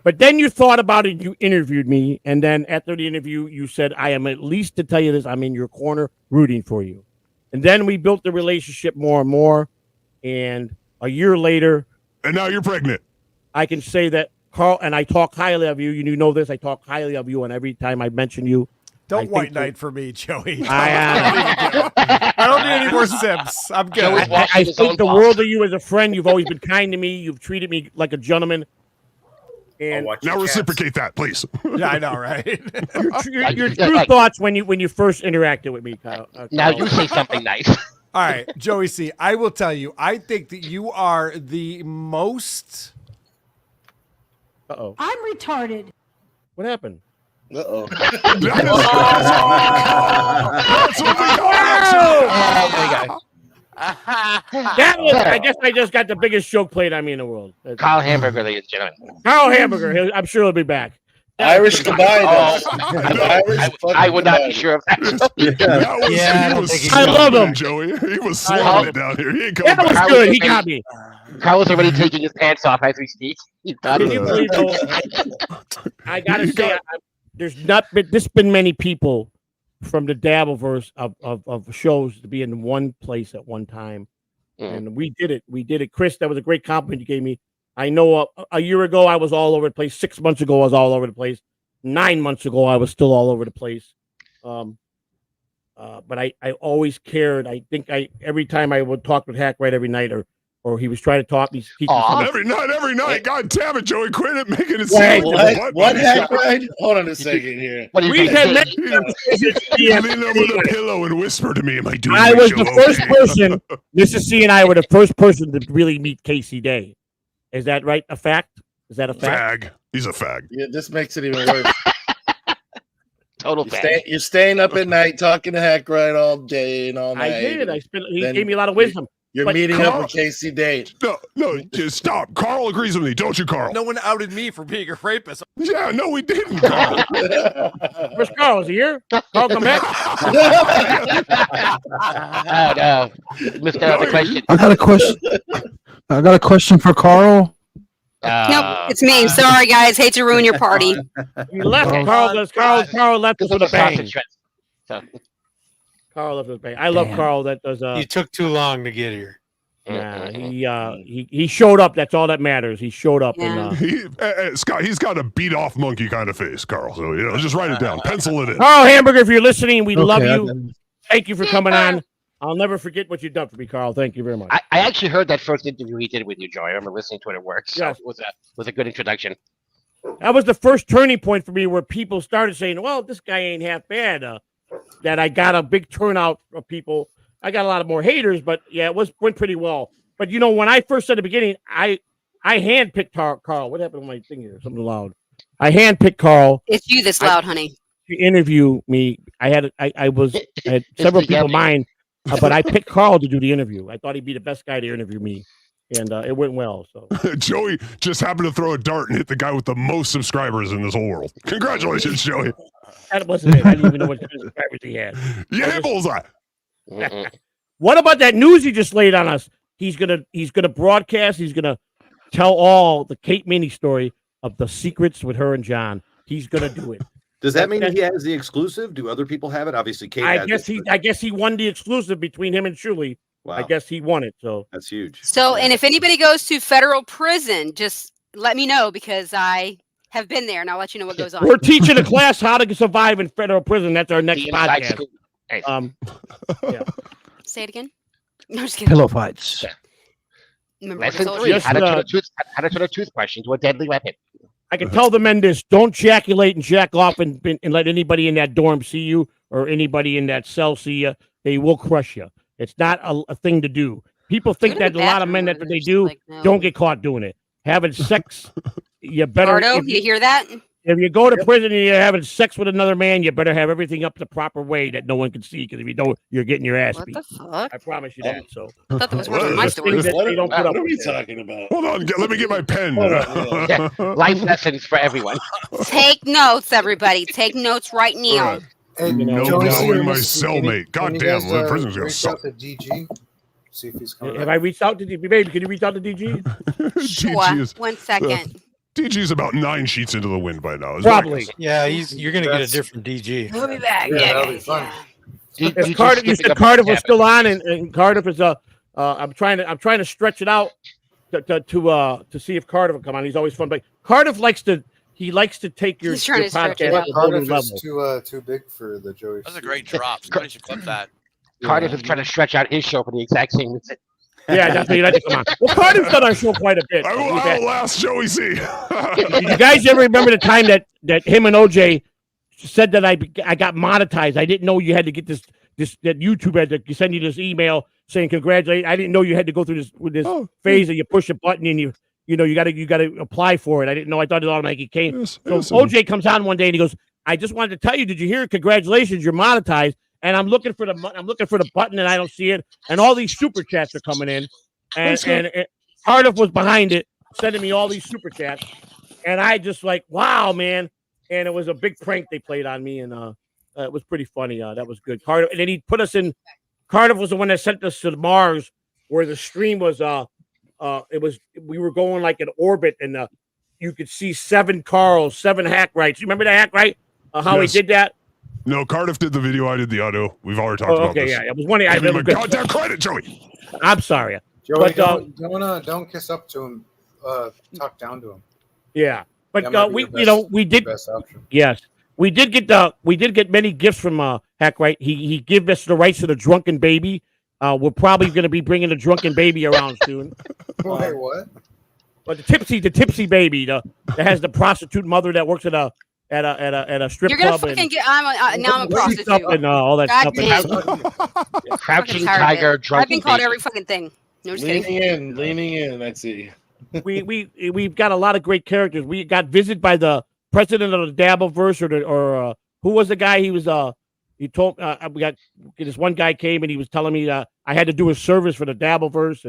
But then you thought about it. You interviewed me, and then after the interview, you said, "I am at least to tell you this. I'm in your corner, rooting for you." And then we built the relationship more and more. And a year later, and now you're pregnant. I can say that Carl and I talk highly of you. You know this. I talk highly of you, and every time I mention you, don't white knight for me, Joey. I don't need any more sips. I'm good. I think the world of you as a friend. You've always been kind to me. You've treated me like a gentleman. And now reciprocate that, please. Yeah, I know, right? your true thoughts when you first interacted with me, Kyle. Now you say something nice. All right, Joey.C, I will tell you, I think that you are the most... Uh-oh. I'm retarded. What happened? Uh-oh. I guess I just got the biggest joke played on me in the world. Carl Hamburger, ladies and gentlemen. Carl Hamburger. I'm sure he'll be back. Irish goodbye. I would not be sure of that. I love him, Joey. He was slowing it down here. He ain't coming that was back. good. He got me. Carl was already taking his pants off as we speak. Can you believe, though, I gotta say, there's not been many people from the Dabbleverse of shows to be in one place at one time, and we did it. Chris, that was a great compliment you gave me. I know a year ago I was all over the place. 6 months ago I was all over the place. 9 months ago I was still all over the place. But I always cared. I think every time I would talk with Hackride every night, or he was trying to talk me. Every night. God damn it, Joey, quit it making it Wait, seem what Hackride? Hold on a second here. We had met. Lean over the pillow and whisper to me, "Am I doing?" I was the first person. Mr. C and I were the first person to really meet Casey Day. Is that right? A fact? Is that a fact? Fag. He's a fag. Yeah, this makes it even worse. Total fag. You're staying up at night talking to Hackride all day and all night. I did. He gave me a lot of wisdom. You're meeting up with Casey Day. No, just stop. Carl agrees with me, don't you, Carl? No one outed me for being a rapist. Yeah, no, we didn't, Carl. Where's Carl? Is he here? Carl, come back. No. Missed out the question. I got a question for Carl. Nope, it's me. Sorry, guys. Hate to ruin your party. You left. Carl left us with a bang. So. Carl left us with a bang. I love Carl. That does. You took too long to get here. Nah, he showed up. That's all that matters. He showed up, and Scott, he's got a beat off monkey kind of face, Carl. So just write it down, pencil it in. Oh, Hamburger, if you're listening, we love Okay, you. Thank you for coming on. I'll never forget what you've done for me, Carl. Thank you very much. I actually heard that first interview he did with you, Joey. I remember listening to it at work. So Yes. it was a good introduction. That was the first turning point for me, where people started saying, "Well, this guy ain't half bad." That I got a big turnout of people. I got a lot of more haters, but yeah, went pretty well. But when I first said at the beginning, I handpicked Carl. What happened to my thing here? Something loud. I handpicked Carl. It's you that's loud, honey. To interview me. I had several people in mind, but I picked Carl to do the interview. I thought he'd be the best guy to interview me, and it went well. So Joey just happened to throw a dart and hit the guy with the most subscribers in this whole world. Congratulations, Joey. That wasn't it. I didn't even know what kind of subscribers he had. Yeah, bullseye. What about that news he just laid on us? He's gonna broadcast. He's gonna tell all the Kate Mini story of the secrets with her and John. He's gonna do it. Does that mean he has the exclusive? Do other people have it? Obviously, Kate. I guess he won the exclusive between him and Shuli. Wow. I guess he won it. So that's huge. So, and if anybody goes to federal prison, just let me know, because I have been there, and I'll let you know what goes on. we're teaching a class how to survive in federal prison. That's our next podcast. Yeah. Say it again. No, just kidding. Pillow fights. Lesson 3: how to turn a toothbrush into a deadly weapon. I can tell the men this: don't ejaculate and jack off and let anybody in that dorm see you, or anybody in that cell see you. They will crush you. It's not a thing to do. People think that a lot of men, that's what they do. Don't get caught doing it. Having sex, you better. Bardo, you hear that? If you go to prison and you're having sex with another man, you better have everything up the proper way that no one can see. Because if you don't, you're getting your ass beat. What the fuck? I promise you that. So I thought that was one of my stories. What are we talking about? Hold on, let me get my pen. Life lessons for everyone. Take notes, everybody. Take notes right now. No, my cellmate. God damn, the prison's gonna reach suck. out to DG. See if he's coming. Have I reached out to DG? Baby, can you reach out to DG? Sure. 1 second. DG's about 9 sheets into the wind by now. Probably. Yeah, you're gonna get a different DG. We'll be back. Yeah, Yeah, that'll be guys, fun. yeah. If Cardiff, you said Cardiff was still on, and Cardiff is I'm trying to stretch it out to see if Cardiff will come on. He's always fun, but Cardiff likes to take your, He's trying your to stretch podcast it out. to a whole new Cardiff level. is too big for the Joey. That's a great drop. Somebody should clip that. Cardiff is trying to stretch out his show for the exact same reason. Yeah, that's what you like to come on. Well, Cardiff's done our show quite a bit. I will outlast Joey.C. Did you guys ever remember the time that him and OJ said that I got monetized? I didn't know you had to get this that YouTube had to send you this email saying congratulations. I didn't know you had to go through this phase that you push a button and you got to apply for it. I didn't know. I thought it automatically came. So OJ comes on one day and he goes, "I just wanted to tell you, did you hear? Congratulations, you're monetized." And I'm looking for the button and I don't see it. And all these super chats are coming in, and Cardiff was behind it, sending me all these super chats, and I just like, wow, man. And it was a big prank they played on me, and it was pretty funny. That was good. Cardiff, and then he put us in. Cardiff was the one that sent us to Mars, where the stream was. We were going like in orbit, and you could see 7 Carls, 7 Hackrides. You remember the Hackride? How he did that? No, Cardiff did the video. I did the audio. We've already talked about this. Yeah, it was one. Give me my goddamn credit, Joey. I'm sorry, Joey, but don't kiss up to him. Talk down to him. Yeah, but we did. Best option. Yes, we did get many gifts from Hackride. He gave us the rights to the drunken baby. We're probably going to be bringing the drunken baby around soon. Wait, what? But the tipsy baby, that has the prostitute mother that works at a strip You're gonna club. fucking get. Now I'm a prostitute. And all that God stuff. damn. Crouching Tired of tiger, it. drunken I've been called baby. every fucking thing. No, just kidding. Leaning in. I see. We've got a lot of great characters. We got visited by the president of the Dabbleverse, or who was the guy? He was he told we got this one guy came and he was telling me I had to do a service for the Dabbleverse,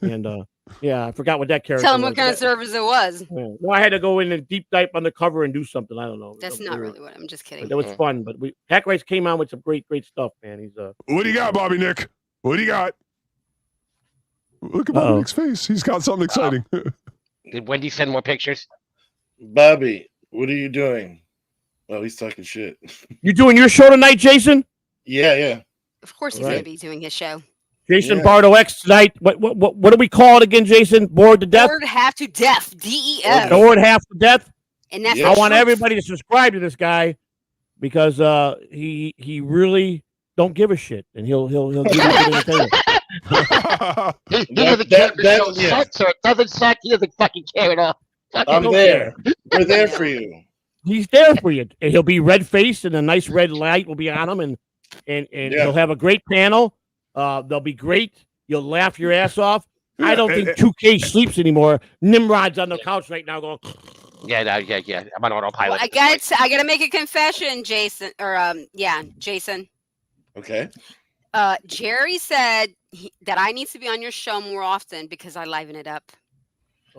and yeah, I forgot what that character. Tell him was. what kind of service it was. Yeah. No, I had to go in and deep dive undercover and do something. I don't know. That's not really what I'm just kidding. But it was fun. But Hackride came on with some great stuff, man. He's What do you got, Bobby Nick? What do you got? Look at Bobby Nick's face. He's got something exciting. Did Wendy send more pictures? Bobby, what are you doing? Oh, he's talking shit. You doing your show tonight, Jason? Yeah. Of course he's gonna be doing his show. Jason Bardo X tonight. What do we call it again, Jason? Bored to death? Bored half to death. DEF. Bored half to death? And that's I want everybody to subscribe to this guy because he really don't give a shit, and he'll give you good entertainment. He doesn't care if the show sucks or it doesn't suck. He doesn't fucking care at all. I'm there. We're there for you. He's there for you. And he'll be red faced, and a nice red light will be on him, and he'll have a great panel. They'll be great. You'll laugh your ass off. I don't think 2K sleeps anymore. Nimrod's on the couch right now going. Yeah. I'm on autopilot. Well, I gotta make a confession, Jason. Jason. Okay. Jerry said that I need to be on your show more often because I liven it up.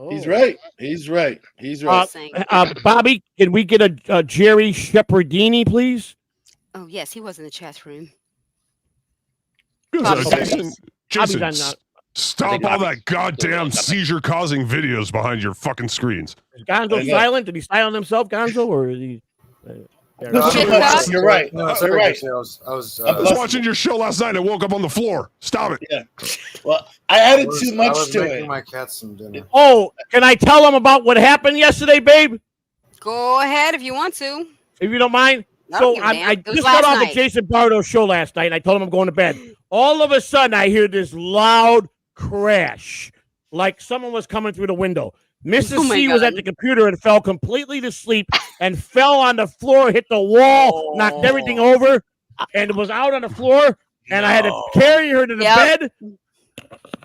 He's right. He's right. Bobby, can we get a Jerry Shepardini, please? Oh yes, he was in the chat room. Jason, stop all that goddamn seizure-causing videos behind your fucking screens. Is Gonzo silent? Did he silent himself, Gonzo, or is he? You're right. No, You're right. I was watching your show last night. I woke up on the floor. Stop it. Yeah. Well, I added too much to it. My cats some dinner. Oh, can I tell them about what happened yesterday, babe? Go ahead if you want to. If you don't mind. No, So I just got off the Jason Bardo show last night, and I told him I'm going to bed. All of a sudden, I hear this loud crash, like someone was coming through the window. Mrs. C was at the computer and fell completely to sleep and fell on the floor, hit the wall, knocked everything over, and was out on the floor. And I had to carry her to the bed.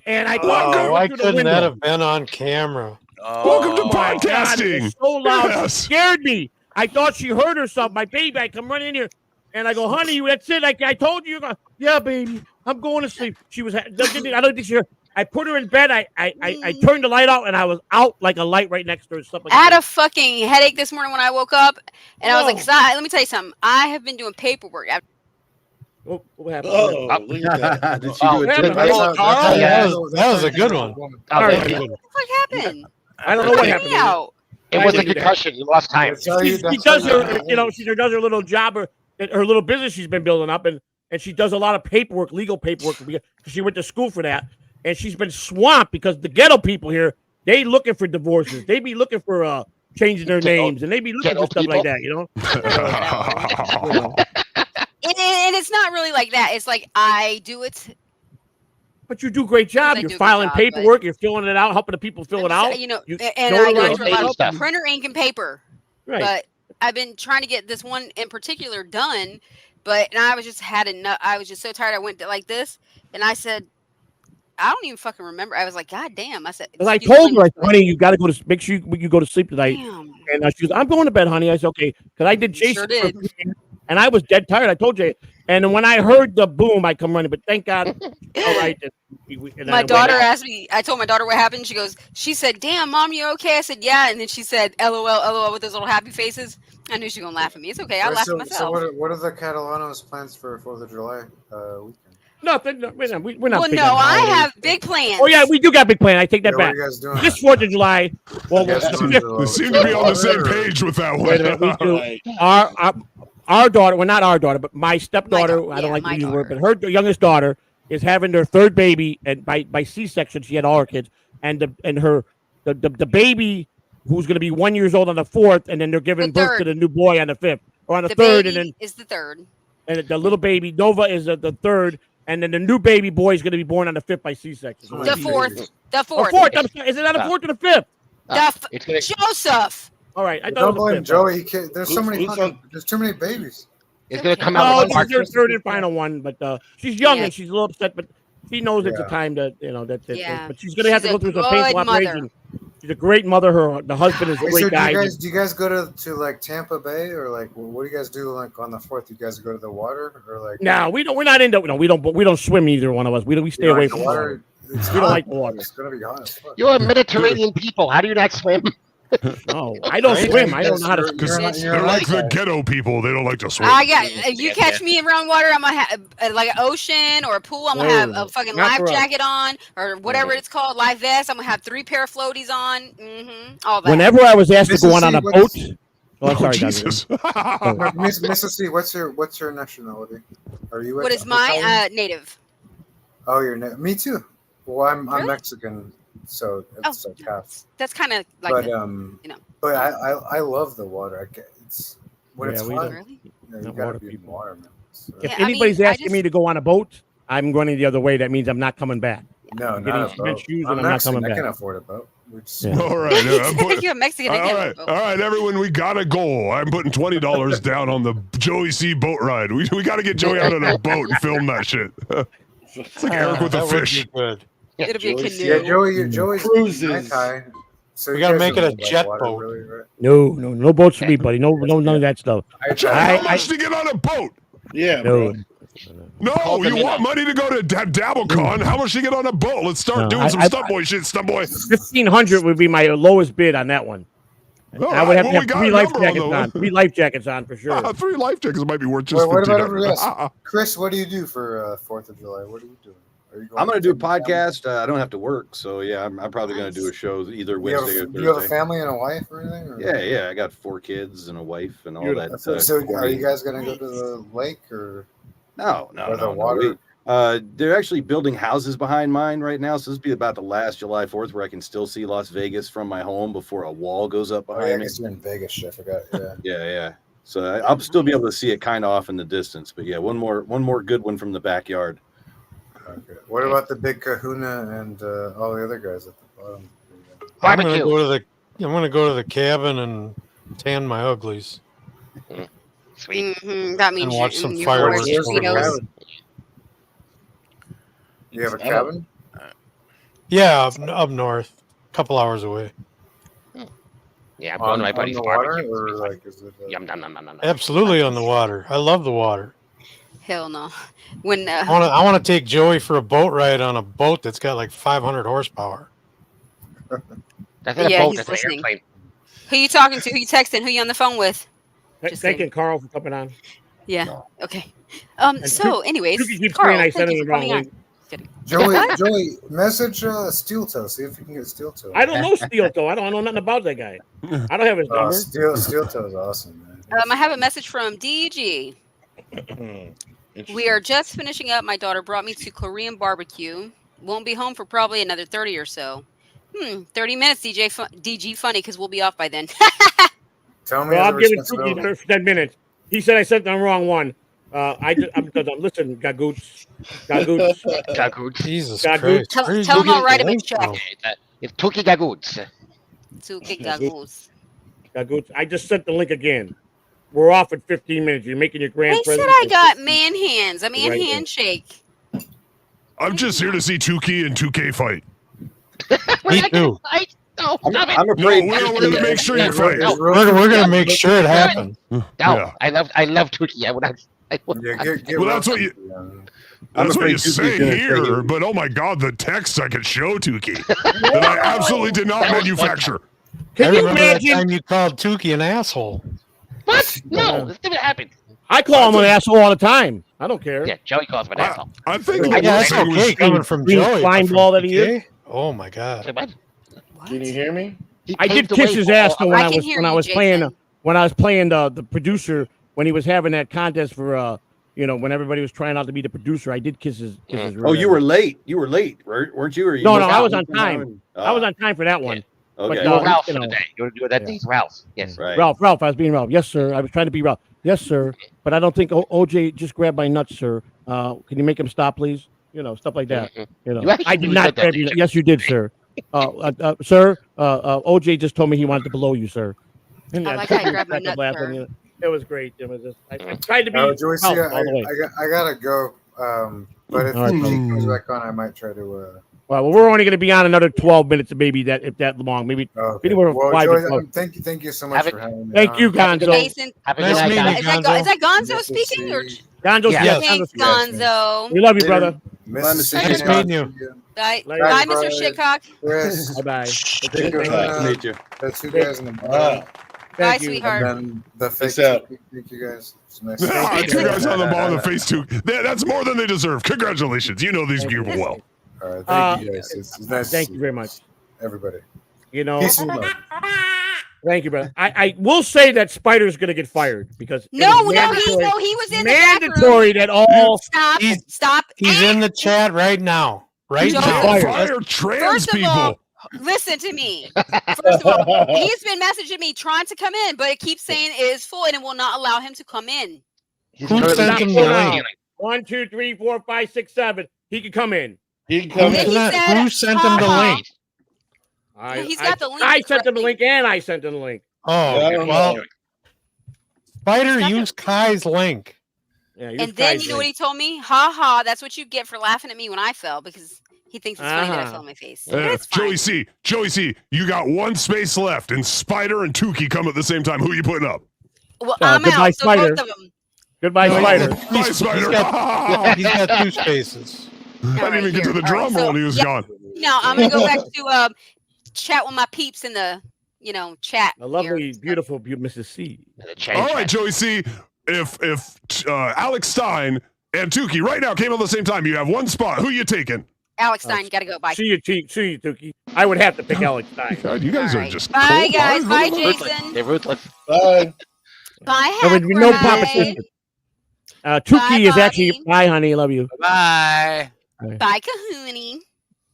And I thought, why couldn't that have been on camera? Welcome to podcasting. It was so loud, it scared me. I thought she heard herself. My baby, I come running in here, and I go, honey, that's it. I told you. Yeah, baby, I'm going to sleep. She was. I don't think she heard. I put her in bed. I turned the light out, and I was out like a light right next to her. Stuff like I had a fucking headache this morning when I woke up, and I was like, let me tell you something. I have been doing paperwork. What happened? Did she do it? That was a good one. What the fuck happened? I don't know what happened. It was a concussion. You lost time. She does her, she does her little job, or her little business she's been building up, and she does a lot of paperwork, legal paperwork, because she went to school for that, and she's been swamped because the ghetto people here, they looking for divorces, they be looking for changing their names, and they be looking for stuff like that, And it's not really like that. It's like I do it. But you do a great job. You're filing paperwork. You're filling it out, helping the people fill it out. And I go through a lot of printer ink and paper. Right. But I've been trying to get this one in particular done. And I was just had enough. I was just so tired. I went like this, and I said, I don't even fucking remember. I was like, God damn. I said, because I told her, I said, honey, you got to go to make sure you go to sleep tonight. Damn. And she goes, I'm going to bed, honey. I said, okay, because I did Jason. Sure did. And I was dead tired. I told you. And when I heard the boom, I come running. But thank God, all right. My daughter asked me. I told my daughter what happened. She said, "Damn, Mom, you okay?" I said, "Yeah." And then she said, "LOL, LOL," with those little happy faces. I knew she was gonna laugh at me. It's okay. I'll laugh at myself. So what are the Catalanos' plans for 4th of July weekend? Nothing. We're not. Well, no, I have big plans. Oh yeah, we do got big plans. I take that back. What are you guys doing? This 4th of July. Well, they seem to be on the same page with that one. Wait a minute, we do. Our daughter, well, not our daughter, but my stepdaughter, I don't like to use the word, but her youngest daughter is having their third baby, and by C-section, she had all her kids, and the baby who's going to be 1 year old on the 4th, and then they're giving birth to the new boy on the 5th, or on the 3rd, and then is the 3rd, and the little baby Nova is the 3rd, and then the new baby boy is going to be born on the 5th by C-section. The 4th. The 4th. Is it on the 4th or the 5th? Joseph. All right, I don't blame Joey. There's so many. There's too many babies. It's gonna come out. No, she's her 3rd and final one, but she's young and she's a little upset, but she knows it's a time to but she's gonna have to go through some painful operation. She's a great mother. The husband is a great guy. Do you guys go to like Tampa Bay, or like what do you guys do like on the 4th? You guys go to the water, or like? No, we don't. We're not into. No, we don't swim, either one of us. We stay away from water. We don't like the water. It's gonna be hot as fuck. You're a Mediterranean people. How do you not swim? No, I don't swim. I don't know how to. They're like the ghetto people. They don't like to swim. If you catch me around water, I'm gonna have like an ocean or a pool. I'm gonna have a fucking life jacket on, or whatever it's called, life vest. I'm gonna have 3 pair of floaties on. All that. Whenever I was asked to go on a boat. Oh, I'm sorry, Jesus. Mrs. C, what's your nationality? Are you? What is my native? Oh, me too. Well, I'm Really? Mexican, so it's like half. That's kind of like But the, you know. but I love the water. It's when Yeah, it's we hot. don't- You not gotta water be in people. water, man. If Yeah, anybody's I asking me to go on a boat, I'm running the other way. That means I'm not coming back. No, I'm getting not a cement boat. shoes I'm and I'm not Mexican. coming I back. can afford a boat. We're just- Yeah. All right, You're a Mexican. I can't all right, everyone, we got a goal. I'm putting $20 down on the Joey.C boat ride. We got to get Joey out on a boat and film that shit. It's like Eric with a that would fish. be good. It'll be a canoe. Yeah, Joey's Cruises. high. So We you gotta guys make it don't a like jet water, boat. really, right? No boats for me, buddy. No, none of that stuff. How much to get on a boat? Yeah, No. bro. No, you want money to go to DabbleCon? How much to get on a boat? Let's start No, doing some I- stunt boy shit, stunt boy. 1,500 would be my lowest bid on that one. All I would right, have well, to we have got 3 a life number on jackets the- on. 3 life jackets on for sure. 3 life jackets might be worth just Wait, what about everybody $1,500. else? Chris, what do you do for 4th of July? What are you doing? Are you I'm going to do a family? podcast. I don't have to work, so yeah, I'm probably going to do a show either Do you have Wednesday or do you have a Thursday. family and a wife or anything? Or? Yeah. I got 4 kids and a wife and all that. So are you guys going to go to the lake or? No. Or the water? They're actually building houses behind mine right now, so this will be about the last July 4th where I can still see Las Vegas from my home before a wall goes up Oh, yeah, I behind me. guess you're in Vegas. Shit, I forgot. Yeah. Yeah. So I'll still be able to see it kind of off in the distance, but yeah, one more good one from the backyard. Okay. What about the big Kahuna and all the other guys at the bottom? I'm gonna go to the cabin and tan my uglies. Sweet. That means And watch some you're fireworks your over there. Cheetos. You have a cabin? Yeah, up north, a couple hours away. Yeah, I'm going to my buddy's the water, barbecue. or like is it? Yum, nom, nom, nom, nom, nom. Absolutely on the water. I love the water. Hell no. When I want to take Joey for a boat ride on a boat that's got like 500 horsepower. That's not a yeah, boat, he's that's an listening. airplane. Who you talking to? Who you texting? Who you on the phone with? Thanking Carl for coming on. Yeah. Okay. And So, Tuki- anyways, Tuki keeps Carl, saying I thank sent you him for the wrong coming on. link. Kidding. Joey, message Steel Toe. See if you can get Steel Toe. I don't know Steel Toe. I don't know nothing about that guy. I don't have his number. Steel Toe is awesome, man. I have a message from DG. We are just finishing up. My daughter brought me to Korean barbecue. Won't be home for probably another 30 or so. 30 minutes, DG funny, because we'll be off by then. Tell me. Well, the I'm giving Tuki responsibility. another 10 minutes. He said I sent the wrong one. Listen, Gagoots. Jesus Gagoots. Christ. Tell him I'll write him a check. It's Tuki Gagoots. To get Gagoots. Gagoots. I just sent the link again. We're off in 15 minutes. You're making your grand They said present. I got man hands. A man Right there. handshake. I'm just here to see 2K and 2K fight. Me too. No, I'm stop it. afraid. We're gonna make sure you fight. No. We're gonna make sure it happens. No, Yeah. I love Tuki. I would not. Well, that's what you. That's what you say here, but oh my god, the text I could show Tuki that I absolutely did not manufacture. Can I you remember that imagine? time you called Tukey an asshole. What? No, this never happened. I call him an asshole all the time. I don't care. Yeah, Joey calls me an asshole. I think Yeah, that's okay coming from Green Joey. slime but ball from that he is. Tukey? Oh my god. Can you hear me? I did paved the kiss way his for ass all- though when I I can was hear when I you, was playing Jason. when I was playing the producer when he was having that contest for when everybody was trying out to be the producer. I did kiss his Oh, you were late. You were late, weren't you? Or you No, missed I out was on one time? time. I was on time for that one. Okay. But, You were Ralph you for the know. day. You were that day's Ralph. Yes. Right. Ralph, I was being Ralph. Yes, sir. I was trying to be Ralph. Yes, sir. But I don't think OJ just grabbed my nuts, sir. Can you make him stop, please? Stuff like that. You actually I did really not said that, grab you. didn't you? Yes, you did, sir. Sir, OJ just told me he wanted to blow you, sir. And I like how you grabbed my started nuts, laughing. sir. It was great. It was just, I tried to be Joey, Ralph all the way. I gotta go. But if All right, he brother. comes back on, I might try to. Well, we're only going to be on another 12 minutes, maybe if that long, maybe Okay. anywhere from Well, 5 Joey, to 12. thank you so much for having me. Thank on. you, Gonzo. Jason, Have a Nice good meeting night, you, guys. is that Gonzo. Gonzo speaking? Or Gonzo's Yeah. yes. thanks, Gonzo. We love you, brother. Mrs. Nice meeting you. Bye, Later. bye, Bye, Mr. bye. Shitcock. Chris, Bye-bye. Big Nice to Kahuna, meet you. the two guys in the bottom, Bye, Thank you. sweetheart. and then the fake. Peace out. Thank you guys. It's nice. Two guys on the bottom of the face too. That's more than they deserve. Congratulations. You know these people well. All right, thank you guys. It's nice. Thank to you see very much. everybody. You know, Peace and love. Thank you, brother. I will say that Spider's going to get fired because No, he was in the back room. mandatory that all Stop. He's in the chat right now. Right Joe, now. Fire trans First of people. all, listen to me. First of all, he's been messaging me trying to come in, but it keeps saying it is full and it will not allow him to come in. Who sent him the link? 1, 2, 3, 4, 5, 6, 7. He can come in. Who sent him the link? He's got the link. I sent him the link, and I sent him the link. Oh, well, Spider used Kai's link. Yeah, And then you know what he told me? Ha ha, that's what you get for laughing at me when I fell because he thinks it's funny that I fell on my face. Joey C, you got one space left, and Spider and Tukey come at the same time. Who are you putting up? Well, I'm goodbye, out, so Spider. both of them. Goodbye, Spider. Bye, Spider. He's got 2 spaces. I didn't even get to the drum roll, and he was gone. Now I'm gonna go back to chat with my peeps in the chat. A lovely, beautiful, Mrs. C. All right, Joey C. If Alex Stein and Tukey right now came at the same time, you have one spot. Who you taking? Alex Stein, gotta go. Bye. See you, Tukey. I would have to pick Alex Stein. God, you guys are just bye, guys. Bye, Jason. They're ruthless. Bye. Bye, There would be no Hackride. competition. Tukey is actually bye, honey. Love you. Bye. Bye, Kahuni.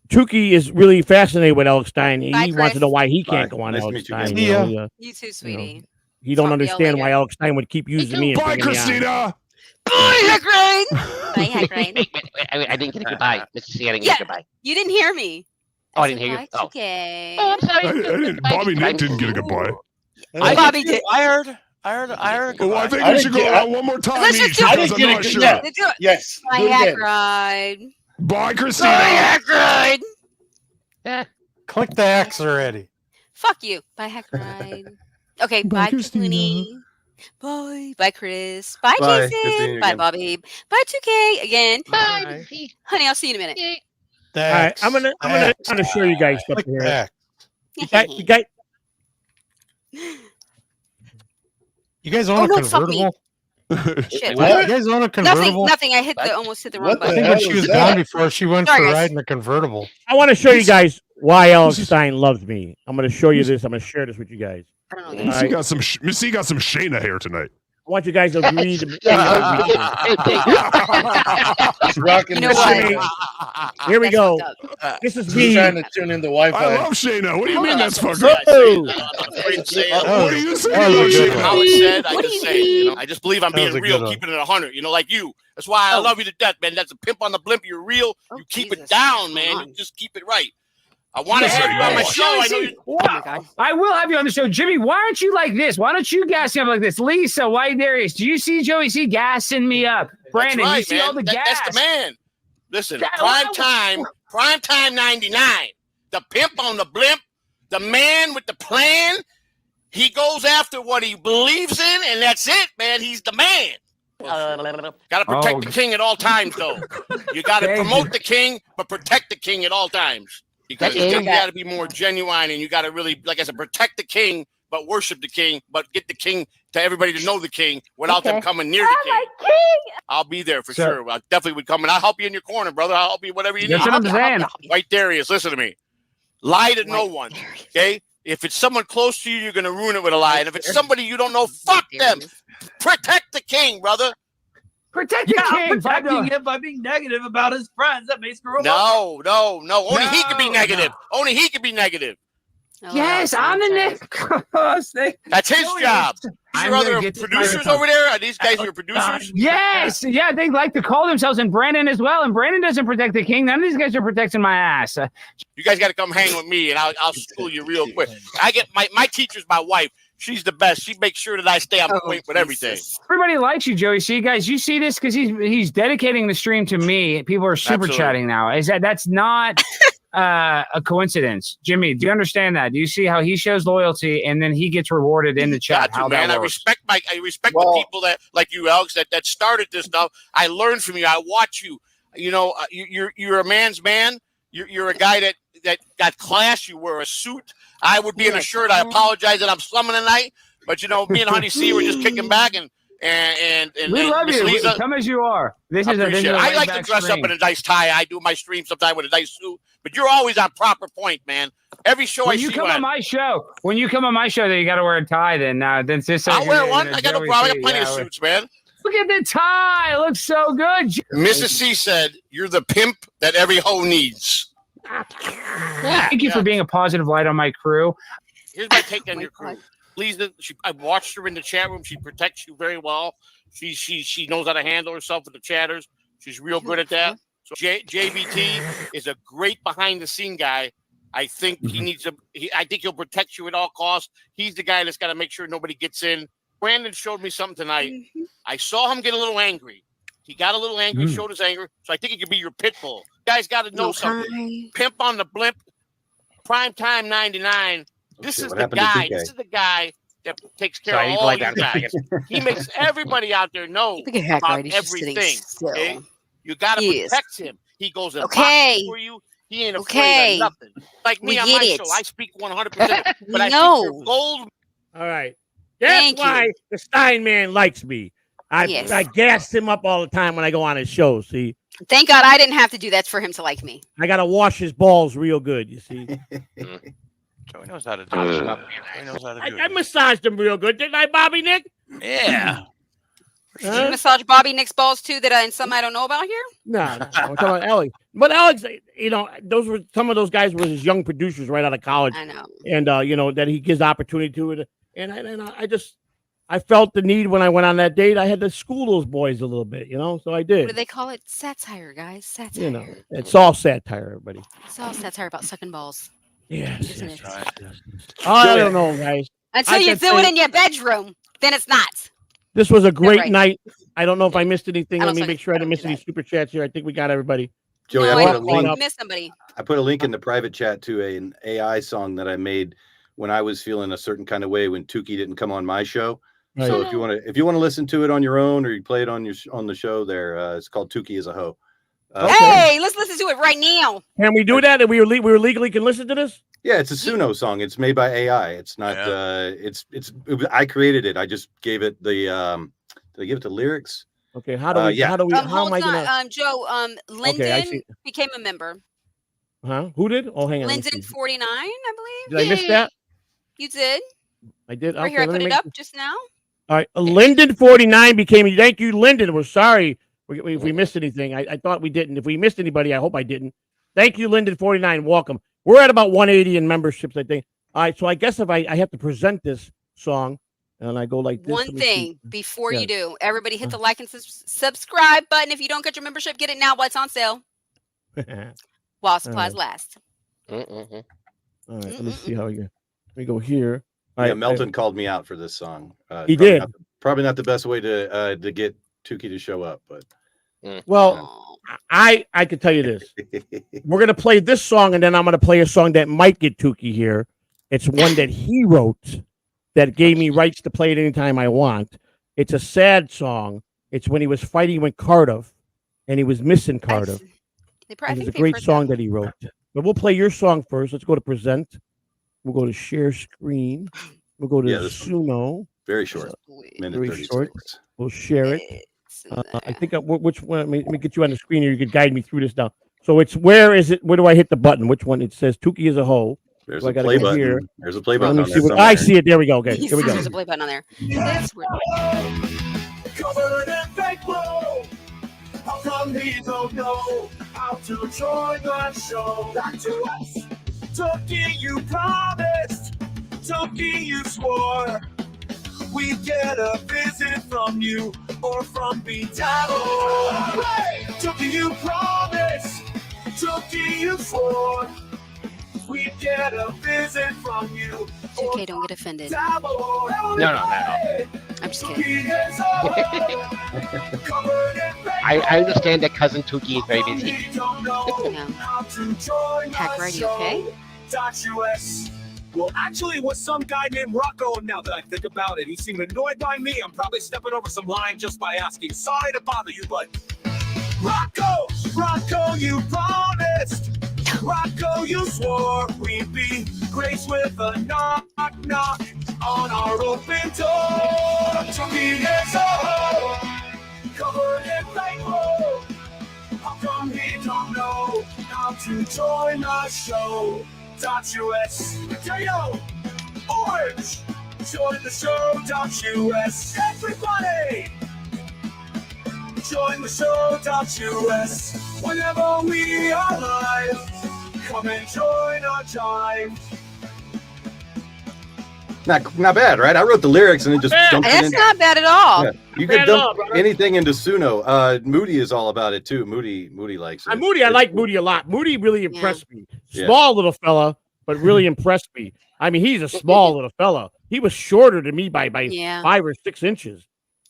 Tukey is really fascinated with Alex Stein. He Bye, wants Chris. to know why he Bye. can't go on Nice to Alex meet you Stein. guys. You too, sweetie. He don't Talk to y'all understand why later. Alex Stein would keep using me. And Bye, bringing me on. Christina. Bye, Hackride. Bye, Hackride. Wait, I didn't get a goodbye. Mrs. C, I didn't get a goodbye. You didn't hear me. Oh, I didn't hear you. Oh. Okay. Oh, I'm sorry. I didn't, Bobby Nick didn't get a goodbye. Bobby did. I heard. Well, I think I we should go didn't out one more time Let's each just do it. because I'm not sure. Yeah. Let's do it. Yes. Bye, Do it again. Hackride. Bye, Christina. Bye, Hackride. Click the X already. Fuck you. Bye, Hackride. Okay, bye, Clooney. Bye. Bye, Chris. Bye, Bye. Good Jason. seeing you Bye, again. Bobby. Bye, 2K again. Bye. Honey, I'll see you in a minute. The All right, X. I'm gonna show you guys Click something the here. X. You guys own a no, fuck me. convertible? Shit. You guys own a convertible? Nothing. I almost hit the wrong What the I button. think when she was gone before, she went Sorry, for guys. riding a convertible. I want to show you guys why Alex Stein loves me. I'm gonna show you this. I'm gonna share this with you guys. I don't know. Miss C got some Shayna hair tonight. I want you guys to read. He's rocking You know the what? shit. Here we That's go. fucked up. This is He's me. trying to tune in the I Wi-Fi. love Shayna. What do you mean that's fucked Whoa. up? What do you say? That was a good one. How it's said, I What just do say, you mean? I just believe I'm That was being a real, good one. keeping it 100, like you. That's why I Oh. love you to death, man. That's a pimp on the blimp. You're real. Oh, You keep Jesus. it down, man. Come on. You just keep it right. I want to Yes, have I you on my know. show. I know Joey you. C, Oh my God. I will have you on the show. Jimmy, why aren't you like this? Why don't you gas me up like this? Lisa, White Darius, do you see Joey C gassing me up? Brandon, That's right, you see man. all the gas? That's the man. Listen, That- prime time 99. The pimp on the blimp, the man with the plan. He goes after what he believes in, and that's it, man. He's the man. Got to protect Oh. the king at all times, though. You got to Thank promote you. the king, but protect the king at all times. Because Thank you. you got to be more genuine, and you got to really, like I said, protect the king, but worship the king, but get the king to everybody to know the king without them coming near the king. I'll be there for So- sure. I definitely would come, and I'll help you in your corner, brother. I'll help you whatever you That's need. what I'm saying. White Darius, listen to me. Lie to no one, okay? If it's someone close to you, you're going to ruin it with a lie. And if it's somebody you don't know, fuck them. Protect the king, brother. Protect the king. Protecting him by being negative about his friends. That may screw him up. No. Only he can be negative. Only he can be negative. Oh, Yes, I'm the Nick. That's his job. I'm Your gonna other get this producers microphone. over there? Are these guys your producers? Yes, yeah, they like to call themselves, and Brandon as well. And Brandon doesn't protect the king. None of these guys are protecting my ass. You guys got to come hang with me, and I'll school you real quick. I get my teacher's my wife. She's the best. She makes sure that I stay on point with everything. Everybody likes you, Joey C. Guys, you see this because he's dedicating the stream to me. People are super Absolutely. chatting now. That's not a coincidence, Jimmy? Do you understand that? Do you see how he shows loyalty and then he gets rewarded in the chat? Got to, How man. that I works? respect the people that like you, Alex, that started this stuff. I learned from you. I watch you. You're a man's man. You're a guy that got class. You wear a suit. I would be in a shirt. I apologize that I'm slumming tonight, but me and Honey C were just kicking back and We love Miss you. Lisa, Come as you are. This I is a appreciate it. I like to laid-back dress stream. up in a nice tie. I do my stream sometimes with a nice suit, but you're always on proper point, man. Every show when I you see come you on my show, then you got to wear a tie. Then just so I'll wear one. I got no problem. I got plenty of suits, man. Look at the tie. It looks so good. Mrs. C said, "You're the pimp that every hoe needs." Thank you for being a positive light on my crew. Here's my take on your crew. Please, I watched her in the chat room. She protects you very well. She knows how to handle herself with the chatters. She's real good at that. So JBT is a great behind the scene guy. I think he needs to. I think he'll protect you at all costs. He's the guy that's got to make sure nobody gets in. Brandon showed me something tonight. I saw him get a little angry. He got a little angry, showed his anger. So I think he could be your pit bull. You guys got to know something. Pimp on the blimp, Primetime 99. This is the guy. This is the guy that takes care of all you guys. He makes everybody out there know about everything. Okay? You got to protect him. He goes and boxes for you. He ain't afraid of nothing. Like me on my show, I speak 100%. But I think you're gold. All right. That's why the Stein man likes me. I gas him up all the time when I go on his show, see? Thank God I didn't have to do that for him to like me. I got to wash his balls real good, you see? Joey knows how to do it. I massaged him real good, didn't I, Bobby Nick? Yeah. Did you massage Bobby Nick's balls too that and some I don't know about here? No, I'm talking about Alex. But Alex, those were some of those guys were his young producers right out of college. I know. And that he gives opportunity to it. And I felt the need when I went on that date. I had to school those boys a little bit, so I did. What do they call it? Satire, guys. Satire. It's all satire, everybody. It's all satire about sucking balls. Yes. Right. I don't know, guys. Until you do it in your bedroom, then it's not. This was a great night. I don't know if I missed anything. Let me make sure I didn't miss any super chats here. I think we got everybody. Joey, No, I I put a link. missed somebody. I put a link in the private chat to an AI song that I made when I was feeling a certain kind of way when Tukey didn't come on my show. Right. So if you want to listen to it on your own or you play it on the show there, it's called Tukey is a Hoe. Hey, let's listen to it right now. Can we do that? We legally can listen to this? Yeah, it's a Suno song. It's made by AI. It's not. I created it. I just gave it the. Did I give it the lyrics? Okay. How am I gonna? Joe. Lyndon became a member. Huh? Who did? Oh, hang on. Lyndon 49, I believe. Did I miss that? You did. I did. Right here, I put it up just now. All right. Lyndon 49 became. Thank you, Lyndon. We're sorry if we missed anything. I thought we didn't. If we missed anybody, I hope I didn't. Thank you, Lyndon 49. Welcome. We're at about 180 in memberships, I think. All right. So I guess if I have to present this song and I go like this. One thing before you do, everybody hit the like and subscribe button. If you don't get your membership, get it now while it's on sale. While supplies last. All right. Let me see how we go. Let me go here. Yeah, Melton called me out for this song. He did. Probably not the best way to get Tukey to show up, but well, I could tell you this. We're gonna play this song, and then I'm gonna play a song that might get Tukey here. It's one that he wrote that gave me rights to play it anytime I want. It's a sad song. It's when he was fighting with Cardiff, and he was missing Cardiff. It's a great song that he wrote. But we'll play your song first. Let's go to present. We'll go to share screen. We'll go to Suno. Very short. Very short. We'll share it. I think which one? Let me get you on the screen here. You can guide me through this now. So it's where is it? Where do I hit the button? Which one? It says Tukey is a hoe. There's a play button. Here. There's a play button. Let me see I see it. There we go. Okay, here we go. There's a play button on there. That's weird. Covered in fake blow. How come he don't know how to join the show? Back to us. Tukey, you promised. Tukey, you swore. We'd get a visit from you or from B-Dabble. Tukey, you promised. Tukey, you swore. We'd get a visit from you. Okay, don't get offended. No. I'm just kidding. I understand that cousin Tukey is very busy. Hackride, you okay? Well, actually, it was some guy named Rocco. Now that I think about it, he seemed annoyed by me. I'm probably stepping over some line just by asking. Sorry to bother you, but Rocco, you promised. Rocco, you swore we'd be graced with a knock on our open door. Tukey is a hoe, covered in fake blow. How come he don't know how to join the show? show.us. J-O, Orange, join the show.us. Everybody, join the show.us. Whenever we are live, come and join our time. Not bad, right? I wrote the lyrics and then just dumped it That's in. not bad at all. Yeah. You could dump anything into Suno. Moody is all about it too. Moody likes it. Moody, I like Moody a lot. Moody really impressed me. Yeah. Small little fella, but really impressed me. I mean, he's a small little fella. He was shorter than me by 5 or 6 inches.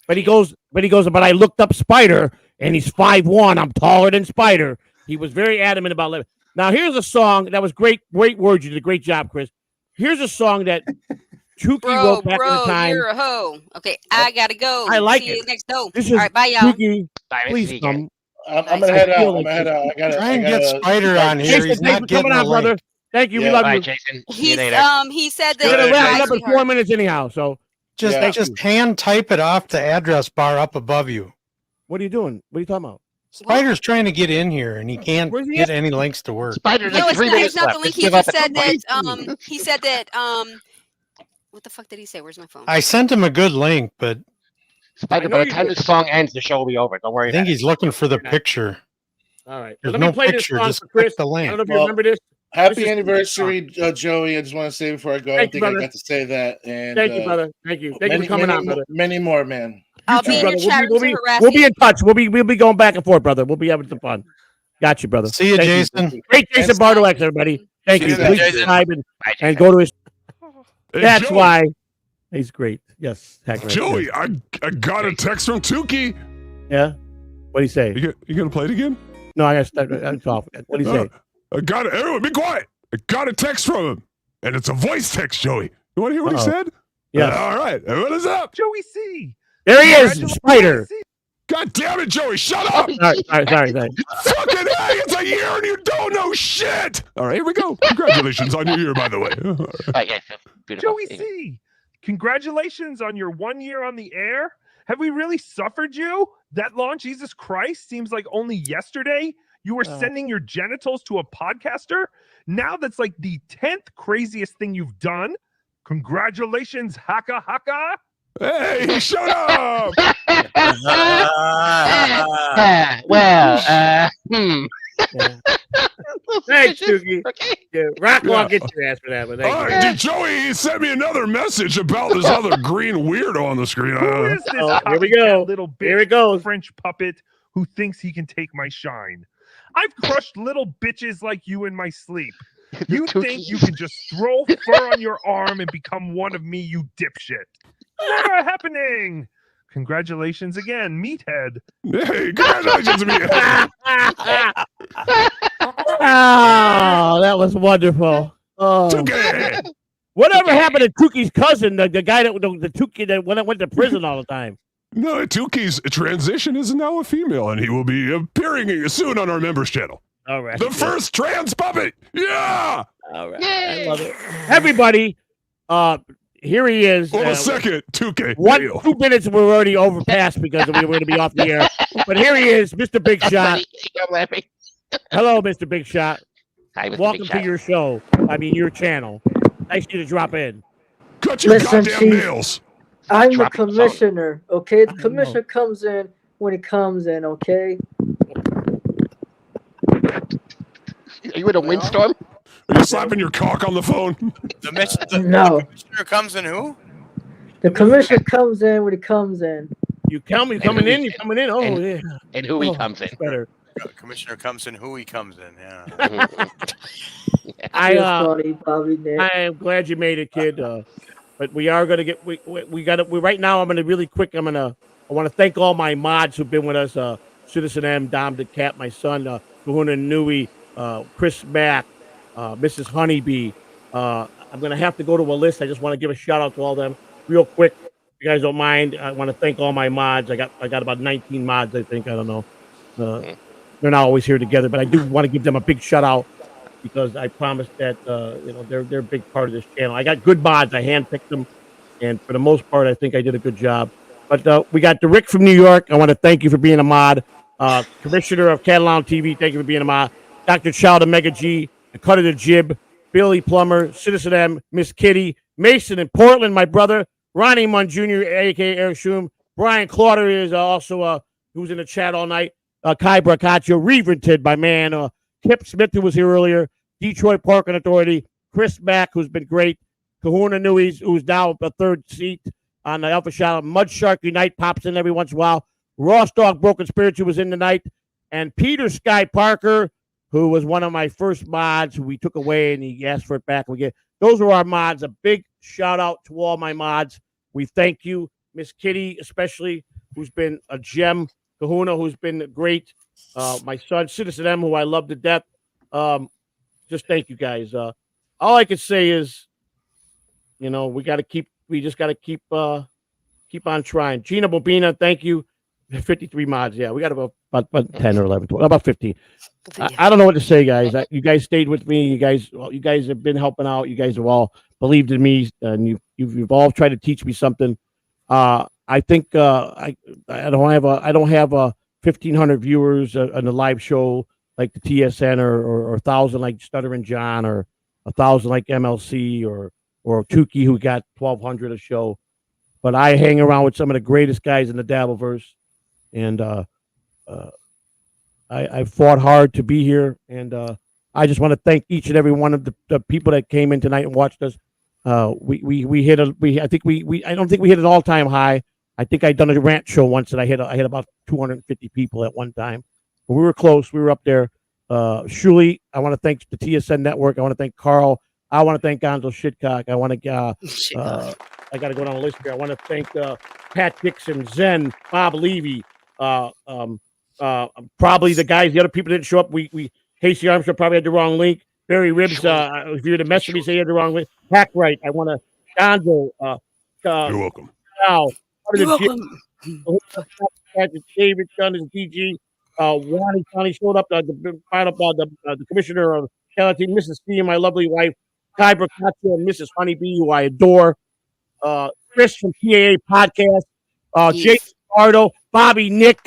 But he goes, but I looked up Spider, and he's 5'1". I'm taller than Spider. He was very adamant about living. Now, here's a song that was great words. You did a great job, Chris. Here's a song that Chucky wrote back in the time. You're a hoe. Okay, I gotta go. I like See it. you next dope. This All is right, bye, y'all. Chucky. Please come. I'm gonna head out. I gotta try and get Spider on here. Jason, He's thanks not for coming getting on, the brother. link. Thank you. Yeah. We love Bye, you. Jason. He said We're gonna wrap it that. up in 4 minutes anyhow. So Just hand type it off the address bar up above you. what are you doing? What are you talking about? Spider's trying to get in here and he can't Where's he get at? any links to work. Spider, No, it's not, it's not the link. He just said that. He He said that. What the fuck did he say? Where's my phone? I sent him a good link, but Spider, by the time this song ends, the show will be over. Don't worry. I think about he's looking for the picture. All right. There's Let no me play picture. this song Just for Chris. click the I link. don't know if you Well, remember this. Happy This is- anniversary, Joey. I just want to say before I go, I Thank don't you, think I brother. got to say that. And Thank you, brother. Thank you. Thank you many, for coming many, on, brother. Many more, man. I'll You be too, in your brother. chat room to harass We'll be you. in touch. We'll be going back and forth, brother. We'll be having some fun. Got you, brother. See you, Thank Jason. Great Jason Bartolek, everybody. Thank See you. you, Please Jason. subscribe and go to his. Hey, That's Joey. why he's great. Yes, Hackman. Joey, Yes. I got a text from Tukey. Yeah. What do you say? You gonna play it again? No, I got to start. I'm off. What do you say? I got it. Everyone, be quiet. I got a text from him, and it's a voice text, Joey. You want to hear what he said? Yes. All right. What is up? Joey.C. There he is, Spider. God damn it, Joey. Shut up. Sorry. Fucking hey, it's a year and you don't know shit. All right, here we go. Congratulations on your year, by the way. Joey.C, congratulations on your 1 year on the air. Have we really suffered you? That long, Jesus Christ, seems like only yesterday you were sending your genitals to a podcaster. Now that's like the 10th craziest thing you've done. Congratulations, haka haka. Hey, shut up. Thanks, Doogie. Yeah, Rock will get your ass for that, but thank All you. right, dude, Joey, he sent me another message about this other green weirdo on the screen. Who is this here we go. little bitch Here it goes. French puppet who thinks he can take my shine? I've crushed little bitches like you in my sleep. You think you can just throw fur on your arm and become one of me, you dipshit. Never happening. Congratulations again, meathead. Hey, congratulations, meathead. Oh, that was wonderful. Oh. Whatever happened to Tukey's cousin, the guy that the Tukey that went to prison all the time? No, Tukey's transition is now a female, and he will be appearing soon on our members channel. All right. The first trans puppet. Yeah. All right. I love it. Everybody, here he is. Hold a second, Tukey. 2 minutes were already overpassed because we were going to be off the air. But here he is, Mr. Big Shot. Hello, Mr. Big Shot. Hi, Mr. Welcome Big to Shot. your show. I mean, your channel. Nice of you to drop in. Cut your Listen, goddamn Chief. nails. I'm the Drop it, commissioner, okay? The commissioner comes in when he comes in, okay? Are you in a windstorm? Are you slapping your cock on the phone? No. The commissioner comes in who? The commissioner comes in when he comes in. You coming in? You coming in? Oh, yeah. And who he Oh, comes in. better. Commissioner comes in who he comes in. Yeah. I funny, Bobby Nick. I am glad you made it, kid. But we are gonna get we got we right now. I'm gonna really quick. I want to thank all my mods who've been with us. Citizen M, Dom the Cat, my son, Kahuna Nui, Chris Mack, Mrs. Honeybee. I'm gonna have to go to a list. I just want to give a shout out to all them real quick. If you guys don't mind, I want to thank all my mods. I got about 19 mods. I think I don't know. They're not always here together, but I do want to give them a big shout out because I promised that they're a big part of this channel. I got good mods. I handpicked them, and for the most part, I think I did a good job. But we got Rick from New York. I want to thank you for being a mod. Commissioner of Catalano TV, thank you for being a mod. Dr. Child of Mega G, the Cut of the Jib, Billy Plummer, Citizen M, Miss Kitty, Mason in Portland, my brother, Ronnie Munn Jr., a.k.a. Eric Schum, Brian Clauder is also who's in the chat all night, Kai Bracaccio, Reverted, my man, Kip Smith, who was here earlier, Detroit Parking Authority, Chris Mack, who's been great, Kahuna Nui, who's now a third seat on the Alpha Shot, Mud Shark Unite pops in every once in a while, Ross Dog Broken Spirits, who was in tonight, and Peter Sky Parker, who was one of my first mods who we took away and he asked for it back. Those were our mods. A big shout out to all my mods. We thank you, Miss Kitty, especially, who's been a gem. Kahuna, who's been great. My son, Citizen M, who I love to death. Just thank you guys. All I can say is, we just got to keep on trying. Gina Bobina, thank you. 53 mods. Yeah, we got about 10 or 11, 12, about 15. I don't know what to say, guys. You guys stayed with me. You guys have been helping out. You guys have all believed in me, and you've all tried to teach me something. I think I don't have 1,500 viewers on the live show like the TSN or 1,000 like Stuttering John or 1,000 like MLC or Tukey, who got 1,200 a show. But I hang around with some of the greatest guys in the Dabbleverse, and I fought hard to be here, and I just want to thank each and every one of the people that came in tonight and watched us. I don't think we hit an all-time high. I think I'd done a rant show once and I hit about 250 people at one time. But we were close. We were up there. Shuli, I want to thank the TSN network. I want to thank Carl. I want to thank Gonzo Shitcock. I want to I got to go down the list here. I want to thank Pat Dixon, Zen, Bob Levy, probably the guys, the other people didn't show up. Casey Armstrong probably had the wrong link. Barry Ribs, if you were to message me, say you had the wrong link. Hackride, I want to Gonzo. You're welcome. Now, You're welcome. David Dunn is DG. Wani finally showed up. The commissioner of CatalanoTV, Mrs. C, and my lovely wife, Kai Bracaccio, and Mrs. Honeybee, who I adore. Chris from PAA Podcast, Jason Pardo, Bobby Nick.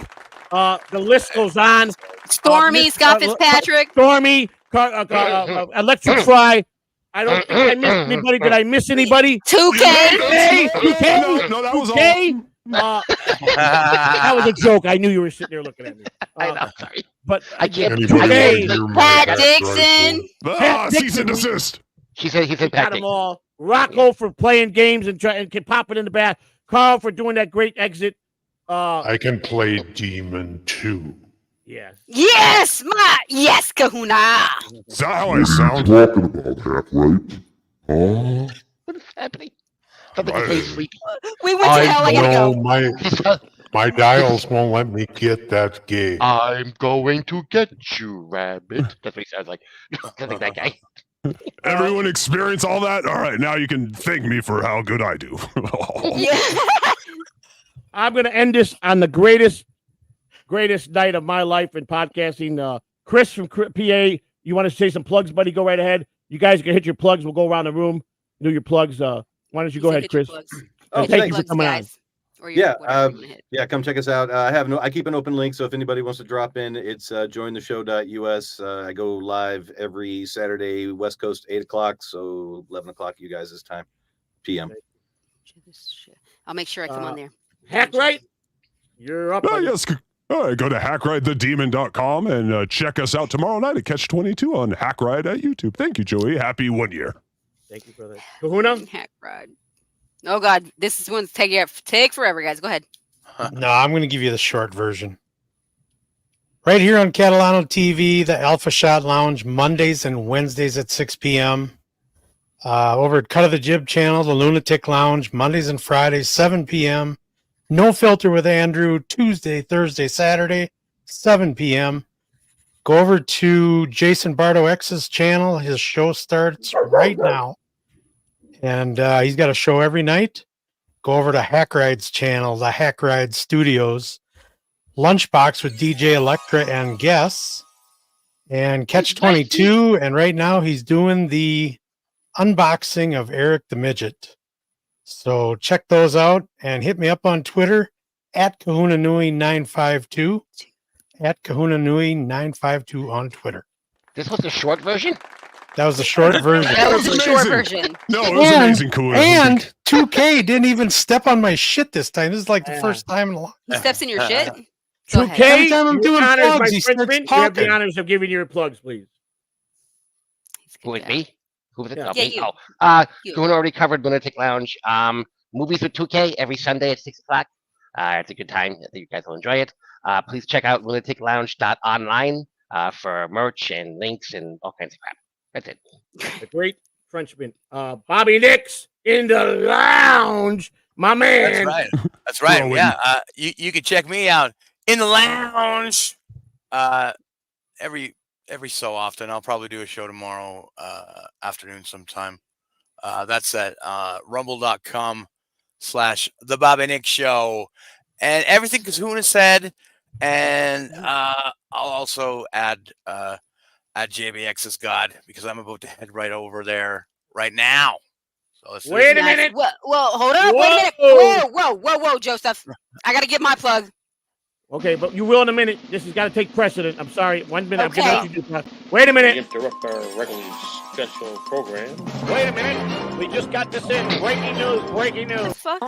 The list goes on. Stormy, Scott Fitzpatrick. Stormy, Electric Fry. I don't think I missed anybody. Did I miss anybody? 2K. 2K. No, that was 2K. That was a joke. I knew you were sitting there looking at me. I know, sorry. But I can't. Pat Dixon. Cease and desist. He said got Pat them Dixon. all. Rocco for playing games and pop it in the back. Carl for doing that great exit. I can play Demon too. Yes. Yes, Kahuna. Is that how I sound? Talking about Hackride. Oh. What is happening? Something is very sleepy. We went to hell. I gotta go. My dials won't let me get that gay. I'm going to get you, rabbit. That's what he sounds like. Sounds like that guy. Everyone experience all that? All right, now you can thank me for how good I do. I'm going to end this on the greatest night of my life in podcasting. Chris from PA, you want to say some plugs, buddy? Go right ahead. You guys can hit your plugs. We'll go around the room, do your plugs. Why don't you go ahead, Chris? Thank you for coming on. Yeah, come check us out. I keep an open link, so if anybody wants to drop in, it's jointheshow.us. I go live every Saturday, West Coast, 8:00, so 11:00 you guys' time, PM. I'll make sure I come on there. Hackride, you're up. Yes. All right, go to hackridethedemon.com and check us out tomorrow night at Catch 22 on Hackride at YouTube. Thank you, Joey. Happy 1 year. Thank you for that. Kahuna? Hackride. Oh, God. This is one's take forever, guys. Go ahead. No, I'm going to give you the short version. Right here on Catalano TV, the Alpha Shot Lounge, Mondays and Wednesdays at 6 p.m. Over at Cut of the Jib channel, the Lunatic Lounge, Mondays and Fridays, 7 p.m. No Filter with Andrew, Tuesday, Thursday, Saturday, 7 p.m. Go over to Jason Bardo X's channel. His show starts right now. And he's got a show every night. Go over to Hackride's channel, the Hackride Studios. Lunchbox with DJ Electra and guests. And Catch 22. And right now he's doing the unboxing of Eric the Midget. So check those out and hit me up on Twitter at KahunaNui952. At KahunaNui952 on Twitter. This was the short version? That was the short version. That was the short version. No, it was amazing, Kudos. And 2K didn't even step on my shit this time. This is like the first time in a long He steps in your shit. 2K, Every time I'm doing honors, plugs, my he starts Frenchman, you have the talking. honors of giving your plugs, please. Who was me? Who was it? Yeah, Me? you. You. Kuhn already covered Lunatic Lounge. Movies with 2K every Sunday at 6 o'clock. It's a good time. I think you guys will enjoy it. Please check out lunaticlounge.online for merch and links and all kinds of crap. That's it. The great Frenchman, Bobby Nix in the lounge, my man. That's right. Yeah. You can check me out in the lounge every so often. I'll probably do a show tomorrow afternoon sometime. That's at rumble.com/The Bobby Nix Show. And everything Kahuna said. And I'll also add JBX's God, because I'm about to head right over there right now. So let's Wait a minute. Well, hold up. Wait a minute. Whoa, Joseph. I got to give my plug. Okay, but you will in a minute. This has got to take precedent. I'm sorry. 1 minute. Okay. I'm giving you Wait a minute. Interrupt our regularly scheduled program. Wait a minute. We just got this in. Breaking news. Fuck.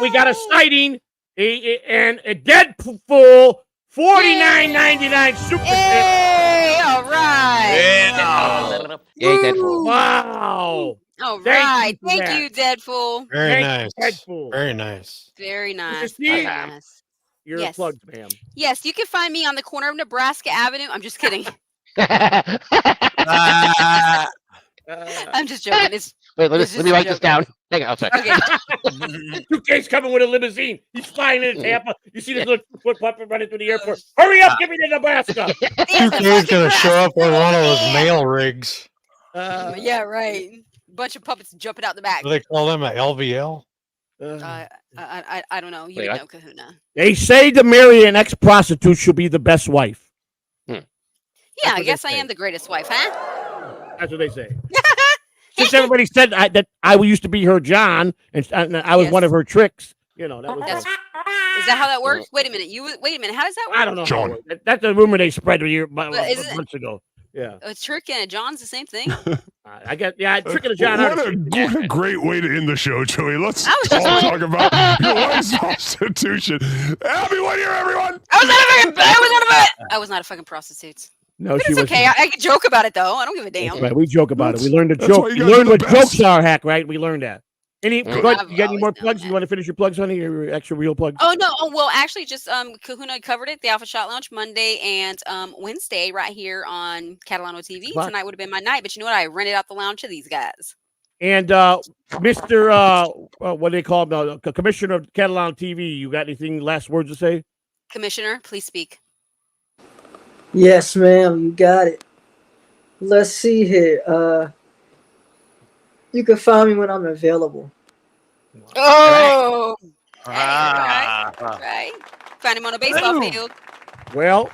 We got a sighting and a Deadpool $49.99 super. Hey, all right. Yay, Deadpool. Wow. All right. Thank you, Deadpool. Very Thank nice. you, Deadpool. Very nice. Very nice. Very Very nice. Your Yes. plugs, ma'am. Yes, you can find me on the corner of Nebraska Avenue. I'm just kidding. I'm just joking. Wait, let it's me just a write this joke. down. Hang on, I'm sorry. Okay. 2K's coming with a limousine. He's flying in Tampa. You see this little foot puppet running through the airport. Hurry up, give me to Nebraska. 2K's gonna show up on one of those mail rigs. Yeah, right. Bunch of puppets jumping out the back. Do they call them a LVL? I don't know. You Wait, would what? know, Kahuna. They say to marry an ex-prostitute should be the best wife. Yeah, what I they guess I say. am the greatest wife, huh? That's what they say. Since everybody said that I used to be her John, and I was one of her tricks, you know. That was Is that how that works? Wait a minute. Wait a minute. How does that work? I don't know. How it works. That's a rumor they spread a year is it- months ago. Yeah, A trick and a John's the same thing. I get. Yeah, tricking a John. What a great way to end the show, Joey. Let's I was just all like- talk about your wife's prostitution. Happy 1 year, everyone. I was not a fucking prostitute. No, But she it's was. okay. I can joke about it though. I don't give a damn. Right, we joke about it. We learned to That's joke. why you We guys are learned the what best. jokes are, Hack. Right? We learned that. Any I've you got any more plugs? You want to finish your plugs, honey? Your extra real plugs? Oh no! Oh well, actually, just Kahuna covered it. The Alpha Shot Lounge Monday and Wednesday, right here on Catalano TV. Wow. Tonight would have been my night, but you know what? I rented out the lounge to these guys. And Mr. What do they call him? The Commissioner of Catalano TV. You got anything last words to say? Commissioner, please speak. Yes, ma'am. You got it. Let's see here. You can find me when I'm available. Oh, Ah. right. Find him on a baseball field. Well,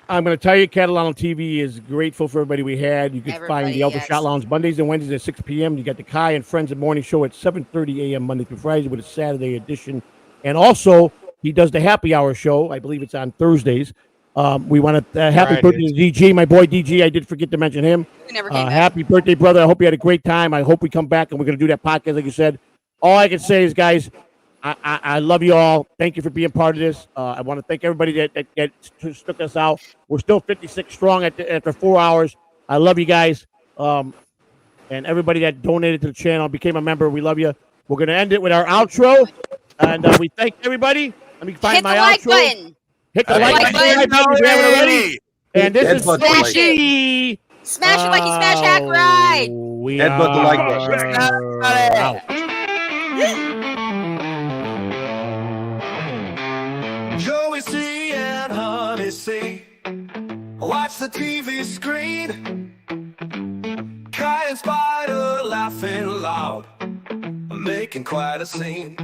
I'm going to tell you, Catalano TV is grateful for everybody we had. You can find Everybody, the Alpha yes. Shot Lounge Mondays and Wednesdays at 6 p.m. You got the Kai and Friends and Morning Show at 7:30 a.m. Monday through Friday with a Saturday edition. And also, he does the Happy Hour show. I believe it's on Thursdays. We want to happy birthday to DG, my boy DG. I did forget to mention him. We never came back. Happy birthday, brother. I hope you had a great time. I hope we come back and we're going to do that podcast, like you said. All I can say is, guys, I love you all. Thank you for being part of this. I want to thank everybody that stuck us out. We're still 56 strong after 4 hours. I love you guys. And everybody that donated to the channel, became a member, we love you. We're going to end it with our outro. And we thank everybody. Let me find Hit my the like outro. button. Hit the like button if you haven't already. And this is Headbutt the like Joey-C. Smash it like you smash Hackride. We Headbutt the like are out. Joey-C and Honey-C watch the TV screen. Kai and Spider laughing loud, making quite a scene.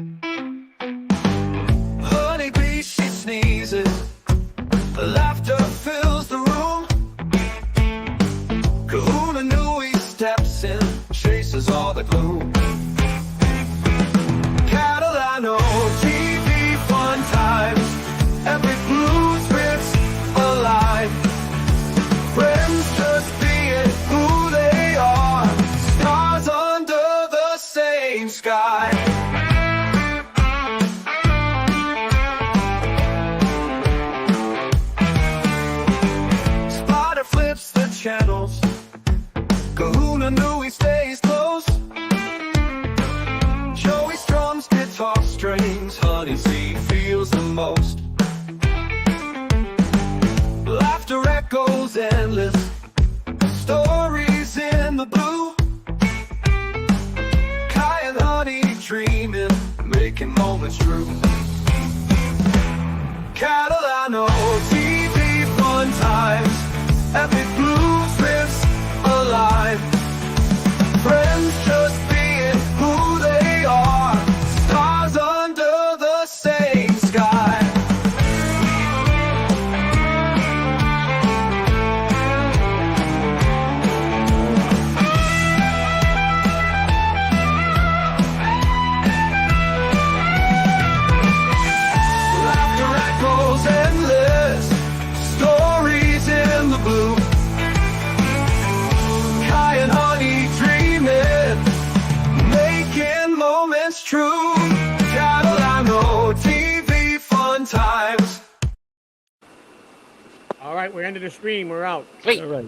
Honeybee, she sneezes, laughter fills the room. Kahuna Nui steps in, chases all the gloom. Catalano TV, fun times, every blue sprit's alive. Friends just being is endless. Stories in the blue. Kai and Honey dreaming, making moments true. Catalano TV, fun times, epic blueprints alive. Friends just being who they are, stars under the same sky. Laughter echoes endless, stories in the blue. Kai and Honey dreaming, making moments true. Catalano TV, fun times. All right, we're ending the stream. We're out. Sweet. All right.